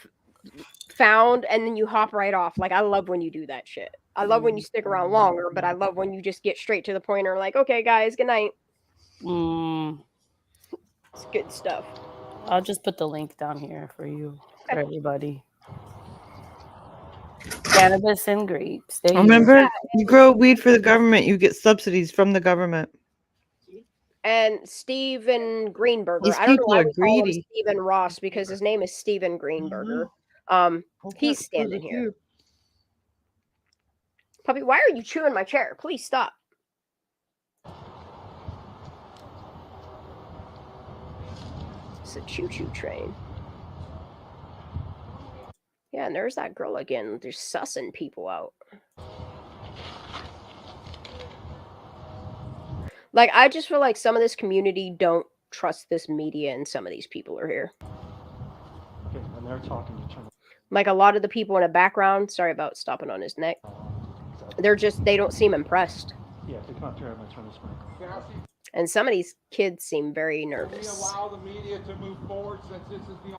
found, and then you hop right off. Like, I love when you do that shit. I love when you stick around longer, but I love when you just get straight to the point or like, okay, guys, good night. It's good stuff. I'll just put the link down here for you, for everybody. Cannabis and grapes. There you Remember, go. you grow weed for the government, you get subsidies from the government. And Steven Greenberger. These I don't know people why are we call him greedy. Stephen Ross because his name is Steven Greenberger. He's standing here. Puppy, why are you chewing my chair? Please stop. It's a choo-choo train. Yeah, and there's that girl again. They're sussing people out. Like, I just feel like some of this community don't trust this media, and some of these people are here. Okay, and they're talking to each other. Like, a lot of the people in the background, sorry about stopping on his neck, they don't seem impressed. Yeah, if they come up here, I'm going to turn this mic. And some of these kids seem very nervous. Allow the media to move forward since this is the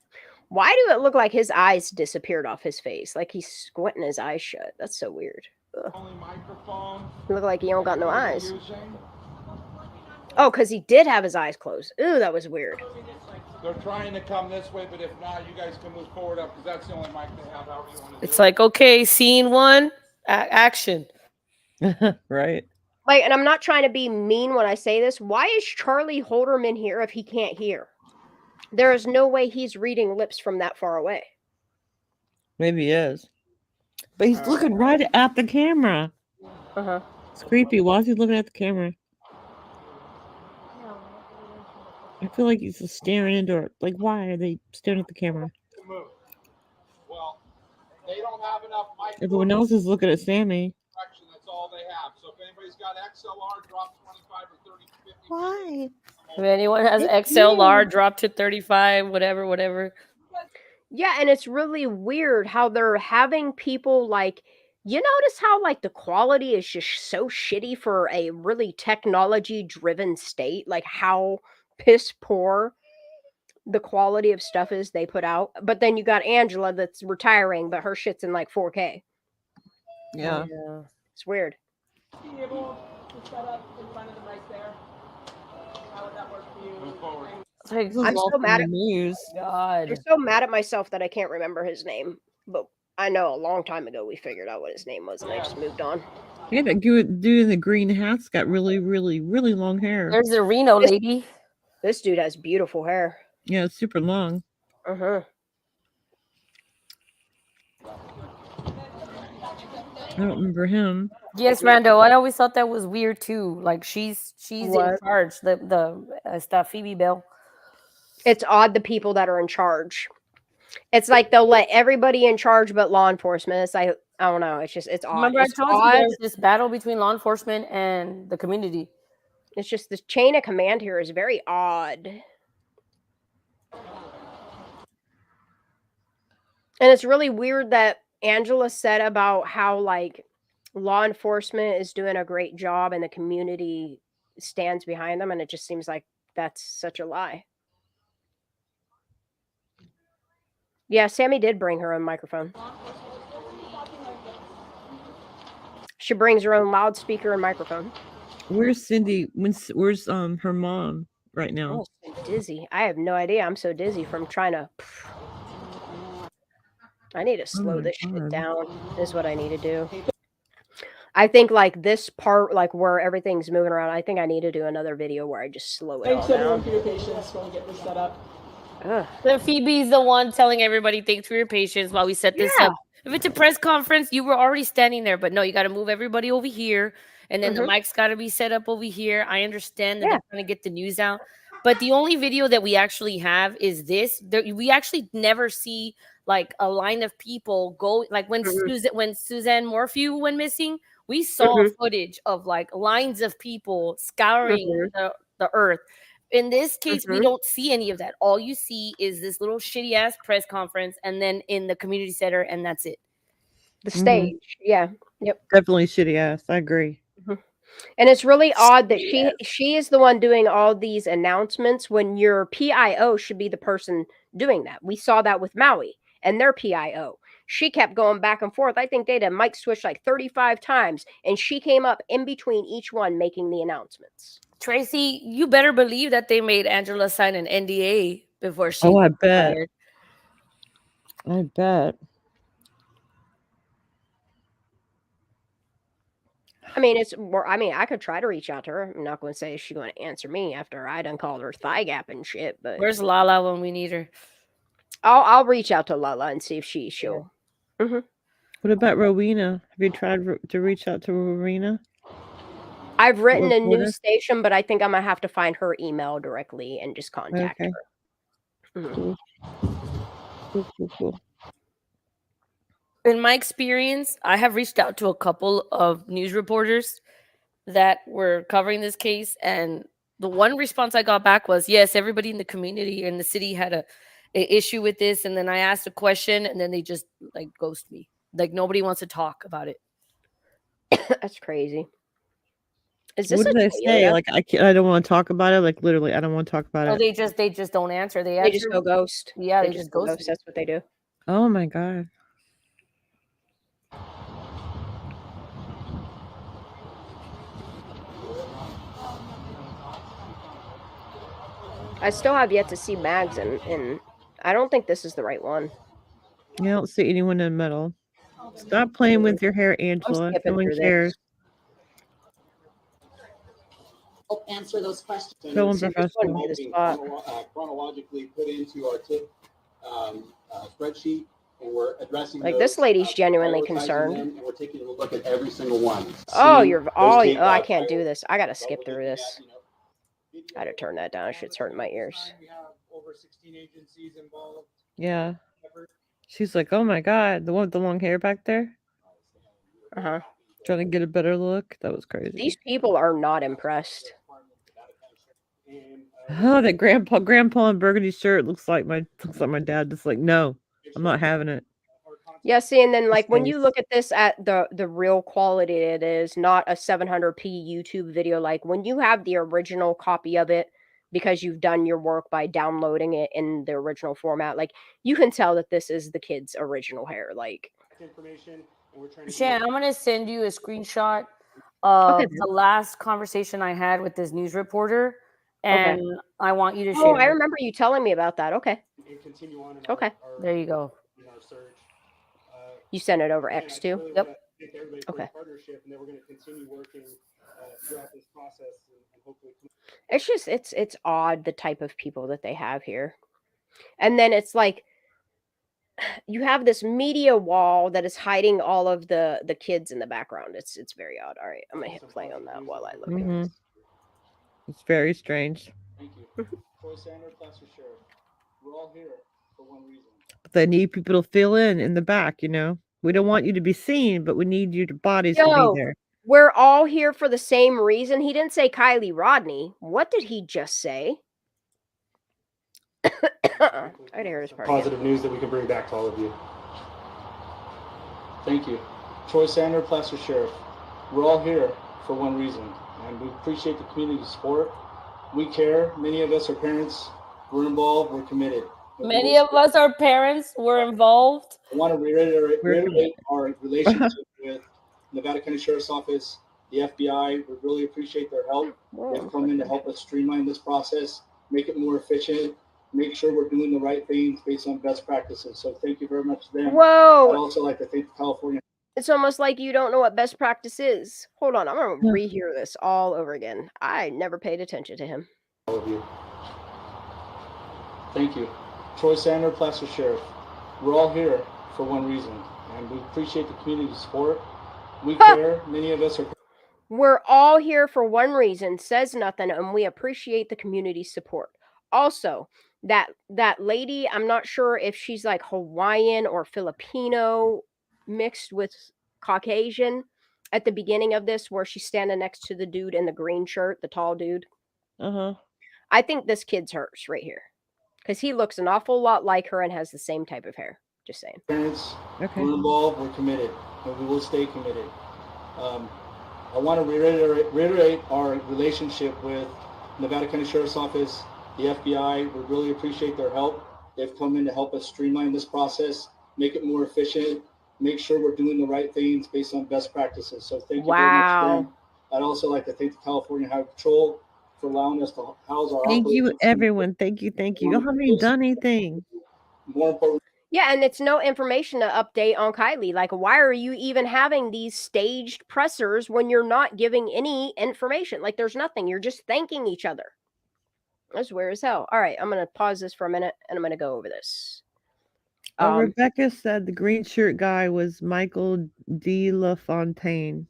Why do it look like his eyes disappeared off his face? Like he's squinting his eyes shut. That's so weird. Ugh. only microphone. Look like he don't got no eyes. Oh, because he did have his eyes closed. Ooh, that was weird. They're trying to come this way, but if not, you guys can move forward up because that's the only mic they have. However you want to It's like, okay, scene one, action. Right. Like, and I'm not trying to be mean when I say this. Why is Charlie Holderman here if he can't hear? There is no way he's reading lips from that far away. Maybe he is. But he's looking right at the camera. Uh-huh. It's creepy. Why is he looking at the camera? I feel like he's just staring into it. Like, why are they staring at the camera? Well, they don't have enough mic. Everyone else is looking at Sammy. That's all they have. So if anybody's got XLR, drop 25 or 30, 50. Why? If anyone has XLR, drop to 35, whatever. Yeah, and it's really weird how they're having people like, you notice how like the quality is just so shitty for a really technology-driven state, like how piss poor the quality of stuff is they put out. But then you got Angela that's retiring, but her shit's in like 4K. Yeah. It's weird. Being able to set up in front of the mic there. How would that work for you? Move forward. I'm so mad at God. I'm so mad at myself that I can't remember his name. But I know a long time ago we figured out what his name was and I just moved on. Yeah, that dude in the green hat's got really, really, really long hair. There's the Reno lady. This dude has beautiful hair. Yeah, it's super long. Uh-huh. I don't remember him. Yes, Rando. I always thought that was weird too. Like she's in What? charge. The stuff Phoebe Bell. It's odd the people that are in charge. It's like they'll let everybody in charge but law enforcement. It's like, I don't know. It's odd. Remember, It's I told you there's this battle between law enforcement and the community. It's just the chain of command here is very odd. And it's really weird that Angela said about how like law enforcement is doing a great job and the community stands behind them. And it just seems like that's such a lie. Yeah, Sammy did bring her own microphone. She brings her own loudspeaker and microphone. Where's Cindy? Where's her mom right now? Oh, so dizzy. I have no idea. I'm so dizzy from trying to. I need to slow this shit down. Is what I need to do. I think like this part, like where everything's moving around. I think I need to do another video where I just slow it all Thanks everyone down. for your patience while we get this set up. Then Phoebe's the one telling everybody thanks for your patience while we set this up. If it's a press conference, you were already standing there, but no, you got to move everybody over here, and then the mic's got to be set up over here. I understand that they're trying to get the news out, but the only video that we actually have is this. We actually never see like a line of people go like when Suzanne Morphew went missing. We saw footage of like lines of people scouring the earth. In this case, we don't see any of that. All you see is this little shitty ass press conference, and then in the community center, and that's it. The stage, yeah, yep. Definitely shitty ass. I agree. And it's really odd that she is the one doing all these announcements when your PIO should be the person doing that. We saw that with Maui and their PIO. She kept going back and forth. I think they had mic switch like 35 times, and she came up in between each one making the announcements. Tracy, you better believe that they made Angela sign an NDA before she. Oh, I bet. Fired. I bet. I mean, it's more. I mean, I could try to reach out to her. I'm not going to say she's going to answer me after I done called her thigh gap and shit. But where's Lala when we need her? I'll reach out to Lala and see if she'll. Yeah. Mm-hmm. What about Rowena? Have you tried to reach out to Rowena? I've written a news station, but I think I'm gonna have to find her email directly and just contact her. Mm-hmm. Cool. In my experience, I have reached out to a couple of news reporters that were covering this case, and the one response I got back was, yes, everybody in the community and the city had a issue with this, and then I asked a question, and then they just like ghost me. Like nobody wants to talk about it. That's crazy. Is this what did they say? Like I don't want to talk about it. Like literally, I don't want to talk about it. They just don't answer. They just go ghost. Yeah, they just ghost. That's what they do. Oh my god. I still have yet to see Mags, and I don't think this is the right one. I don't see anyone in the middle. Stop playing with your hair, Angela. No one cares. Help answer those questions. So unprofessional. Chronologically put into our tip spreadsheet, and we're addressing. Like this lady's genuinely concerned. And we're taking a look at every single one. Oh, I can't do this. I gotta skip through this. I had to turn that down. Shit's hurting my ears. We have over 16 agencies involved. Yeah. She's like, oh my god, the one with the long hair back there. Uh-huh. Trying to get a better look. That was crazy. These people are not impressed. Oh, that grandpa in burgundy shirt looks like my dad. Just like, no, I'm not having it. Yeah, see, and then like when you look at this at the real quality it is, not a 700p YouTube video, like when you have the original copy of it because you've done your work by downloading it in the original format, like you can tell that this is the kid's original hair. Like Shan, I'm gonna send you a screenshot of the last conversation I had with this news reporter, and I want you to share. Oh, I remember you telling me about that. Okay. Okay. There you go. You sent it over X too? Yep. Okay. It's just it's odd the type of people that they have here. And then it's like you have this media wall that is hiding all of the kids in the background. It's very odd. All right, I'm gonna hit play on that while I look at this. It's very strange. Thank you. Troy Sanders, Placer Sheriff. We're all here for one reason. But they need people to fill in the back, you know. We don't want you to be seen, but we need your bodies to be there. We're all here for the same reason. He didn't say Kylie Rodney. What did he just say? I hear his part. Positive news that we can bring back to all of you. Thank you. Troy Sanders, Placer Sheriff. We're all here for one reason, and we appreciate the community support. We care. Many of us are parents. We're involved. We're committed. Many of us are parents. We're involved. I want to reiterate our relationship with Nevada County Sheriff's Office, the FBI. We really appreciate their help. They've come in to help us streamline this process, make it more efficient, make sure we're doing the right things based on best practices. So thank you very much to them. Whoa! I'd also like to thank California. It's almost like you don't know what best practice is. Hold on, I'm going to rehear this all over again. I never paid attention to him. All of you. Thank you. Troy Sanders, Placer Sheriff. We're all here for one reason, and we appreciate the community support. We care. Many of us are. We're all here for one reason, says nothing, and we appreciate the community support. Also, that lady, I'm not sure if she's like Hawaiian or Filipino mixed with Caucasian at the beginning of this, where she's standing next to the dude in the green shirt, the tall dude. I think this kid's hers right here, because he looks an awful lot like her and has the same type of hair. Just saying. Parents, we're involved, we're committed, and we will stay committed. I want to reiterate our relationship with Nevada County Sheriff's Office, the FBI. We really appreciate their help. They've come in to help us streamline this process, make it more efficient, make sure we're doing the right things based on best practices. So thank you very much again. I'd also like to thank the California Highway Patrol for allowing us to house our Thank you, operations. everyone. Thank you. Y'all haven't even done anything. More important. Yeah, and it's no information to update on Kylie. Like, why are you even having these staged pressers when you're not giving any information? Like, there's nothing. You're just thanking each other. That's weird as hell. All right, I'm going to pause this for a minute, and I'm going to go over this. Rebecca said the green shirt guy was Michael de La Fontaine,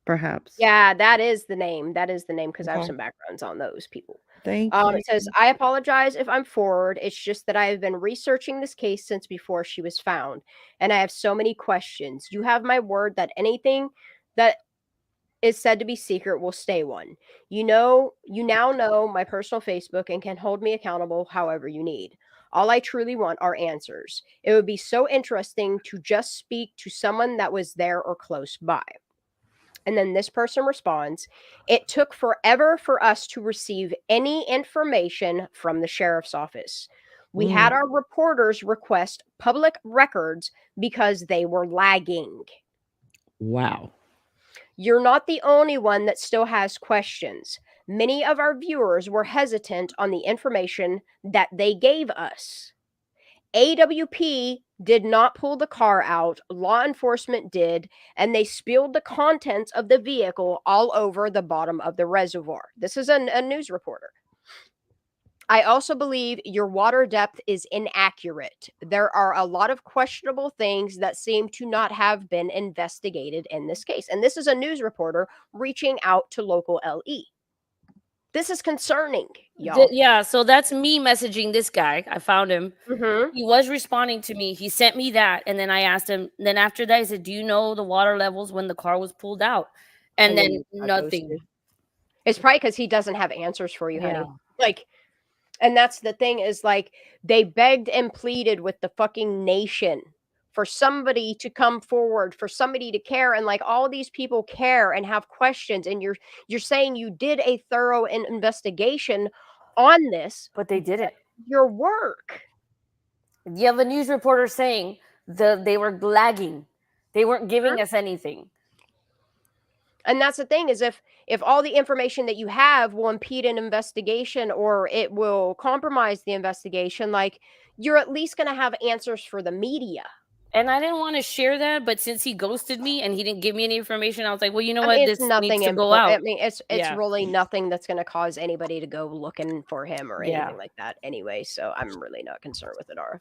perhaps. Yeah, that is the name. That is the name because I have some backgrounds on those people. Thank you. It says, I apologize if I'm forward. It's just that I have been researching this case since before she was found, and I have so many questions. You have my word that anything that is said to be secret will stay one. You now know my personal Facebook and can hold me accountable however you need. All I truly want are answers. It would be so interesting to just speak to someone that was there or close by. And then this person responds, it took forever for us to receive any information from the sheriff's office. We had our reporters request public records because they were lagging. Wow. You're not the only one that still has questions. Many of our viewers were hesitant on the information that they gave us. AWP did not pull the car out. Law enforcement did, and they spilled the contents of the vehicle all over the bottom of the reservoir. This is a news reporter. I also believe your water depth is inaccurate. There are a lot of questionable things that seem to not have been investigated in this case. And this is a news reporter reaching out to local LE. This is concerning, y'all. Yeah, so that's me messaging this guy. I found him. He was responding to me. He sent me that, and then I asked him. Then after that, I said, "Do you know the water levels when the car was pulled out?" And then nothing. It's probably because he doesn't have answers for you, honey. Yeah. Like, and that's the thing is like they begged and pleaded with the fucking nation for somebody to come forward, for somebody to care, and like all these people care and have questions, and you're saying you did a thorough investigation on this, but they didn't. Your work. You have a news reporter saying they were lagging. They weren't giving us anything. And that's the thing is if all the information that you have will impede an investigation or it will compromise the investigation, like you're at least going to have answers for the media. And I didn't want to share that, but since he ghosted me and he didn't give me any information, I was like, well, you know what? It's This nothing needs to go out. I mean, it's really nothing that's going to cause anybody to go looking for him or anything like that anyway. So I'm really not concerned with it, Ara.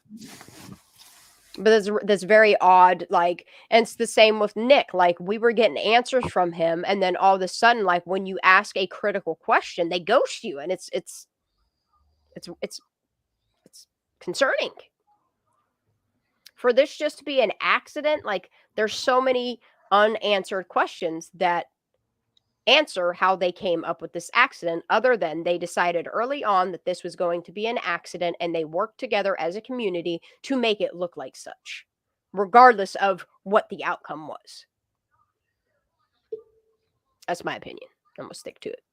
But that's very odd, like, and it's the same with Nick. Like, we were getting answers from him, and then all of a sudden, like, when you ask a critical question, they ghost you, and it's concerning. For this just to be an accident, like, there's so many unanswered questions that answer how they came up with this accident, other than they decided early on that this was going to be an accident and they worked together as a community to make it look like such, regardless of what the outcome was. That's my opinion. I'm gonna stick to it.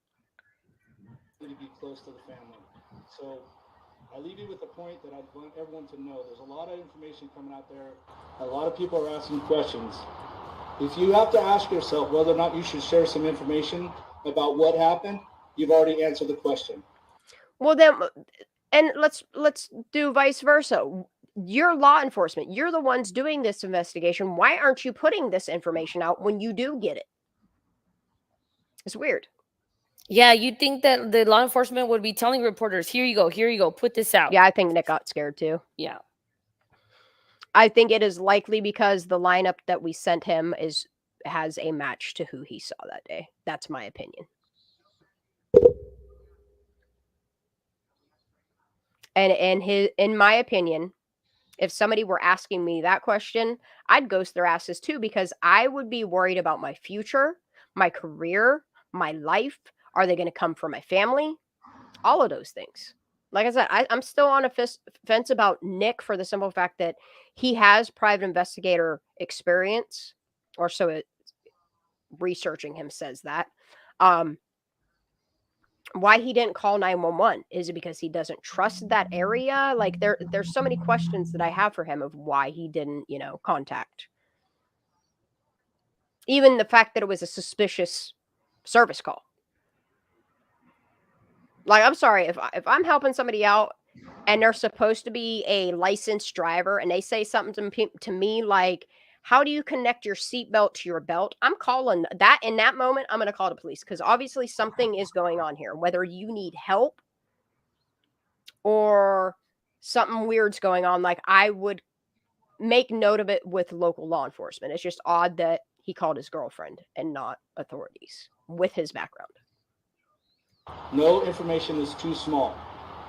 To be close to the family. So I leave you with the point that I want everyone to know there's a lot of information coming out there. A lot of people are asking questions. If you have to ask yourself whether or not you should share some information about what happened, you've already answered the question. Well, then, and let's do vice versa. You're law enforcement. You're the ones doing this investigation. Why aren't you putting this information out when you do get it? It's weird. Yeah, you'd think that the law enforcement would be telling reporters, here you go, put this out. Yeah, I think Nick got scared too. Yeah. I think it is likely because the lineup that we sent him has a match to who he saw that day. That's my opinion. And in my opinion, if somebody were asking me that question, I'd ghost their asses too, because I would be worried about my future, my career, my life. Are they going to come for my family? All of those things. Like I said, I'm still on a fence about Nick for the simple fact that he has private investigator experience, or so researching him says that. Why he didn't call 911? Is it because he doesn't trust that area? Like there's so many questions that I have for him of why he didn't, you know, contact. Even the fact that it was a suspicious service call. Like, I'm sorry, if I'm helping somebody out and they're supposed to be a licensed driver and they say something to me like, how do you connect your seatbelt to your belt? I'm calling that in that moment. I'm going to call the police because obviously something is going on here, whether you need help or something weird's going on. Like, I would make note of it with local law enforcement. It's just odd that he called his girlfriend and not authorities with his background. No information is too small.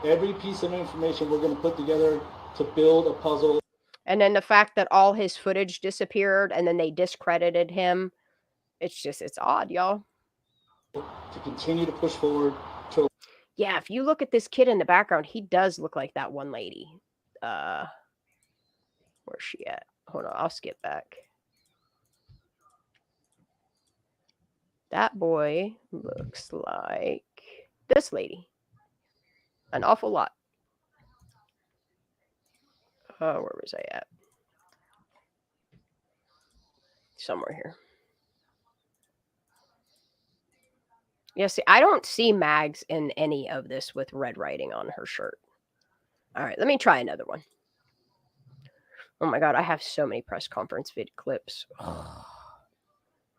Every piece of information we're going to put together to build a puzzle. And then the fact that all his footage disappeared and then they discredited him. It's odd, y'all. To continue to push forward. Yeah, if you look at this kid in the background, he does look like that one lady. Where's she at? Hold on, I'll skip back. That boy looks like this lady. An awful lot. Oh, where was I at? Somewhere here. Yeah, see, I don't see Mags in any of this with red writing on her shirt. All right, let me try another one. Oh my God, I have so many press conference vid clips.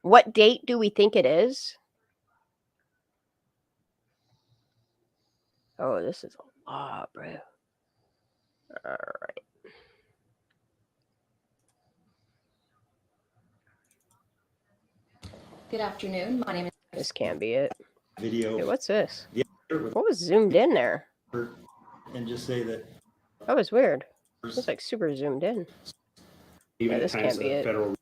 What date do we think it is? Oh, this is a lot, bro. All right. Good afternoon. My name is... This can't be it. Video. Hey, what's this? What was zoomed in there? And just say that. That was weird. It's like super zoomed in. Even Yeah, this can't be it. Federal.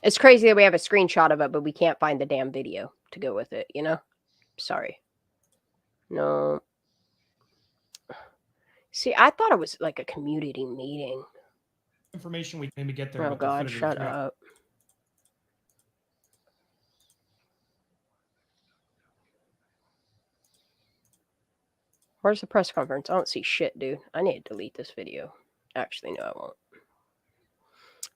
It's crazy that we have a screenshot of it, but we can't find the damn video to go with it, you know? Sorry. No. See, I thought it was like a community meeting. Information we maybe get there. Oh God, shut up. Where's the press conference? I don't see shit, dude. I need to delete this video. Actually, no, I won't.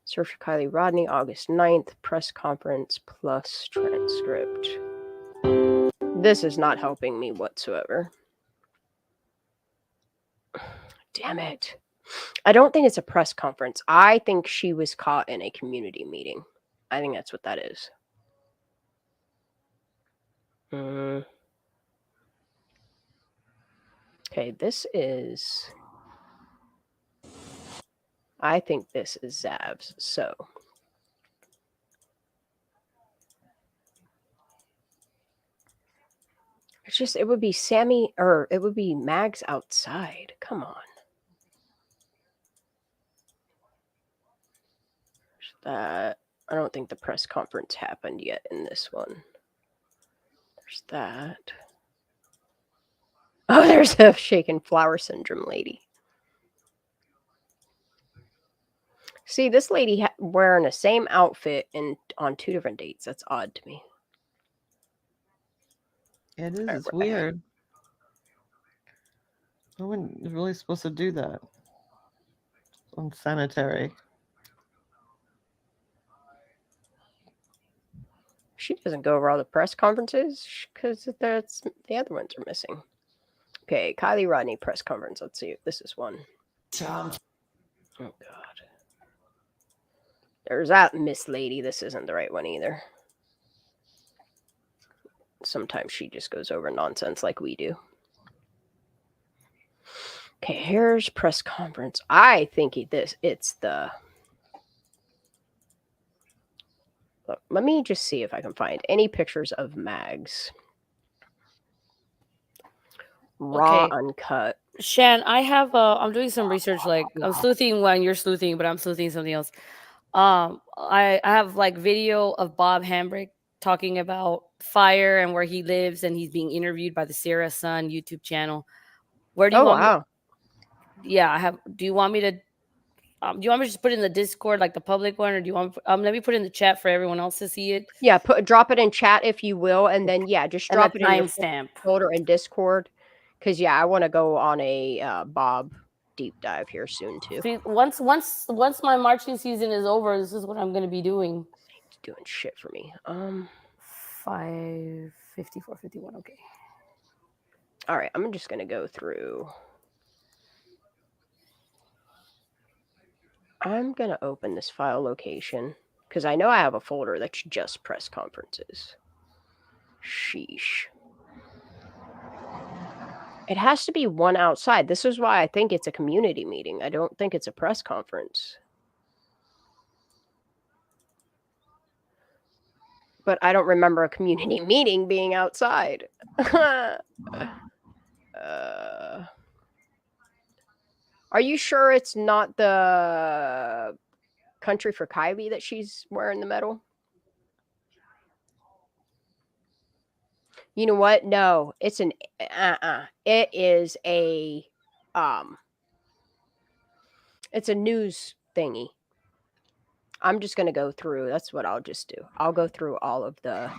Search for Kylie Rodney, August 9th, press conference plus transcript. This is not helping me whatsoever. Damn it. I don't think it's a press conference. I think she was caught in a community meeting. I think that's what that is. Okay, this is... I think this is Zav's, so... It's just, it would be Sammy, or it would be Mags outside. Come on. That. I don't think the press conference happened yet in this one. There's that. Oh, there's a shaken flower syndrome lady. See, this lady wearing the same outfit on 2 different dates. That's odd to me. It is. It's weird. No one is really supposed to do that. It's unsanitary. She doesn't go over all the press conferences because the other ones are missing. Okay, Kylie Rodney press conference. Let's see if this is one. Oh, God. There's that Miss Lady. This isn't the right one either. Sometimes she just goes over nonsense like we do. Okay, here's press conference. I think it's the... Look, let me just see if I can find any pictures of Mags. Raw, uncut. Shan, I have I'm doing some research. Like I'm sleuthing when you're sleuthing, but I'm sleuthing something else. I have like video of Bob Hambrick talking about fire and where he lives, and he's being interviewed by the Sierra Sun YouTube channel. Where do you want? Yeah, I have. Do you want me to? Do you want me to just put it in the Discord, like the public one, or do you want? Let me put it in the chat for everyone else to see it. Yeah, drop it in chat if you will, and then just and drop a it in your timestamp folder in Discord. Because I want to go on a Bob deep dive here soon too. See, once my marching season is over, this is what I'm going to be doing. It's doing shit for me. 5:54:51. Okay. All right, I'm just going to go through. I'm going to open this file location because I know I have a folder that's just press conferences. Sheesh. It has to be one outside. This is why I think it's a community meeting. I don't think it's a press conference. But I don't remember a community meeting being outside. Are you sure it's not the country for Kylie that she's wearing the medal? You know what? No, it's an it is a it's a news thingy. I'm just going to go through. That's what I'll just do. I'll go through all of the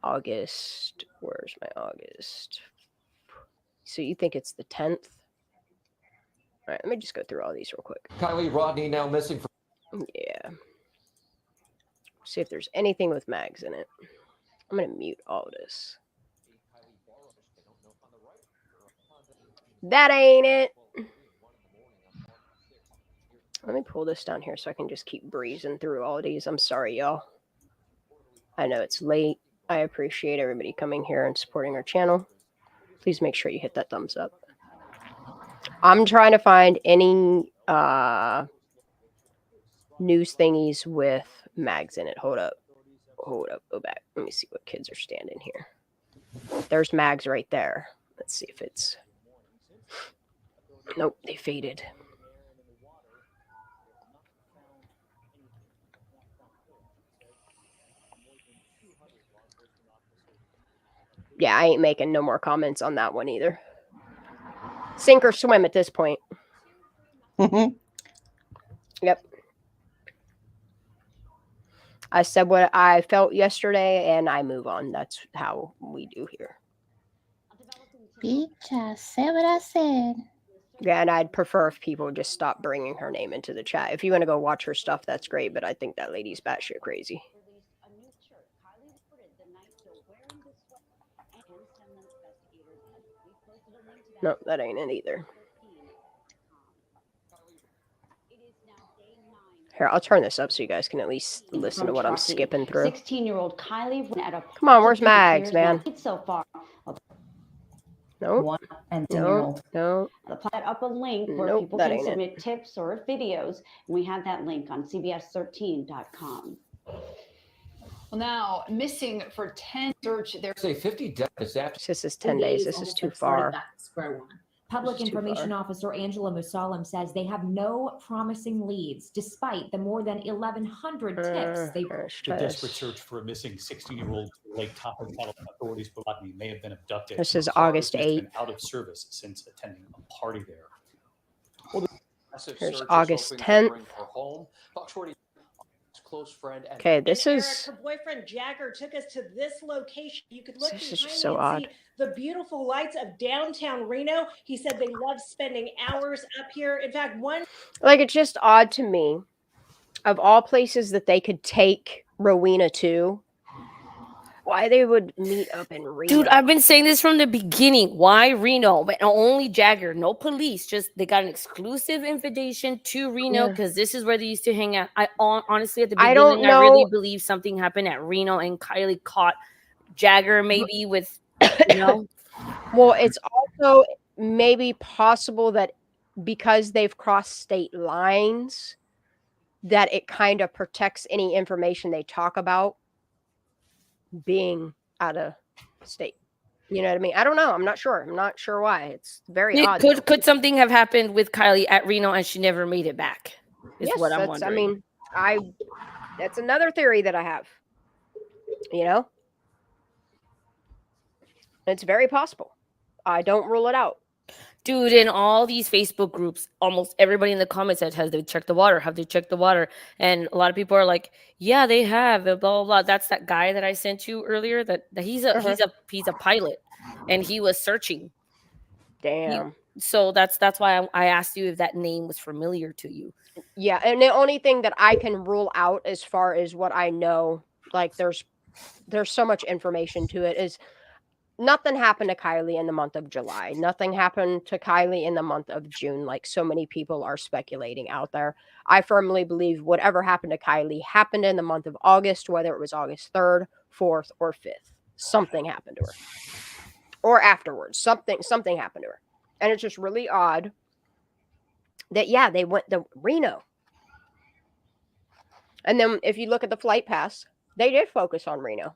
August. Where's my August? So you think it's the 10th? All right, let me just go through all these real quick. Kylie Rodney now missing from... Yeah. See if there's anything with mags in it. I'm going to mute all of this. That ain't it. Let me pull this down here so I can just keep breezing through all of these. I'm sorry, y'all. I know it's late. I appreciate everybody coming here and supporting our channel. Please make sure you hit that thumbs up. I'm trying to find any news thingies with mags in it. Hold up. Hold up. Go back. Let me see what kids are standing here. There's mags right there. Let's see if it's... Nope, they faded. Yeah, I ain't making no more comments on that one either. Sink or swim at this point. Yep. I said what I felt yesterday, and I move on. That's how we do here. Bitch, I said what I said. Yeah, and I'd prefer if people just stop bringing her name into the chat. If you want to go watch her stuff, that's great, but I think that lady's batshit crazy. No, that ain't it either. Here, I'll turn this up so you guys can at least listen to what I'm skipping through. 16-year-old Kylie at a Come on, where's Mags, man? So far. Nope. 1 and 10-year-old. No. I'll put up a link where people can submit tips or videos. We have that link on cbs13.com. Well, now missing for 10 search. There's a 50 deaths after. This is 10 days. This is too far. Public Information Officer Angela Musalem says they have no promising leads, despite the more than 1,100 tips they The desperate search for a missing 16-year-old Lake Tahoe, California authorities believe may have been abducted. This is August 8th. Been out of service since attending a party there. Well, here's August 10th. Close friend. Okay, this is... Her boyfriend Jagger took us to this location. You could look This is behind just so me and odd. see the beautiful lights of downtown Reno. He said they love spending hours up here. In fact, Like, it's just odd to me. Of all places that they could take Rowena to, why they would meet up in Reno. Dude, I've been saying this from the beginning. Why Reno? But only Jagger, no police. Just they got an exclusive invitation to Reno because this is where they used to hang out. I honestly at the beginning, I don't know. I really believe something happened at Reno and Kylie caught Jagger maybe with, you know. Well, it's also maybe possible that because they've crossed state lines, that it kind of protects any information they talk about being out of state. You know what I mean? I don't know. I'm not sure. I'm not sure why. It's very odd. Could something have happened with Kylie at Reno and she never made it back? Is Yes, what I'm that's, wondering. I mean, that's another theory that I have. You know? It's very possible. I don't rule it out. Dude, in all these Facebook groups, almost everybody in the comments said, "Has they checked the water? Have they checked the water?" And a lot of people are like, "Yeah, they have." Blah blah blah. That's that guy that I sent you earlier. That he's a pilot, and he was searching. Damn. So that's why I asked you if that name was familiar to you. Yeah, and the only thing that I can rule out as far as what I know, like there's so much information to it, is nothing happened to Kylie in the month of July. Nothing happened to Kylie in the month of June, like so many people are speculating out there. I firmly believe whatever happened to Kylie happened in the month of August, whether it was August 3rd, 4th, or 5th. Something happened to her. Or afterwards. Something happened to her. And it's just really odd that, yeah, they went to Reno. And then if you look at the flight pass, they did focus on Reno.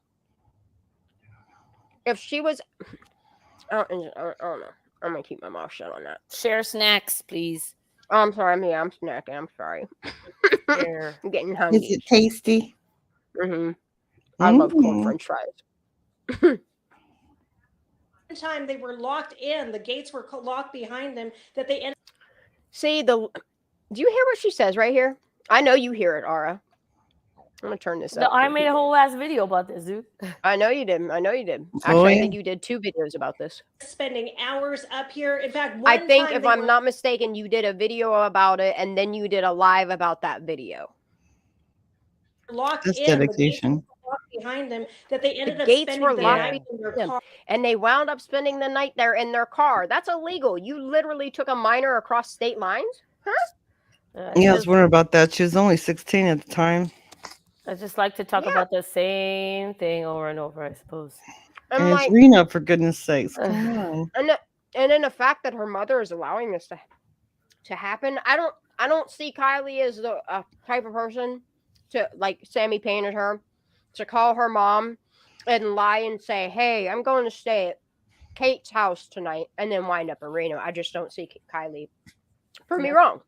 If she was, I don't know. I'm gonna keep my mouth shut on that. Share snacks, please. Oh, I'm sorry. I'm snacking. I'm sorry. I'm getting hungry. Is it tasty? Mm-hmm. I love cold French fries. One time they were locked in. The gates were locked behind them. That they ended. See do you hear what she says right here? I know you hear it, Ara. I'm gonna turn this up. I made a whole ass video about this, dude. I know you did. Actually, I think you did 2 videos about this. Spending hours up here. In fact, I think if I'm not mistaken, you did a video about it, and then you did a live about that video. Locked That's in. dedication. Behind them that they ended The up gates spending were the locked night in their car. and they wound up spending the night there in their car. That's illegal. You literally took a minor across state lines, huh? Yeah, I was wondering about that. She was only 16 at the time. I just like to talk about the same thing over and over, I suppose. And it's Reno, for goodness sakes. Come on. And then the fact that her mother is allowing this to happen, I don't see Kylie as the type of person to, like Sammy painted her, to call her mom and lie and say, "Hey, I'm going to stay at Kate's house tonight," and then wind up in Reno. I just don't see Kylie. Prove me wrong.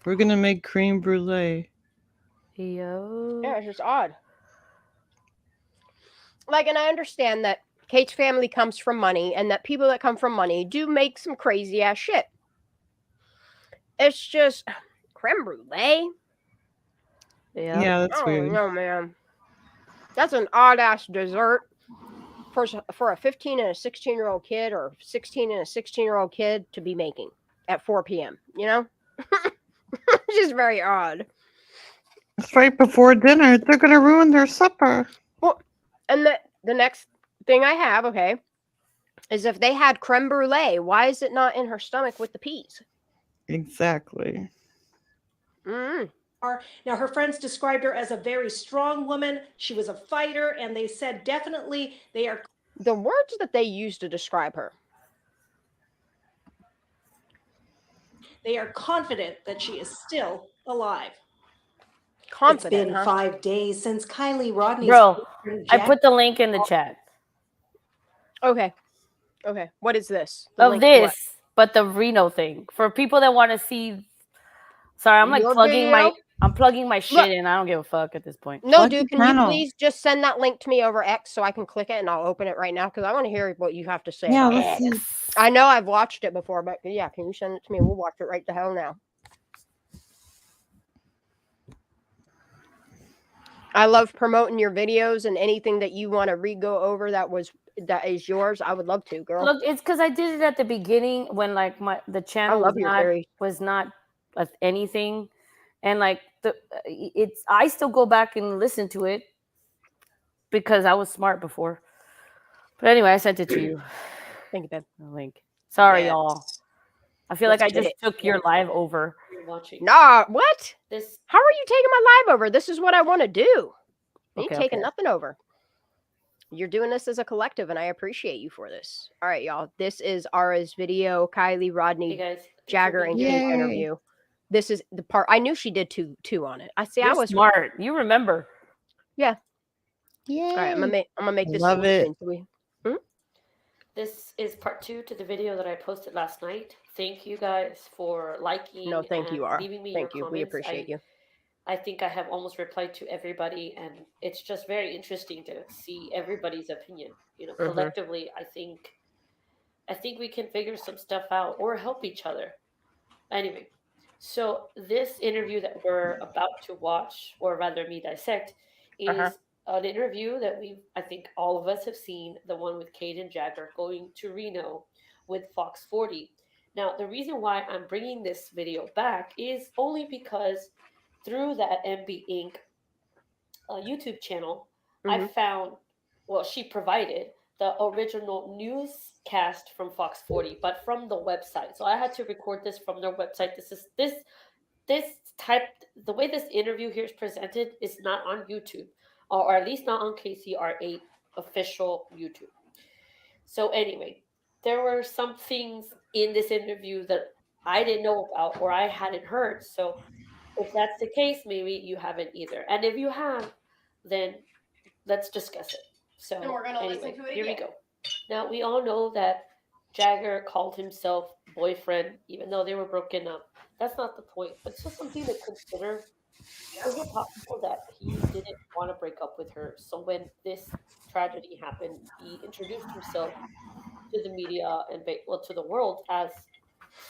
We're gonna make creme brulee. Yo. Yeah, it's just odd. Like, and I understand that Kate's family comes from money, and that people that come from money do make some crazy ass shit. It's just creme brulee. Yeah, that's weird. No, man. That's an odd ass dessert for a 15 and a 16-year-old kid, or 16 and a 16-year-old kid to be making at 4 p.m. You know, it's just very odd. It's right before dinner. They're gonna ruin their supper. Well, and the next thing I have, okay, is if they had creme brulee, why is it not in her stomach with the peas? Exactly. Now, her friends described her as a very strong woman. She was a fighter, and they said definitely they are. The words that they used to describe her. They are confident that she is still alive. Confident, It's been huh? 5 days since Kylie Rodney's. Bro, I put the link in the chat. Okay. What is this? Of this, but the Reno thing. For people that want to see. Sorry, I'm like plugging my shit in. I don't give a fuck at this point. No, dude, can you please just send that link to me over X so I can click it and I'll open it right now, because I want to hear what you have to say. Yeah, about let's it. see. I know I've watched it before, but yeah, can you send it to me? We'll watch it right the hell now. I love promoting your videos, and anything that you want to re-go over that is yours, I would love to, girl. Look, it's because I did it at the beginning when like the channel was not anything, and like I still go back and listen to it because I was smart before. But anyway, I sent it to you. Thank you, babe. Link. Sorry, y'all. I feel like I just took your live over. You're watching. Nah, what? This. How are you taking my live over? This is what I want to do. You Okay, taking nothing over. You're doing this as a collective, and I appreciate you for this. All right, y'all. This is Ara's video, Kylie Rodney, Jagger, and Kate interview. This is the part I knew she did two on it. I see. You're I was smart. You remember? Yeah. Yeah. All right, I'm gonna make this. Love it. This is part 2 to the video that I posted last night. Thank you guys for liking. No, thank you, Ara. Leaving me Thank your you. comments. We appreciate you. I think I have almost replied to everybody, and it's just very interesting to see everybody's opinion. You know, collectively, I think I think we can figure some stuff out or help each other. Anyway, so this interview that we're about to watch, or rather me dissect, is an interview that I think all of us have seen, the one with Kate and Jagger going to Reno with Fox 40. Now, the reason why I'm bringing this video back is only because through that MB Inc. YouTube channel, I found, well, she provided the original newscast from Fox 40, but from the website. So I had to record this from their website. This type, the way this interview here is presented is not on YouTube, or at least not on KCRA official YouTube. So anyway, there were some things in this interview that I didn't know about or I hadn't heard. So if that's the case, maybe you haven't either. And if you have, then let's discuss it. So And we're gonna listen to it here we again. go. Now we all know that Jagger called himself boyfriend, even though they were broken up. That's not the point, but it's just something to consider. Is it possible that he didn't want to break up with her? So when this tragedy happened, he introduced himself to the media and to the world as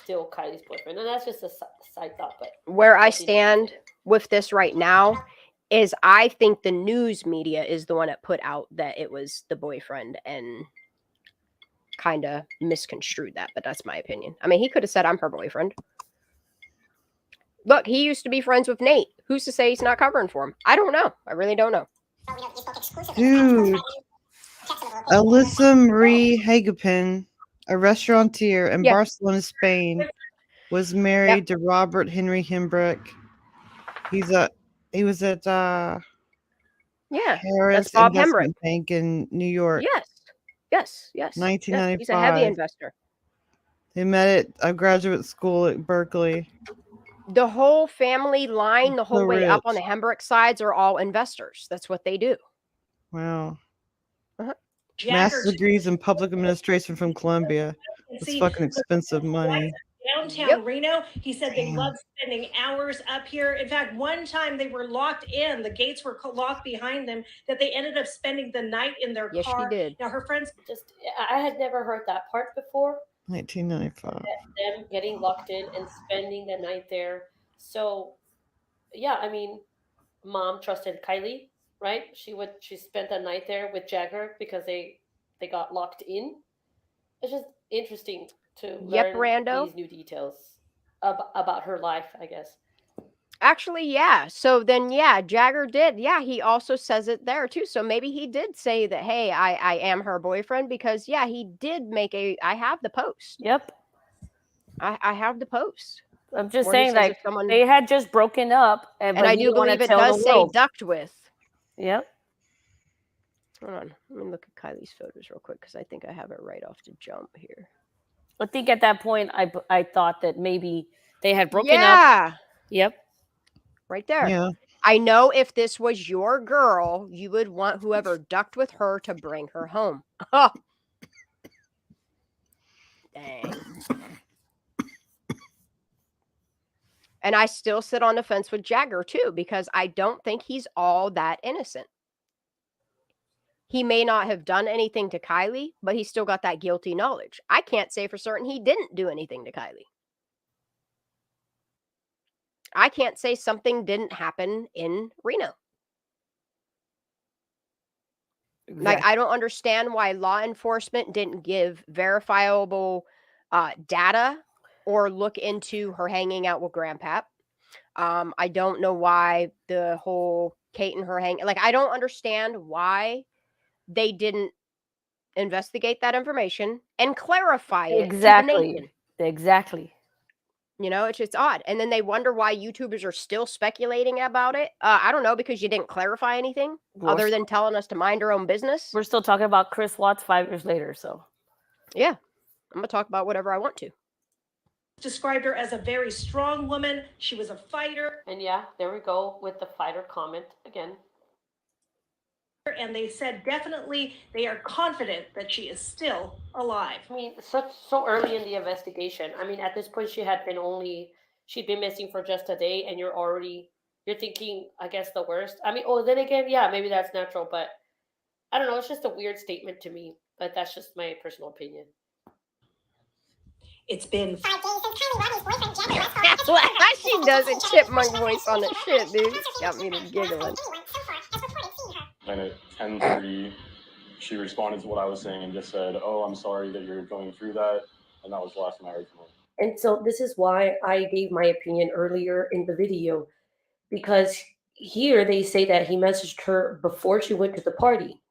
still Kylie's boyfriend, and that's just a side thought. But where I stand with this right now is I think the news media is the one that put out that it was the boyfriend and kind of misconstrued that, but that's my opinion. I mean, he could have said, I'm her boyfriend. Look, he used to be friends with Nate. Who's to say he's not covering for him? I don't know. I really don't know. Dude, Alyssa Marie Hagepin, a restaurateur in Barcelona, Spain, was married to Robert Henry Hembrook. He was at Harris Bob Investment Bank in New York. Yes. 1995. He's a heavy investor. They met at a graduate school at Berkeley. The whole family line, the whole way up on the rich. Hembrook sides are all investors. That's what they do. Wow. Master's degrees in public administration from Columbia. It's fucking expensive money. Downtown Reno, he said they love spending hours up here. In fact, one time they were locked in, the gates were locked behind them, that they ended up spending the night in their car. She did. Now her friends I had never heard that part before. 1995. Them getting locked in and spending the night there. So yeah, I mean, mom trusted Kylie, right? She spent the night there with Jagger because they got locked in. It's just interesting to learn Rando. These new details about her life, I guess. Actually, yeah. So then, Jagger did. Yeah, he also says it there too. So maybe he did say that, hey, I am her boyfriend because, he did make I have the post. Yep. I have the post. I'm just saying, like, they had just broken up. And I do believe it does say ducked with. Yep. Hold on. Let me look at Kylie's photos real quick because I think I have it right off the jump here. I think at that point, I thought that maybe they had broken up. Yep. Right there. Yeah. I know if this was your girl, you would want whoever ducked with her to bring her home. Oh. Dang. And I still sit on the fence with Jagger too, because I don't think he's all that innocent. He may not have done anything to Kylie, but he still got that guilty knowledge. I can't say for certain he didn't do anything to Kylie. I can't say something didn't happen in Reno. Exactly. Like, I don't understand why law enforcement didn't give verifiable data or look into her hanging out with Grandpap. I don't know why the whole Kate and her hang. Like, I don't understand why they didn't investigate that information and clarify it. Exactly. You know, it's odd. And then they wonder why YouTubers are still speculating about it. I don't know, because you didn't clarify anything other than telling us to mind our own business. We're still talking about Chris Watts 5 years later. So, yeah, I'm going to talk about whatever I want to. Described her as a very strong woman. She was a fighter. And there we go with the fighter comment again. And they said definitely they are confident that she is still alive. I mean, so early in the investigation. I mean, at this point, she'd been missing for just a day, and you're thinking, I guess, the worst. I mean, then again, maybe that's natural, but I don't know. It's just a weird statement to me, but that's just my personal opinion. It's been 5 days since Kylie Rodney's boyfriend Jackie Westphal. How she does a chipmunk voice on the shit, dude. Got me to giggling. And at 10:30, she responded to what I was saying and just said, "Oh, I'm sorry that you're going through that," and that was the last time I heard from her. And so this is why I gave my opinion earlier in the video, because here they say that he messaged her before she went to the party.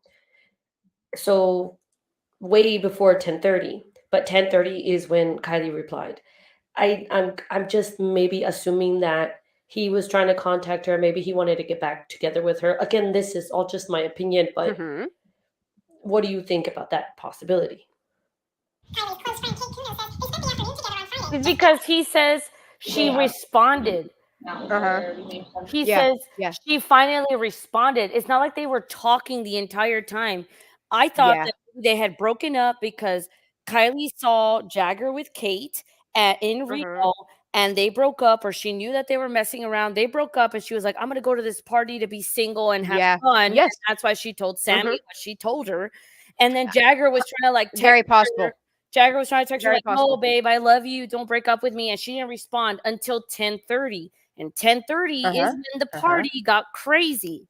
So way before 10:30, but 10:30 is when Kylie replied. I'm just maybe assuming that he was trying to contact her. Maybe he wanted to get back together with her. Again, this is all just my opinion, but what do you think about that possibility? Because he says she responded. He says she finally responded. It's not like they were talking the entire time. I thought that they had broken up because Kylie saw Jagger with Kate in Reno, and they broke up, or she knew that they were messing around. They broke up, and she was like, "I'm going to go to this party to be single and have fun." Yes. And that's why she told Sammy what she told her. And then Jagger was trying to like text very possible. her. Jagger was trying to text her Very like, possible. "Oh, babe, I love you. Don't break up with me." And she didn't respond until 10:30. And 10:30 is when the party got crazy.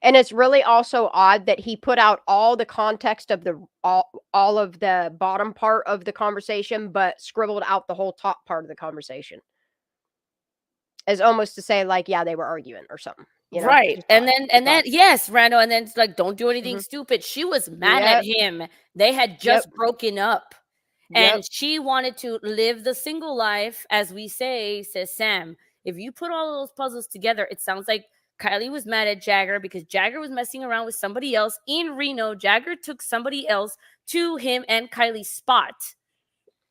And it's really also odd that he put out all the context of the all of the bottom part of the conversation, but scribbled out the whole top part of the conversation. As almost to say, like, yeah, they were arguing or something. You know? Right. And then yes, Rando, and then it's like, don't do anything stupid. She was mad at him. They had just broken up. And she wanted to live the single life, as we say, says Sam. If you put all those puzzles together, it sounds like Kylie was mad at Jagger because Jagger was messing around with somebody else in Reno. Jagger took somebody else to him and Kylie's spot.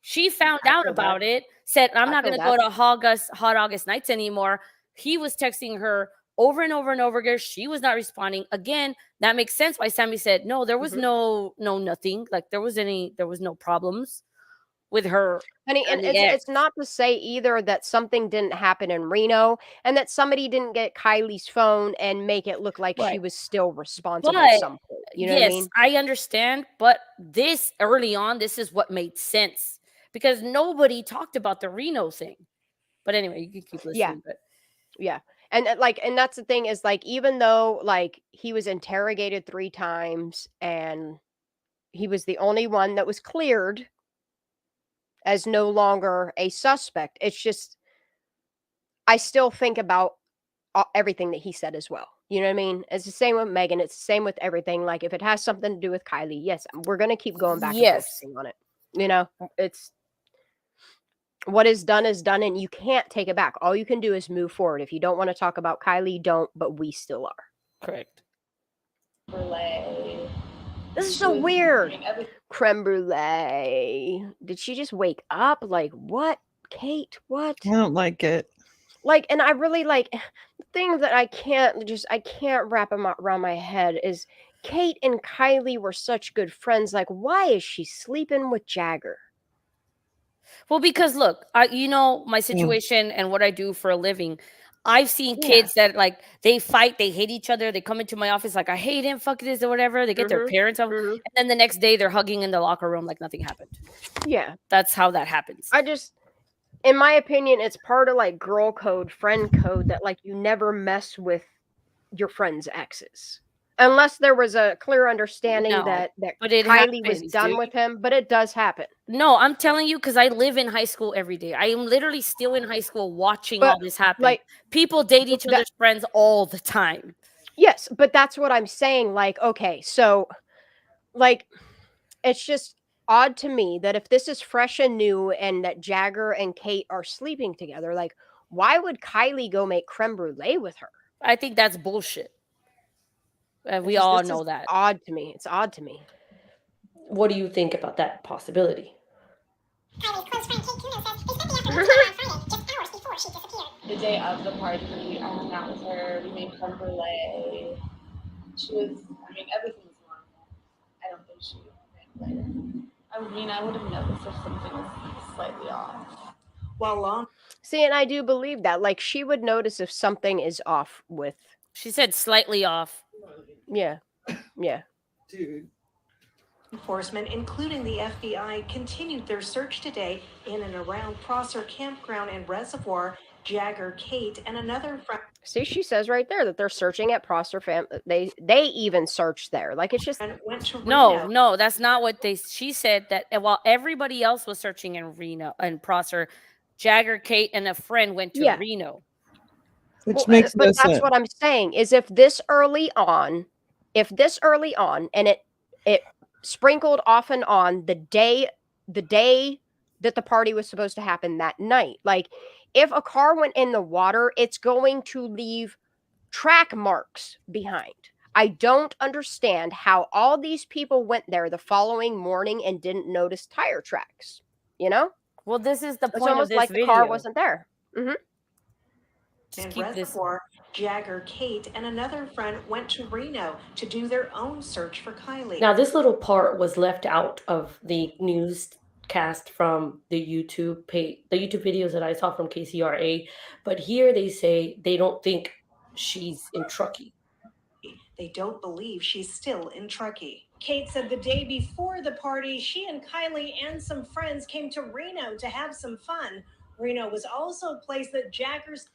She found out about it, said, "I'm not going to go to Hot August Nights anymore." He was texting her over and over and over again. She was not responding. Again, that makes sense why Sammy said, "No, there was no nothing. Like there was no problems with her." Honey, and it's not to say either that something didn't happen in Reno and that somebody didn't get Kylie's phone and make it look like she was still responsible at some point. You know what I mean? I understand, but this early on, this is what made sense because nobody talked about the Reno thing. But anyway, you can keep listening. And and that's the thing is like, even though like he was interrogated 3 times and he was the only one that was cleared as no longer a suspect, it's just, I still think about everything that he said as well. You know what I mean? It's the same with Megan. It's the same with everything. Like if it has something to do with Kylie, yes, we're going to keep going back and focusing on it. You know, it's what is done, and you can't take it back. All you can do is move forward. If you don't want to talk about Kylie, don't, but we still are. Correct. This is so weird. Creme brulee. Did she just wake up? Like what? Kate, what? I don't like it. Like, and I really like the thing that I can't wrap them around my head is Kate and Kylie were such good friends. Like, why is she sleeping with Jagger? Well, because look, you know my situation and what I do for a living. I've seen kids that like they fight, they hate each other. They come into my office like, "I hate him, fuck this," or whatever. They get their parents out, and then the next day they're hugging in the locker room like nothing happened. Yeah, that's how that happens. In my opinion, it's part of like girl code, friend code that like you never mess with your friend's exes. Unless there was a clear understanding that Kylie was done with him, but it does happen. No, I'm telling you, because I live in high school every day. I am literally still in high school watching all this happen. Like, people date each other's friends all the time. Yes, but that's what I'm saying. Like, okay, so like it's just odd to me that if this is fresh and new and that Jagger and Kate are sleeping together, like why would Kylie go make creme brulee with her? I think that's bullshit. We all know that. Odd to me. It's odd to me. What do you think about that possibility? The day of the party, I hung out with her. We made creme brulee. She was, everything was normal. I don't think she manipulated. I would have noticed if something was slightly off. See, and I do believe that. Like, she would notice if something is off with. She said slightly off. Yeah. Yeah. Dude. Enforcement, including the FBI, continued their search today in and around Prosser Campground and Reservoir. Jagger, Kate, and another friend. See, she says right there that they're searching at Prosser fam. They even search there. Like, it's just went to no, that's not what she said. That while everybody else was searching in Reno and Prosser, Jagger, Kate, and a friend went to Reno. Which makes no but that's sense. what I'm saying is if this early on, and it sprinkled off and on the day that the party was supposed to happen that night. Like, if a car went in the water, it's going to leave track marks behind. I don't understand how all these people went there the following morning and didn't notice tire tracks, you know? Well, this is the point it's almost of this like video. The car wasn't there. In Reservoir, Jagger, Kate, and another friend went to Reno to do their own search for Kylie. Now, this little part was left out of the newscast from the YouTube videos that I saw from KCRA. But here they say they don't think she's in Truckee. They don't believe she's still in Truckee. Kate said the day before the party, she and Kylie and some friends came to Reno to have some fun. Reno was also a place that Jagger's.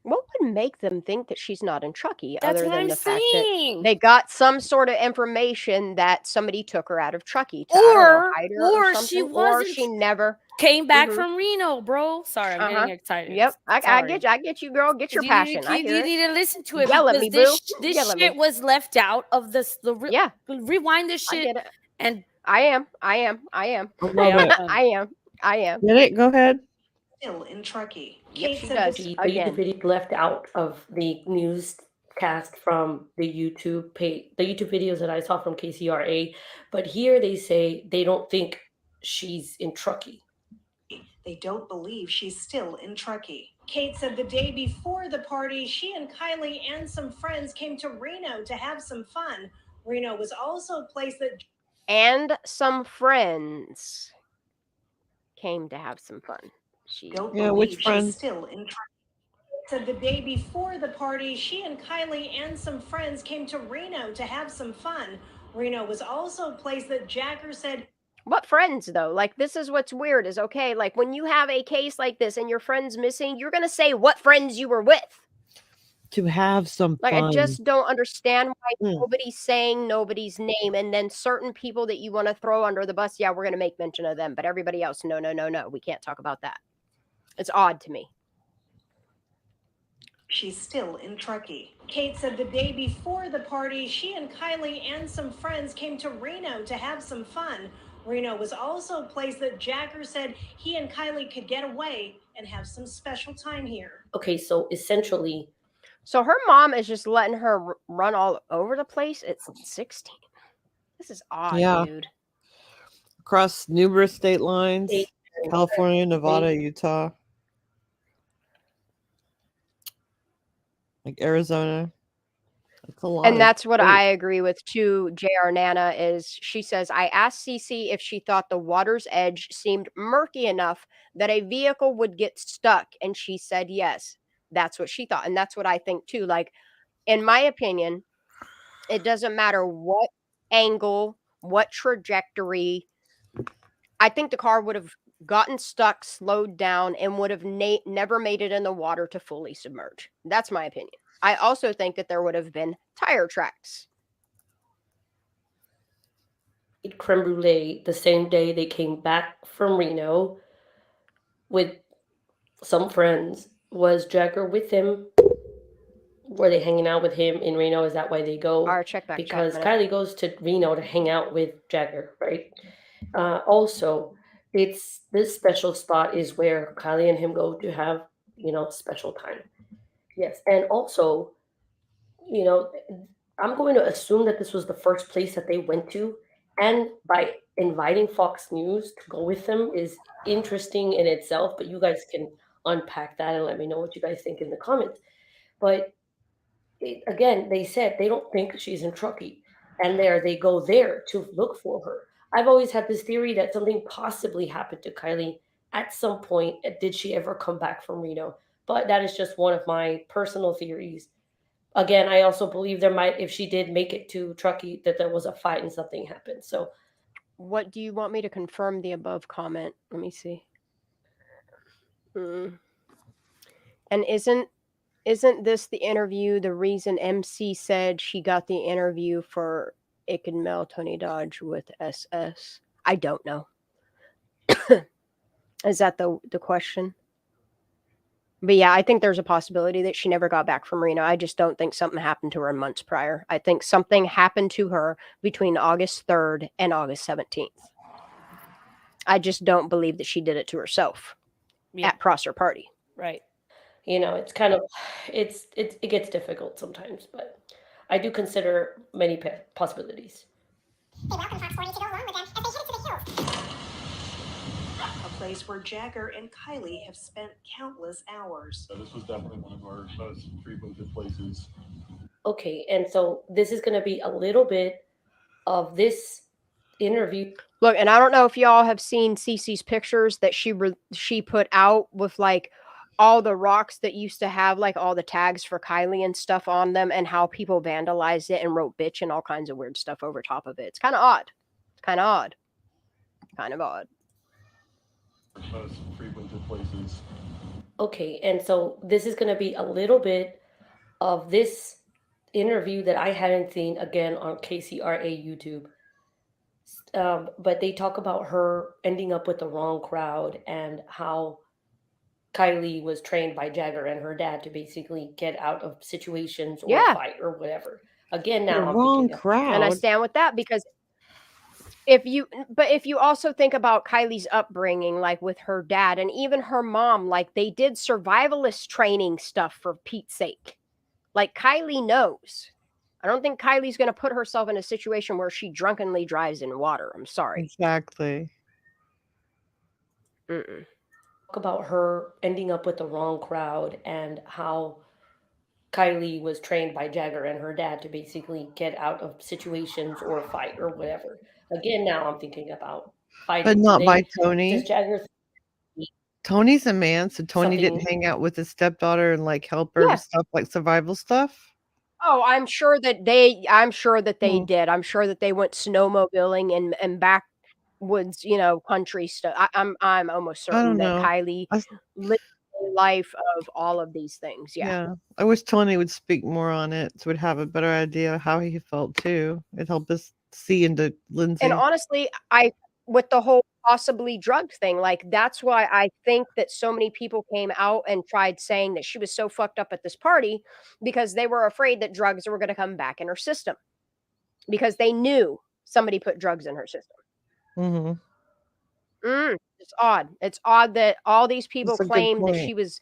What would make them think that she's not in Truckee other than the fact saying. that they got some sort of information that somebody took her out of Truckee to hide her or she something, wasn't. or she never came back from Reno, bro. Sorry, I'm getting excited. Yep, I get you, girl. Get your passion. I hear you need to listen to it. Yell at me, boo. This shit was left out of this. Rewind this shit. I get it. And I am. I am. Get it? Go ahead. Still in Truckee. Yep, she does. The video left out of the newscast from the YouTube videos that I saw from KCRA. But here they say they don't think she's in Truckee. They don't believe she's still in Truckee. Kate said the day before the party, she and Kylie and some friends came to Reno to have some fun. Reno was also a place that. And some friends came to have some fun. Which friends? Still in Truckee. Said the day before the party, she and Kylie and some friends came to Reno to have some fun. Reno was also a place that Jagger said. What friends, though? Like, this is what's weird is, okay, like, when you have a case like this and your friend's missing, you're going to say what friends you were with. To have some fun. I just don't understand why nobody's saying nobody's name, and then certain people that you want to throw under the bus, we're going to make mention of them, but everybody else, no, we can't talk about that. It's odd to me. She's still in Truckee. Kate said the day before the party, she and Kylie and some friends came to Reno to have some fun. Reno was also a place that Jagger said he and Kylie could get away and have some special time here. Okay, so essentially. So her mom is just letting her run all over the place at 16. This is odd, dude. Across numerous state lines. California, Nevada, Utah. Like Arizona. That's a lot. And that's what I agree with too. JR Nana is, she says, I asked Cece if she thought the water's edge seemed murky enough that a vehicle would get stuck. And she said, yes, that's what she thought. And that's what I think too. Like, in my opinion, it doesn't matter what angle, what trajectory. I think the car would have gotten stuck, slowed down, and would have never made it in the water to fully submerge. That's my opinion. I also think that there would have been tire tracks. Creme brulee the same day they came back from Reno with some friends. Was Jagger with him? Were they hanging out with him in Reno? Is that why they go? All right, check back. Because Kylie goes to Reno to hang out with Jagger, right? Also, it's this special spot is where Kylie and him go to have, special time. Yes. And also, I'm going to assume that this was the first place that they went to. And by inviting Fox News to go with them is interesting in itself, but you guys can unpack that and let me know what you guys think in the comments. But again, they said they don't think she's in Truckee, and they go there to look for her. I've always had this theory that something possibly happened to Kylie at some point. Did she ever come back from Reno? But that is just one of my personal theories. Again, I also believe if she did make it to Truckee, that there was a fight and something happened. So what do you want me to confirm the above comment? Let me see. And isn't this the interview, the reason MC said she got the interview for Ick and Mel Tony Dodge with SS? I don't know. Is that the question? But yeah, I think there's a possibility that she never got back from Reno. I just don't think something happened to her months prior. I think something happened to her between August 3rd and August 17th. I just don't believe that she did it to herself at Prosser Party. Right. You know, it's kind of, it gets difficult sometimes, but I do consider many possibilities. They welcome Fox 40 to go along with them as they headed to the hills. A place where Jagger and Kylie have spent countless hours. So this was definitely one of our most frequented places. Okay, and so this is going to be a little bit of this interview. Look, and I don't know if y'all have seen Cece's pictures that she put out with like all the rocks that used to have like all the tags for Kylie and stuff on them, and how people vandalized it and wrote bitch and all kinds of weird stuff over top of it. It's kind of odd. Kind of odd. Most frequented places. Okay, and so this is going to be a little bit of this interview that I hadn't seen again on KCRA YouTube. But they talk about her ending up with the wrong crowd and how Kylie was trained by Jagger and her dad to basically get out of situations or fight or whatever. Again, now I'm wrong thinking crowd. And I stand with that, because if you also think about Kylie's upbringing, like with her dad and even her mom, like they did survivalist training stuff for Pete's sake. Like Kylie knows. I don't think Kylie's going to put herself in a situation where she drunkenly drives in water. I'm sorry. Exactly. talk about her ending up with the wrong crowd and how Kylie was trained by Jagger and her dad to basically get out of situations or fight or whatever. Again, now I'm thinking about fighting. But not by Tony. Does Jagger Tony's a man, so Tony didn't something- hang out with his stepdaughter and like help her with stuff like survival stuff. Oh, I'm sure that they did. I'm sure that they went snowmobiling and backwoods, country stuff. I'm almost certain that Kylie lived a life of all of these things. Yeah. I wish Tony would speak more on it, so we'd have a better idea how he felt too. It'd help us see into Lindsay. And honestly, with the whole possibly drugged thing, like that's why I think that so many people came out and tried saying that she was so fucked up at this party, because they were afraid that drugs were going to come back in her system, because they knew somebody put drugs in her system. It's odd. It's odd that all these people claim that she was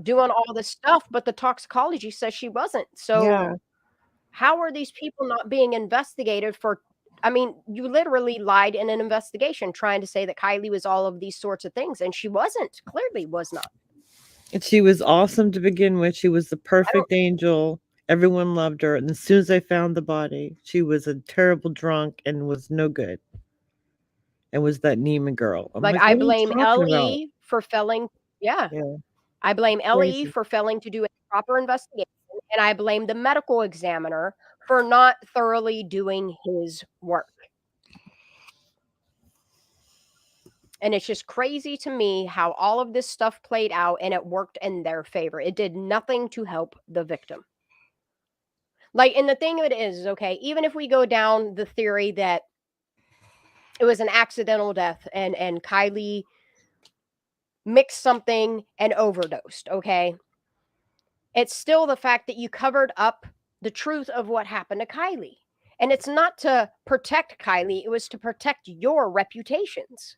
doing all this stuff, but the toxicology says she wasn't. So how are these people not being investigated for? I mean, you literally lied in an investigation trying to say that Kylie was all of these sorts of things, and she wasn't. Clearly was not. And she was awesome to begin with. She was the perfect angel. Everyone loved her. And as soon as they found the body, she was a terrible drunk and was no good. And was that Neiman girl. I blame Ellie for failing. Yeah. I blame Ellie for failing to do a proper investigation. And I blame the medical examiner for not thoroughly doing his work. And it's just crazy to me how all of this stuff played out and it worked in their favor. It did nothing to help the victim. Like, and the thing of it is, okay, even if we go down the theory that it was an accidental death and Kylie mixed something and overdosed, okay? It's still the fact that you covered up the truth of what happened to Kylie. And it's not to protect Kylie, it was to protect your reputations.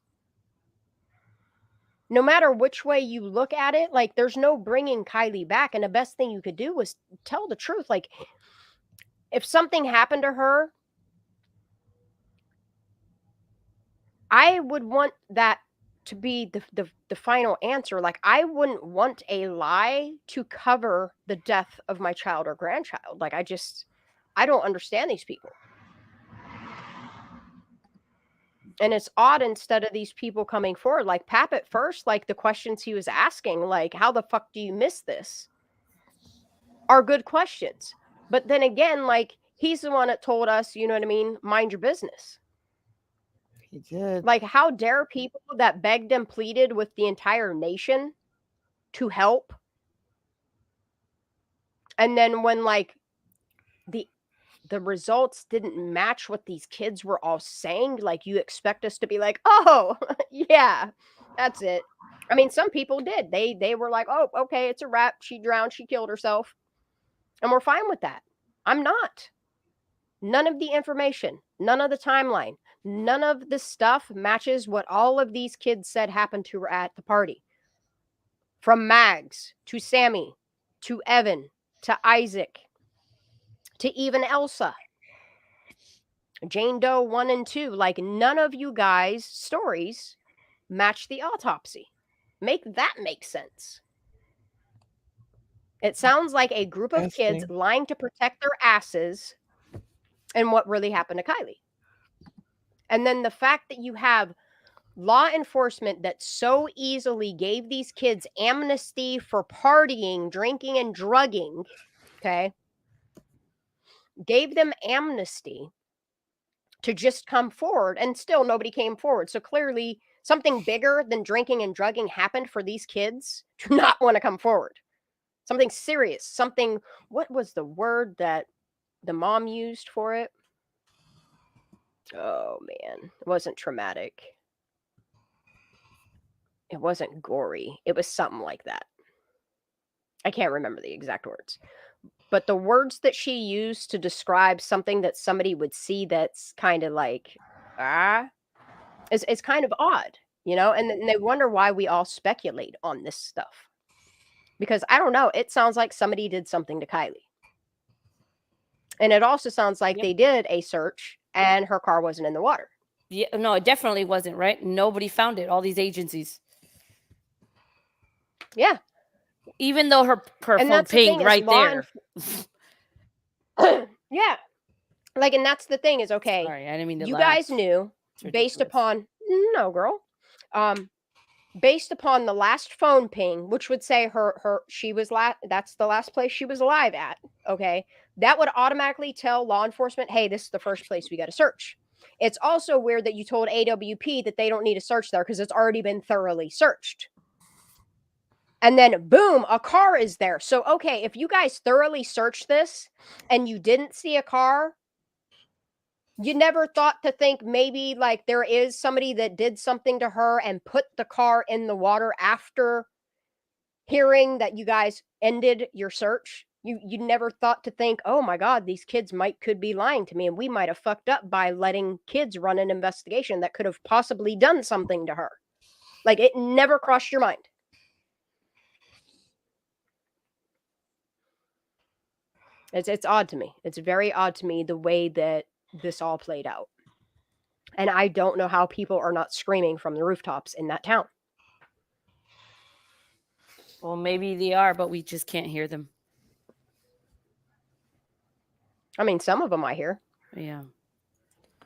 No matter which way you look at it, like there's no bringing Kylie back. And the best thing you could do was tell the truth. Like if something happened to her, I would want that to be the final answer. Like I wouldn't want a lie to cover the death of my child or grandchild. Like I don't understand these people. And it's odd, instead of these people coming forward, like Pap at first, like the questions he was asking, like, how the fuck do you miss this? Are good questions. But then again, like, he's the one that told us, you know what I mean? Mind your business. He did. Like, how dare people that begged and pleaded with the entire nation to help, and then when like the results didn't match what these kids were all saying, like, you expect us to be like, oh yeah, that's it. I mean, some people did. They were like, oh, okay, it's a wrap. She drowned. She killed herself. And we're fine with that. I'm not. None of the information, none of the timeline, none of the stuff matches what all of these kids said happened to her at the party. From Mags to Sammy to Evan to Isaac to even Elsa. Jane Doe 1 and 2. Like, none of you guys' stories match the autopsy. Make that make sense. It sounds like a group of kids lying to protect their asses and what really happened to Kylie. And then the fact that you have law enforcement that so easily gave these kids amnesty for partying, drinking, and drugging, okay? Gave them amnesty to just come forward, and still nobody came forward. So clearly something bigger than drinking and drugging happened for these kids to not want to come forward. Something serious, something, what was the word that the mom used for it? Oh man, it wasn't traumatic. It wasn't gory. It was something like that. I can't remember the exact words. But the words that she used to describe something that somebody would see that's kind of like, is kind of odd, you know? And they wonder why we all speculate on this stuff. Because I don't know, it sounds like somebody did something to Kylie. And it also sounds like they did a search and her car wasn't in the water. Yeah, no, it definitely wasn't, right? Nobody found it, all these agencies. Yeah. Even though her phone pinged right there. Yeah. Like, and that's the thing is, okay, sorry, I didn't mean to you laugh. guys knew based upon, no, girl, based upon the last phone ping, which would say she was that's the last place she was alive at. Okay. That would automatically tell law enforcement, hey, this is the first place we got to search. It's also weird that you told AWP that they don't need to search there because it's already been thoroughly searched. And then boom, a car is there. So, okay, if you guys thoroughly searched this and you didn't see a car, you never thought to think maybe like there is somebody that did something to her and put the car in the water after hearing that you guys ended your search. You never thought to think, oh my God, these kids could be lying to me, and we might have fucked up by letting kids run an investigation that could have possibly done something to her. Like, it never crossed your mind. It's odd to me. It's very odd to me the way that this all played out. And I don't know how people are not screaming from the rooftops in that town. Well, maybe they are, but we just can't hear them. I mean, some of them I hear. Yeah.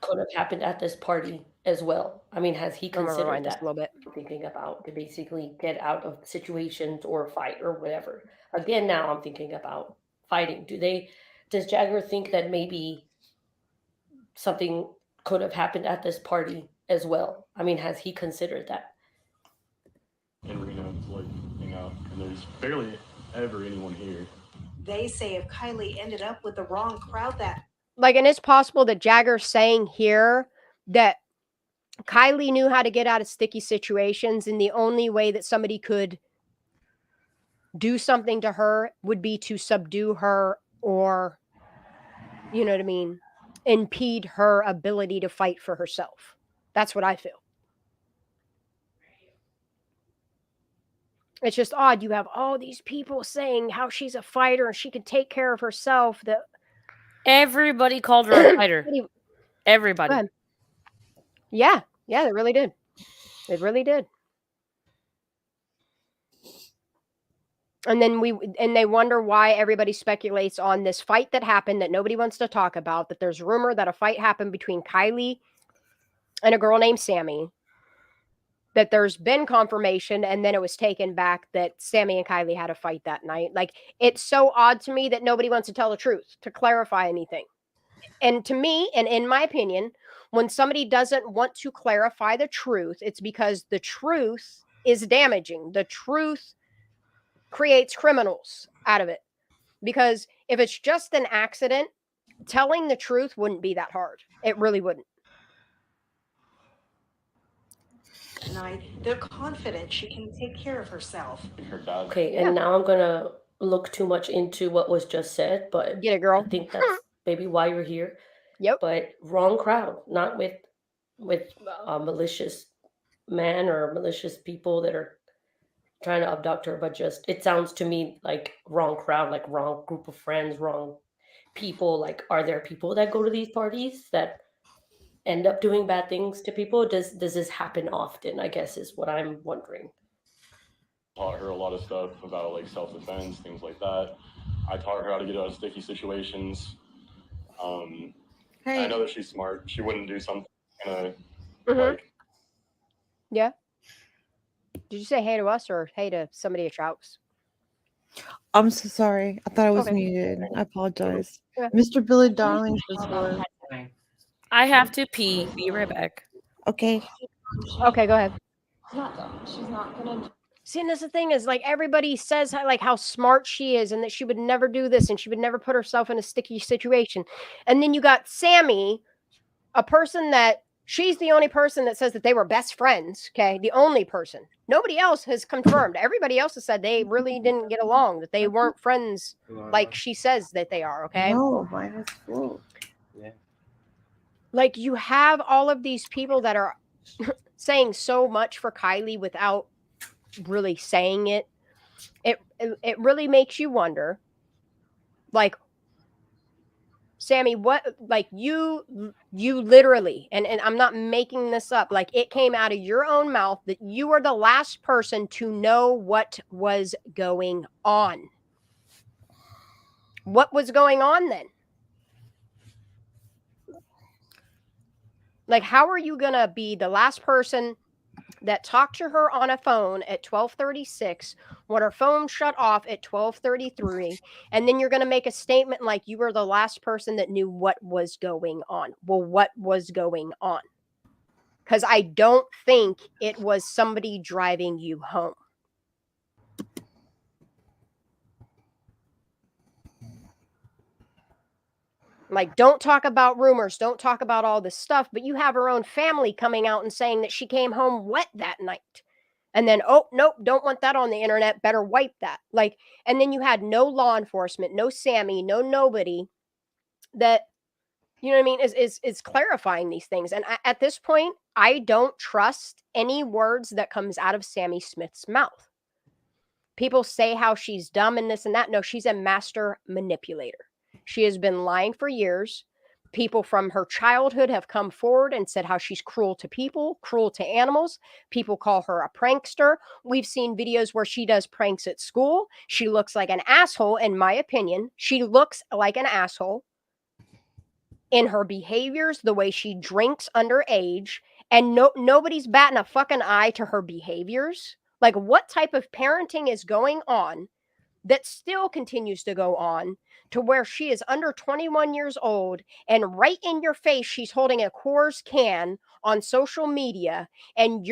Could have happened at this party as well. I mean, has he considered that? A little bit. Thinking about to basically get out of situations or fight or whatever. Again, now I'm thinking about fighting. Does Jagger think that maybe something could have happened at this party as well? I mean, has he considered that? In Reno to like hang out, and there's barely ever anyone here. They say if Kylie ended up with the wrong crowd that like, and it's possible that Jagger's saying here that Kylie knew how to get out of sticky situations, and the only way that somebody could do something to her would be to subdue her or, you know what I mean, impede her ability to fight for herself. That's what I feel. It's just odd. You have all these people saying how she's a fighter and she can take care of herself. That everybody called her a fighter. Everybody. Yeah, they really did. They really did. And then they wonder why everybody speculates on this fight that happened that nobody wants to talk about. That there's rumor that a fight happened between Kylie and a girl named Sammy. That there's been confirmation, and then it was taken back that Sammy and Kylie had a fight that night. Like, it's so odd to me that nobody wants to tell the truth, to clarify anything. And to me, and in my opinion, when somebody doesn't want to clarify the truth, it's because the truth is damaging. The truth creates criminals out of it. Because if it's just an accident, telling the truth wouldn't be that hard. It really wouldn't. Tonight, they're confident she can take care of herself. Okay, and now I'm gonna look too much into what was just said, but get it, girl. I think that's maybe why you're here. Yep. But wrong crowd, not with malicious man or malicious people that are trying to abduct her, but just it sounds to me like wrong crowd, like wrong group of friends, wrong people. Like, are there people that go to these parties that end up doing bad things to people? Does this happen often, I guess, is what I'm wondering. Taught her a lot of stuff about like self-defense, things like that. I taught her how to get out of sticky situations. I know that she's smart. She wouldn't do something like. Yeah. Did you say hey to us or hey to somebody at your house? I'm so sorry. I thought I was muted. I apologize. Mr. Billy Darling says hello. I have to pee. Be right back. Okay. Okay, go ahead. She's not gonna. See, and that's the thing is, like, everybody says how smart she is and that she would never do this and she would never put herself in a sticky situation. And then you got Sammy, a person that she's the only person that says that they were best friends. Okay. The only person. Nobody else has confirmed. Everybody else has said they really didn't get along, that they weren't friends like she says that they are. Okay. No, mine is full. Yeah. Like, you have all of these people that are saying so much for Kylie without really saying it. It really makes you wonder, like, Sammy, what, like, you literally, and I'm not making this up, like, it came out of your own mouth that you were the last person to know what was going on. What was going on then? Like, how are you gonna be the last person that talked to her on a phone at 12:36 when her phone shut off at 12:33, and then you're going to make a statement like you were the last person that knew what was going on? Well, what was going on? Because I don't think it was somebody driving you home. Like, don't talk about rumors, don't talk about all this stuff, but you have her own family coming out and saying that she came home wet that night. And then, oh, nope, don't want that on the internet, better wipe that. Like, and then you had no law enforcement, no Sammy, no nobody that, you know what I mean, is clarifying these things. And at this point, I don't trust any words that comes out of Sammy Smith's mouth. People say how she's dumb and this and that. No, she's a master manipulator. She has been lying for years. People from her childhood have come forward and said how she's cruel to people, cruel to animals. People call her a prankster. We've seen videos where she does pranks at school. She looks like an asshole, in my opinion. She looks like an asshole in her behaviors, the way she drinks underage, and nobody's batting a fucking eye to her behaviors. Like, what type of parenting is going on that still continues to go on to where she is under 21 years old and right in your face, she's holding a Coors can on social media and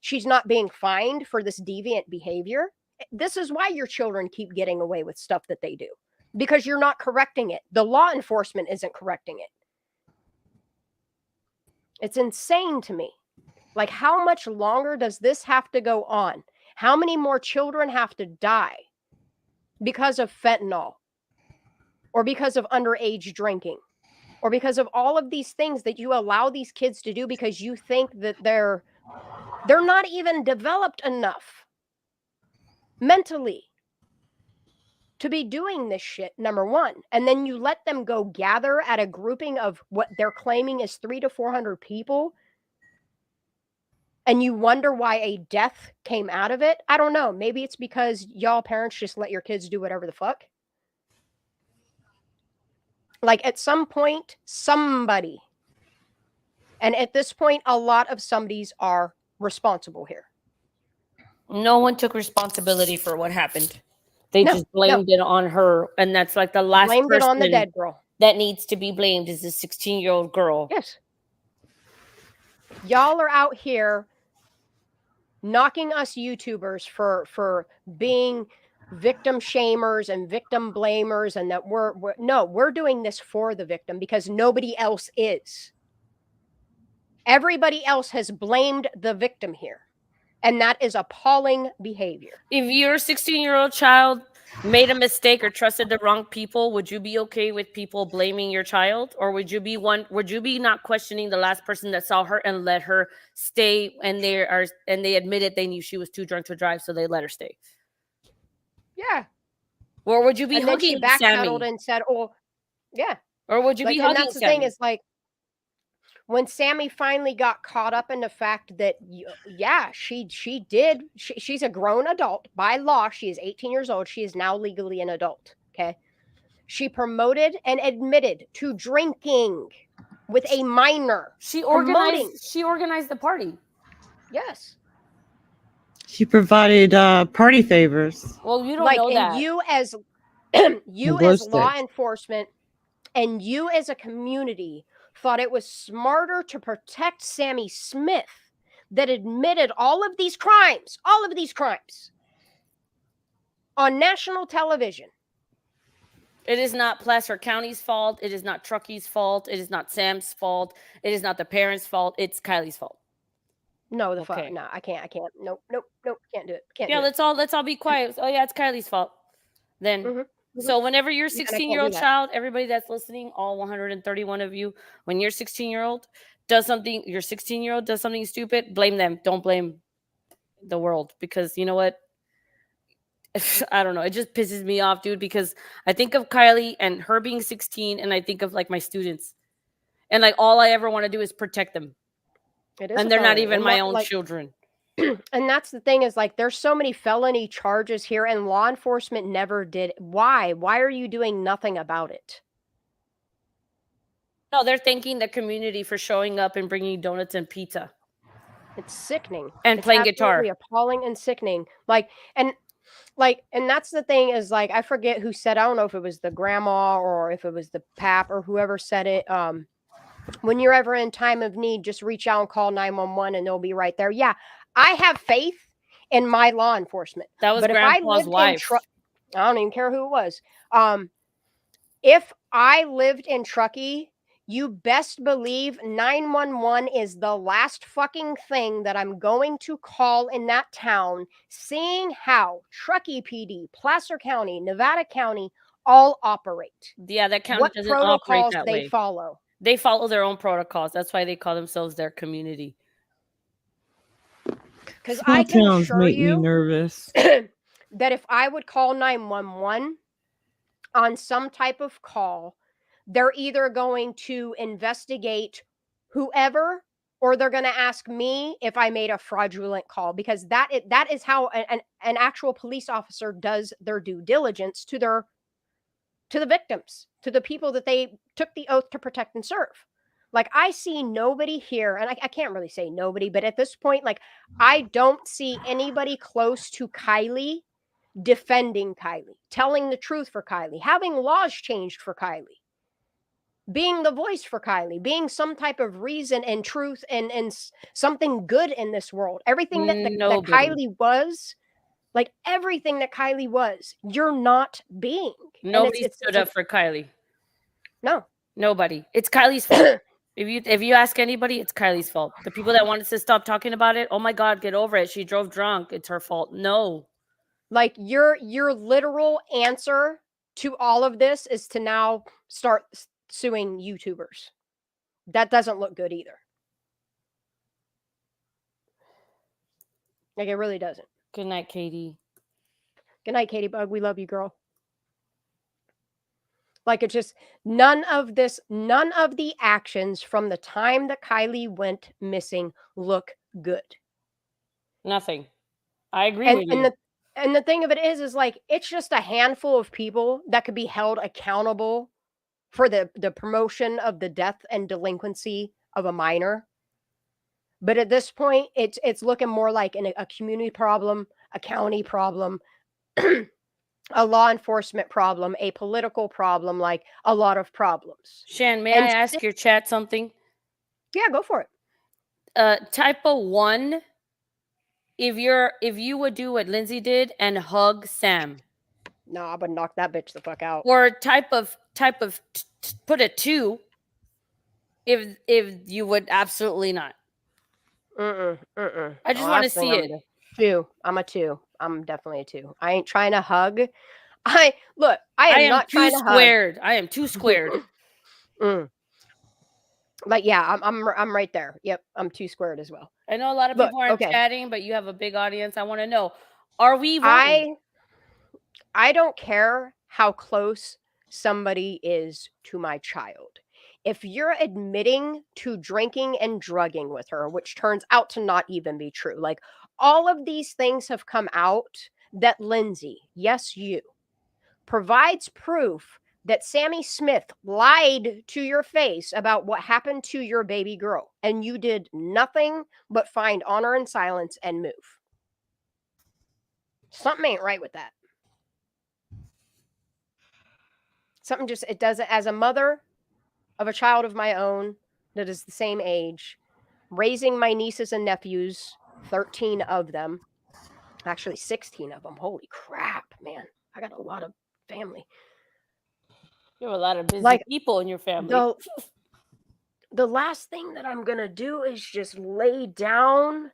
she's not being fined for this deviant behavior? This is why your children keep getting away with stuff that they do, because you're not correcting it. The law enforcement isn't correcting it. It's insane to me. Like, how much longer does this have to go on? How many more children have to die because of fentanyl, or because of underage drinking, or because of all of these things that you allow these kids to do because you think that they're not even developed enough mentally to be doing this shit, number one. And then you let them go gather at a grouping of what they're claiming is 300 to 400 people, and you wonder why a death came out of it. I don't know. Maybe it's because y'all parents just let your kids do whatever the fuck. Like, at some point, somebody, and at this point, a lot of somebodies are responsible here. No one took responsibility for what happened. They just blamed it on her, and that's like the last blamed person. It on the dead girl. that needs to be blamed is this 16-year-old girl. Yes. Y'all are out here knocking us YouTubers for being victim shamers and victim blamers, and that we're doing this for the victim because nobody else is. Everybody else has blamed the victim here, and that is appalling behavior. If your 16-year-old child made a mistake or trusted the wrong people, would you be okay with people blaming your child? Or would you be not questioning the last person that saw her and let her stay, and they admitted they knew she was too drunk to drive, so they let her stay? Yeah. Or would you be and hugging then she backpedaled Sammy? and said, "Oh, yeah." Or would you be hugging And that's the Sammy? thing is like, when Sammy finally got caught up in the fact that, yeah, she's a grown adult. By law, she is 18 years old. She is now legally an adult, okay? She promoted and admitted to drinking with a minor. She organized the party. Yes. She provided party favors. Well, you don't know that. You as law enforcement and you as a community thought it was smarter to protect Sammy Smith that admitted all of these crimes on national television. It is not Placer County's fault. It is not Truckey's fault. It is not Sam's fault. It is not the parents' fault. It's Kylie's fault. No, no, I can't. Nope, can't do it. Let's all be quiet. Oh yeah, it's Kylie's fault. Then so whenever your 16-year-old child, everybody that's listening, all 131 of you, when your 16-year-old does something, your 16-year-old does something stupid, blame them. Don't blame the world, because you know what? I don't know. It just pisses me off, dude, because I think of Kylie and her being 16, and I think of like my students, and like all I ever want to do is protect them. And they're not even my own children. And that's the thing is like, there's so many felony charges here and law enforcement never did. Why are you doing nothing about it? No, they're thanking the community for showing up and bringing donuts and pizza. It's sickening. And it's playing guitar. Appalling and sickening. And that's the thing is like, I forget who said, I don't know if it was the grandma or if it was the pap or whoever said it. When you're ever in time of need, just reach out and call 911 and they'll be right there. Yeah. I have faith in my law enforcement. That was Grandpa's wife. I don't even care who it was. If I lived in Truckee, you best believe 911 is the last fucking thing that I'm going to call in that town, seeing how Truckee PD, Placer County, Nevada County all operate. Yeah, that county doesn't operate that way. They follow. They follow their own protocols. That's why they call themselves their community. Because I can assure make you me nervous. that if I would call 911 on some type of call, they're either going to investigate whoever, or they're going to ask me if I made a fraudulent call, because that is how an actual police officer does their due diligence to the victims, to the people that they took the oath to protect and serve. Like, I see nobody here, and I can't really say nobody, but at this point, like, I don't see anybody close to Kylie defending Kylie, telling the truth for Kylie, having laws changed for Kylie, being the voice for Kylie, being some type of reason and truth and something good in this world. Everything that Kylie was, like, everything that Kylie was, you're not being. Nobody stood up for Kylie. No. Nobody. It's Kylie's fault. If you ask anybody, it's Kylie's fault. The people that wanted to stop talking about it, oh my God, get over it. She drove drunk. It's her fault. No. Like, your literal answer to all of this is to now start suing YouTubers. That doesn't look good either. Like, it really doesn't. Good night, Katie. Good night, Katie Bug. We love you, girl. Like, it's just none of the actions from the time that Kylie went missing look good. Nothing. I agree with you. And the thing of it is like, it's just a handful of people that could be held accountable for the promotion of the death and delinquency of a minor. But at this point, it's looking more like a community problem, a county problem. a law enforcement problem, a political problem, like a lot of problems. Shan, may I ask your chat something? Yeah, go for it. Typo 1, if you would do what Lindsay did and hug Sam. No, I would knock that bitch the fuck out. Or type of put a 2 if you would absolutely not. I just want to see it. 2. I'm a 2. I'm definitely a 2. I ain't trying to hug. I am not trying to squared. I am 2 squared. But yeah, I'm right there. Yep, I'm 2 squared as well. I know a lot of people aren't chatting, but you have a big audience. I want to know, are we wrong? I don't care how close somebody is to my child. If you're admitting to drinking and drugging with her, which turns out to not even be true, like all of these things have come out that Lindsay, yes, you, provides proof that Sammy Smith lied to your face about what happened to your baby girl, and you did nothing but find honor and silence and move. Something ain't right with that. Something just, it doesn't, as a mother of a child of my own that is the same age, raising my nieces and nephews, 13 of them, actually 16 of them. Holy crap, man. I got a lot of family. You have a lot of busy people in your family. The last thing that I'm going to do is just lay down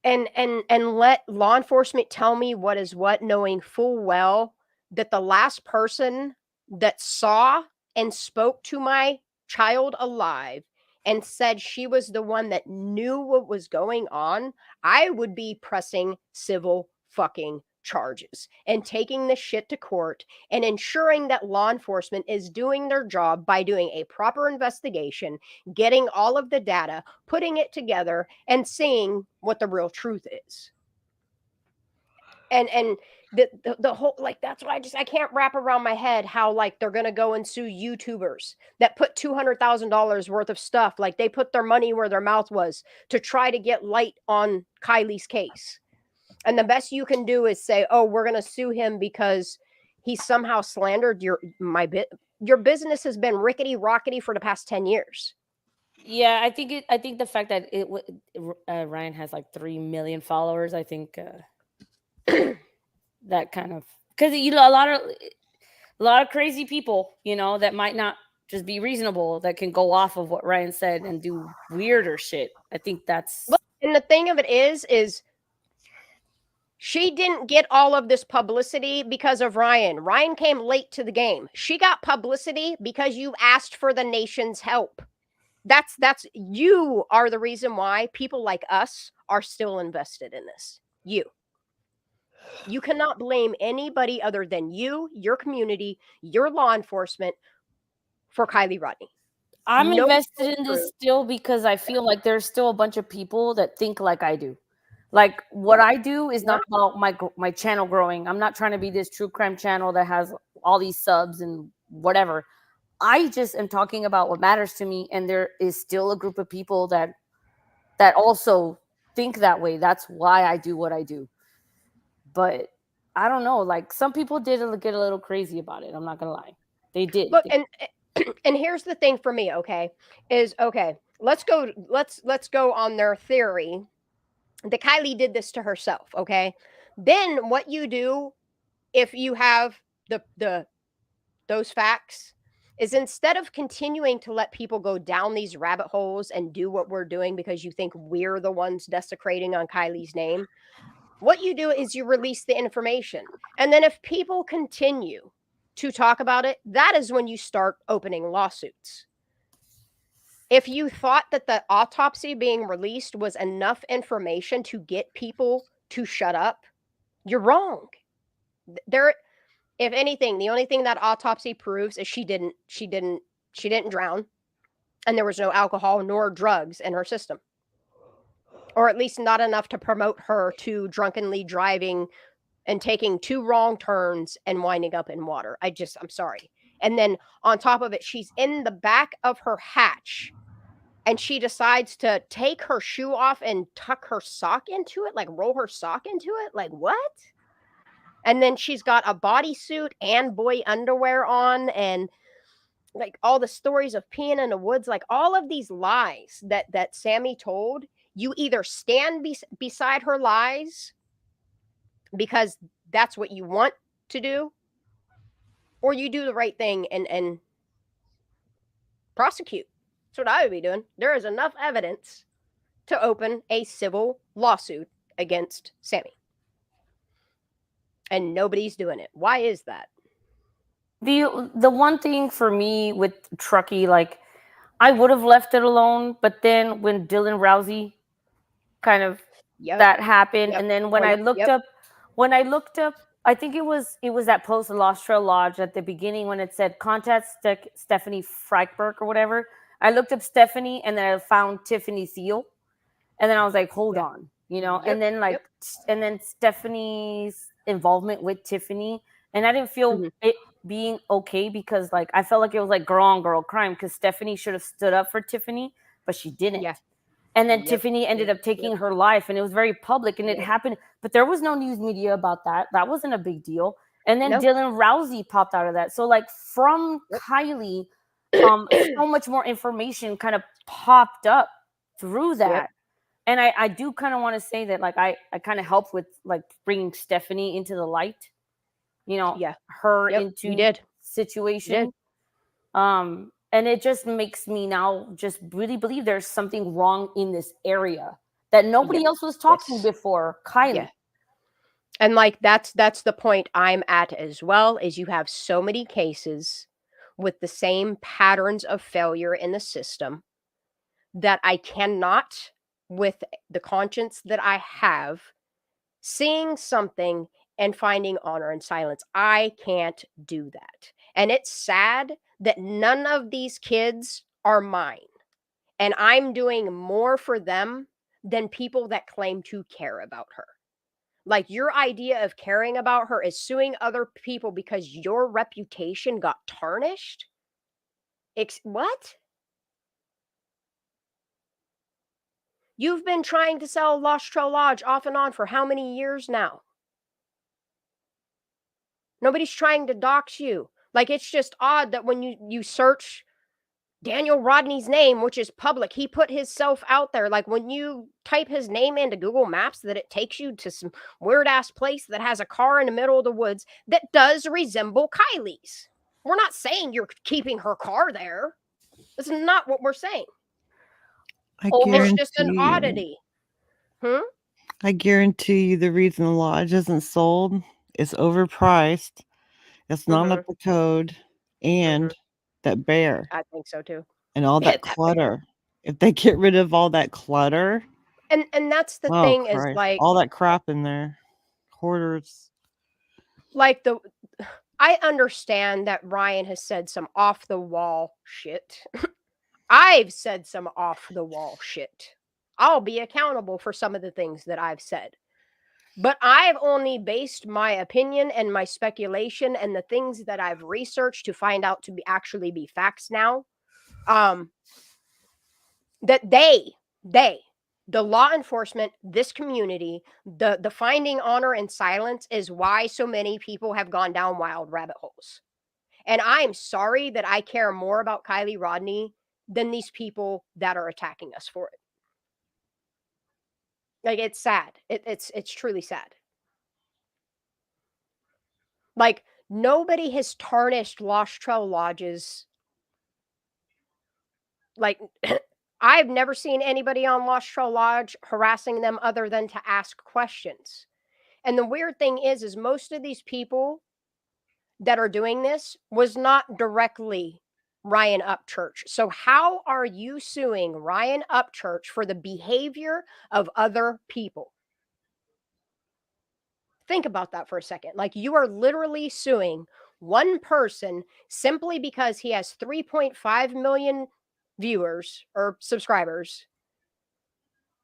and let law enforcement tell me what is what, knowing full well that the last person that saw and spoke to my child alive and said she was the one that knew what was going on, I would be pressing civil fucking charges and taking this shit to court and ensuring that law enforcement is doing their job by doing a proper investigation, getting all of the data, putting it together, and seeing what the real truth is. And the whole, like, that's why I can't wrap around my head how, like, they're gonna go and sue YouTubers that put $200,000 worth of stuff, like they put their money where their mouth was to try to get light on Kylie's case. And the best you can do is say, oh, we're gonna sue him because he somehow slandered your business has been rickety rockety for the past 10 years. Yeah, I think the fact that Ryan has like 3 million followers, I think that kind of, because a lot of crazy people, that might not just be reasonable, that can go off of what Ryan said and do weirder shit. I think that's. And the thing of it is she didn't get all of this publicity because of Ryan. Ryan came late to the game. She got publicity because you asked for the nation's help. That's you are the reason why people like us are still invested in this. You cannot blame anybody other than you, your community, your law enforcement for Kylie Rodney. I'm invested in this still because I feel like there's still a bunch of people that think like I do. Like what I do is not about my channel growing. I'm not trying to be this true crime channel that has all these subs and whatever. I just am talking about what matters to me, and there is still a group of people that also think that way. That's why I do what I do. But I don't know. Like some people did get a little crazy about it. I'm not gonna lie, they did. Look, and here's the thing for me. Let's go on their theory that Kylie did this to herself. Okay, then what you do if you have those facts is, instead of continuing to let people go down these rabbit holes and do what we're doing because you think we're the ones desecrating on Kylie's name, what you do is you release the information. And then if people continue to talk about it, that is when you start opening lawsuits. If you thought that the autopsy being released was enough information to get people to shut up, you're wrong. If anything, the only thing that autopsy proves is she didn't drown, and there was no alcohol nor drugs in her system. Or at least not enough to promote her to drunkenly driving and taking 2 wrong turns and winding up in water. I'm sorry. And then on top of it, she's in the back of her hatch and she decides to take her shoe off and tuck her sock into it, like roll her sock into it. Like what? And then she's got a bodysuit and boy underwear on, and like all the stories of peeing in the woods, like all of these lies that Sammy told, you either stand beside her lies because that's what you want to do, or you do the right thing and prosecute. That's what I would be doing. There is enough evidence to open a civil lawsuit against Sammy. And nobody's doing it. Why is that? The one thing for me with Truckee, like, I would have left it alone, but then when Dylan Rousey kind of that happened, and then when I looked up, I think it was that post of Lost Trail Lodge at the beginning when it said contact Stephanie Freiberg or whatever. I looked up Stephanie, and then I found Tiffany Thiel, and then I was like, hold on, you know, and then and then Stephanie's involvement with Tiffany, and I didn't feel it being okay because like I felt like it was like girl on girl crime because Stephanie should have stood up for Tiffany, but she didn't. And then Tiffany ended up taking her life, and it was very public, and it happened. But there was no news media about that. That wasn't a big deal. And then Dylan Rousey popped out of that. So like from Kylie, so much more information kind of popped up through that. And I do kind of want to say that like I kind of helped with like bringing Stephanie into the light, you know, her into situation. And it just makes me now just really believe there's something wrong in this area that nobody else was talking before. Kylie. And like that's the point I'm at as well, is you have so many cases with the same patterns of failure in the system that I cannot, with the conscience that I have, seeing something and finding honor in silence. I can't do that. And it's sad that none of these kids are mine. And I'm doing more for them than people that claim to care about her. Like, your idea of caring about her is suing other people because your reputation got tarnished? What? You've been trying to sell Lost Trail Lodge off and on for how many years now? Nobody's trying to dox you. Like, it's just odd that when you search Daniel Rodney's name, which is public, he put himself out there. Like, when you type his name into Google Maps, that it takes you to some weird-ass place that has a car in the middle of the woods that does resemble Kylie's. We're not saying you're keeping her car there. That's not what we're saying. It's just an oddity. I guarantee you the reason the lodge isn't sold is overpriced. It's not up to code. And that bear. I think so too. And all that clutter. If they get rid of all that clutter. And that's the thing, Christ. is like all that crap in there. Hoarders. Like I understand that Ryan has said some off the wall shit. I've said some off the wall shit. I'll be accountable for some of the things that I've said. But I've only based my opinion and my speculation and the things that I've researched to find out to actually be facts now. That the law enforcement, this community, the finding honor in silence is why so many people have gone down wild rabbit holes. And I'm sorry that I care more about Kylie Rodney than these people that are attacking us for it. Like, it's sad. It's truly sad. Like, nobody has tarnished Lost Trail Lodges. Like, I've never seen anybody on Lost Trail Lodge harassing them other than to ask questions. And the weird thing is most of these people that are doing this was not directly Ryan Upchurch. So how are you suing Ryan Upchurch for the behavior of other people? Think about that for a second. Like, you are literally suing one person simply because he has 3.5 million viewers or subscribers,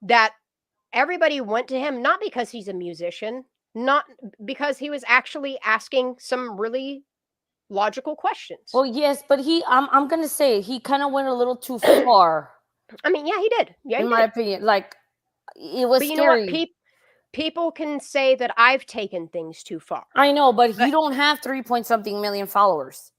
that everybody went to him, not because he's a musician, not because he was actually asking some really logical questions. Well, yes, but I'm gonna say he kind of went a little too far. I mean, yeah, he did. Yeah, in my opinion, like, it was but you scary. know what? people can say that I've taken things too far. I know, but you don't have 3-point-something million followers.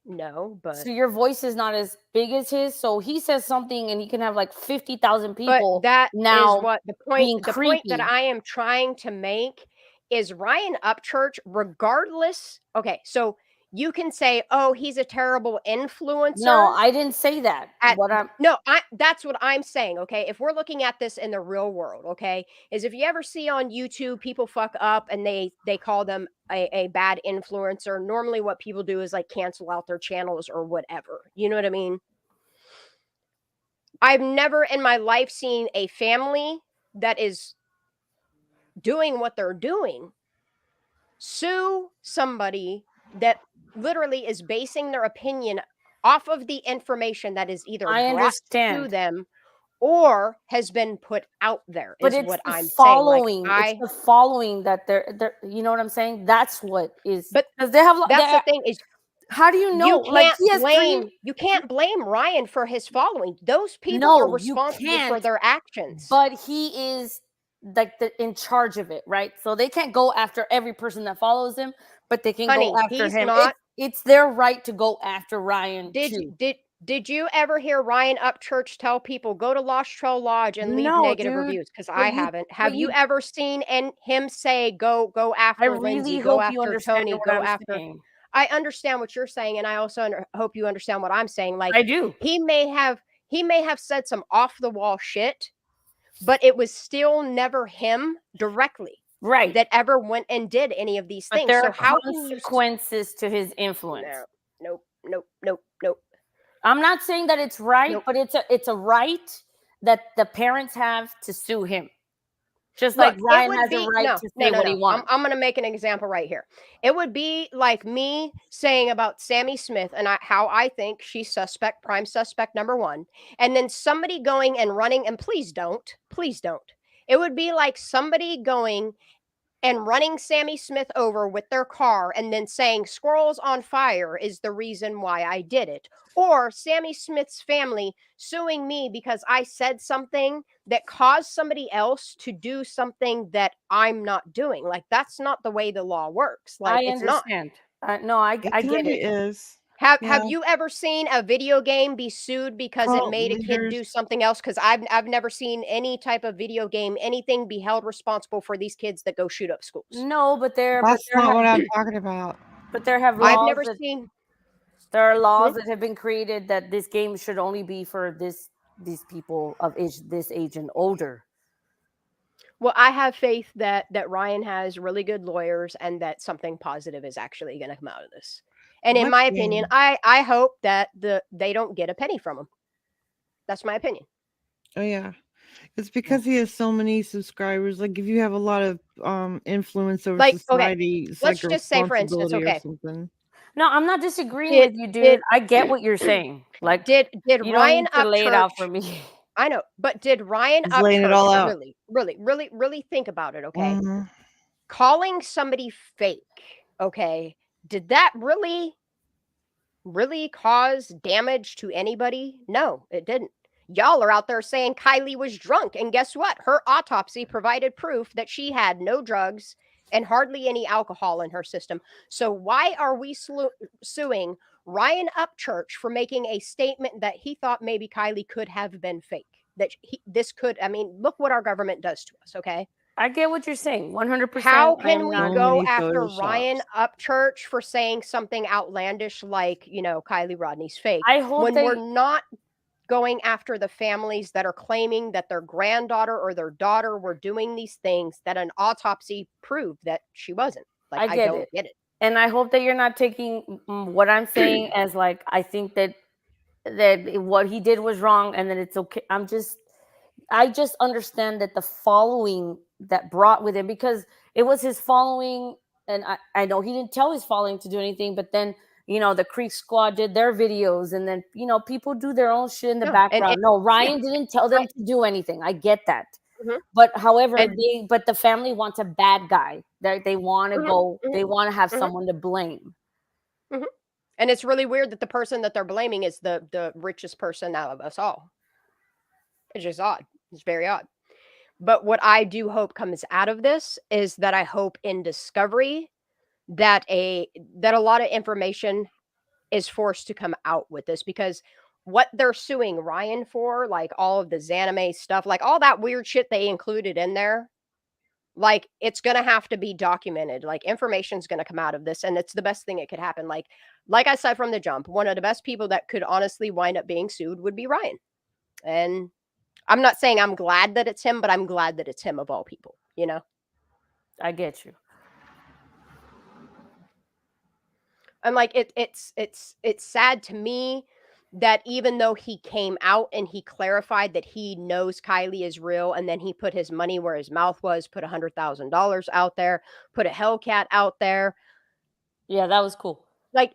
No, but so your voice is not as big as his. So he says something, and he can have like 50,000 people. But that now is what the point. being The creepy. point that I am trying to make is Ryan Upchurch, regardless. Okay, so you can say, "Oh, he's a terrible influencer." No, I didn't say that. That's what I'm saying. Okay, if we're looking at this in the real world, okay, is if you ever see on YouTube people fuck up and they call them a bad influencer, normally what people do is like cancel out their channels or whatever. You know what I mean? I've never in my life seen a family that is doing what they're doing sue somebody that literally is basing their opinion off of the information that is either brought to them or has been put out there. But is it's what the I'm following. saying. Like, it's the following that they're. You know what I'm saying? That's what is. But because they have. That's the thing is. How do you know? You can't blame Ryan for his following. Those people are responsible for their actions. But he is like in charge of it, right? So they can't go after every person that follows him, but they can go after him. It's their right to go after Ryan. Did you ever hear Ryan Upchurch tell people go to Lost Trail Lodge and leave negative reviews? Because I haven't. Have you ever seen him say go after Lindsay, go after Tony, go after? I understand what you're saying, and I also hope you understand what I'm saying. Like I do. He may have said some off the wall shit, but it was still never him directly, right? That ever went and did any of these things. But there so are how consequences to his influence. Nope. I'm not saying that it's right, but it's a right that the parents have to sue him. Just like Ryan has a right to say what he wants. I'm going to make an example right here. It would be like me saying about Sammy Smith and how I think she's prime suspect number 1. And then somebody going and running, and please don't. It would be like somebody going and running Sammy Smith over with their car and then saying squirrels on fire is the reason why I did it. Or Sammy Smith's family suing me because I said something that caused somebody else to do something that I'm not doing. Like, that's not the way the law works. Like, I understand. I get it. Is. Have you ever seen a video game be sued because it made a kid do something else? Because I've never seen any type of video game, anything be held responsible for these kids that go shoot up schools. No, but that's not what I'm talking about. But there have laws. I've never seen. There are laws that have been created that this game should only be for these people of this age and older. Well, I have faith that Ryan has really good lawyers and that something positive is actually going to come out of this. And in my opinion, I hope that they don't get a penny from him. That's my opinion. Oh yeah, it's because he has so many subscribers. Like if you have a lot of influence over society, it's let's like just say, for instance, no, I'm not disagreeing with you, dude. I get what you're saying. Like, did Ryan Upchurch lay it out for me? I know, but did Ryan Upchurch really think about it? Okay, calling somebody fake. Okay. Did that really cause damage to anybody? No, it didn't. Y'all are out there saying Kylie was drunk. And guess what? Her autopsy provided proof that she had no drugs and hardly any alcohol in her system. So why are we suing Ryan Upchurch for making a statement that he thought maybe Kylie could have been fake? Look what our government does to us, okay? I get what you're saying, 100%. How can we go after Ryan Upchurch for saying something outlandish like, Kylie Rodney's fake? We're not going after the families that are claiming that their granddaughter or their daughter were doing these things that an autopsy proved that she wasn't. Like, I don't get it. And I hope that you're not taking what I'm saying as like, I think that what he did was wrong and that it's okay. I just understand that the following that brought with him, because it was his following, and I know he didn't tell his following to do anything, but then, the Creek Squad did their videos, and then, people do their own shit in the background. Ryan didn't tell them to do anything. I get that. Mm-hmm. But however, the family wants a bad guy. They want to go, they want to have someone to blame. Mm-hmm. And it's really weird that the person that they're blaming is the richest person out of us all. It's just odd. It's very odd. But what I do hope comes out of this is that I hope in discovery that a lot of information is forced to come out with this, because what they're suing Ryan for, like all of the Zanime stuff, like all that weird shit they included in there, like it's going to have to be documented. Like information's going to come out of this, and it's the best thing that could happen. Like I said from the jump, one of the best people that could honestly wind up being sued would be Ryan. And I'm not saying I'm glad that it's him, but I'm glad that it's him of all people, you know? I get you. And like it's sad to me that even though he came out and he clarified that he knows Kylie is real, and then he put his money where his mouth was, put $100,000 out there, put a Hellcat out there. Yeah, that was cool. Like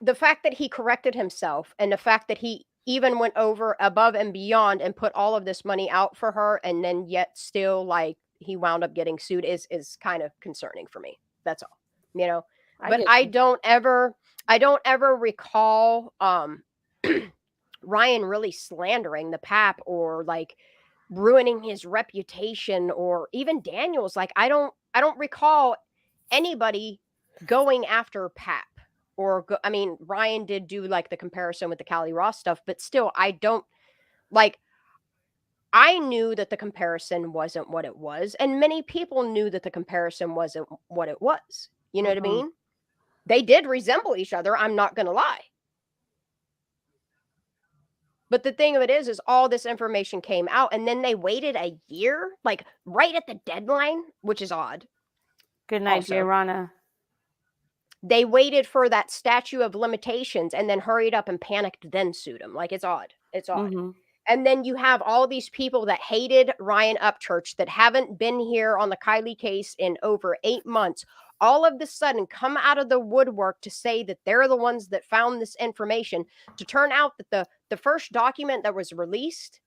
the fact that he corrected himself, and the fact that he even went over above and beyond and put all of this money out for her, and then yet still like he wound up getting sued is kind of concerning for me. That's all, you know. But I don't ever recall Ryan really slandering the pap or like ruining his reputation, or even Daniel's. Like I don't recall anybody going after pap. I mean, Ryan did do like the comparison with the Kylie Ross stuff, but still, I knew that the comparison wasn't what it was, and many people knew that the comparison wasn't what it was. You know what I mean? They did resemble each other. I'm not going to lie. But the thing of it is all this information came out, and then they waited a year, like right at the deadline, which is odd. Good night, dear Rana. They waited for that statute of limitations and then hurried up and panicked, then sued him. Like, it's odd. It's odd. And then you have all these people that hated Ryan Upchurch that haven't been here on the Kylie case in over 8 months, all of a sudden come out of the woodwork to say that they're the ones that found this information, to turn out that the first document that was released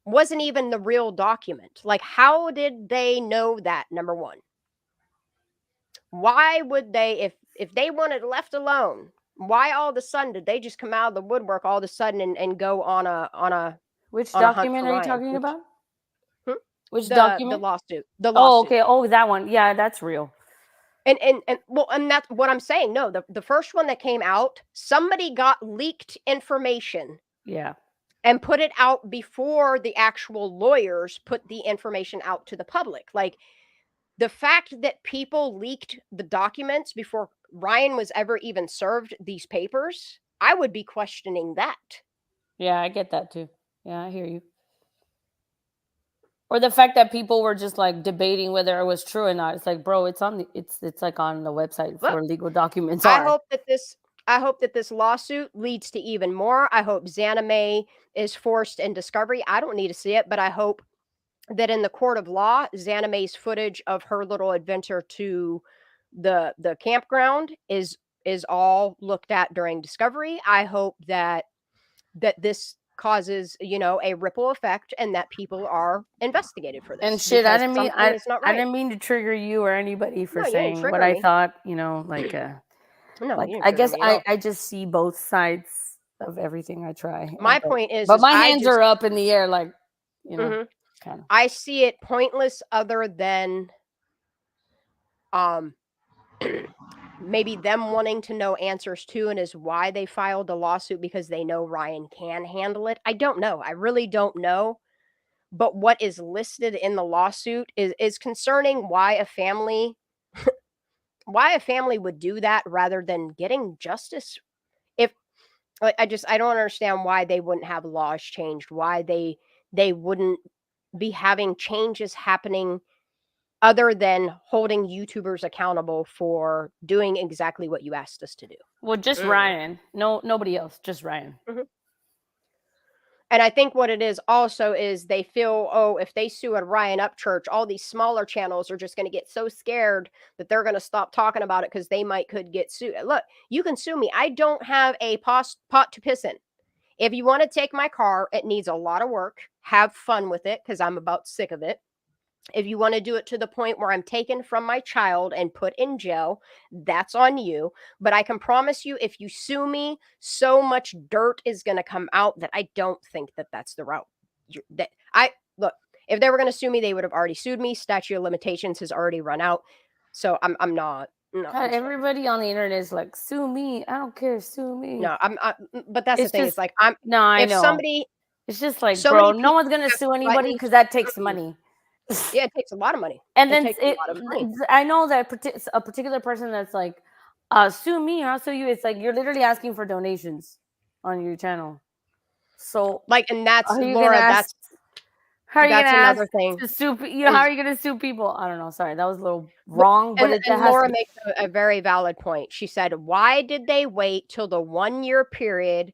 wasn't even the real document. Like, how did they know that, number one? Why would they, if they wanted left alone, why all of a sudden did they just come out of the woodwork all of a sudden and go on a which on a hunt document for are you Ryan? talking about? Which the document? lawsuit. Oh, okay. Oh, that one. Yeah, that's real. And that's what I'm saying. No, the first one that came out, somebody got leaked information. Yeah. And put it out before the actual lawyers put the information out to the public. Like, the fact that people leaked the documents before Ryan was ever even served these papers, I would be questioning that. Yeah, I get that too. Yeah, I hear you. Or the fact that people were just like debating whether it was true or not. It's like, bro, it's like on the website for legal documents. I hope that this lawsuit leads to even more. I hope Zanime is forced in discovery. I don't need to see it, but I hope that in the court of law, Zanime's footage of her little adventure to the campground is all looked at during discovery. I hope that this causes, a ripple effect, and that people are investigated for this. And shit, I didn't mean to trigger you or anybody for saying what I thought, like I guess I just see both sides of everything I try. My point is, but my hands are up in the air, like, kind of. I see it pointless, other than maybe them wanting to know answers too, and is why they filed a lawsuit, because they know Ryan can handle it. I don't know. I really don't know. But what is listed in the lawsuit is concerning. Why a family would do that rather than getting justice. If I don't understand why they wouldn't have laws changed, why they wouldn't be having changes happening, other than holding YouTubers accountable for doing exactly what you asked us to do. Well, just Ryan. No, nobody else. Just Ryan. And I think what it is also is they feel, if they sue a Ryan Upchurch, all these smaller channels are just going to get so scared that they're going to stop talking about it because they could get sued. Look, you can sue me. I don't have a pot to piss in. If you want to take my car, it needs a lot of work. Have fun with it, because I'm about sick of it. If you want to do it to the point where I'm taken from my child and put in jail, that's on you. But I can promise you, if you sue me, so much dirt is going to come out that I don't think that that's the route. Look, If they were going to sue me, they would have already sued me. Statute of limitations has already run out. So I'm not. God, everybody on the internet is like, sue me. I don't care. Sue me. No, but that's the thing. Just, it's like, no, I if know. somebody, it's just like, so bro, many no one's people going to have sue anybody threatened because that to takes sue me. money. Yeah, it takes a lot of money. And then takes a lot of money. I know that a particular person that's like, sue me or I'll sue you. It's like, you're literally asking for donations on your channel. So, like, and that's Laura, that's another thing. To sue, how are you going to sue people? I don't know. Sorry, that was a little wrong. But and Laura makes a very valid point. She said, why did they wait till the 1 year period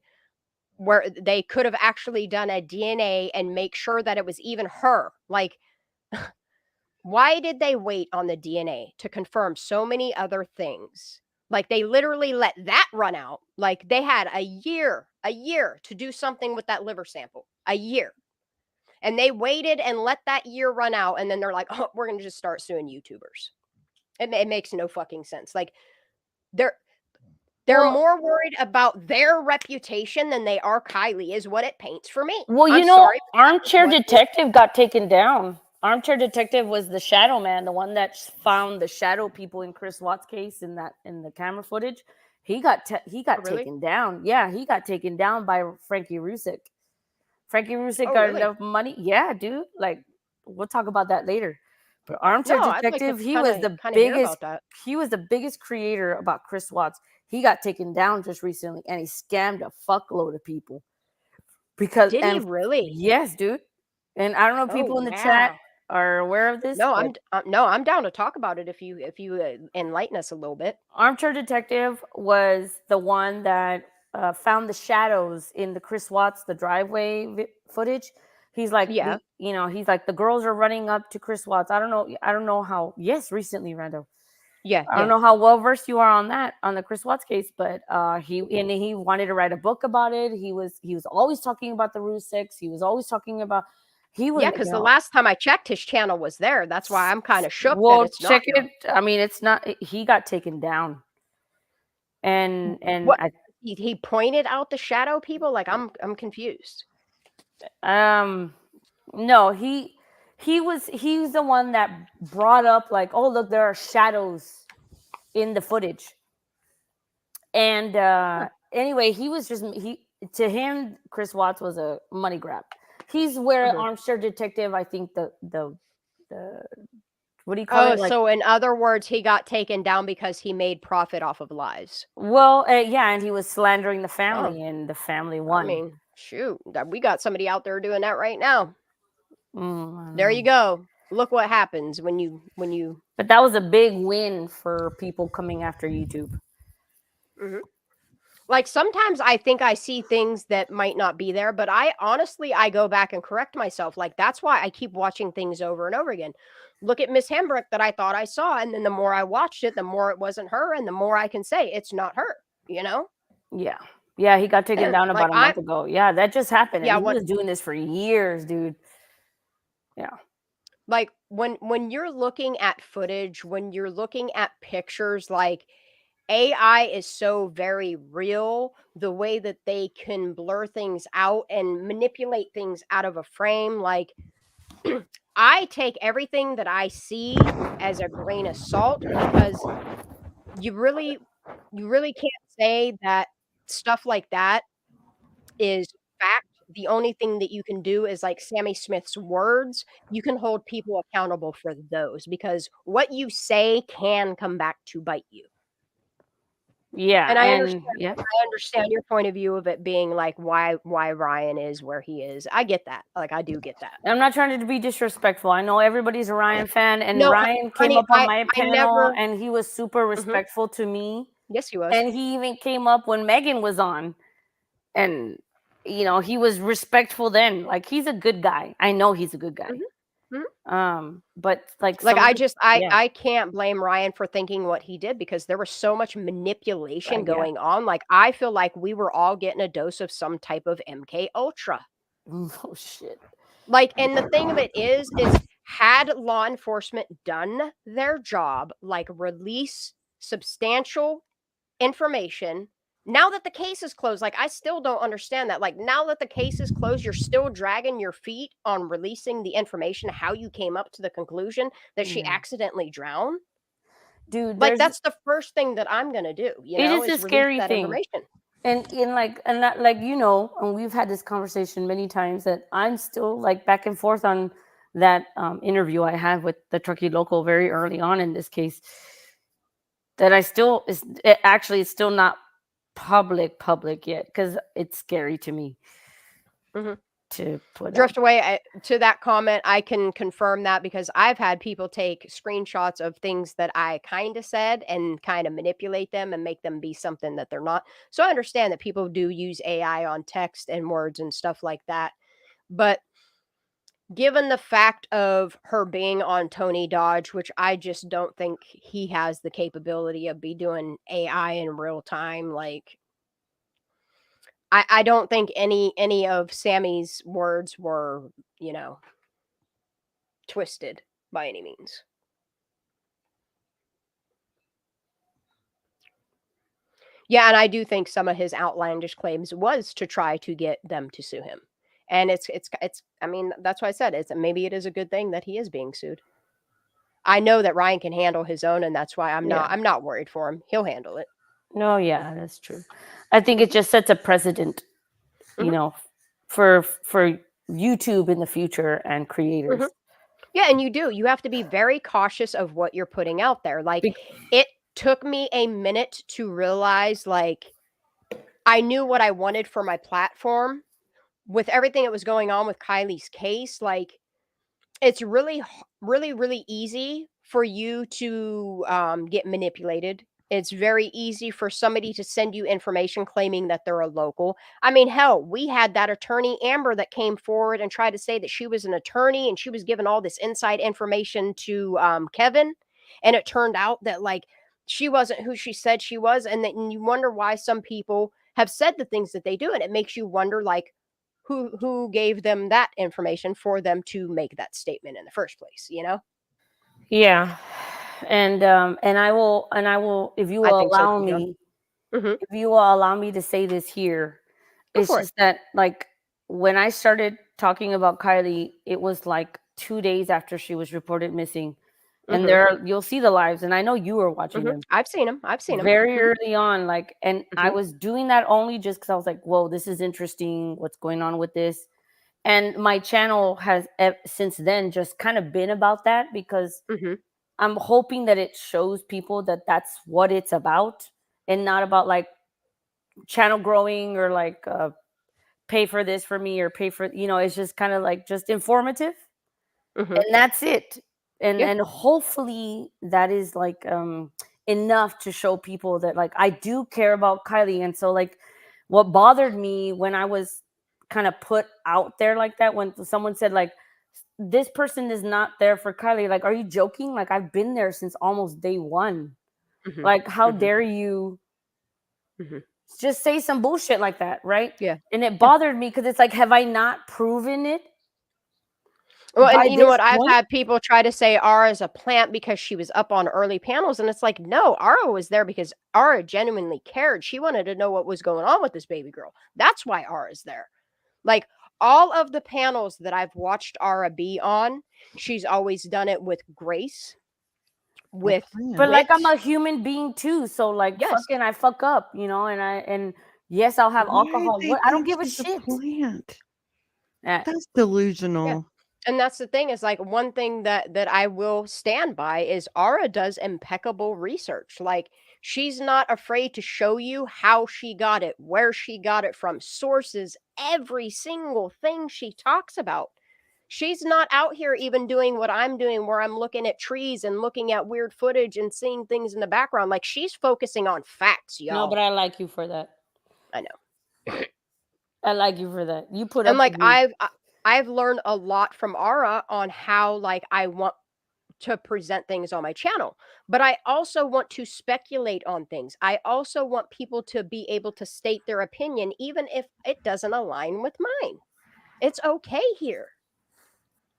where they could have actually done a DNA and make sure that it was even her? Like, why did they wait on the DNA to confirm so many other things? Like, they literally let that run out. Like, they had a year to do something with that liver sample. A year. And they waited and let that year run out. And then they're like, oh, we're going to just start suing YouTubers. It makes no fucking sense. Like, they're more worried about their reputation than they are Kylie, is what it paints for me. Well, I'm sorry, Armchair Detective got taken down. Armchair Detective was the shadow man, the one that found the shadow people in Chris Watts' case in the camera footage. He got taken down. Yeah, he got taken down by Frankie Rusick. Frankie Rusick got enough money. Yeah, dude. Like, we'll talk about that later. But Armchair Detective, he was the biggest. He was the biggest creator about Chris Watts. He got taken down just recently, and he scammed a fuckload of people. Because did he really? Yes, dude. And I don't know if people in the chat are aware of this. No, I'm down to talk about it if you enlighten us a little bit. Armchair Detective was the one that found the shadows in the Chris Watts, the driveway footage. He's like, he's like, the girls are running up to Chris Watts. I don't know how. Yes, recently, Rando. Yeah, I don't know how well versed you are on the Chris Watts case, but he wanted to write a book about it. He was always talking about the Rusicks. He was always talking about. Because the last time I checked, his channel was there. That's why I'm kind of shook. Well, that it's check it. I mean, it's not. He got taken down, and he pointed out the shadow people. Like, I'm confused. No, he's the one that brought up, like, oh, look, there are shadows in the footage. And anyway, to him, Chris Watts was a money grab. He's where Armchair Detective, I think the what do you call it? Like, so in other words, he got taken down because he made profit off of lies. Well, yeah, and he was slandering the family, and the family won. I mean, shoot, we got somebody out there doing that right now. There you go. Look what happens when you. But that was a big win for people coming after YouTube. Mm-hmm. Like, sometimes I think I see things that might not be there, but I go back and correct myself. Like, that's why I keep watching things over and over again. Look at Miss Hembrook that I thought I saw, and then the more I watched it, the more it wasn't her, and the more I can say it's not her. Yeah. Yeah, he got taken down about a month ago. Yeah, that just happened. Yeah, he was doing this for years, dude. Yeah. Like, when you're looking at footage, when you're looking at pictures, like, AI is so very real, the way that they can blur things out and manipulate things out of a frame. Like, I take everything that I see as a grain of salt, because you really can't say that stuff like that is fact. The only thing that you can do is, like Sammy Smith's words, you can hold people accountable for those, because what you say can come back to bite you. Yeah, and I understand your point of view of it being like why Ryan is where he is. I get that. Like, I do get that. I'm not trying to be disrespectful. I know everybody's a Ryan fan, and Ryan came up on my panel, and he was super respectful to me. Yes, he was. And he even came up when Megan was on, and he was respectful then. Like, he's a good guy. I know he's a good guy. But I can't blame Ryan for thinking what he did, because there was so much manipulation going on. Like, I feel like we were all getting a dose of some type of MK Ultra. Oh shit. Like, and the thing of it is had law enforcement done their job, like release substantial information now that the case is closed, like, I still don't understand that. Like, now that the case is closed, you're still dragging your feet on releasing the information, how you came up to the conclusion that she accidentally drowned. Dude, like, that's the first thing that I'm gonna do, you it know, is a is release scary that thing. information. And that, like, you know, and we've had this conversation many times, that I'm still like back and forth on that interview I had with the Truckee local very early on in this case, that it's still not public yet, because it's scary to me to put Drift away to that comment. I can confirm that, because I've had people take screenshots of things that I kind of said and kind of manipulate them and make them be something that they're not. So I understand that people do use AI on text and words and stuff like that. But given the fact of her being on Tony Dodge, which I just don't think he has the capability of be doing AI in real time, like, I don't think any of Sammy's words were, you know, twisted by any means. Yeah, and I do think some of his outlandish claims was to try to get them to sue him. And it's I mean, that's why I said maybe it is a good thing that he is being sued. I know that Ryan can handle his own, and that's why I'm not worried for him. He'll handle it. No, yeah, that's true. I think it just sets a precedent, you know, for YouTube in the future and creators. Yeah, and you have to be very cautious of what you're putting out there. Like, it took me a minute to realize, like, I knew what I wanted for my platform with everything that was going on with Kylie's case. Like, it's really, really, really easy for you to get manipulated. It's very easy for somebody to send you information claiming that they're a local. I mean, hell, we had that attorney, Amber, that came forward and tried to say that she was an attorney and she was giving all this inside information to Kevin. And it turned out that, like, she wasn't who she said she was. And then you wonder why some people have said the things that they do. And it makes you wonder, like, who gave them that information for them to make that statement in the first place, you know? Yeah. And I will, if you will allow me, if you will allow me to say this here, it's just that, like, when I started talking about Kylie, it was like 2 days after she was reported missing. And you'll see the lives, and I know you were watching them. I've seen them. Very early on, like, and I was doing that only just because I was like, whoa, this is interesting. What's going on with this? And my channel has since then just kind of been about that, because I'm hoping that it shows people that that's what it's about, and not about, like, channel growing or, like, pay for this for me or pay for, you know, it's just kind of like just informative. And that's it. And hopefully that is, like, enough to show people that, like, I do care about Kylie. And so, like, what bothered me when I was kind of put out there like that, when someone said, like, this person is not there for Kylie, like, are you joking? Like, I've been there since almost day one. Like, how dare you just say some bullshit like that, right? Yeah. And it bothered me because it's like, have I not proven it? Well, and you know what? I've had people try to say Ara is a plant because she was up on early panels. And it's like, no, Ara was there because Ara genuinely cared. She wanted to know what was going on with this baby girl. That's why Ara's there. Like, all of the panels that I've watched Ara be on, she's always done it with grace. But like, I'm a human being too. So, like, fucking, I fuck up, you know, and yes, I'll have alcohol. I don't give a shit. That's delusional. Yeah. And that's the thing, is, like, one thing that I will stand by is Ara does impeccable research. Like, she's not afraid to show you how she got it, where she got it from, sources, every single thing she talks about. She's not out here even doing what I'm doing, where I'm looking at trees and looking at weird footage and seeing things in the background. Like, she's focusing on facts, y'all. No, but I like you for that. I know. I like you for that. You put and, up like, with me. I've learned a lot from Ara on how, like, I want to present things on my channel, but I also want to speculate on things. I also want people to be able to state their opinion, even if it doesn't align with mine. It's okay here.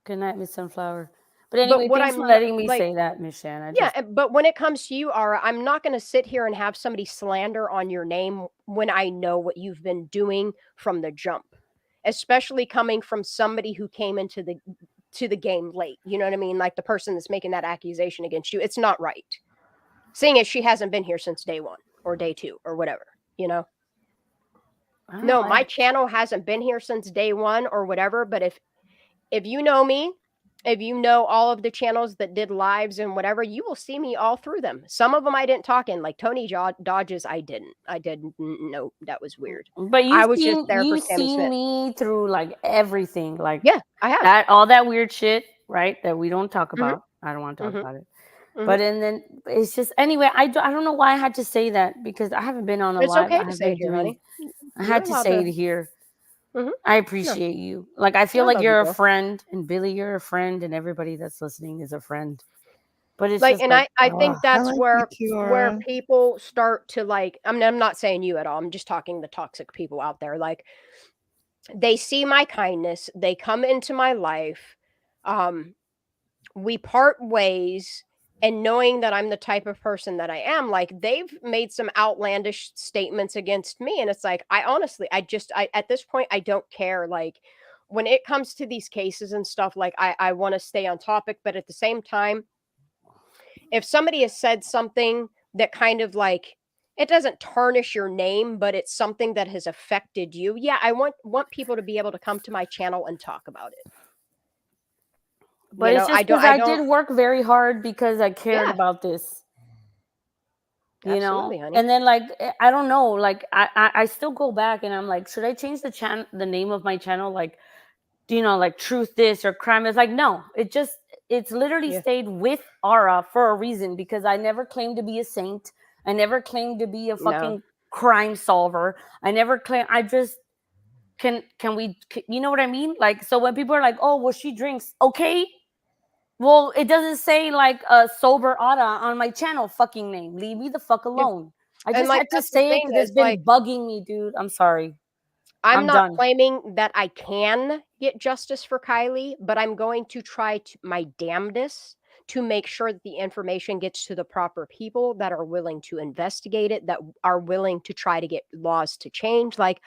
Good night, Miss Sunflower. But anyway, what thanks I'm for letting me like, say that, Miss Shan. Yeah, but when it comes to you, Ara, I'm not going to sit here and have somebody slander on your name when I know what you've been doing from the jump, especially coming from somebody who came into the game late. You know what I mean? Like the person that's making that accusation against you. It's not right. Seeing as she hasn't been here since day 1 or day 2 or whatever, you know? No, my channel hasn't been here since day 1 or whatever, but if you know me, if you know all of the channels that did lives and whatever, you will see me all through them. Some of them I didn't talk in, like Tony Dodges. I didn't know. That was weird. But I was just there for you've Sammy seen Smith. me through like everything. Like, yeah, I have that, all that weird shit, right? That we don't talk about. I don't want to talk about it. But and then it's just, anyway, I don't know why I had to say that, because I haven't been on a It's live. okay I to have say been it here, doing. honey. I had to say it here. I appreciate No. you. Like, I feel I like love you, you're a girl. friend, and Billy, you're a friend, and everybody that's listening is a friend. But it's Like, just and like, I think that's like where you too, where Aura. people start to like. I mean, I'm not saying you at all. I'm just talking the toxic people out there. Like, they see my kindness. They come into my life. We part ways. And knowing that I'm the type of person that I am, like, they've made some outlandish statements against me. And it's like, I honestly, at this point, I don't care. Like, when it comes to these cases and stuff, like, I want to stay on topic. But at the same time, if somebody has said something that kind of like, it doesn't tarnish your name, but it's something that has affected you. Yeah, I want people to be able to come to my channel and talk about it. but it's just because I did work very hard because I cared about this. You Absolutely, know, honey. and then like, I don't know, like I still go back and I'm like, should I change the name of my channel? Like, you know, like Truth This or Crime is like, no, it's literally stayed with Aura for a reason, because I never claimed to be a saint. I never claimed to be a fucking crime solver. I never claimed. I just you know what I mean? Like, so when people are like, oh, well, she drinks, okay. Well, it doesn't say like a sober Aura on my channel fucking name. Leave me the fuck alone. I just had to say it because it's been bugging me, dude. I'm sorry. I'm not done. claiming that I can get justice for Kylie, but I'm going to try my damnedest to make sure that the information gets to the proper people that are willing to investigate it, that are willing to try to get laws to change. Like,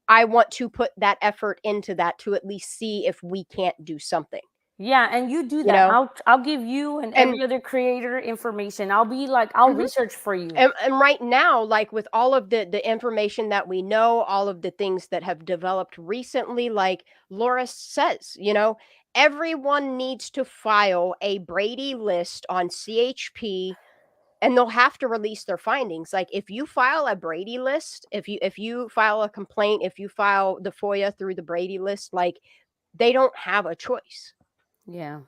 I want to put that effort into that to at least see if we can't do something. Yeah, and you do that. I'll give you and every other creator information. I'll be like, I'll research for you. And right now, like, with all of the information that we know, all of the things that have developed recently, like Laura says, you know, everyone needs to file a Brady list on CHP, and they'll have to release their findings. Like, if you file a Brady list, if you file a complaint, if you file the FOIA through the Brady list, like, they don't have a choice. Yeah.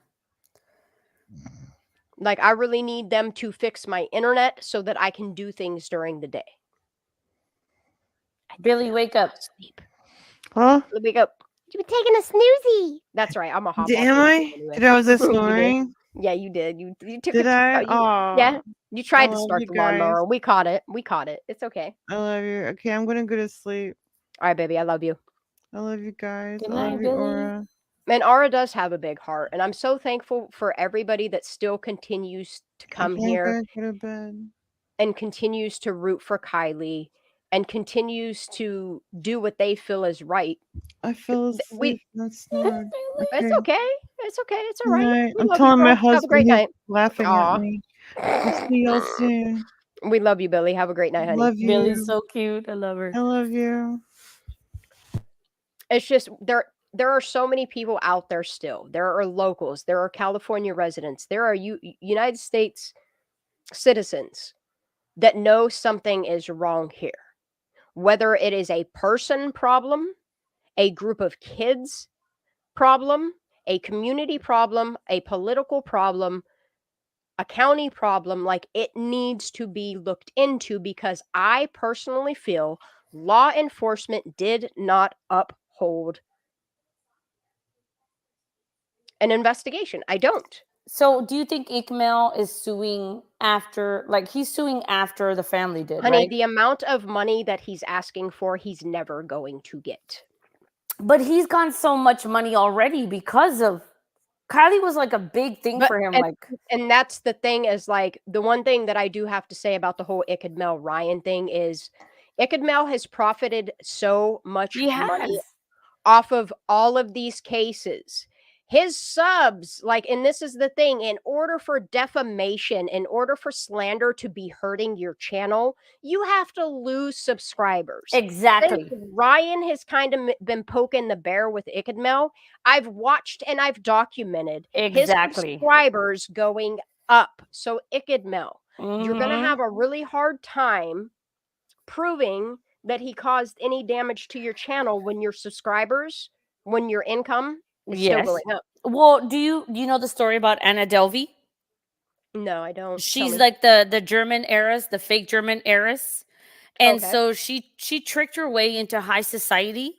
Like, I really need them to fix my internet so that I can do things during the day. Billy, wake up. Sleep. Huh? Wake up. You've been taking a snoozy. That's right. I'm a hop. Am I? Anyway. Did I was snoring? Yeah, you did. You took Did I? Yeah. You tried to love start you the lawnmower. guys. We caught it. It's okay. I love you. Okay, I'm gonna go to sleep. All right, baby. I love you. I love you guys. Good I night, love you, Billy. Aura. And Aura does have a big heart, and I'm so thankful for everybody that still continues to come here Go to bed. and continues to root for Kylie and continues to do what they feel is right. I fell asleep. That's not. It's okay. It's okay. It's all right. Right. We I'm love telling you, my girl. Have a husband great he's night. laughing Aw. at me. I'll see y'all soon. We love you, Billy. Have a great night, honey. Love you. Billy's so cute. I love her. I love you. It's just there are so many people out there still. There are locals. There are California residents. There are United States citizens that know something is wrong here. Whether it is a person problem, a group of kids problem, a community problem, a political problem, a county problem, like, it needs to be looked into, because I personally feel law enforcement did not uphold an investigation. I don't. So do you think Ikmail is suing after, like, he's suing after the family did, Honey, right? the amount of money that he's asking for, he's never going to get. But he's gotten so much money already because of Kylie was like a big thing for him. And that's the thing is like the one thing that I do have to say about the whole Ickadmel Ryan thing is Ickadmel has profited so much money off of all of these cases. His subs, like, and this is the thing, in order for defamation, in order for slander to be hurting your channel, you have to lose subscribers. Exactly. Ryan has kind of been poking the bear with Ickadmel. I've watched and I've documented his subscribers going up. So Ickadmel, you're going to have a really hard time proving that he caused any damage to your channel when your subscribers, when your income is still going up. Well, do you know the story about Anna Delvey? No, I don't. She's like the German heiress, the fake German heiress. And so she tricked her way into high society,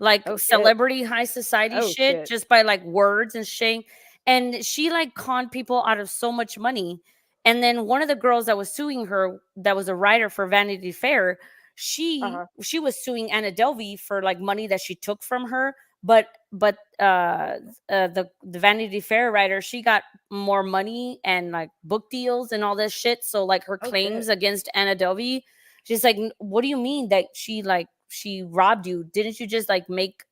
like celebrity high society shit, just by like words and shit. And she like conned people out of so much money. And then one of the girls that was suing her, that was a writer for Vanity Fair, she was suing Anna Delvey for like money that she took from her. But the Vanity Fair writer, she got more money and like book deals and all this shit. So like her claims against Anna Delvey, she's like, what do you mean that she robbed you? Didn't you just like make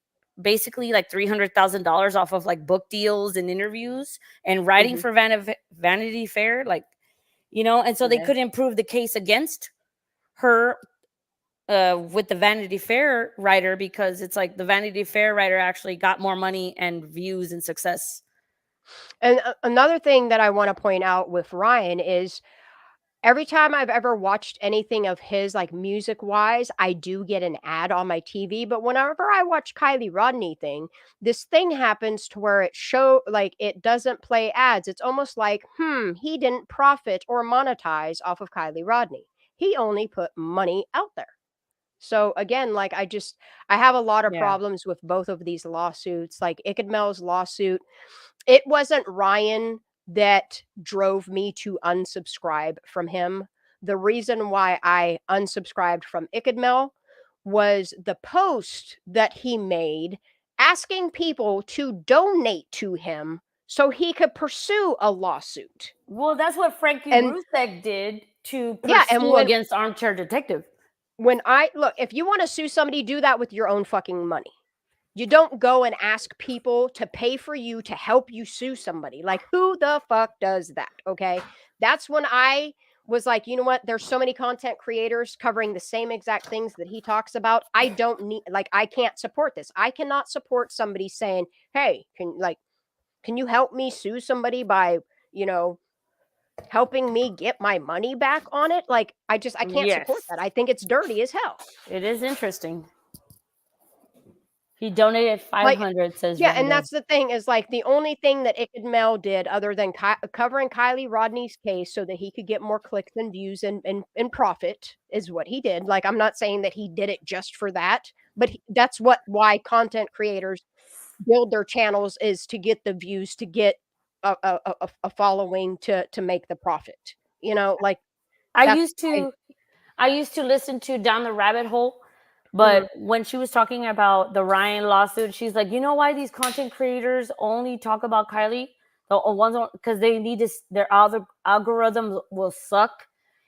basically like $300,000 off of like book deals and interviews and writing for Vanity Fair? Like, you know, and so they couldn't prove the case against her with the Vanity Fair writer, because it's like the Vanity Fair writer actually got more money and views and success. And another thing that I want to point out with Ryan is every time I've ever watched anything of his, like music wise, I do get an ad on my TV. But whenever I watch Kylie Rodney thing, this thing happens to where it doesn't play ads. It's almost like, he didn't profit or monetize off of Kylie Rodney. He only put money out there. So again, like I have a lot of problems with both of these lawsuits. Like Ickadmel's lawsuit, it wasn't Ryan that drove me to unsubscribe from him. The reason why I unsubscribed from Ickadmel was the post that he made asking people to donate to him so he could pursue a lawsuit. Well, that's what Frankie Rusek did to pursue against Armchair Detective. When if you want to sue somebody, do that with your own fucking money. You don't go and ask people to pay for you to help you sue somebody. Like, who the fuck does that? Okay. That's when I was like, you know what? There's so many content creators covering the same exact things that he talks about. I don't need, like, I can't support this. I cannot support somebody saying, hey, can you help me sue somebody by, helping me get my money back on it? Like, I can't support that. I think it's dirty as hell. It is interesting. He donated 500, says Rando. And that's the thing is like the only thing that Ickadmel did other than covering Kylie Rodney's case so that he could get more clicks and views and profit is what he did. Like, I'm not saying that he did it just for that, but that's why content creators build their channels, is to get the views, to get a following, to make the profit. Like I used to listen to Down the Rabbit Hole. But when she was talking about the Ryan lawsuit, she's like, you know why these content creators only talk about Kylie? The ones, because they need to, their algorithms will suck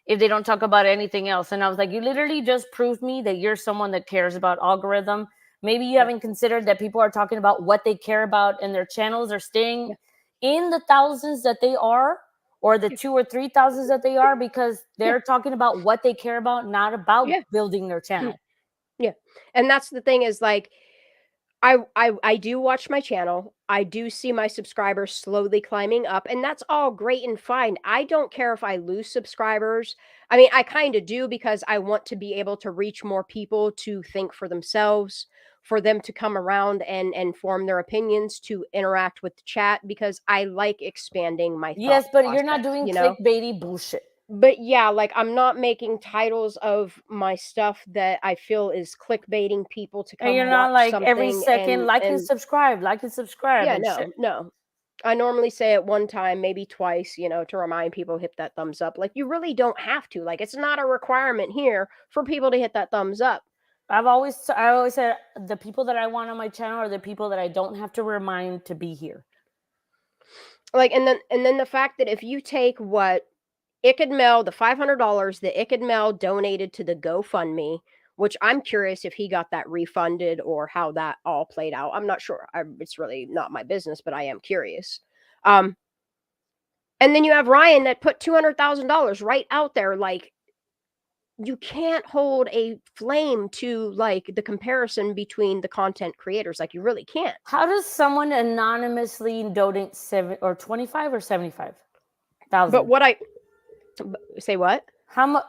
if they don't talk about anything else. And I was like, you literally just proved me that you're someone that cares about algorithm. Maybe you haven't considered that people are talking about what they care about, and their channels are staying in the thousands that they are, or the 2,000 or 3,000 that they are, because they're talking about what they care about, not about building their channel. Yeah. And that's the thing is like, I do watch my channel. I do see my subscribers slowly climbing up, and that's all great and fine. I don't care if I lose subscribers. I mean, I kind of do, because I want to be able to reach more people to think for themselves, for them to come around and form their opinions, to interact with the chat, because I like expanding my thought. Yes, but you're not doing clickbaity bullshit. But yeah, like I'm not making titles of my stuff that I feel is clickbaiting people to come. And you're not like every second like and subscribe. Yeah, no. I normally say it one time, maybe twice, to remind people, hit that thumbs up. Like, you really don't have to. Like, it's not a requirement here for people to hit that thumbs up. I always said the people that I want on my channel are the people that I don't have to remind to be here. Like, and then the fact that if you take what Mel, the $500 that Mel donated to the GoFundMe, which I'm curious if he got that refunded or how that all played out. I'm not sure. It's really not my business, but I am curious. And then you have Ryan that put $200,000 right out there. Like, you can't hold a flame to like the comparison between the content creators. Like, you really can't. How does someone anonymously donate 25 or 75,000? But what I say, what? How much?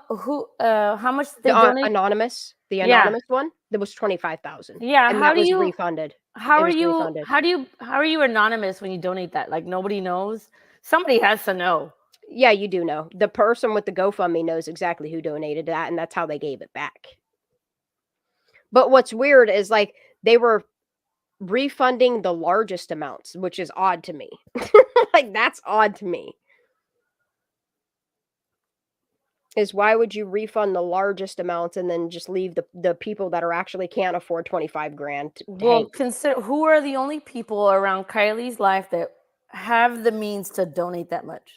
How much they donate? Anonymous, the anonymous one, that was 25,000. Yeah, and how that do was you refunded. How It are was you? refunded. How are you anonymous when you donate that? Like, nobody knows. Somebody has to know. Yeah, you do know. The person with the GoFundMe knows exactly who donated that, and that's how they gave it back. But what's weird is like they were refunding the largest amounts, which is odd to me. Like, that's odd to me. Is why would you refund the largest amounts and then just leave the people that are actually can't afford 25 grand to Well, hang? consider who are the only people around Kylie's life that have the means to donate that much.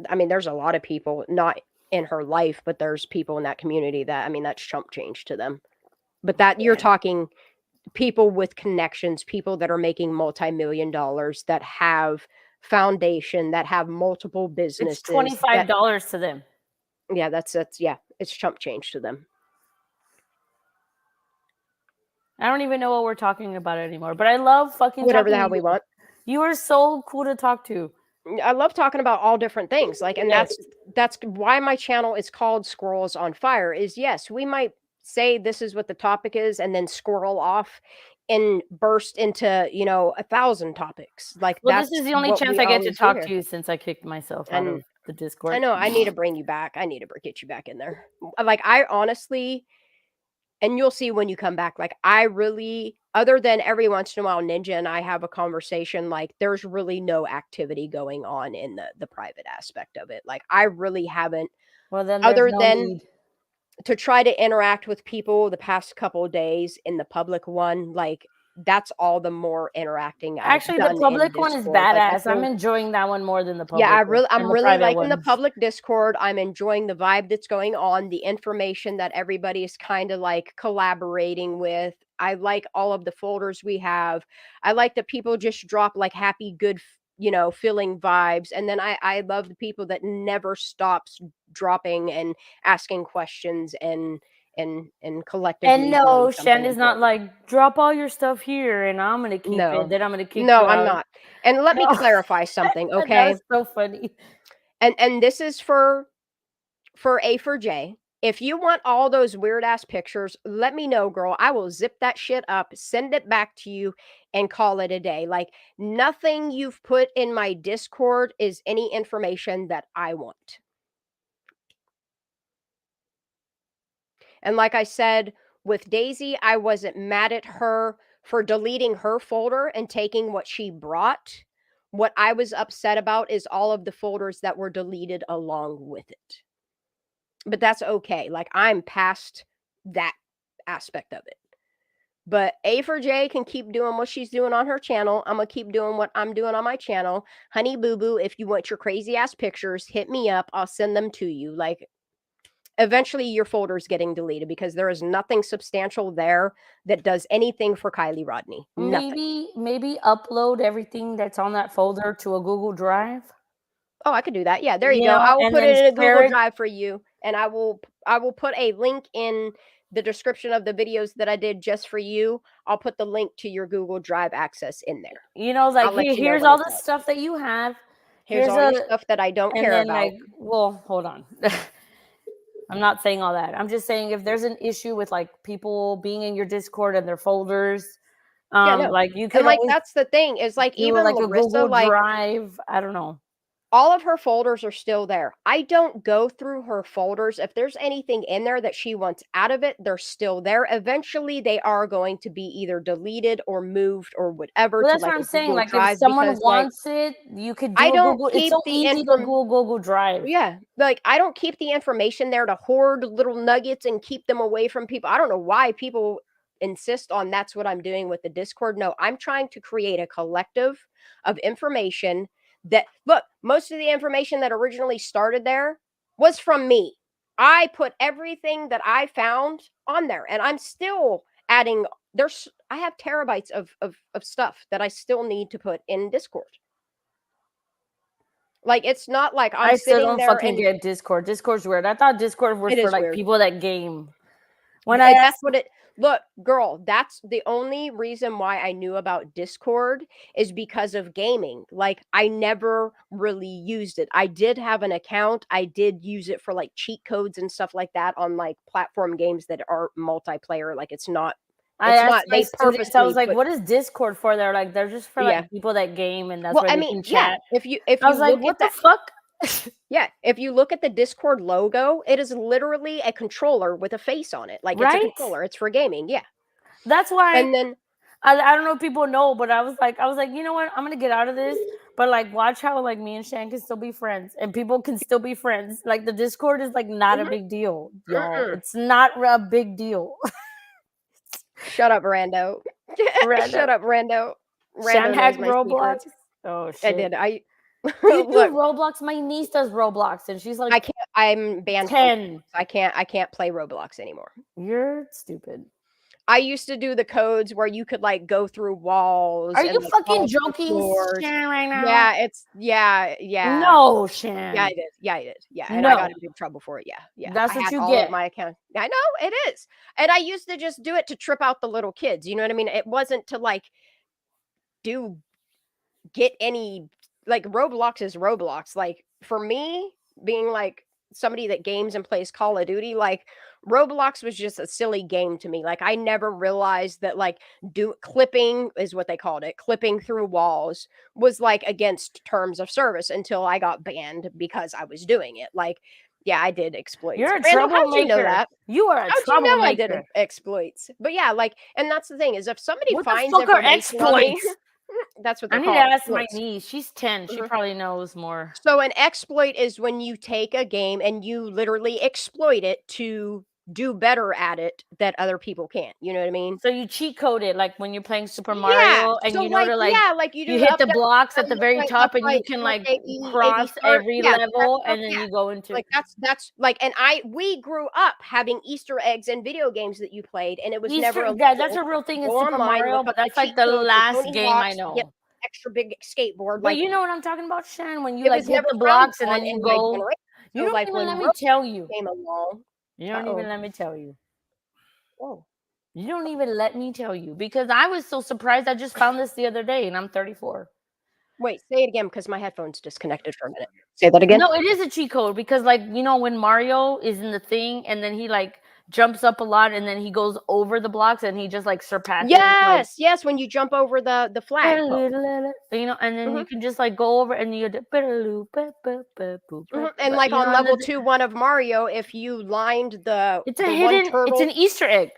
I mean, there's a lot of people, not in her life, but there's people in that community that, I mean, that's chump change to them. But that you're talking people with connections, people that are making multi-million dollars, that have foundation, that have multiple businesses. It's $25 to them. Yeah, that's it's chump change to them. I don't even know what we're talking about anymore, but I love fucking whatever the talking hell to we you. want. You are so cool to talk to. I love talking about all different things. Like, and that's why my channel is called Squirrels on Fire. Is yes, we might say this is what the topic is and then squirrel off and burst into 1,000 topics. Like, Well, that's this is the only what chance we I get to always do talk here. to you since I kicked myself out of the Discord. I know. I need to bring you back. I need to get you back in there. Like, I honestly, and you'll see when you come back, like, I really, other than every once in a while Ninja and I have a conversation, like, there's really no activity going on in the private aspect of it. Like, I really haven't, well, then other no than need to try to interact with people the past couple of days in the public one. Like, that's all the more interacting I've Actually, done the public in one is Discord. Like, badass. I'm enjoying that one more than the public. yeah, one I'm and the really private liking the ones. public Discord. I'm enjoying the vibe that's going on, the information that everybody is kind of like collaborating with. I like all of the folders we have. I like that people just drop like happy, good, feeling vibes. And then I love the people that never stops dropping and asking questions and collectively. And no, Shen is not like, drop all your stuff here and I'm gonna keep No. it. Then I'm gonna kick No, you I'm out. not. And let me clarify something, okay? That's so funny. And this is for A for J. If you want all those weird ass pictures, let me know, girl. I will zip that shit up, send it back to you, and call it a day. Like, nothing you've put in my Discord is any information that I want. And like I said, with Daisy, I wasn't mad at her for deleting her folder and taking what she brought. What I was upset about is all of the folders that were deleted along with it. But that's okay. Like, I'm past that aspect of it. But A for J can keep doing what she's doing on her channel. I'm going to keep doing what I'm doing on my channel. Honey Boo Boo, if you want your crazy ass pictures, hit me up. I'll send them to you. Like, eventually your folder's getting deleted because there is nothing substantial there that does anything for Kylie Rodney. Nothing. Maybe upload everything that's on that folder to a Google Drive. Oh, I could do that. Yeah, there you go. I will put it in a Google Drive for you, and I will put a link in the description of the videos that I did just for you. I'll put the link to your Google Drive access in there. Like, here's all the stuff that you have. Here's all your stuff that I don't care about. Like, well, hold on. I'm not saying all that. I'm just saying if there's an issue with like people being in your Discord and their folders, like you can. And like, that's the thing is like, even like Larissa, a Google like, Drive. I don't know. All of her folders are still there. I don't go through her folders. If there's anything in there that she wants out of it, they're still there. Eventually, they are going to be either deleted or moved or whatever. Well, that's what I'm saying. Like, if someone wants it, you could do I don't Google. keep It's so the easy to Google Drive. Yeah, like, I don't keep the information there to hoard little nuggets and keep them away from people. I don't know why people insist on that's what I'm doing with the Discord. No, I'm trying to create a collective of information that, look, most of the information that originally started there was from me. I put everything that I found on there, and I'm still adding. I have terabytes of stuff that I still need to put in Discord. Like, it's not like I still sitting don't there fucking and get Discord. Discord's weird. I thought Discord was It for is like weird. people that game. When that's what it. Look, girl, that's the only reason why I knew about Discord is because of gaming. Like, I never really used it. I did have an account. I did use it for like cheat codes and stuff like that on like platform games that are multiplayer. Like, it's not. I asked my They students, I was like, put- "What is Discord for?" They're like, "They're just for like Yeah. people that game, and that's Well, where I they mean, can yeah. chat." If you I was like, look "What at the that, fuck?" yeah, if you look at the Discord logo, it is literally a controller with a face on it. Like, it's a Right? controller. It's for gaming. Yeah. That's why. And then I don't know if people know, but I was like, you know what? I'm gonna get out of this. But like, watch how like me and Shan can still be friends, and people can still be friends. Like the Discord is like not a big deal, y'all. It's not a big deal. Shut up, Rando. Shut up, Rando. Shan Rando hacked knows my Roblox. secrets. Oh shit! I did. Do you do Look, Roblox? My niece does Roblox, and she's like, I can't. I'm banned. 10. I can't play Roblox anymore. You're stupid. I used to do the codes where you could like go through walls. Are and, you like, fucking fall through joking, floors. Shan, right now? Yeah, it's yeah. No, Shan. Yeah, I did. Yeah, I did. Yeah, and No. I got in big trouble for it. Yeah. That's I what had you all get. of my accounts. I know it is, and I used to just do it to trip out the little kids. You know what I mean? It wasn't to like get any like Roblox is Roblox. Like for me, being like somebody that games and plays Call of Duty, like Roblox was just a silly game to me. Like I never realized that like clipping is what they called it. Clipping through walls was like against terms of service until I got banned because I was doing it. Like, yeah, I did exploits. You're a Randall, how'd you know troublemaker. that? You are a How'd you know I did troublemaker. exploits? But yeah, like, and that's the thing is if somebody What the finds fuck are information on me, exploits? that's what I they're need called. to ask my exploits. niece. She's 10. She probably knows more. So an exploit is when you take a game and you literally exploit it to do better at it that other people can't. You know what I mean? So you cheat code it like when you're playing Super Mario and so you know to like you you do hit up, the down, blocks at the left, very right, top left, and you right, can left, like A, B, cross start. every Yeah, level and then you go into like that's like, and we grew up having Easter eggs in video games that you played, and it was never yeah, that's a real thing in Super Mario, but that's like the last game I know. Extra big skateboard. But you know what I'm talking about, Shan? When you it like was hit never the blocks and frowned then you in my go. generation. You So, don't like, even when let me Rogue tell you. came along. You don't even let me tell you. Oh. You don't even let me tell you because I was so surprised. I just found this the other day and I'm 34. Wait, say it again because my headphones disconnected for a minute. Say that again. No, it is a cheat code because like, you know, when Mario is in the thing and then he like jumps up a lot and then he goes over the blocks and he just like surpasses. Yes, when you jump over the flag. You know, and then you can just like go over and you and like on level 2-1 of Mario, if you lined it's a hidden turtle, it's an Easter egg.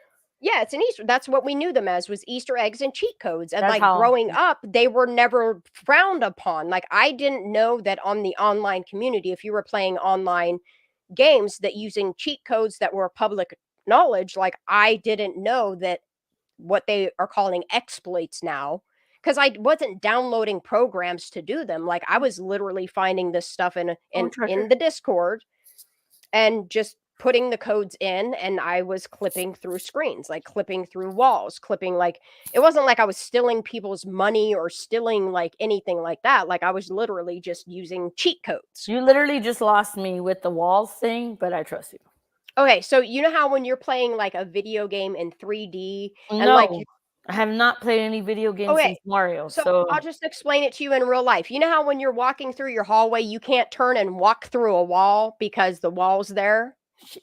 Yeah, it's an Easter. That's what we knew them as, was Easter eggs and cheat codes. And That's like how- growing up, they were never frowned upon. Like I didn't know that on the online community, if you were playing online games, that using cheat codes that were public knowledge, like I didn't know that what they are calling exploits now, because I wasn't downloading programs to do them. Like I was literally finding this stuff in the Discord and just putting the codes in, and I was clipping through screens, like clipping through walls, clipping, like it wasn't like I was stealing people's money or stealing like anything like that. Like I was literally just using cheat codes. You literally just lost me with the walls thing, but I trust you. Okay, so you know how when you're playing like a video game in 3D and No, like I have not played any video games since Mario. So I'll just explain it to you in real life. You know how when you're walking through your hallway, you can't turn and walk through a wall because the wall's there?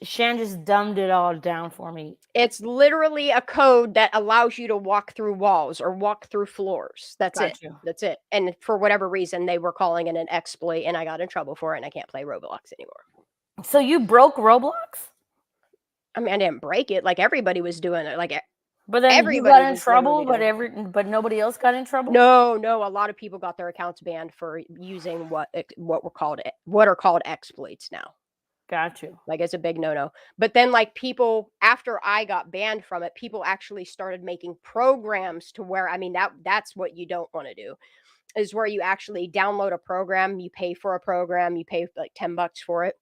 Shan just dumbed it all down for me. It's literally a code that allows you to walk through walls or walk through floors. That's it. That's it. And for whatever reason, they were calling it an exploit, and I got in trouble for it, and I can't play Roblox anymore. So you broke Roblox? I mean, I didn't break it. Like everybody was doing it. Like, but then you got in trouble, but nobody else got in trouble. No. A lot of people got their accounts banned for using what are called exploits now. Got you. Like it's a big no-no. But then like people, after I got banned from it, people actually started making programs to where, I mean, that's what you don't want to do. is where you actually download a program. You pay for a program. You pay like $10 for it,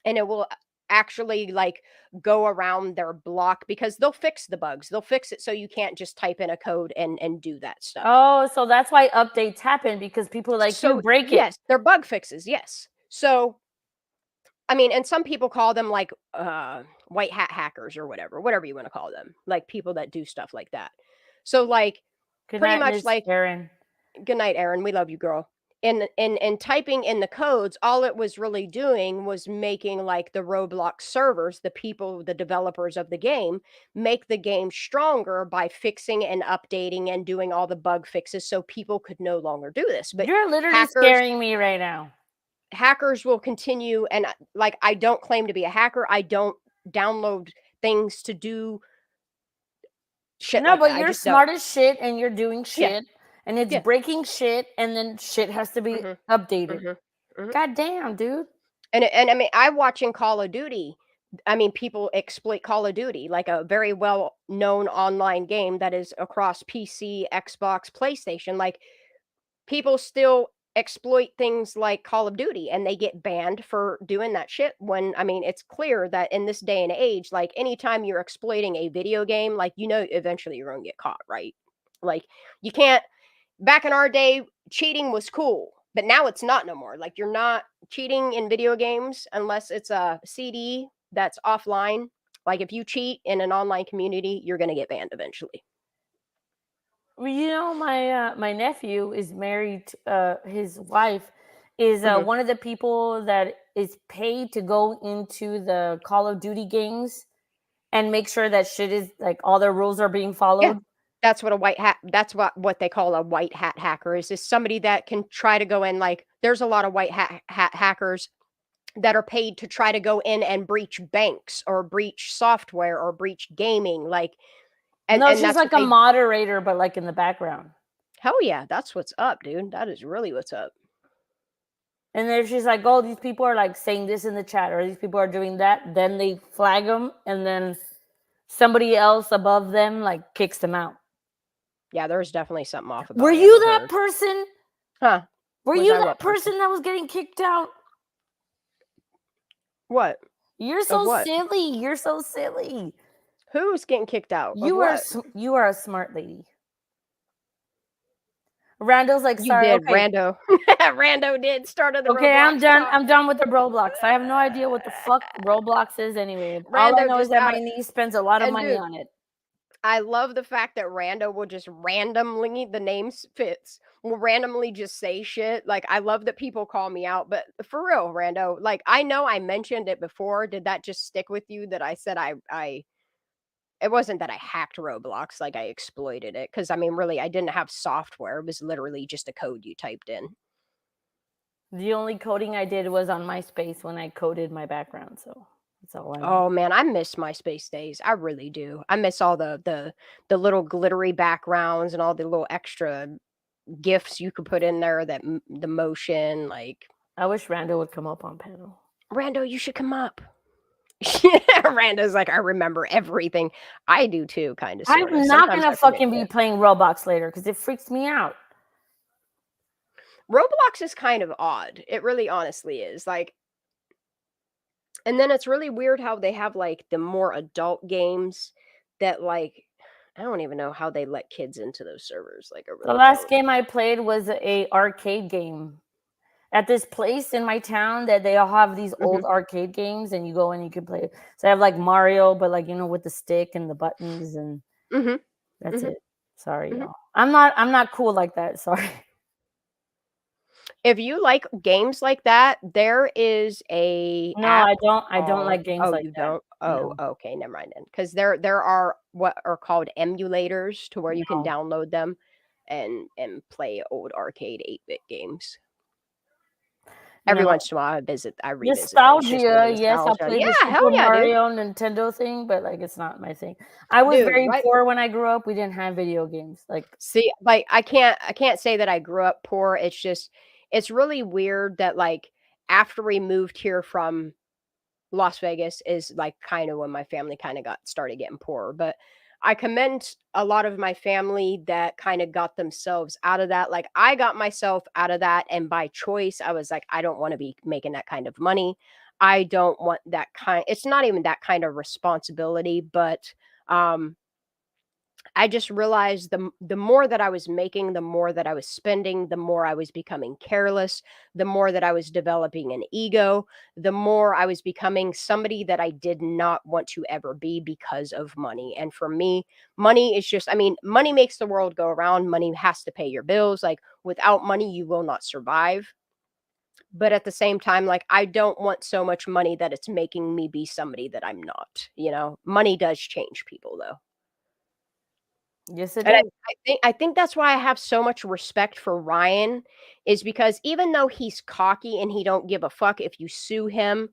and it will actually like go around their block because they'll fix the bugs. They'll fix it so you can't just type in a code and do that stuff. Oh, so that's why updates happen, because people like you break it. Yes, they're bug fixes. Yes. So, I mean, and some people call them like white hat hackers or whatever you want to call them, like people that do stuff like that. So like pretty much like Aaron. Good night, Aaron. We love you, girl. And typing in the codes, all it was really doing was making like the Roblox servers, the people, the developers of the game, make the game stronger by fixing and updating and doing all the bug fixes so people could no longer do this. But you're literally scaring me right now. Hackers will continue, and like I don't claim to be a hacker. I don't download things to do shit. No, like but that. you're smart as shit, and you're doing shit. Yeah. And it's breaking shit, and then shit has to be updated. God damn, dude. And I mean, I watching Call of Duty. I mean, people exploit Call of Duty, like a very well-known online game that is across PC, Xbox, PlayStation. Like, people still exploit things like Call of Duty, and they get banned for doing that shit. When, I mean, it's clear that in this day and age, like, anytime you're exploiting a video game, like, you know, eventually you're gonna get caught, right? Like, you can't. Back in our day, cheating was cool, but now it's not no more. Like, you're not cheating in video games unless it's a CD that's offline. Like, if you cheat in an online community, you're going to get banned eventually. Well, you know, my nephew is married. His wife is one of the people that is paid to go into the Call of Duty games and make sure that shit is like all their rules are being followed. Yeah. That's what a white hat, that's what they call a white hat hacker is somebody that can try to go in. Like, there's a lot of white hat hackers that are paid to try to go in and breach banks or breach software or breach gaming. Like, and she's like a moderator, but like in the background. Hell yeah, that's what's up, dude. That is really what's up. And then she's like, oh, these people are like saying this in the chat, or these people are doing that. Then they flag them, and then somebody else above them like kicks them out. Yeah, there's definitely something off about it. Were you that person? Huh? Were you that person that was getting kicked out? What? You're so silly. You're so silly. Who's getting kicked out? You are a smart lady. Rando's like, sorry. You did, okay. Rando. Rando did start of the Okay, Roblox I'm done. talk. I'm done with the Roblox. I have no idea what the fuck Roblox is anyway. All I know is that my niece spends a lot of money on it. I love the fact that Rando will just randomly, the name fits, will randomly just say shit. Like, I love that people call me out, but for real, Rando, like, I know I mentioned it before. Did that just stick with you that I said it wasn't that I hacked Roblox, like I exploited it? Because, I mean, really, I didn't have software. It was literally just a code you typed in. The only coding I did was on MySpace when I coded my background, so that's all I know. Oh man, I miss MySpace days. I really do. I miss all the little glittery backgrounds and all the little extra GIFs you could put in there, that the motion. Like, I wish Rando would come up on panel. Rando, you should come up. Rando's like, I remember everything. I do too, kind of. I'm not gonna fucking be playing Roblox later because it freaks me out. Roblox is kind of odd. It really honestly is. Like, and then it's really weird how they have like the more adult games that, like, I don't even know how they let kids into those servers. Like, the last game I played was a arcade game at this place in my town that they all have these old arcade games, and you go and you can play. So I have like Mario, but like, you know, with the stick and the buttons, and that's it. Sorry, y'all. I'm not cool like that. Sorry. If you like games like that, there is a I don't like games like that. Don't? Oh, no. Okay, never mind then. Because there are what are called emulators to where you can download them and play old arcade 8-bit games. Every once in a while, I revisit nostalgia. Yes, I played the Super Mario Nintendo thing, but like, it's not my thing. I was very poor when I grew up. We didn't have video games. Like, see, like I can't say that I grew up poor. It's just, it's really weird that, like, after we moved here from Las Vegas is like kind of when my family kind of started getting poorer. But I commend a lot of my family that kind of got themselves out of that. Like I got myself out of that, and by choice, I was like, I don't want to be making that kind of money. I don't want that kind. It's not even that kind of responsibility, but I just realized the more that I was making, the more that I was spending, the more I was becoming careless, the more that I was developing an ego, the more I was becoming somebody that I did not want to ever be because of money. And for me, money is just, I mean, money makes the world go around. Money has to pay your bills. Like without money, you will not survive. But at the same time, like I don't want so much money that it's making me be somebody that I'm not, you know. Money does change people though. Yes, it And does. I think that's why I have so much respect for Ryan, is because even though he's cocky and he don't give a fuck if you sue him,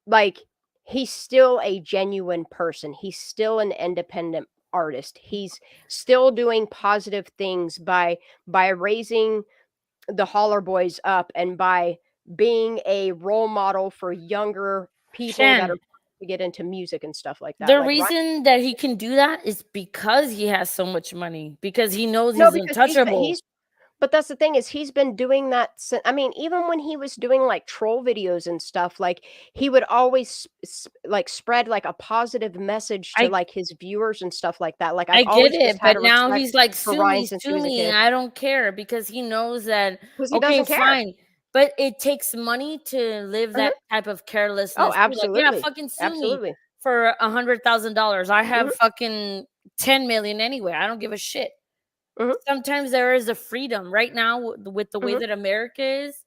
like he's still a genuine person. He's still an independent artist. He's still doing positive things by raising the Holler Boys up and by being a role model for younger people that Shan, are to get into music and stuff like that. the Like reason that he can do that is because he has so much money, because he knows no, he's because untouchable. but that's the thing is he's been doing that I mean, even when he was doing like troll videos and stuff, like he would always like spread like a positive message to like his viewers and stuff like that. Like I I've get always it, just had but a now respect he's like, for Ryan since he sue was a me, and kid. I don't care because he knows that, Because he okay, doesn't care. fine, but it takes money to live that type of carelessness. Oh, Be like, yeah, absolutely. fucking sue me Absolutely. for $100,000. I have fucking 10 million anyway. I don't give a shit. Sometimes there is a freedom right now with the way that America is.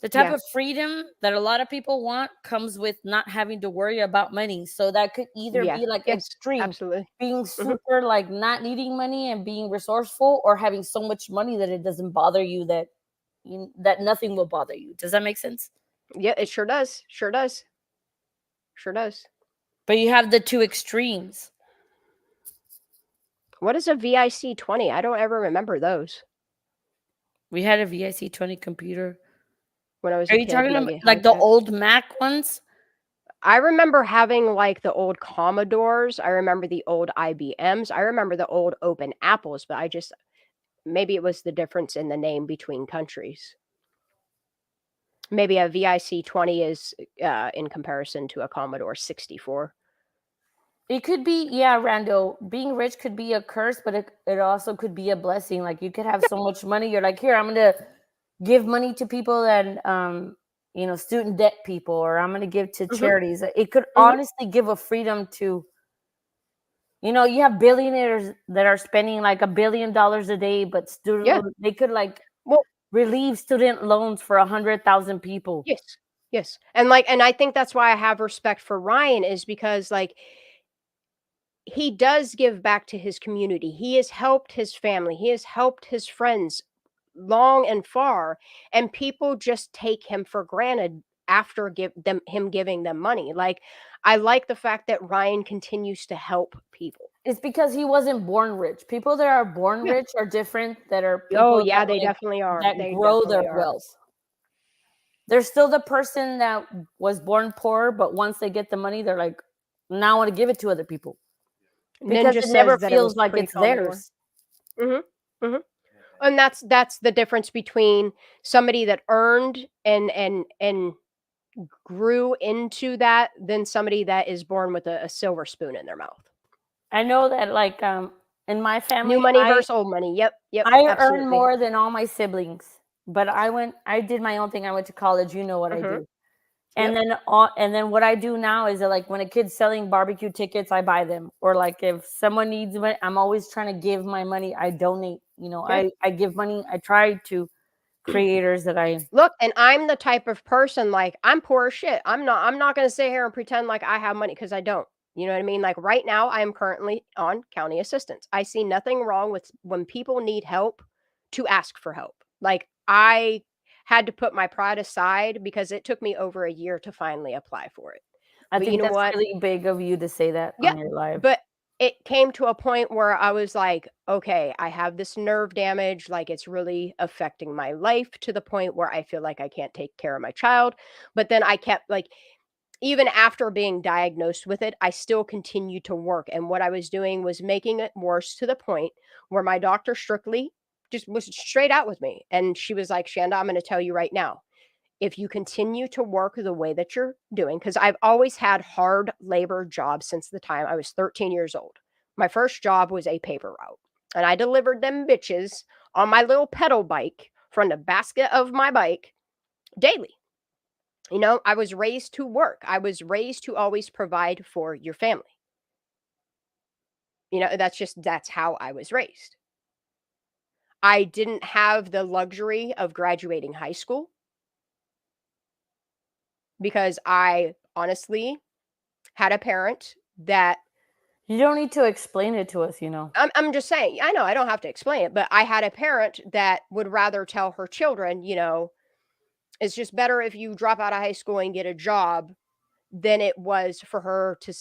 The type of freedom that a lot of people want comes with not having to worry about money. So that could either be like extreme, absolutely. being super like not needing money and being resourceful, or having so much money that it doesn't bother you, that that nothing will bother you. Does that make sense? Yeah, it sure does. Sure does. Sure does. But you have the two extremes. What is a VIC 20? I don't ever remember those. We had a VIC 20 computer. When I was Are a you kid, talking about like the old Mac ones? I remember having like the old Commodores. I remember the old IBMs. I remember the old Open Apples, but maybe it was the difference in the name between countries. Maybe a VIC 20 is in comparison to a Commodore 64. It could be, yeah, Rando. Being rich could be a curse, but it also could be a blessing. Like you could have so much money, you're like, here, I'm gonna give money to people and student debt people, or I'm gonna give to charities. It could honestly give a freedom to, you have billionaires that are spending like $1 billion a day, but they could like relieve student loans for 100,000 people. Yes. And I think that's why I have respect for Ryan, is because like he does give back to his community. He has helped his family. He has helped his friends long and far, and people just take him for granted after him giving them money. Like I like the fact that Ryan continues to help people. It's because he wasn't born rich. People that are born rich are different. That are people. Oh yeah, they definitely are. That They grow definitely their are. wealth. There's still the person that was born poor, but once they get the money, they're like, now I want to give it to other people. Because Ninja it never says that feels like it's pre-Commodore. theirs. And that's the difference between somebody that earned and grew into that than somebody that is born with a silver spoon in their mouth. I know that, like, in my family, new money versus old money. Yep. I absolutely. earned more than all my siblings, but I did my own thing. I went to college. You know what I do. And then what I do now is that, like, when a kid's selling barbecue tickets, I buy them. Or like if someone needs money, I'm always trying to give my money. I donate. I give money. I try to creators that I look, and I'm the type of person, like, I'm poor as shit. I'm not going to sit here and pretend like I have money, because I don't. You know what I mean? Like right now, I am currently on county assistance. I see nothing wrong with when people need help to ask for help. Like I had to put my pride aside because it took me over a year to finally apply for it. I think that's really big of you to say that on your live. But it came to a point where I was like, okay, I have this nerve damage. Like it's really affecting my life to the point where I feel like I can't take care of my child. But then I kept like, even after being diagnosed with it, I still continued to work. And what I was doing was making it worse to the point where my doctor strictly just was straight out with me. And she was like, Shanda, I'm going to tell you right now, if you continue to work the way that you're doing, because I've always had hard labor jobs since the time I was 13 years old. My first job was a paper route, and I delivered them bitches on my little pedal bike from the basket of my bike daily. You know, I was raised to work. I was raised to always provide for your family. You know, that's how I was raised. I didn't have the luxury of graduating high school because I honestly had a parent that... You don't need to explain it to us, you know. I'm just saying, I know I don't have to explain it, but I had a parent that would rather tell her children, you know, it's just better if you drop out of high school and get a job than it was for her to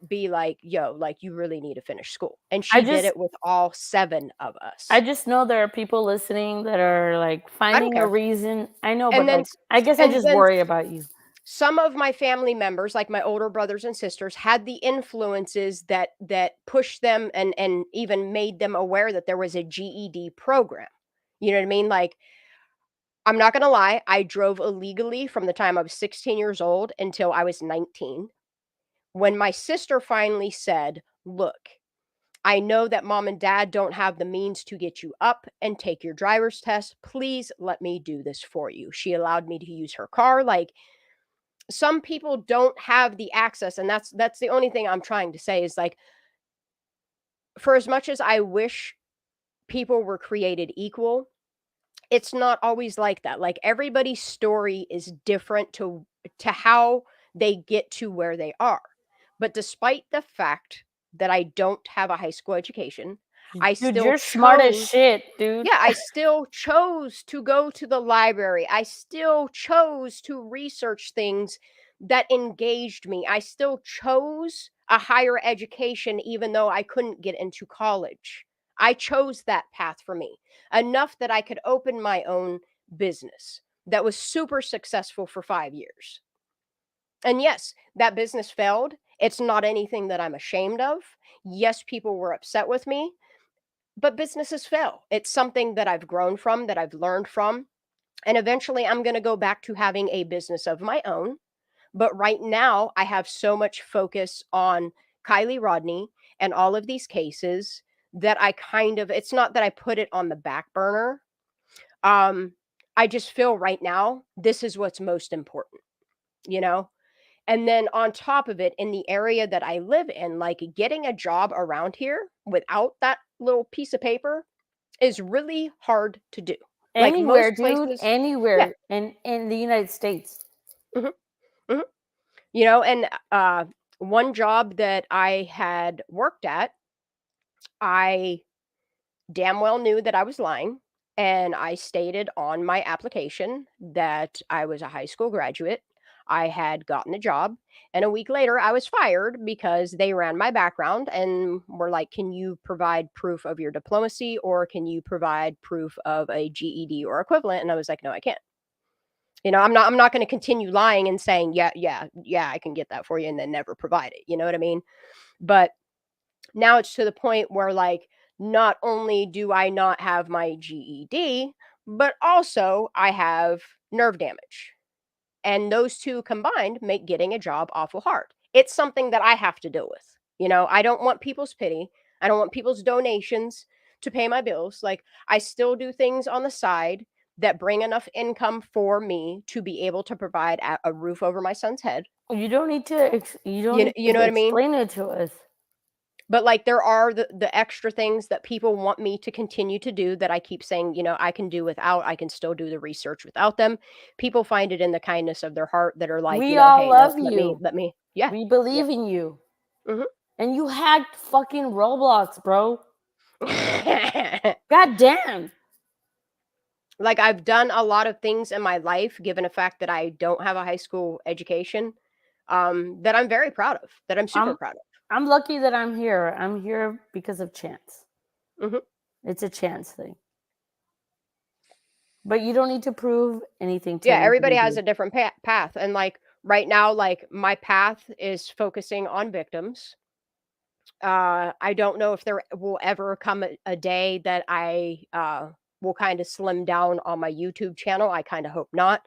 be like, yo, like, you really need to finish school. And she did it with all 7 of us. I just know there are people listening that are like finding a reason. I know, but then, like, I guess I just worry about you. Some of my family members, like my older brothers and sisters, had the influences that pushed them and even made them aware that there was a GED program. You know what I mean? Like, I'm not going to lie. I drove illegally from the time I was 16 years old until I was 19. When my sister finally said, look, I know that mom and dad don't have the means to get you up and take your driver's test. Please let me do this for you. She allowed me to use her car. Like, some people don't have the access, and that's the only thing I'm trying to say is, like, for as much as I wish people were created equal, it's not always like that. Like, everybody's story is different to how they get to where they are. But despite the fact that I don't have a high school education, You're smart as shit, dude. Yeah, I still chose to go to the library. I still chose to research things that engaged me. I still chose a higher education, even though I couldn't get into college. I chose that path for me enough that I could open my own business that was super successful for 5 years. And yes, that business failed. It's not anything that I'm ashamed of. Yes, people were upset with me. But businesses fail. It's something that I've grown from, that I've learned from. And eventually I'm going to go back to having a business of my own. But right now I have so much focus on Kylie Rodney and all of these cases that I it's not that I put it on the back burner. I just feel right now, this is what's most important, you know? And then on top of it, in the area that I live in, like, getting a job around here without that little piece of paper is really hard to do. Anywhere, like, most places, anywhere in the United States. Mm-hmm. You know, and one job that I had worked at, I damn well knew that I was lying. And I stated on my application that I was a high school graduate. I had gotten a job, and a week later I was fired because they ran my background and were like, can you provide proof of your diplomacy, or can you provide proof of a GED or equivalent? And I was like, no, I can't. You know, I'm not going to continue lying and saying, yeah, I can get that for you, and then never provide it. You know what I mean? But now it's to the point where, like, not only do I not have my GED, but also I have nerve damage. And those two combined make getting a job awful hard. It's something that I have to deal with. You know, I don't want people's pity. I don't want people's donations to pay my bills. Like, I still do things on the side that bring enough income for me to be able to provide a roof over my son's head. You don't need to, you know what I mean? Explain it to us. But, like, there are the extra things that people want me to continue to do that I keep saying, you know, I can do without. I can still do the research without them. People find it in the kindness of their heart that are like, we you know, all hey, love let you. me. Yeah. We believe in you. Mm-hmm. And you hacked fucking Roblox, bro. God damn. Like, I've done a lot of things in my life, given the fact that I don't have a high school education, that I'm very proud of, that I'm super proud of. I'm lucky that I'm here. I'm here because of chance. Mm-hmm. It's a chance thing. But you don't need to prove anything to everybody has here. a different path. And, like, right now, like my path is focusing on victims. I don't know if there will ever come a day that I will kind of slim down on my YouTube channel. I kind of hope not.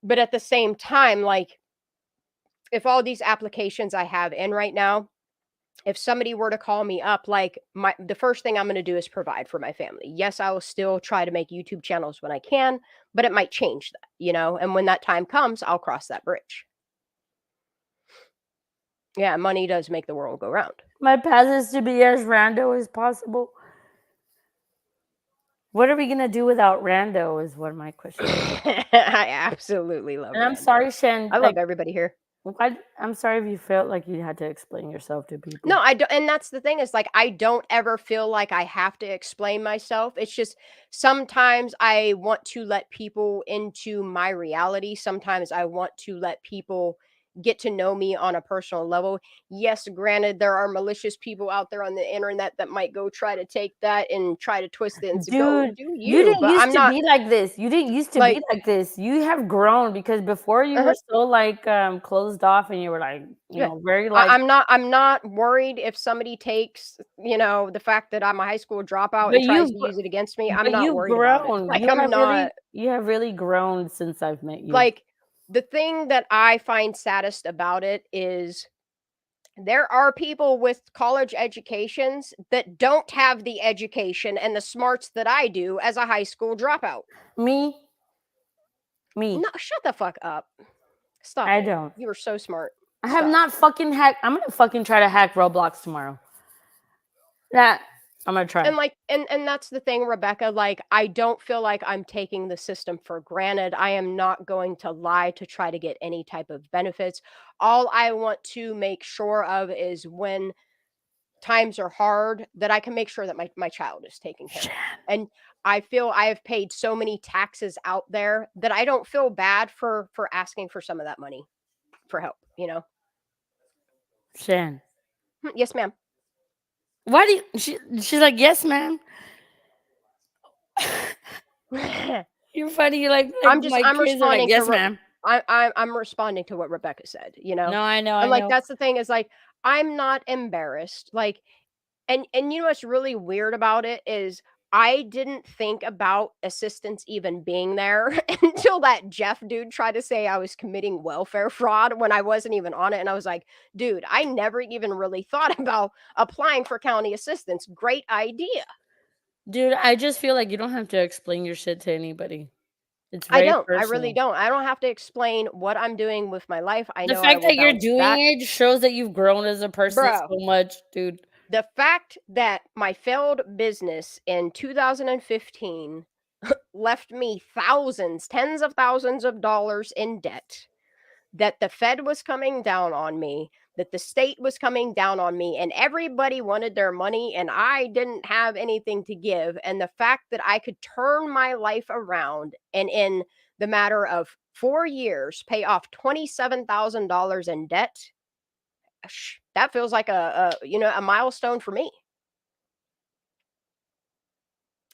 But at the same time, like if all these applications I have in right now, if somebody were to call me up, like the first thing I'm going to do is provide for my family. Yes, I will still try to make YouTube channels when I can, but it might change that, you know, and when that time comes, I'll cross that bridge. Yeah, money does make the world go round. My path is to be as rando as possible. What are we gonna do without rando? Is what my question is. I absolutely love. And I'm sorry, Shen. I love everybody here. I'm sorry if you felt like you had to explain yourself to people. No, I don't. And that's the thing is like, I don't ever feel like I have to explain myself. It's just sometimes I want to let people into my reality. Sometimes I want to let people get to know me on a personal level. Yes, granted, there are malicious people out there on the internet that might go try to take that and try to twist it and say, go Dude, do you didn't but used I'm to not be like this. You didn't used to be like this. You have grown because before you were so like closed off and you were like, you know, very like I'm not worried if somebody takes, you know, the fact that I'm a high school dropout But and tries you've to use it against me. I'm but not you've worried about it. grown. Like You I'm have not really grown since I've met you. like the thing that I find saddest about it is there are people with college educations that don't have the education and the smarts that I do as a high school dropout. Me. No, shut the fuck up. Stop I it. don't. You are so smart. I have not fucking hacked. I'm gonna fucking try to hack Roblox tomorrow. That I'm gonna try. And like and that's the thing, Rebecca, like I don't feel like I'm taking the system for granted. I am not going to lie to try to get any type of benefits. All I want to make sure of is when times are hard that I can make sure that my child is taken care of. And I feel I have paid so many taxes out there that I don't feel bad for asking for some of that money for help, you know. Shan. Yes, ma'am. Why do you, she's like, yes, ma'am. You're funny. You're like I'm kids are like, yes, ma'am. I'm responding to what Rebecca said, you know. No, I know. And like I know. that's the thing is like I'm not embarrassed. Like and you know what's really weird about it is I didn't think about assistance even being there until that Jeff dude tried to say I was committing welfare fraud when I wasn't even on it. And I was like, dude, I never even really thought about applying for county assistance. Great idea. Dude, I just feel like you don't have to explain your shit to anybody. It's I very don't. personal. I really don't. I don't have to explain what I'm doing with my life. I The know fact I will that you're bounce doing back. it shows that you've grown as a person Bro. so much, dude. The fact that my failed business in 2015 left me thousands, tens of thousands of dollars in debt, that the Fed was coming down on me, that the state was coming down on me, and everybody wanted their money, and I didn't have anything to give. And the fact that I could turn my life around and in the matter of 4 years pay off $27,000 in debt, that feels like a milestone for me.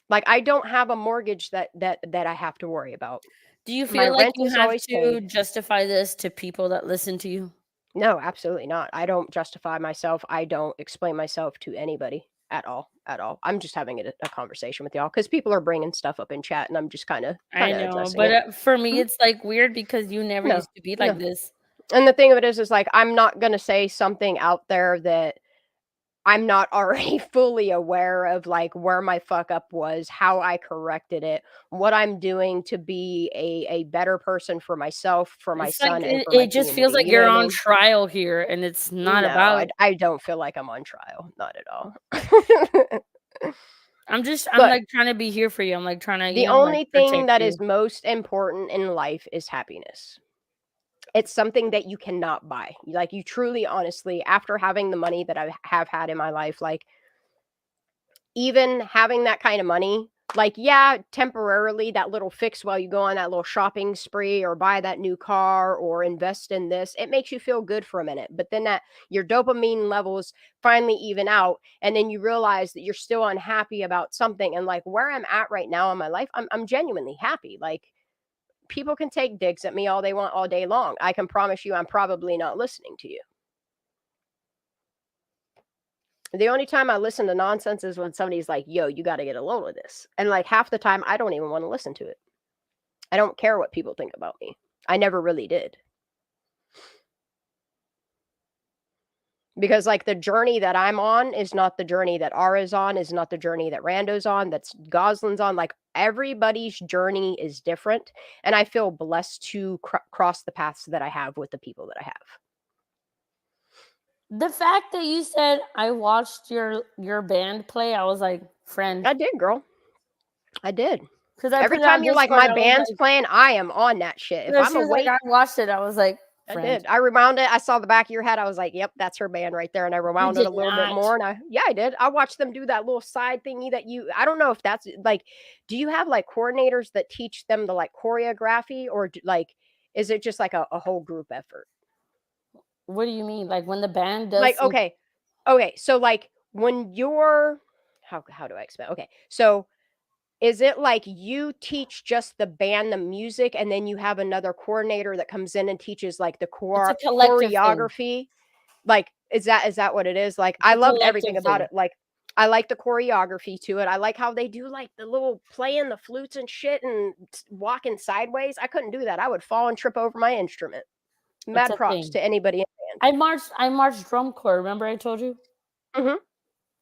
Like I don't have a mortgage that I have to worry about. Do you My feel like rent you is have always to paid. justify this to people that listen to you? No, absolutely not. I don't justify myself. I don't explain myself to anybody at all. I'm just having a conversation with y'all because people are bringing stuff up in chat, and I'm just kind of I know, addressing but it. for me, it's like weird because you never used to be like this. And the thing of it is like I'm not gonna say something out there that I'm not already fully aware of, like where my fuck up was, how I corrected it, what I'm doing to be a better person for myself, for my It's son, like and for my it just community. feels like You know you're what I on mean? trial here, and it's not No, about. I don't feel like I'm on trial, not at all. I'm But like trying to be here for you. I'm like trying to, the like only thing protect that you. is most important in life is happiness. It's something that you cannot buy. Like you truly, honestly, after having the money that I have had in my life, like even having that kind of money, like, yeah, temporarily that little fix while you go on that little shopping spree or buy that new car or invest in this, it makes you feel good for a minute. But then that your dopamine levels finally even out, and then you realize that you're still unhappy about something. And like where I'm at right now in my life, I'm genuinely happy. Like people can take digs at me all they want all day long. I can promise you I'm probably not listening to you. The only time I listen to nonsense is when somebody's like, yo, you got to get a load of this. And like half the time, I don't even want to listen to it. I don't care what people think about me. I never really did. Because like the journey that I'm on is not the journey that Ara's on, is not the journey that Rando's on, that's Goslin's on. Like everybody's journey is different. And I feel blessed to cross the paths that I have with the people that I have. The fact that you said I watched your band play, I was like, friend. I did, girl. I did. Because every time you're like, my band's playing, I am on that shit. If I'm awake, I watched it. I was like, friend. I did. I rewound it. I saw the back of your head. I was like, yep, that's her band right there. And I rewound it a little bit more. And I did. I watched them do that little side thingy that I don't know if that's like, do you have like coordinators that teach them the like choreography, or like, is it just like a whole group effort? What do you mean? Like when the band does like, okay. So like when you're, how do I explain? Okay. So is it like you teach just the band the music, and then you have another coordinator that comes in and teaches like the choreography? Thing. Like, is that what it is? Like, I loved everything about it. Like, I like the choreography to it. I like how they do like the little playing the flutes and shit and walking sideways. I couldn't do that. I would fall and trip over my instrument. Mad props to anybody in the band. I marched drum corps. Remember I told you? Mm-hmm.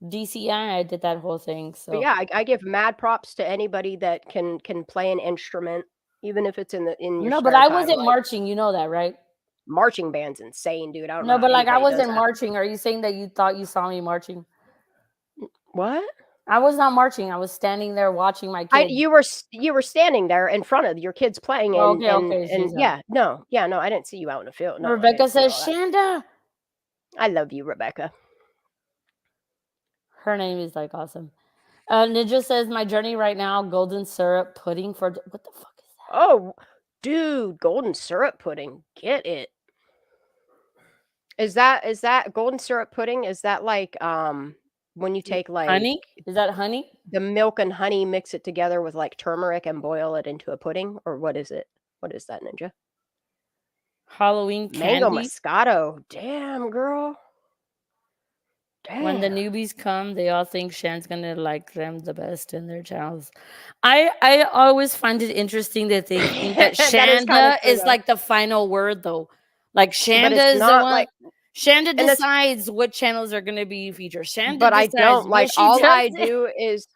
DCI, I did that whole thing. So but yeah, I give mad props to anybody that can play an instrument, even if it's in your no, but I wasn't marching. You know that, right? Marching band's insane, dude. I don't know. No, but like I wasn't marching. Are you saying that you thought you saw me marching? What? I was not marching. I was standing there watching my kids. You were standing there in front of your kids playing. And, and yeah, no, I didn't see you out in the field. No, Rebecca says, Shanda. I love you, Rebecca. Her name is like awesome. Ninja says, my journey right now, golden syrup pudding for what the fuck is that? Oh, dude, golden syrup pudding. Get it. Is that golden syrup pudding? Is that like when you take like honey? Is that honey? The milk and honey, mix it together with like turmeric and boil it into a pudding? Or what is it? What is that, Ninja? Halloween mango candy? Moscato. Damn, girl. Damn. When the newbies come, they all think Shan's gonna like them the best in their channels. I always find it interesting that they think that Shanda is like the final word, though. Like Shanda is the one. Like, Shanda decides what channels are going to be featured. Shanda but I don't like. All I do is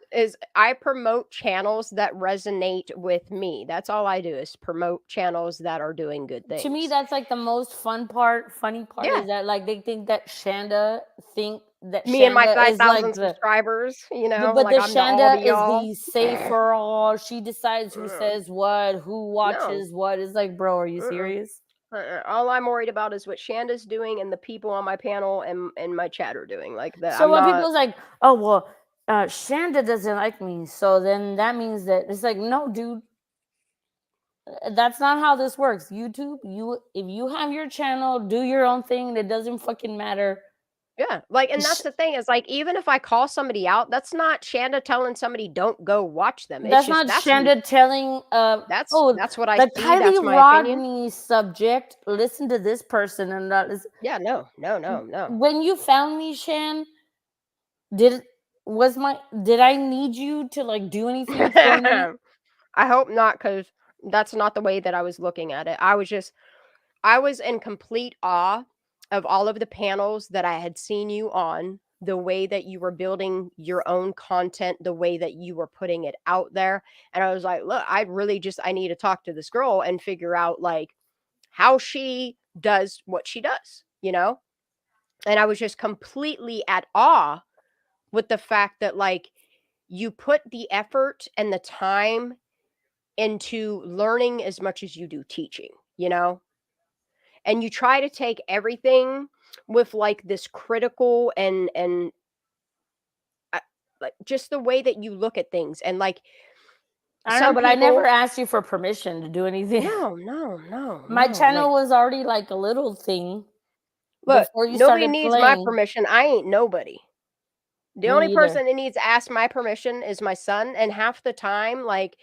I promote channels that resonate with me. That's all I do is promote channels that are doing good things. To me, that's like the most funny part is that like they think that Shanda think that me Shanda and my 5,000 like subscribers, you know, but like the I'm Shanda the is the safe for all. She decides who says what, who watches what. It's like, bro, are you serious? All I'm worried about is what Shanda's doing and the people on my panel and my chat are doing. Like that. So when people's like, oh well, Shanda doesn't like me, so then that means that it's like, no, dude. That's not how this works. YouTube, if you have your channel, do your own thing. It doesn't fucking matter. Yeah, like, and that's the thing is like, even if I call somebody out, that's not Shanda telling somebody don't go watch them. That's not Shanda telling. That's what I the see. Kylie That's my Rodney opinion. Subject. Listen to this person and that is. Yeah, no. When you found me, Shan, did I need you to like do anything for me? I hope not, because that's not the way that I was looking at it. I was in complete awe of all of the panels that I had seen you on, the way that you were building your own content, the way that you were putting it out there. And I was like, look, I need to talk to this girl and figure out like how she does what she does, you know? And I was just completely at awe with the fact that like you put the effort and the time into learning as much as you do teaching, you know? And you try to take everything with like this critical and like just the way that you look at things. And like, I know, but I never asked you for permission to do anything. No. My channel was already like a little thing. Look, nobody needs my permission. I ain't nobody. The only person that needs to ask my permission is my son. And half the time, like,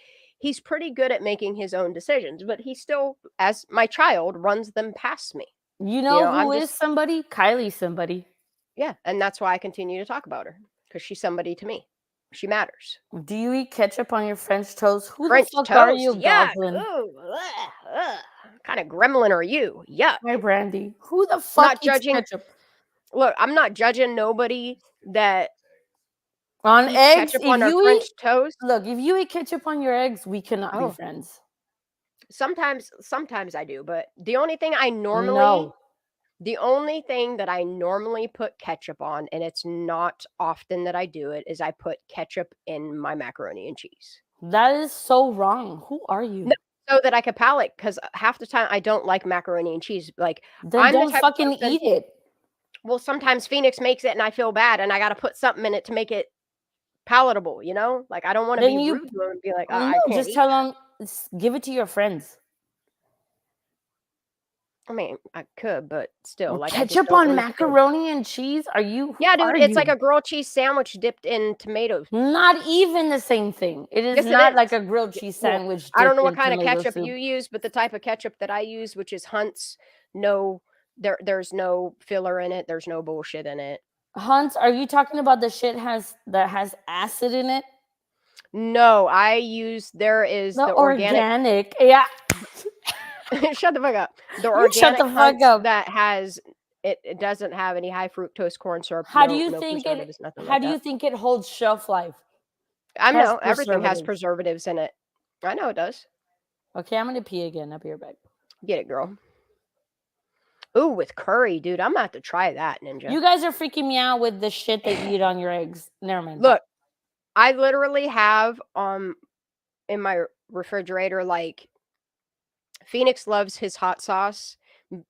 he's pretty good at making his own decisions, but he still, as my child, runs them past me. You know who is somebody? Kylie's somebody. Yeah, and that's why I continue to talk about her, because she's somebody to me. She matters. Do you eat ketchup on your French toast? Who French the fuck toast? are you, Yeah. Goslin? What kind of gremlin are you? Yuck. Hi, Brandy. Who the fuck Not eats judging. ketchup? Look, I'm not judging nobody that on eats eggs. ketchup on their French toast. Look, if you eat ketchup on your eggs, we cannot be friends. Sometimes I do, but the only thing that I normally put ketchup on, and it's not often that I do it, is I put ketchup in my macaroni and cheese. That is so wrong. Who are you? No, so that I could palate, because half the time I don't like macaroni and cheese. Like, then don't fucking eat it. Well, sometimes Phoenix makes it and I feel bad, and I got to put something in it to make it palatable, you know? Like, I don't want to be rude to her and be like, oh, I can't just tell them, give it to your friends. I mean, I could, but still, like, ketchup on macaroni and cheese? Are you? Yeah, dude, it's like a grilled cheese sandwich dipped in tomatoes. Not even the same thing. It is not like a grilled cheese sandwich. I don't know what kind of ketchup you use, but the type of ketchup that I use, which is Hunt's, there's no filler in it. There's no bullshit in it. Hunt's, are you talking about the shit that has acid in it? No, there is the organic. Yeah. Shut the fuck up. The organic Hunt's that has it doesn't have any high fructose corn syrup. How do you think it holds shelf life? I know everything has preservatives in it. I know it does. Okay, I'm gonna pee again. I'll be right back. Get it, girl. Ooh, with curry, dude. I'm gonna have to try that, Ninja. You guys are freaking me out with the shit that you eat on your eggs. Never mind. Look, I literally have in my refrigerator, like, Phoenix loves his hot sauce.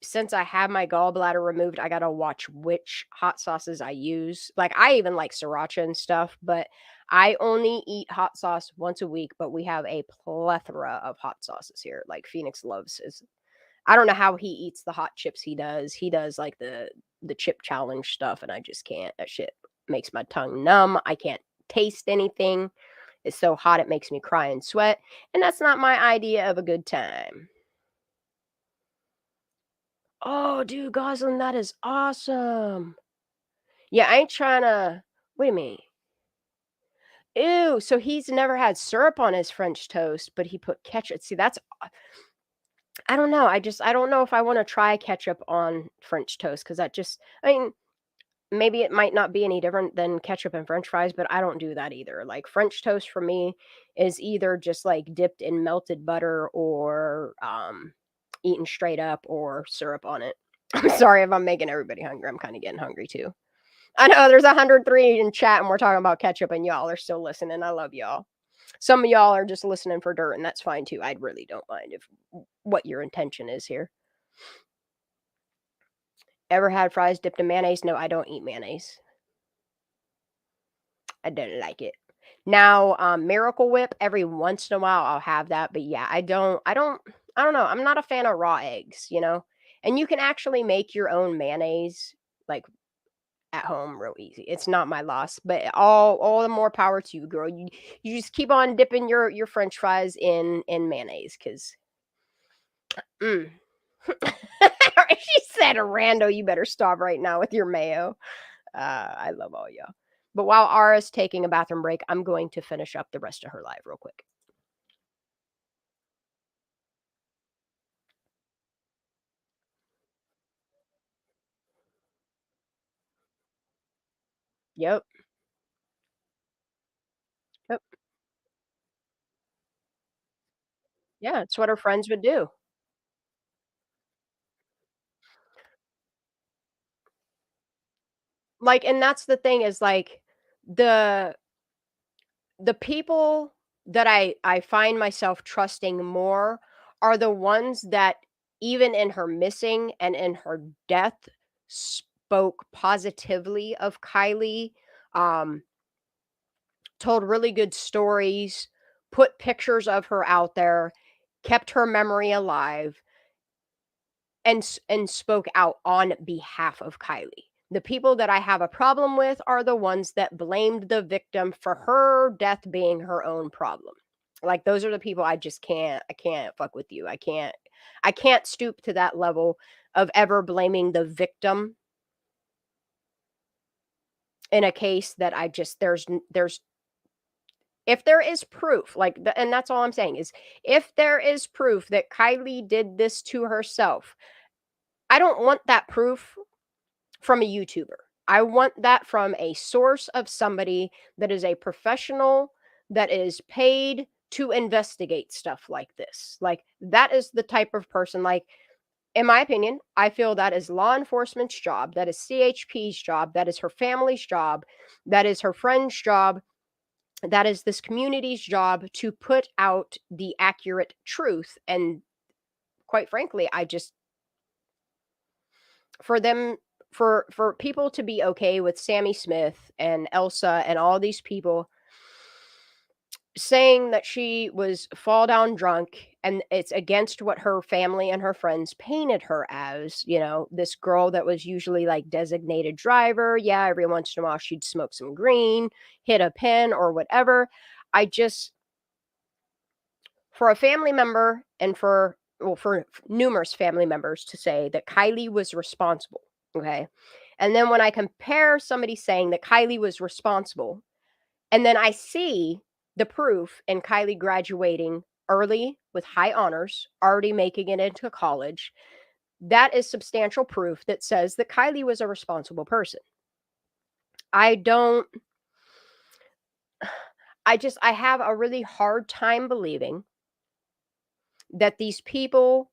Since I have my gallbladder removed, I gotta watch which hot sauces I use. Like, I even like sriracha and stuff, but I only eat hot sauce once a week. But we have a plethora of hot sauces here. Like, Phoenix loves his. I don't know how he eats the hot chips he does. He does like the chip challenge stuff, and I just can't. That shit makes my tongue numb. I can't taste anything. It's so hot it makes me cry and sweat, and that's not my idea of a good time. Oh, dude, Goslin, that is awesome. Yeah, I ain't trying to. Wait a minute. Ew, so he's never had syrup on his French toast, but he put ketchup. See, that's. I don't know. I don't know if I want to try ketchup on French toast, because I mean, maybe it might not be any different than ketchup and French fries, but I don't do that either. Like, French toast for me is either just like dipped in melted butter or eaten straight up or syrup on it. I'm sorry if I'm making everybody hungry. I'm kind of getting hungry too. I know there's 103 in chat and we're talking about ketchup and y'all are still listening. I love y'all. Some of y'all are just listening for dirt, and that's fine too. I really don't mind if what your intention is here. Ever had fries dipped in mayonnaise? No, I don't eat mayonnaise. I don't like it. Now, Miracle Whip, every once in a while I'll have that, but yeah, I don't know. I'm not a fan of raw eggs, you know? And you can actually make your own mayonnaise, like, at home real easy. It's not my loss, but all the more power to you, girl. You just keep on dipping your French fries in mayonnaise, because she said, rando, you better stop right now with your mayo. I love all y'all. But while Ara's taking a bathroom break, I'm going to finish up the rest of her live real quick. Yep. Yeah, it's what her friends would do. Like, and that's the thing, is like the people that I find myself trusting more are the ones that, even in her missing and in her death, spoke positively of Kylie, told really good stories, put pictures of her out there, kept her memory alive, and spoke out on behalf of Kylie. The people that I have a problem with are the ones that blamed the victim for her death being her own problem. Like, those are the people I can't fuck with you. I can't stoop to that level of ever blaming the victim in a case that there's if there is proof, like, and that's all I'm saying is, if there is proof that Kylie did this to herself, I don't want that proof from a YouTuber. I want that from a source of somebody that is a professional, that is paid to investigate stuff like this. Like, that is the type of person, like, in my opinion, I feel that is law enforcement's job, that is CHP's job, that is her family's job, that is her friend's job, that is this community's job to put out the accurate truth. And quite frankly, I just, for them, for people to be okay with Sammy Smith and Elsa and all these people saying that she was fall down drunk, and it's against what her family and her friends painted her as, this girl that was usually like designated driver. Yeah, every once in a while she'd smoke some green, hit a pin or whatever. I just, for a family member and for numerous family members to say that Kylie was responsible, okay? And then when I compare somebody saying that Kylie was responsible, and then I see the proof in Kylie graduating early with high honors, already making it into college, that is substantial proof that says that Kylie was a responsible person. I have a really hard time believing that these people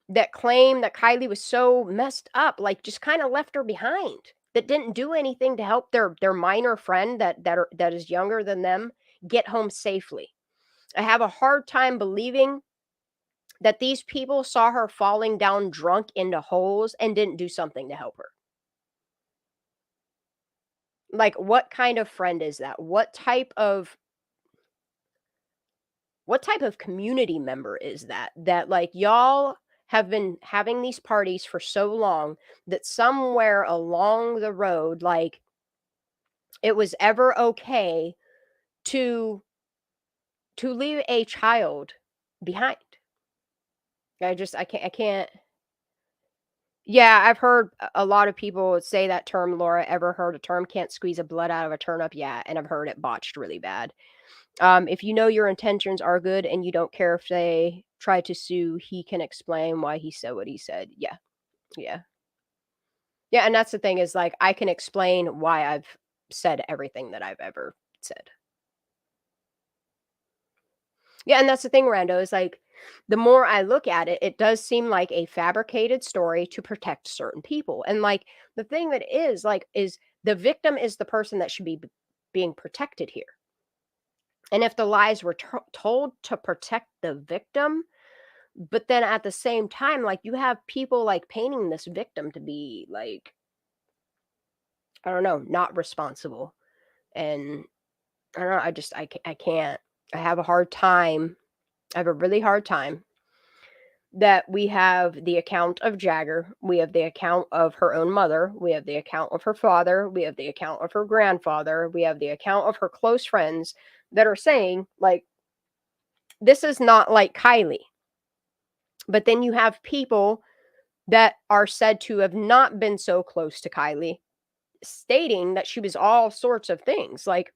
that claim that Kylie was so messed up, like, just kind of left her behind, that didn't do anything to help their minor friend that is younger than them get home safely. I have a hard time believing that these people saw her falling down drunk into holes and didn't do something to help her. Like, what kind of friend is that? What type of community member is that? That, like, y'all have been having these parties for so long that somewhere along the road, like, it was ever okay to leave a child behind. I can't. Yeah, I've heard a lot of people say that term. Laura, ever heard a term, can't squeeze a blood out of a turnip? Yeah, and I've heard it botched really bad. If you know your intentions are good and you don't care if they try to sue, he can explain why he said what he said. Yeah. Yeah. Yeah, and that's the thing is, like, I can explain why I've said everything that I've ever said. Yeah, and that's the thing, Rando, is, like, the more I look at it, it does seem like a fabricated story to protect certain people. And, like, the thing that is, like, is the victim is the person that should be being protected here. And if the lies were told to protect the victim, but then at the same time, like, you have people, like, painting this victim to be, like, I don't know, not responsible. And I don't know, I can't. I have a hard time. I have a really hard time that we have the account of Jagger. We have the account of her own mother. We have the account of her father. We have the account of her grandfather. We have the account of her close friends that are saying, like, this is not like Kylie. But then you have people that are said to have not been so close to Kylie, stating that she was all sorts of things. Like,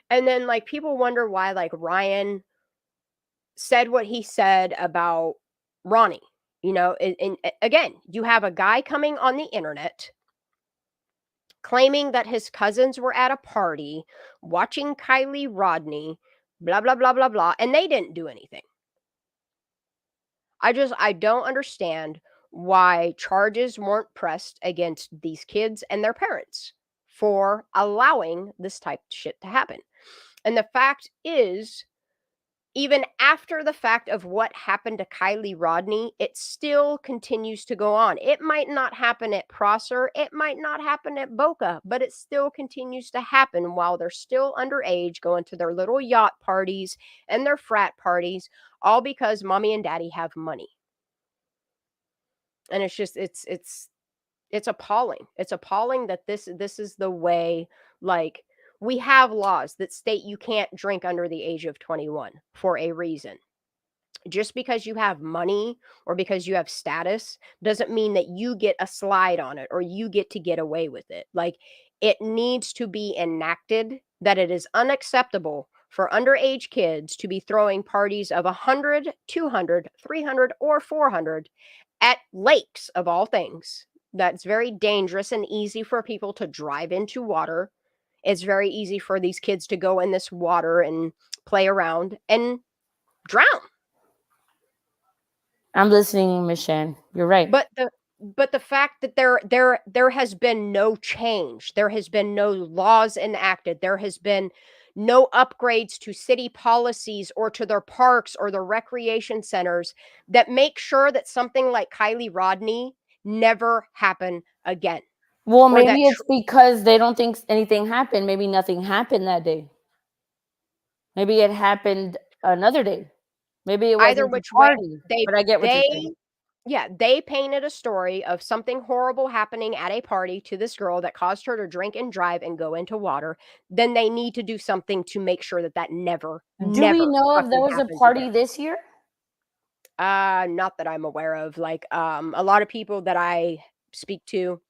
and then, like, people wonder why, like, Ryan said what he said about Ronnie. And again, you have a guy coming on the internet claiming that his cousins were at a party watching Kiely Rodni, blah, blah, blah, blah, blah, and they didn't do anything. I don't understand why charges weren't pressed against these kids and their parents for allowing this type of shit to happen. And the fact is, even after the fact of what happened to Kylie Rodney, it still continues to go on. It might not happen at Prosser, it might not happen at Boca, but it still continues to happen while they're still underage, going to their little yacht parties and their frat parties, all because mommy and daddy have money. And it's just, it's appalling. It's appalling that this is the way, like, we have laws that state you can't drink under the age of 21 for a reason. Just because you have money or because you have status doesn't mean that you get a slide on it or you get to get away with it. Like, it needs to be enacted that it is unacceptable for underage kids to be throwing parties of 100, 200, 300, or 400 at lakes, of all things. That's very dangerous and easy for people to drive into water. It's very easy for these kids to go in this water and play around and drown. I'm listening, Miss Shan. You're right. But the fact that there has been no change, there has been no laws enacted, there has been no upgrades to city policies or to their parks or their recreation centers that make sure that something like Kylie Rodney never happen again. Well, maybe it's because they don't think anything happened. Maybe nothing happened that day. Maybe it happened another day. Maybe it wasn't either which party, way, but I get what you're saying. Yeah, they painted a story of something horrible happening at a party to this girl that caused her to drink and drive and go into water. Then they need to do something to make sure that never. Do we know if there was a party this year? Not that I'm aware of. Like, a lot of people that I speak to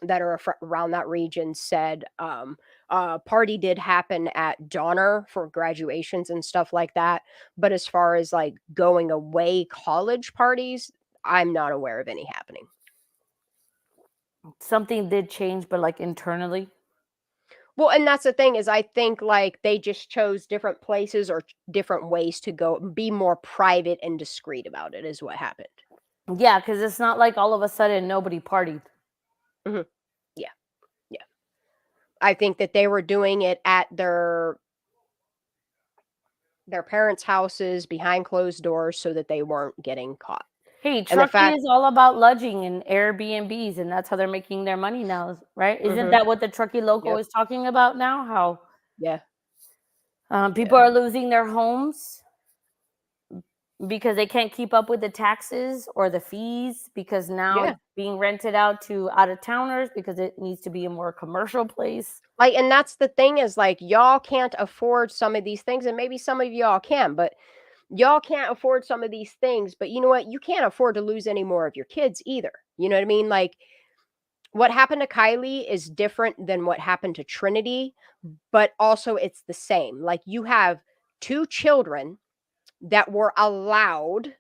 that are around that region said party did happen at Donner for graduations and stuff like that. But as far as like going away college parties, I'm not aware of any happening. Something did change, but like internally. Well, and that's the thing is I think like they just chose different places or different ways to go, be more private and discreet about it is what happened. Yeah, because it's not like all of a sudden nobody partied. Mm-hmm. Yeah. Yeah. I think that they were doing it at their parents' houses behind closed doors so that they weren't getting caught. Hey, trucking is all about lodging and Airbnbs, and that's how they're making their money now, right? Isn't that what the Truckee Local is talking about now? How people are losing their homes because they can't keep up with the taxes or the fees because now it's being rented out to out-of-towners because it needs to be a more commercial place. Like, and that's the thing is like y'all can't afford some of these things, and maybe some of y'all can, but y'all can't afford some of these things, but you know what? You can't afford to lose any more of your kids either. You know what I mean? Like, what happened to Kylie is different than what happened to Trinity, but also it's the same. Like, you have two children that were allowed,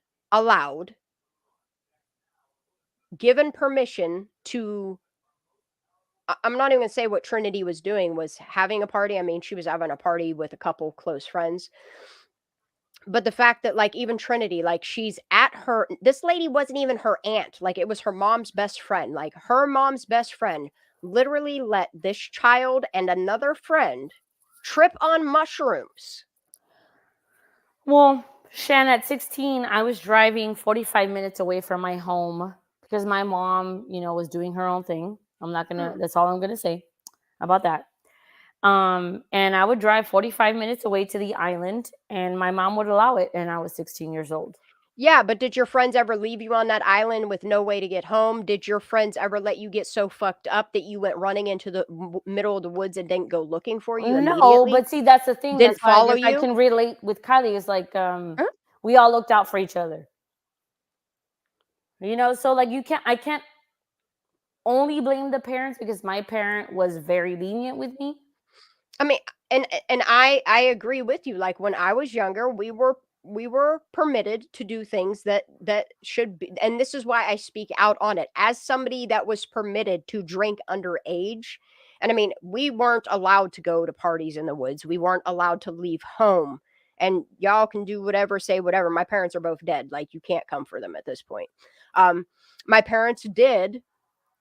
given permission to, I'm not even going to say what Trinity was doing, was having a party. I mean, she was having a party with a couple close friends. But the fact that, like, even Trinity, like, she's at her, this lady wasn't even her aunt. Like, it was her mom's best friend. Like, her mom's best friend literally let this child and another friend trip on mushrooms. Well, Shan, at 16, I was driving 45 minutes away from my home because my mom, was doing her own thing. I'm not going to, that's all I'm going to say about that. And I would drive 45 minutes away to the island and my mom would allow it. And I was 16 years old. Yeah, but did your friends ever leave you on that island with no way to get home? Did your friends ever let you get so fucked up that you went running into the middle of the woods and didn't go looking for you immediately? No, but see, that's the thing. Didn't that's why follow you? I can relate with Kylie. It's like we all looked out for each other. So like I can't only blame the parents because my parent was very lenient with me. I mean, and I agree with you. Like, when I was younger, we were permitted to do things that should be, and this is why I speak out on it as somebody that was permitted to drink underage. And I mean, we weren't allowed to go to parties in the woods. We weren't allowed to leave home. And y'all can do whatever, say whatever. My parents are both dead. Like, you can't come for them at this point. My parents did.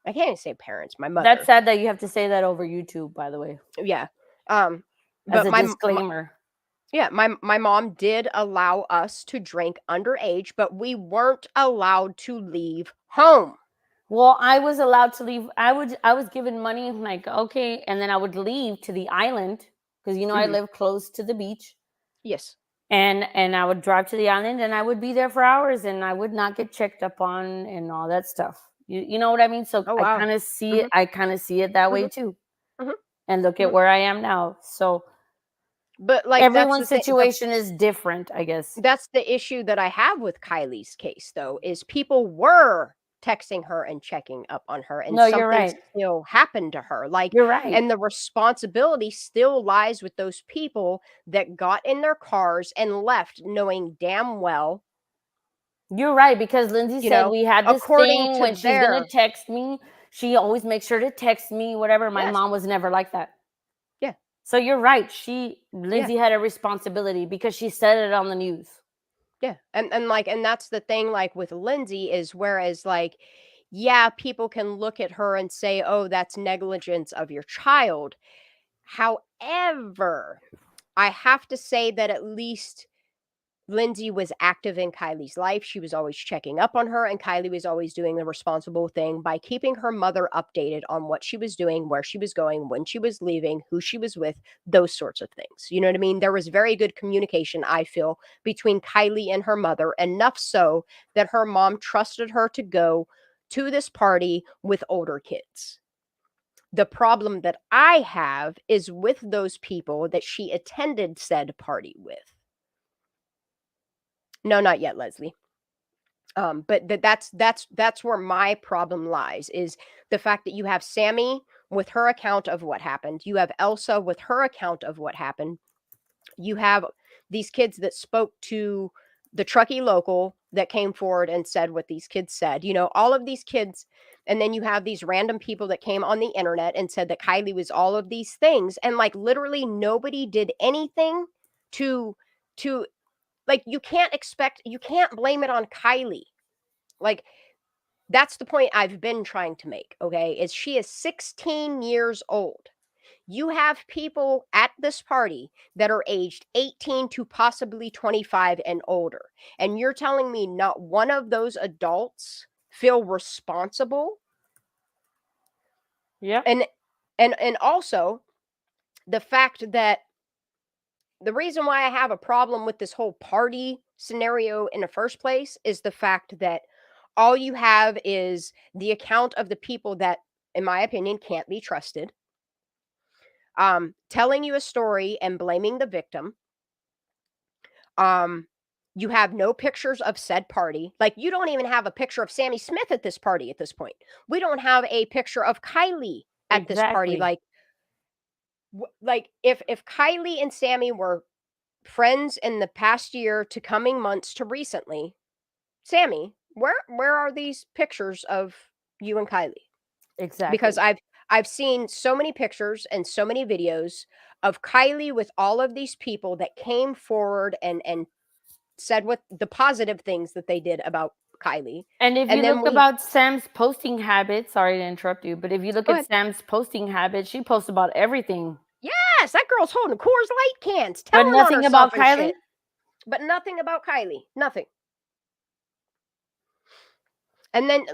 I can't even say parents. My mother. That's sad that you have to say that over YouTube, by the way. Yeah. As But a disclaimer. My mom did allow us to drink underage, but we weren't allowed to leave home. Well, I was allowed to leave. I was given money, like, okay, and then I would leave to the island because I live close to the beach. Yes. And I would drive to the island and I would be there for hours and I would not get checked up on and all that stuff. You know what I mean? So I kind of see it. I kind of see it that way too. and look at where I am now. So, but like everyone's situation is different, I guess. That's the issue that I have with Kylie's case, though, is people were texting her and checking up on her, and No, you're right. something still happened to her. Like, you're right. And the responsibility still lies with those people that got in their cars and left, knowing damn well. You're right, because Lindsay said we had this thing when she's gonna text me. She always makes sure to text me, whatever. My mom was never like that. Yeah. So you're right. Lindsay had a responsibility because she said it on the news. Yeah. And that's the thing, like with Lindsay, is whereas like, yeah, people can look at her and say, oh, that's negligence of your child. However, I have to say that at least Lindsay was active in Kylie's life. She was always checking up on her, and Kylie was always doing the responsible thing by keeping her mother updated on what she was doing, where she was going, when she was leaving, who she was with, those sorts of things. You know what I mean? There was very good communication, I feel, between Kylie and her mother, enough so that her mom trusted her to go to this party with older kids. The problem that I have is with those people that she attended said party with. No, not yet, Leslie. But that's where my problem lies, is the fact that you have Sammy with her account of what happened. You have Elsa with her account of what happened. You have these kids that spoke to the Truckee local that came forward and said what these kids said. You know, all of these kids. And then you have these random people that came on the internet and said that Kylie was all of these things. And like literally nobody did anything to like, you can't blame it on Kylie. Like, that's the point I've been trying to make, okay? Is she is 16 years old. You have people at this party that are aged 18 to possibly 25 and older. And you're telling me not one of those adults feel responsible? Yeah. And also the fact that the reason why I have a problem with this whole party scenario in the first place is the fact that all you have is the account of the people that, in my opinion, can't be trusted, telling you a story and blaming the victim. You have no pictures of said party. Like, you don't even have a picture of Sammy Smith at this party at this point. We don't have a picture of Kylie at this party. Like if Kylie and Sammy were friends in the past year to coming months to recently, Sammy, where are these pictures of you and Kylie? Exactly. Because I've seen so many pictures and so many videos of Kylie with all of these people that came forward and said what the positive things that they did about Kylie. And if you look about Sam's posting habits, sorry to interrupt you, but if you look at Sam's posting habits, she posts about everything. Yes, that girl's holding Coors Light cans. But nothing about Kylie? But nothing about Kylie. Nothing. And then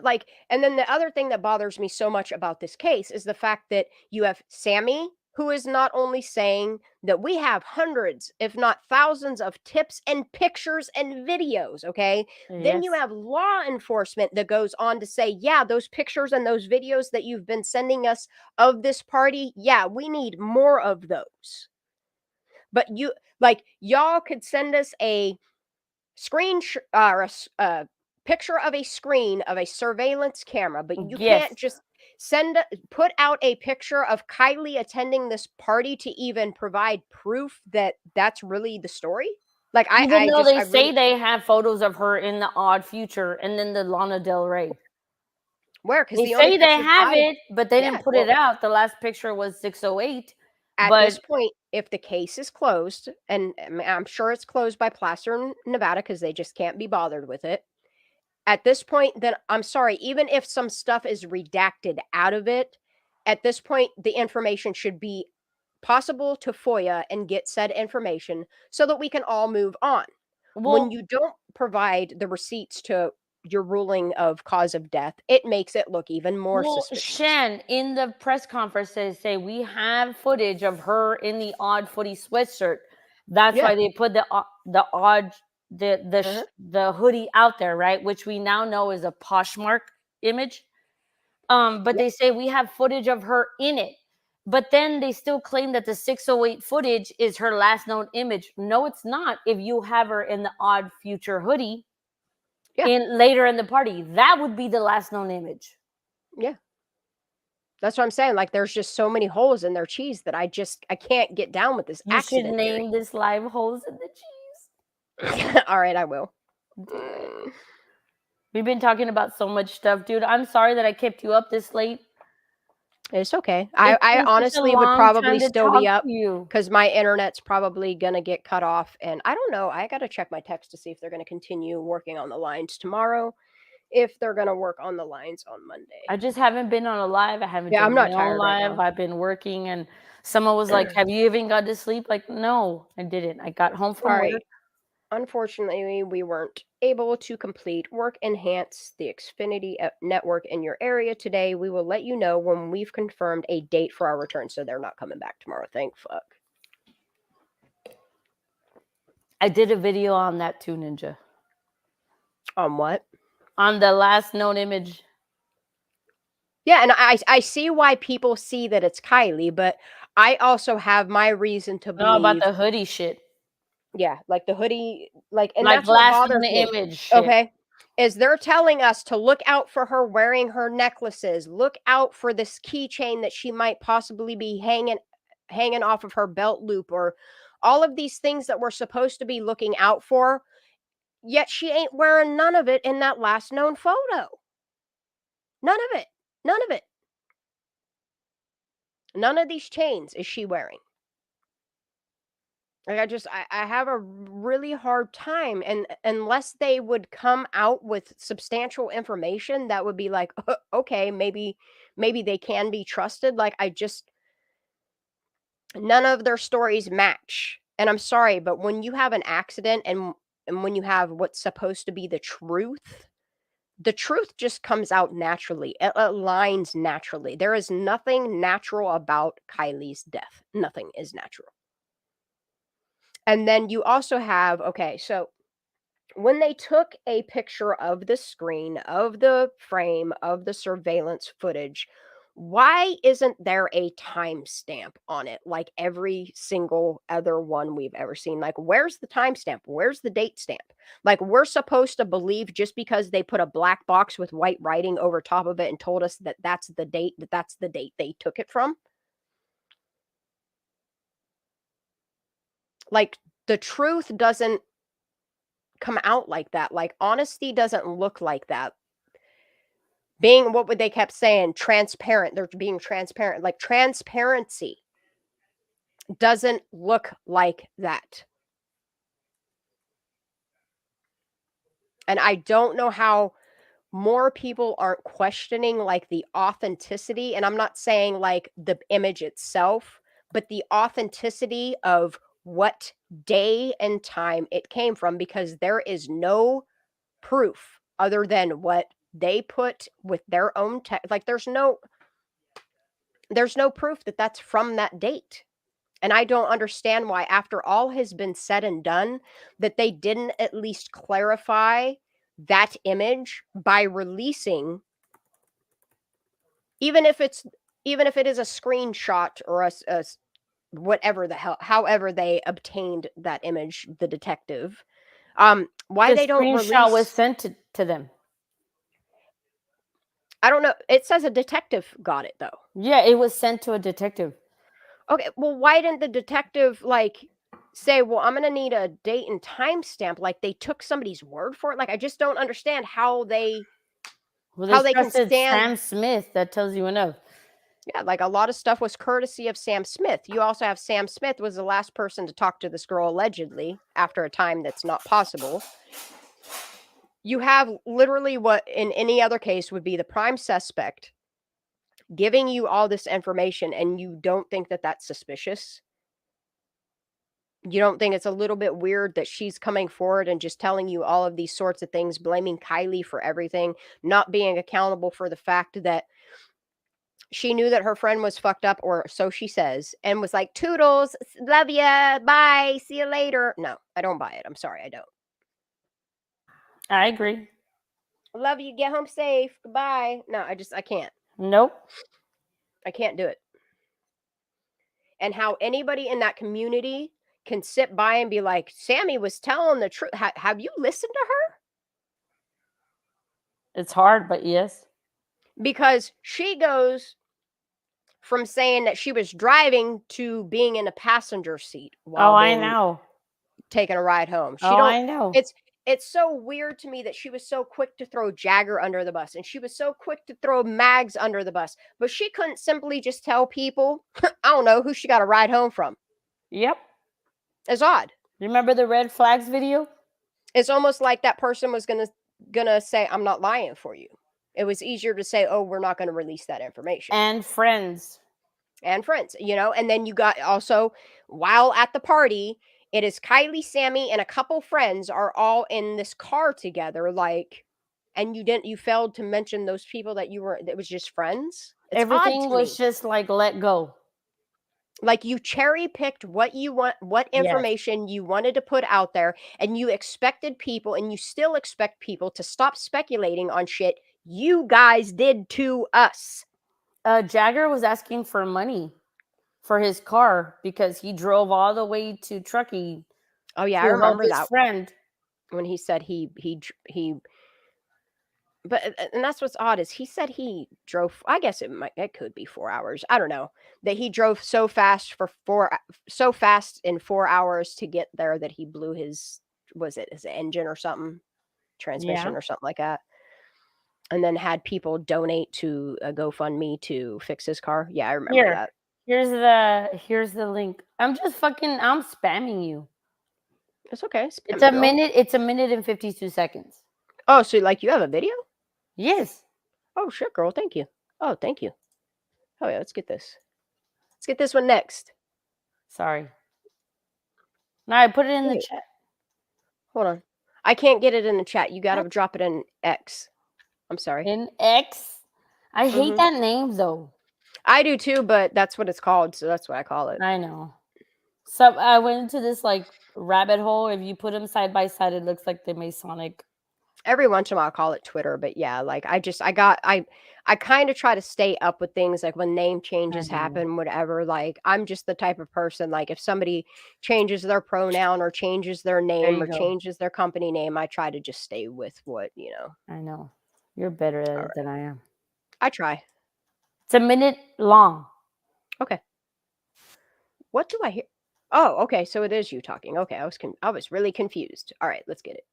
the other thing that bothers me so much about this case is the fact that you have Sammy, who is not only saying that we have hundreds, if not thousands of tips and pictures and videos, okay? Yes. Then you have law enforcement that goes on to say, yeah, those pictures and those videos that you've been sending us of this party, yeah, we need more of those. But y'all could send us a picture of a screen of a surveillance camera, but you can't just put out a picture of Kylie attending this party to even provide proof that that's really the story. Like, even though they say they have photos of her in the Odd Future and then the Lana Del Rey. Where? Because they say they have it, but they didn't put it out. The last picture was 608. At this point, if the case is closed, and I'm sure it's closed by Placer, Nevada, because they just can't be bothered with it. At this point, then I'm sorry, even if some stuff is redacted out of it, at this point, the information should be possible to FOIA and get said information so that we can all move on. Well, when you don't provide the receipts to your ruling of cause of death, it makes it look even more suspicious. Shan, in the press conference, they say we have footage of her in the Odd Footy sweatshirt. That's why they put the Odd the hoodie out there, right? Which we now know is a Poshmark image. But they say we have footage of her in it. But then they still claim that the 608 footage is her last known image. No, it's not. If you have her in the Odd Future hoodie later in the party, that would be the last known image. Yeah. That's what I'm saying. Like, there's just so many holes in their cheese that I can't get down with this accident. You should name this live holes in the cheese. All right, I will. We've been talking about so much stuff, dude. I'm sorry that I kept you up this late. It's okay. I honestly would probably still be up because my internet's probably going to get cut off. And I don't know. I got to check my text to see if they're going to continue working on the lines tomorrow. If they're going to work on the lines on Monday. I just haven't been on a live. I haven't done I'm not my own live. right now. I've been working, and someone was like, have you even got to sleep? Like, no, I didn't. I got home from work. Unfortunately, we weren't able to complete Work Enhance the Xfinity network in your area today. We will let you know when we've confirmed a date for our return, so they're not coming back tomorrow. Thank fuck. I did a video on that too, Ninja. On what? On the last known image. Yeah, and I see why people see that it's Kylie, but I also have my reason to believe about the hoodie shit. Yeah, like the hoodie, like, and like that's what last bothers known me. image shit. Okay, is they're telling us to look out for her wearing her necklaces, look out for this keychain that she might possibly be hanging off of her belt loop, or all of these things that we're supposed to be looking out for. Yet she ain't wearing none of it in that last known photo. None of it. None of it. None of these chains is she wearing. Like, I have a really hard time, and unless they would come out with substantial information that would be like, okay, maybe they can be trusted. Like, none of their stories match. And I'm sorry, but when you have an accident and when you have what's supposed to be the truth just comes out naturally. It aligns naturally. There is nothing natural about Kylie's death. Nothing is natural. And then you also have, okay, so when they took a picture of the screen, of the frame, of the surveillance footage, why isn't there a timestamp on it like every single other one we've ever seen? Like, where's the timestamp? Where's the date stamp? Like, we're supposed to believe just because they put a black box with white writing over top of it and told us that that's the date they took it from? Like, the truth doesn't come out like that. Like, honesty doesn't look like that. Being, what would they kept saying? Transparent. They're being transparent. Like, transparency doesn't look like that. And I don't know how more people aren't questioning like the authenticity. And I'm not saying like the image itself, but the authenticity of what day and time it came from, because there is no proof other than what they put with their own text. Like, there's no proof that that's from that date. And I don't understand why, after all has been said and done, that they didn't at least clarify that image by releasing, even if it is a screenshot or a whatever the hell, however they obtained that image, the detective. Why they don't release? The screenshot was sent to them. I don't know. It says a detective got it though. Yeah, it was sent to a detective. Okay, well, why didn't the detective like say, well, I'm gonna need a date and timestamp? Like, they took somebody's word for it. Like, I just don't understand how they can stand. Sam Smith. That tells you enough. Yeah, like, a lot of stuff was courtesy of Sam Smith. You also have Sam Smith was the last person to talk to this girl allegedly after a time that's not possible. You have literally what in any other case would be the prime suspect giving you all this information, and you don't think that that's suspicious? You don't think it's a little bit weird that she's coming forward and just telling you all of these sorts of things, blaming Kylie for everything, not being accountable for the fact that she knew that her friend was fucked up, or so she says, and was like, toodles, love ya, bye, see you later. No, I don't buy it. I'm sorry, I don't. I agree. Love you, get home safe, goodbye. No, I can't. Nope. I can't do it. and how anybody in that community can sit by and be like, Sammy was telling the truth. Have you listened to her? It's hard, but yes. Because she goes from saying that she was driving to being in a passenger seat while I know. taking a ride home. I know. It's so weird to me that she was so quick to throw Jagger under the bus and she was so quick to throw Mags under the bus, but she couldn't simply just tell people, I don't know, who she got a ride home from. Yep. It's odd. Remember the red flags video? It's almost like that person was gonna say, I'm not lying for you. It was easier to say, oh, we're not going to release that information. And friends, you know, and then you got also, while at the party, it is Kylie, Sammy, and a couple friends are all in this car together, like, and you failed to mention those people that was just friends. It's everything was just like, let go. Like, you cherry picked what you want, what information you wanted to put out there, and you expected people, and you still expect people to stop speculating on shit you guys did to us. Jagger was asking for money for his car because he drove all the way to Truckee. Oh yeah, I remember that friend when he said he. But and that's what's odd is he said he drove. I guess it could be 4 hours. I don't know, that he drove so fast in 4 hours to get there that he blew his engine or something, transmission or something like that. And then had people donate to a GoFundMe to fix his car. Yeah, I remember that. Here's the link. I'm spamming you. It's okay. It's a minute. It's a minute and 52 seconds. Oh, so like you have a video? Yes. Oh shit, girl. Thank you. Oh, thank you. Oh yeah, let's get this. Let's get this one next. Sorry. No, I put it in the chat. Hold on. I can't get it in the chat. You gotta drop it in X. I'm sorry. In X? I hate that name though. I do too, but that's what it's called, so that's what I call it. I know. So I went into this like rabbit hole. If you put them side by side, it looks like the Masonic. Every once in a while, I'll call it Twitter, but yeah, like I kind of try to stay up with things, like when name changes happen, whatever. Like I'm just the type of person, like if somebody changes their pronoun or changes their name or changes their company name, I try to just stay with what, you know. I know. You're better at it than I am. I try. It's a minute long. Okay. What do I hear? Oh, okay. So it is you talking. Okay, I was really confused. All right, let's get it.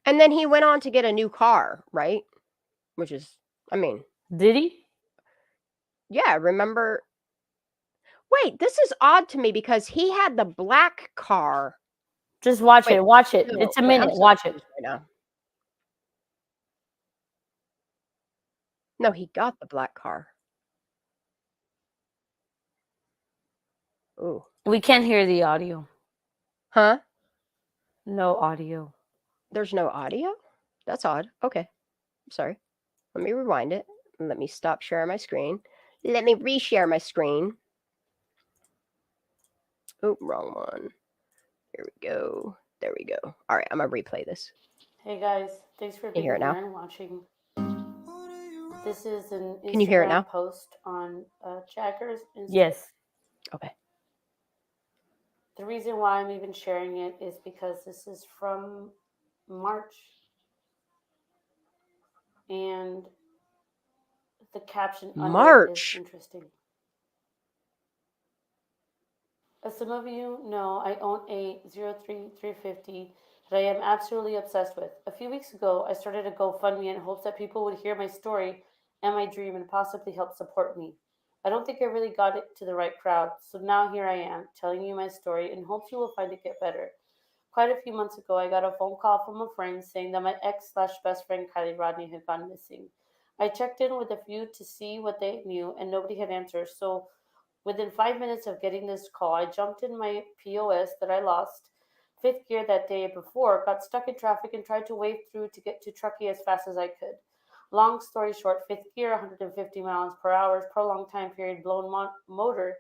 And then he went on to get a new car, right? Which is, I mean, did he? Yeah, remember. Wait, this is odd to me because he had the black car. Just watch it. Watch it. It's a minute. Watch it. Right now. No, he got the black car. Ooh. We can't hear the audio. Huh? No audio. There's no audio? That's odd. Okay. I'm sorry. Let me rewind it. Let me stop sharing my screen. Let me reshare my screen. Oh, wrong one. Here we go. There we go. All right, I'm going to replay this. Hey, guys. Thanks for being here and watching. This is an Instagram Can you hear it now? Post on Jagger's Instagram. Yes. Okay. The reason why I'm even sharing it is because this is from March. And the caption under it is interesting. As some of you know, I own a 03350 that I am absolutely obsessed with. A few weeks ago, I started a GoFundMe in hopes that people would hear my story and my dream and possibly help support me. I don't think I really got it to the right crowd, so now here I am, telling you my story in hopes you will find it get better. Quite a few months ago, I got a phone call from a friend saying that my ex/best friend Kylie Rodney had gone missing. I checked in with a few to see what they knew, and nobody had answered. So within 5 minutes of getting this call, I jumped in my POS that I lost fifth gear that day before, got stuck in traffic, and tried to wave through to get to Truckee as fast as I could. Long story short, fifth gear, 150 miles per hour, prolonged time period, blown motor,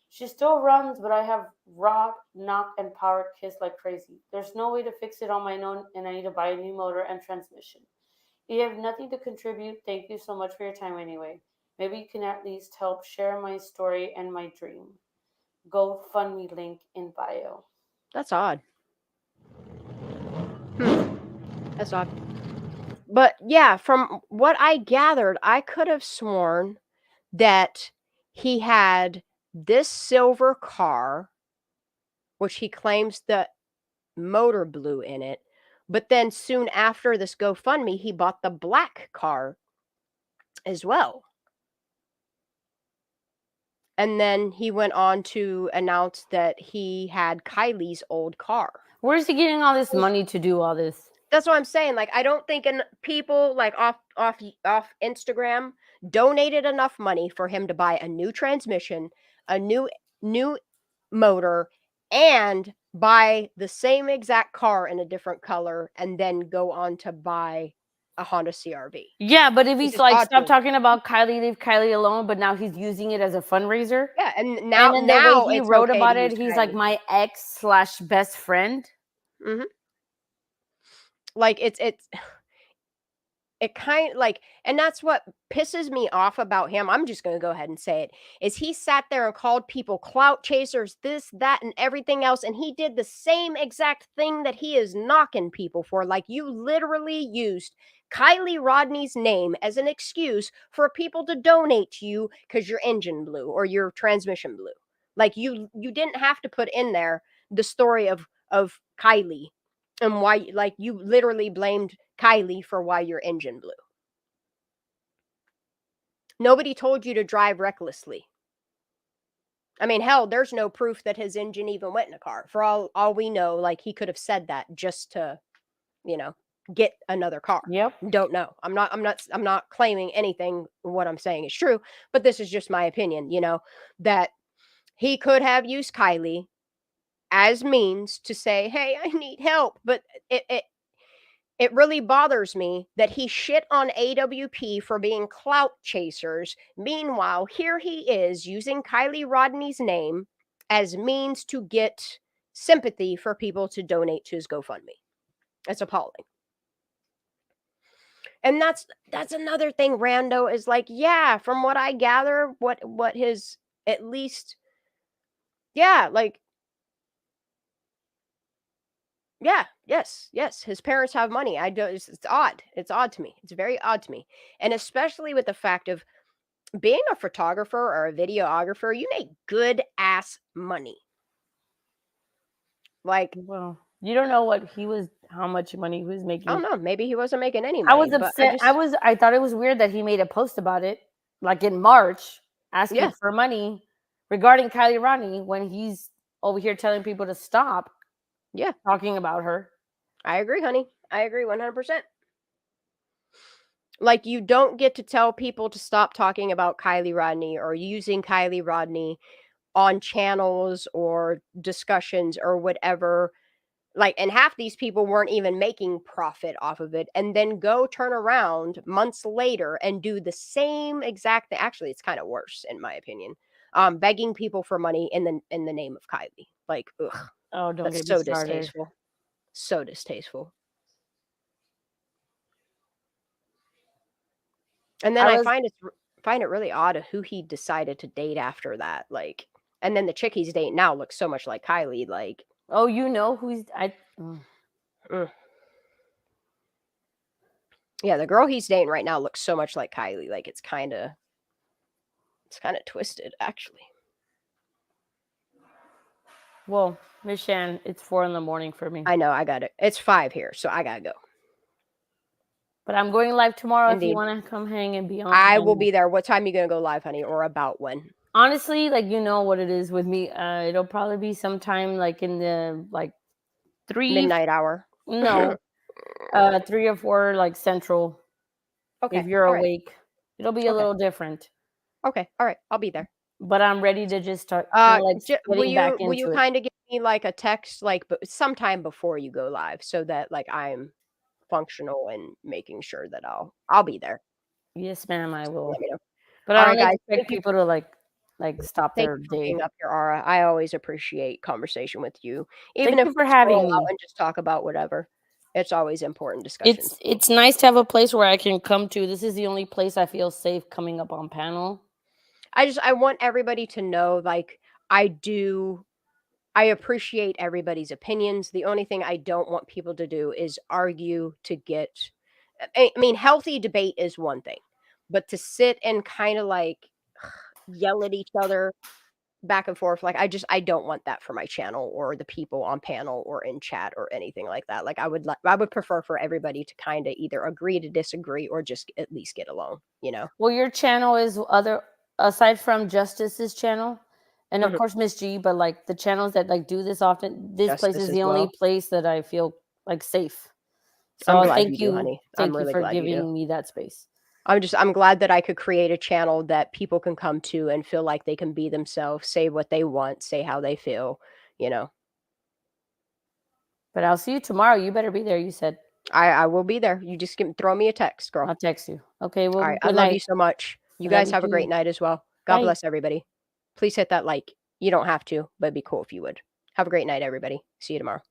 She still runs, but I have rod, knock, and power kiss like crazy. There's no way to fix it on my own, and I need to buy a new motor and transmission. You have nothing to contribute. Thank you so much for your time anyway. Maybe you can at least help share my story and my dream. GoFundMe link in bio. That's odd. That's odd. But yeah, from what I gathered, I could have sworn that he had this silver car, which he claims the motor blew in it. But then soon after this GoFundMe, he bought the black car as well. And then he went on to announce that he had Kylie's old car. Where's he getting all this money to do all this? That's what I'm saying. Like, I don't think people like off Instagram donated enough money for him to buy a new transmission, a new motor, and buy the same exact car in a different color, and then go on to buy a Honda CRV. Yeah, but if he's like, stop talking about Kylie, leave Kylie alone, but now he's using it as a fundraiser. Yeah, and now the way he it's wrote okay about to it, use he's Kylie. like my ex/best friend. Mm-hmm. Like it kind of like, and that's what pisses me off about him. I'm just going to go ahead and say it, is he sat there and called people clout chasers, this, that, and everything else. And he did the same exact thing that he is knocking people for. Like, you literally used Kylie Rodney's name as an excuse for people to donate to you because your engine blew or your transmission blew. Like, you didn't have to put in there the story of Kylie and why, like, you literally blamed Kylie for why your engine blew. Nobody told you to drive recklessly. I mean, hell, there's no proof that his engine even went in a car. For all we know, like, he could have said that just to, get another car. Yep. Don't know. I'm not claiming anything. What I'm saying is true, but this is just my opinion, that he could have used Kylie as means to say, hey, I need help. But it really bothers me that he shit on AWP for being clout chasers. Meanwhile, here he is using Kylie Rodney's name as means to get sympathy for people to donate to his GoFundMe. It's appalling. And that's another thing. Rando is like, yeah, from what I gather, what his, at least, yeah, like, yeah, yes, his parents have money. It's odd. It's odd to me. It's very odd to me. And especially with the fact of being a photographer or a videographer, you make good ass money. Like, well, you don't know how much money he was making. I don't know. Maybe he wasn't making any money. I was upset. I thought it was weird that he made a post about it, like in March, asking for money regarding Kylie Rodney when he's over here telling people to stop. Yeah, talking about her. I agree, honey. I agree 100%. Like, you don't get to tell people to stop talking about Kylie Rodney or using Kylie Rodney on channels or discussions or whatever. Like, and half these people weren't even making profit off of it, and then go turn around months later and do the same exact thing. Actually, it's kind of worse, in my opinion. Begging people for money in the name of Kylie. Like, ugh. Oh, don't That's get so me started. distasteful. So distasteful. And then I find it really odd who he decided to date after that. Like, and then the chick he's dating now looks so much like Kylie. Like, oh, you know who's Yeah, the girl he's dating right now looks so much like Kylie. Like, it's kind of twisted, actually. Well, Miss Shan, it's 4 a.m. for me. I know, I got it. It's 5 here, so I gotta go. But I'm going live tomorrow. Indeed. If you want to come hang and be on. I will be there. What time are you gonna go live, honey, or about when? Honestly, like, you know what it is with me. It'll probably be sometime like in the 3 midnight hour. No, 3 or 4 like Central. Okay, if you're all right. awake, it'll be a little different. Okay, all right, I'll be there. But I'm ready to just start will you kind of give me like a text sometime before you go live so that like I'm functional and making sure that I'll be there. Yes, ma'am, I will. Let me know. But All I right, don't guys. expect people to like like stop Thank their you for day. being up here, Ara. I always appreciate conversation with you. Even Thank if you for we having scroll out me. and just talk about whatever. It's always important discussions. It's nice to have a place where I can come to. This is the only place I feel safe coming up on panel. I want everybody to know, like, I appreciate everybody's opinions. The only thing I don't want people to do is argue to get. I mean, healthy debate is one thing, but to sit and kind of like yell at each other back and forth, like I don't want that for my channel or the people on panel or in chat or anything like that. Like I would prefer for everybody to kind of either agree to disagree or just at least get along, you know. Well, your channel is aside from Justice's channel, and of course Miss G, but like the channels that like do this often, this Justice place is as the only well. place that I feel like safe. So I'm glad thank you do, honey. Thank I'm really you for glad you do. giving me that space. I'm glad that I could create a channel that people can come to and feel like they can be themselves, say what they want, say how they feel, you know. But I'll see you tomorrow. You better be there, you said. I will be there. You just throw me a text, girl. I'll text you. Okay, well, all right. I love you so much. You guys have a great night as well. God bless everybody. Please hit that like. You don't have to, but it'd be cool if you would. Have a great night, everybody. See you tomorrow.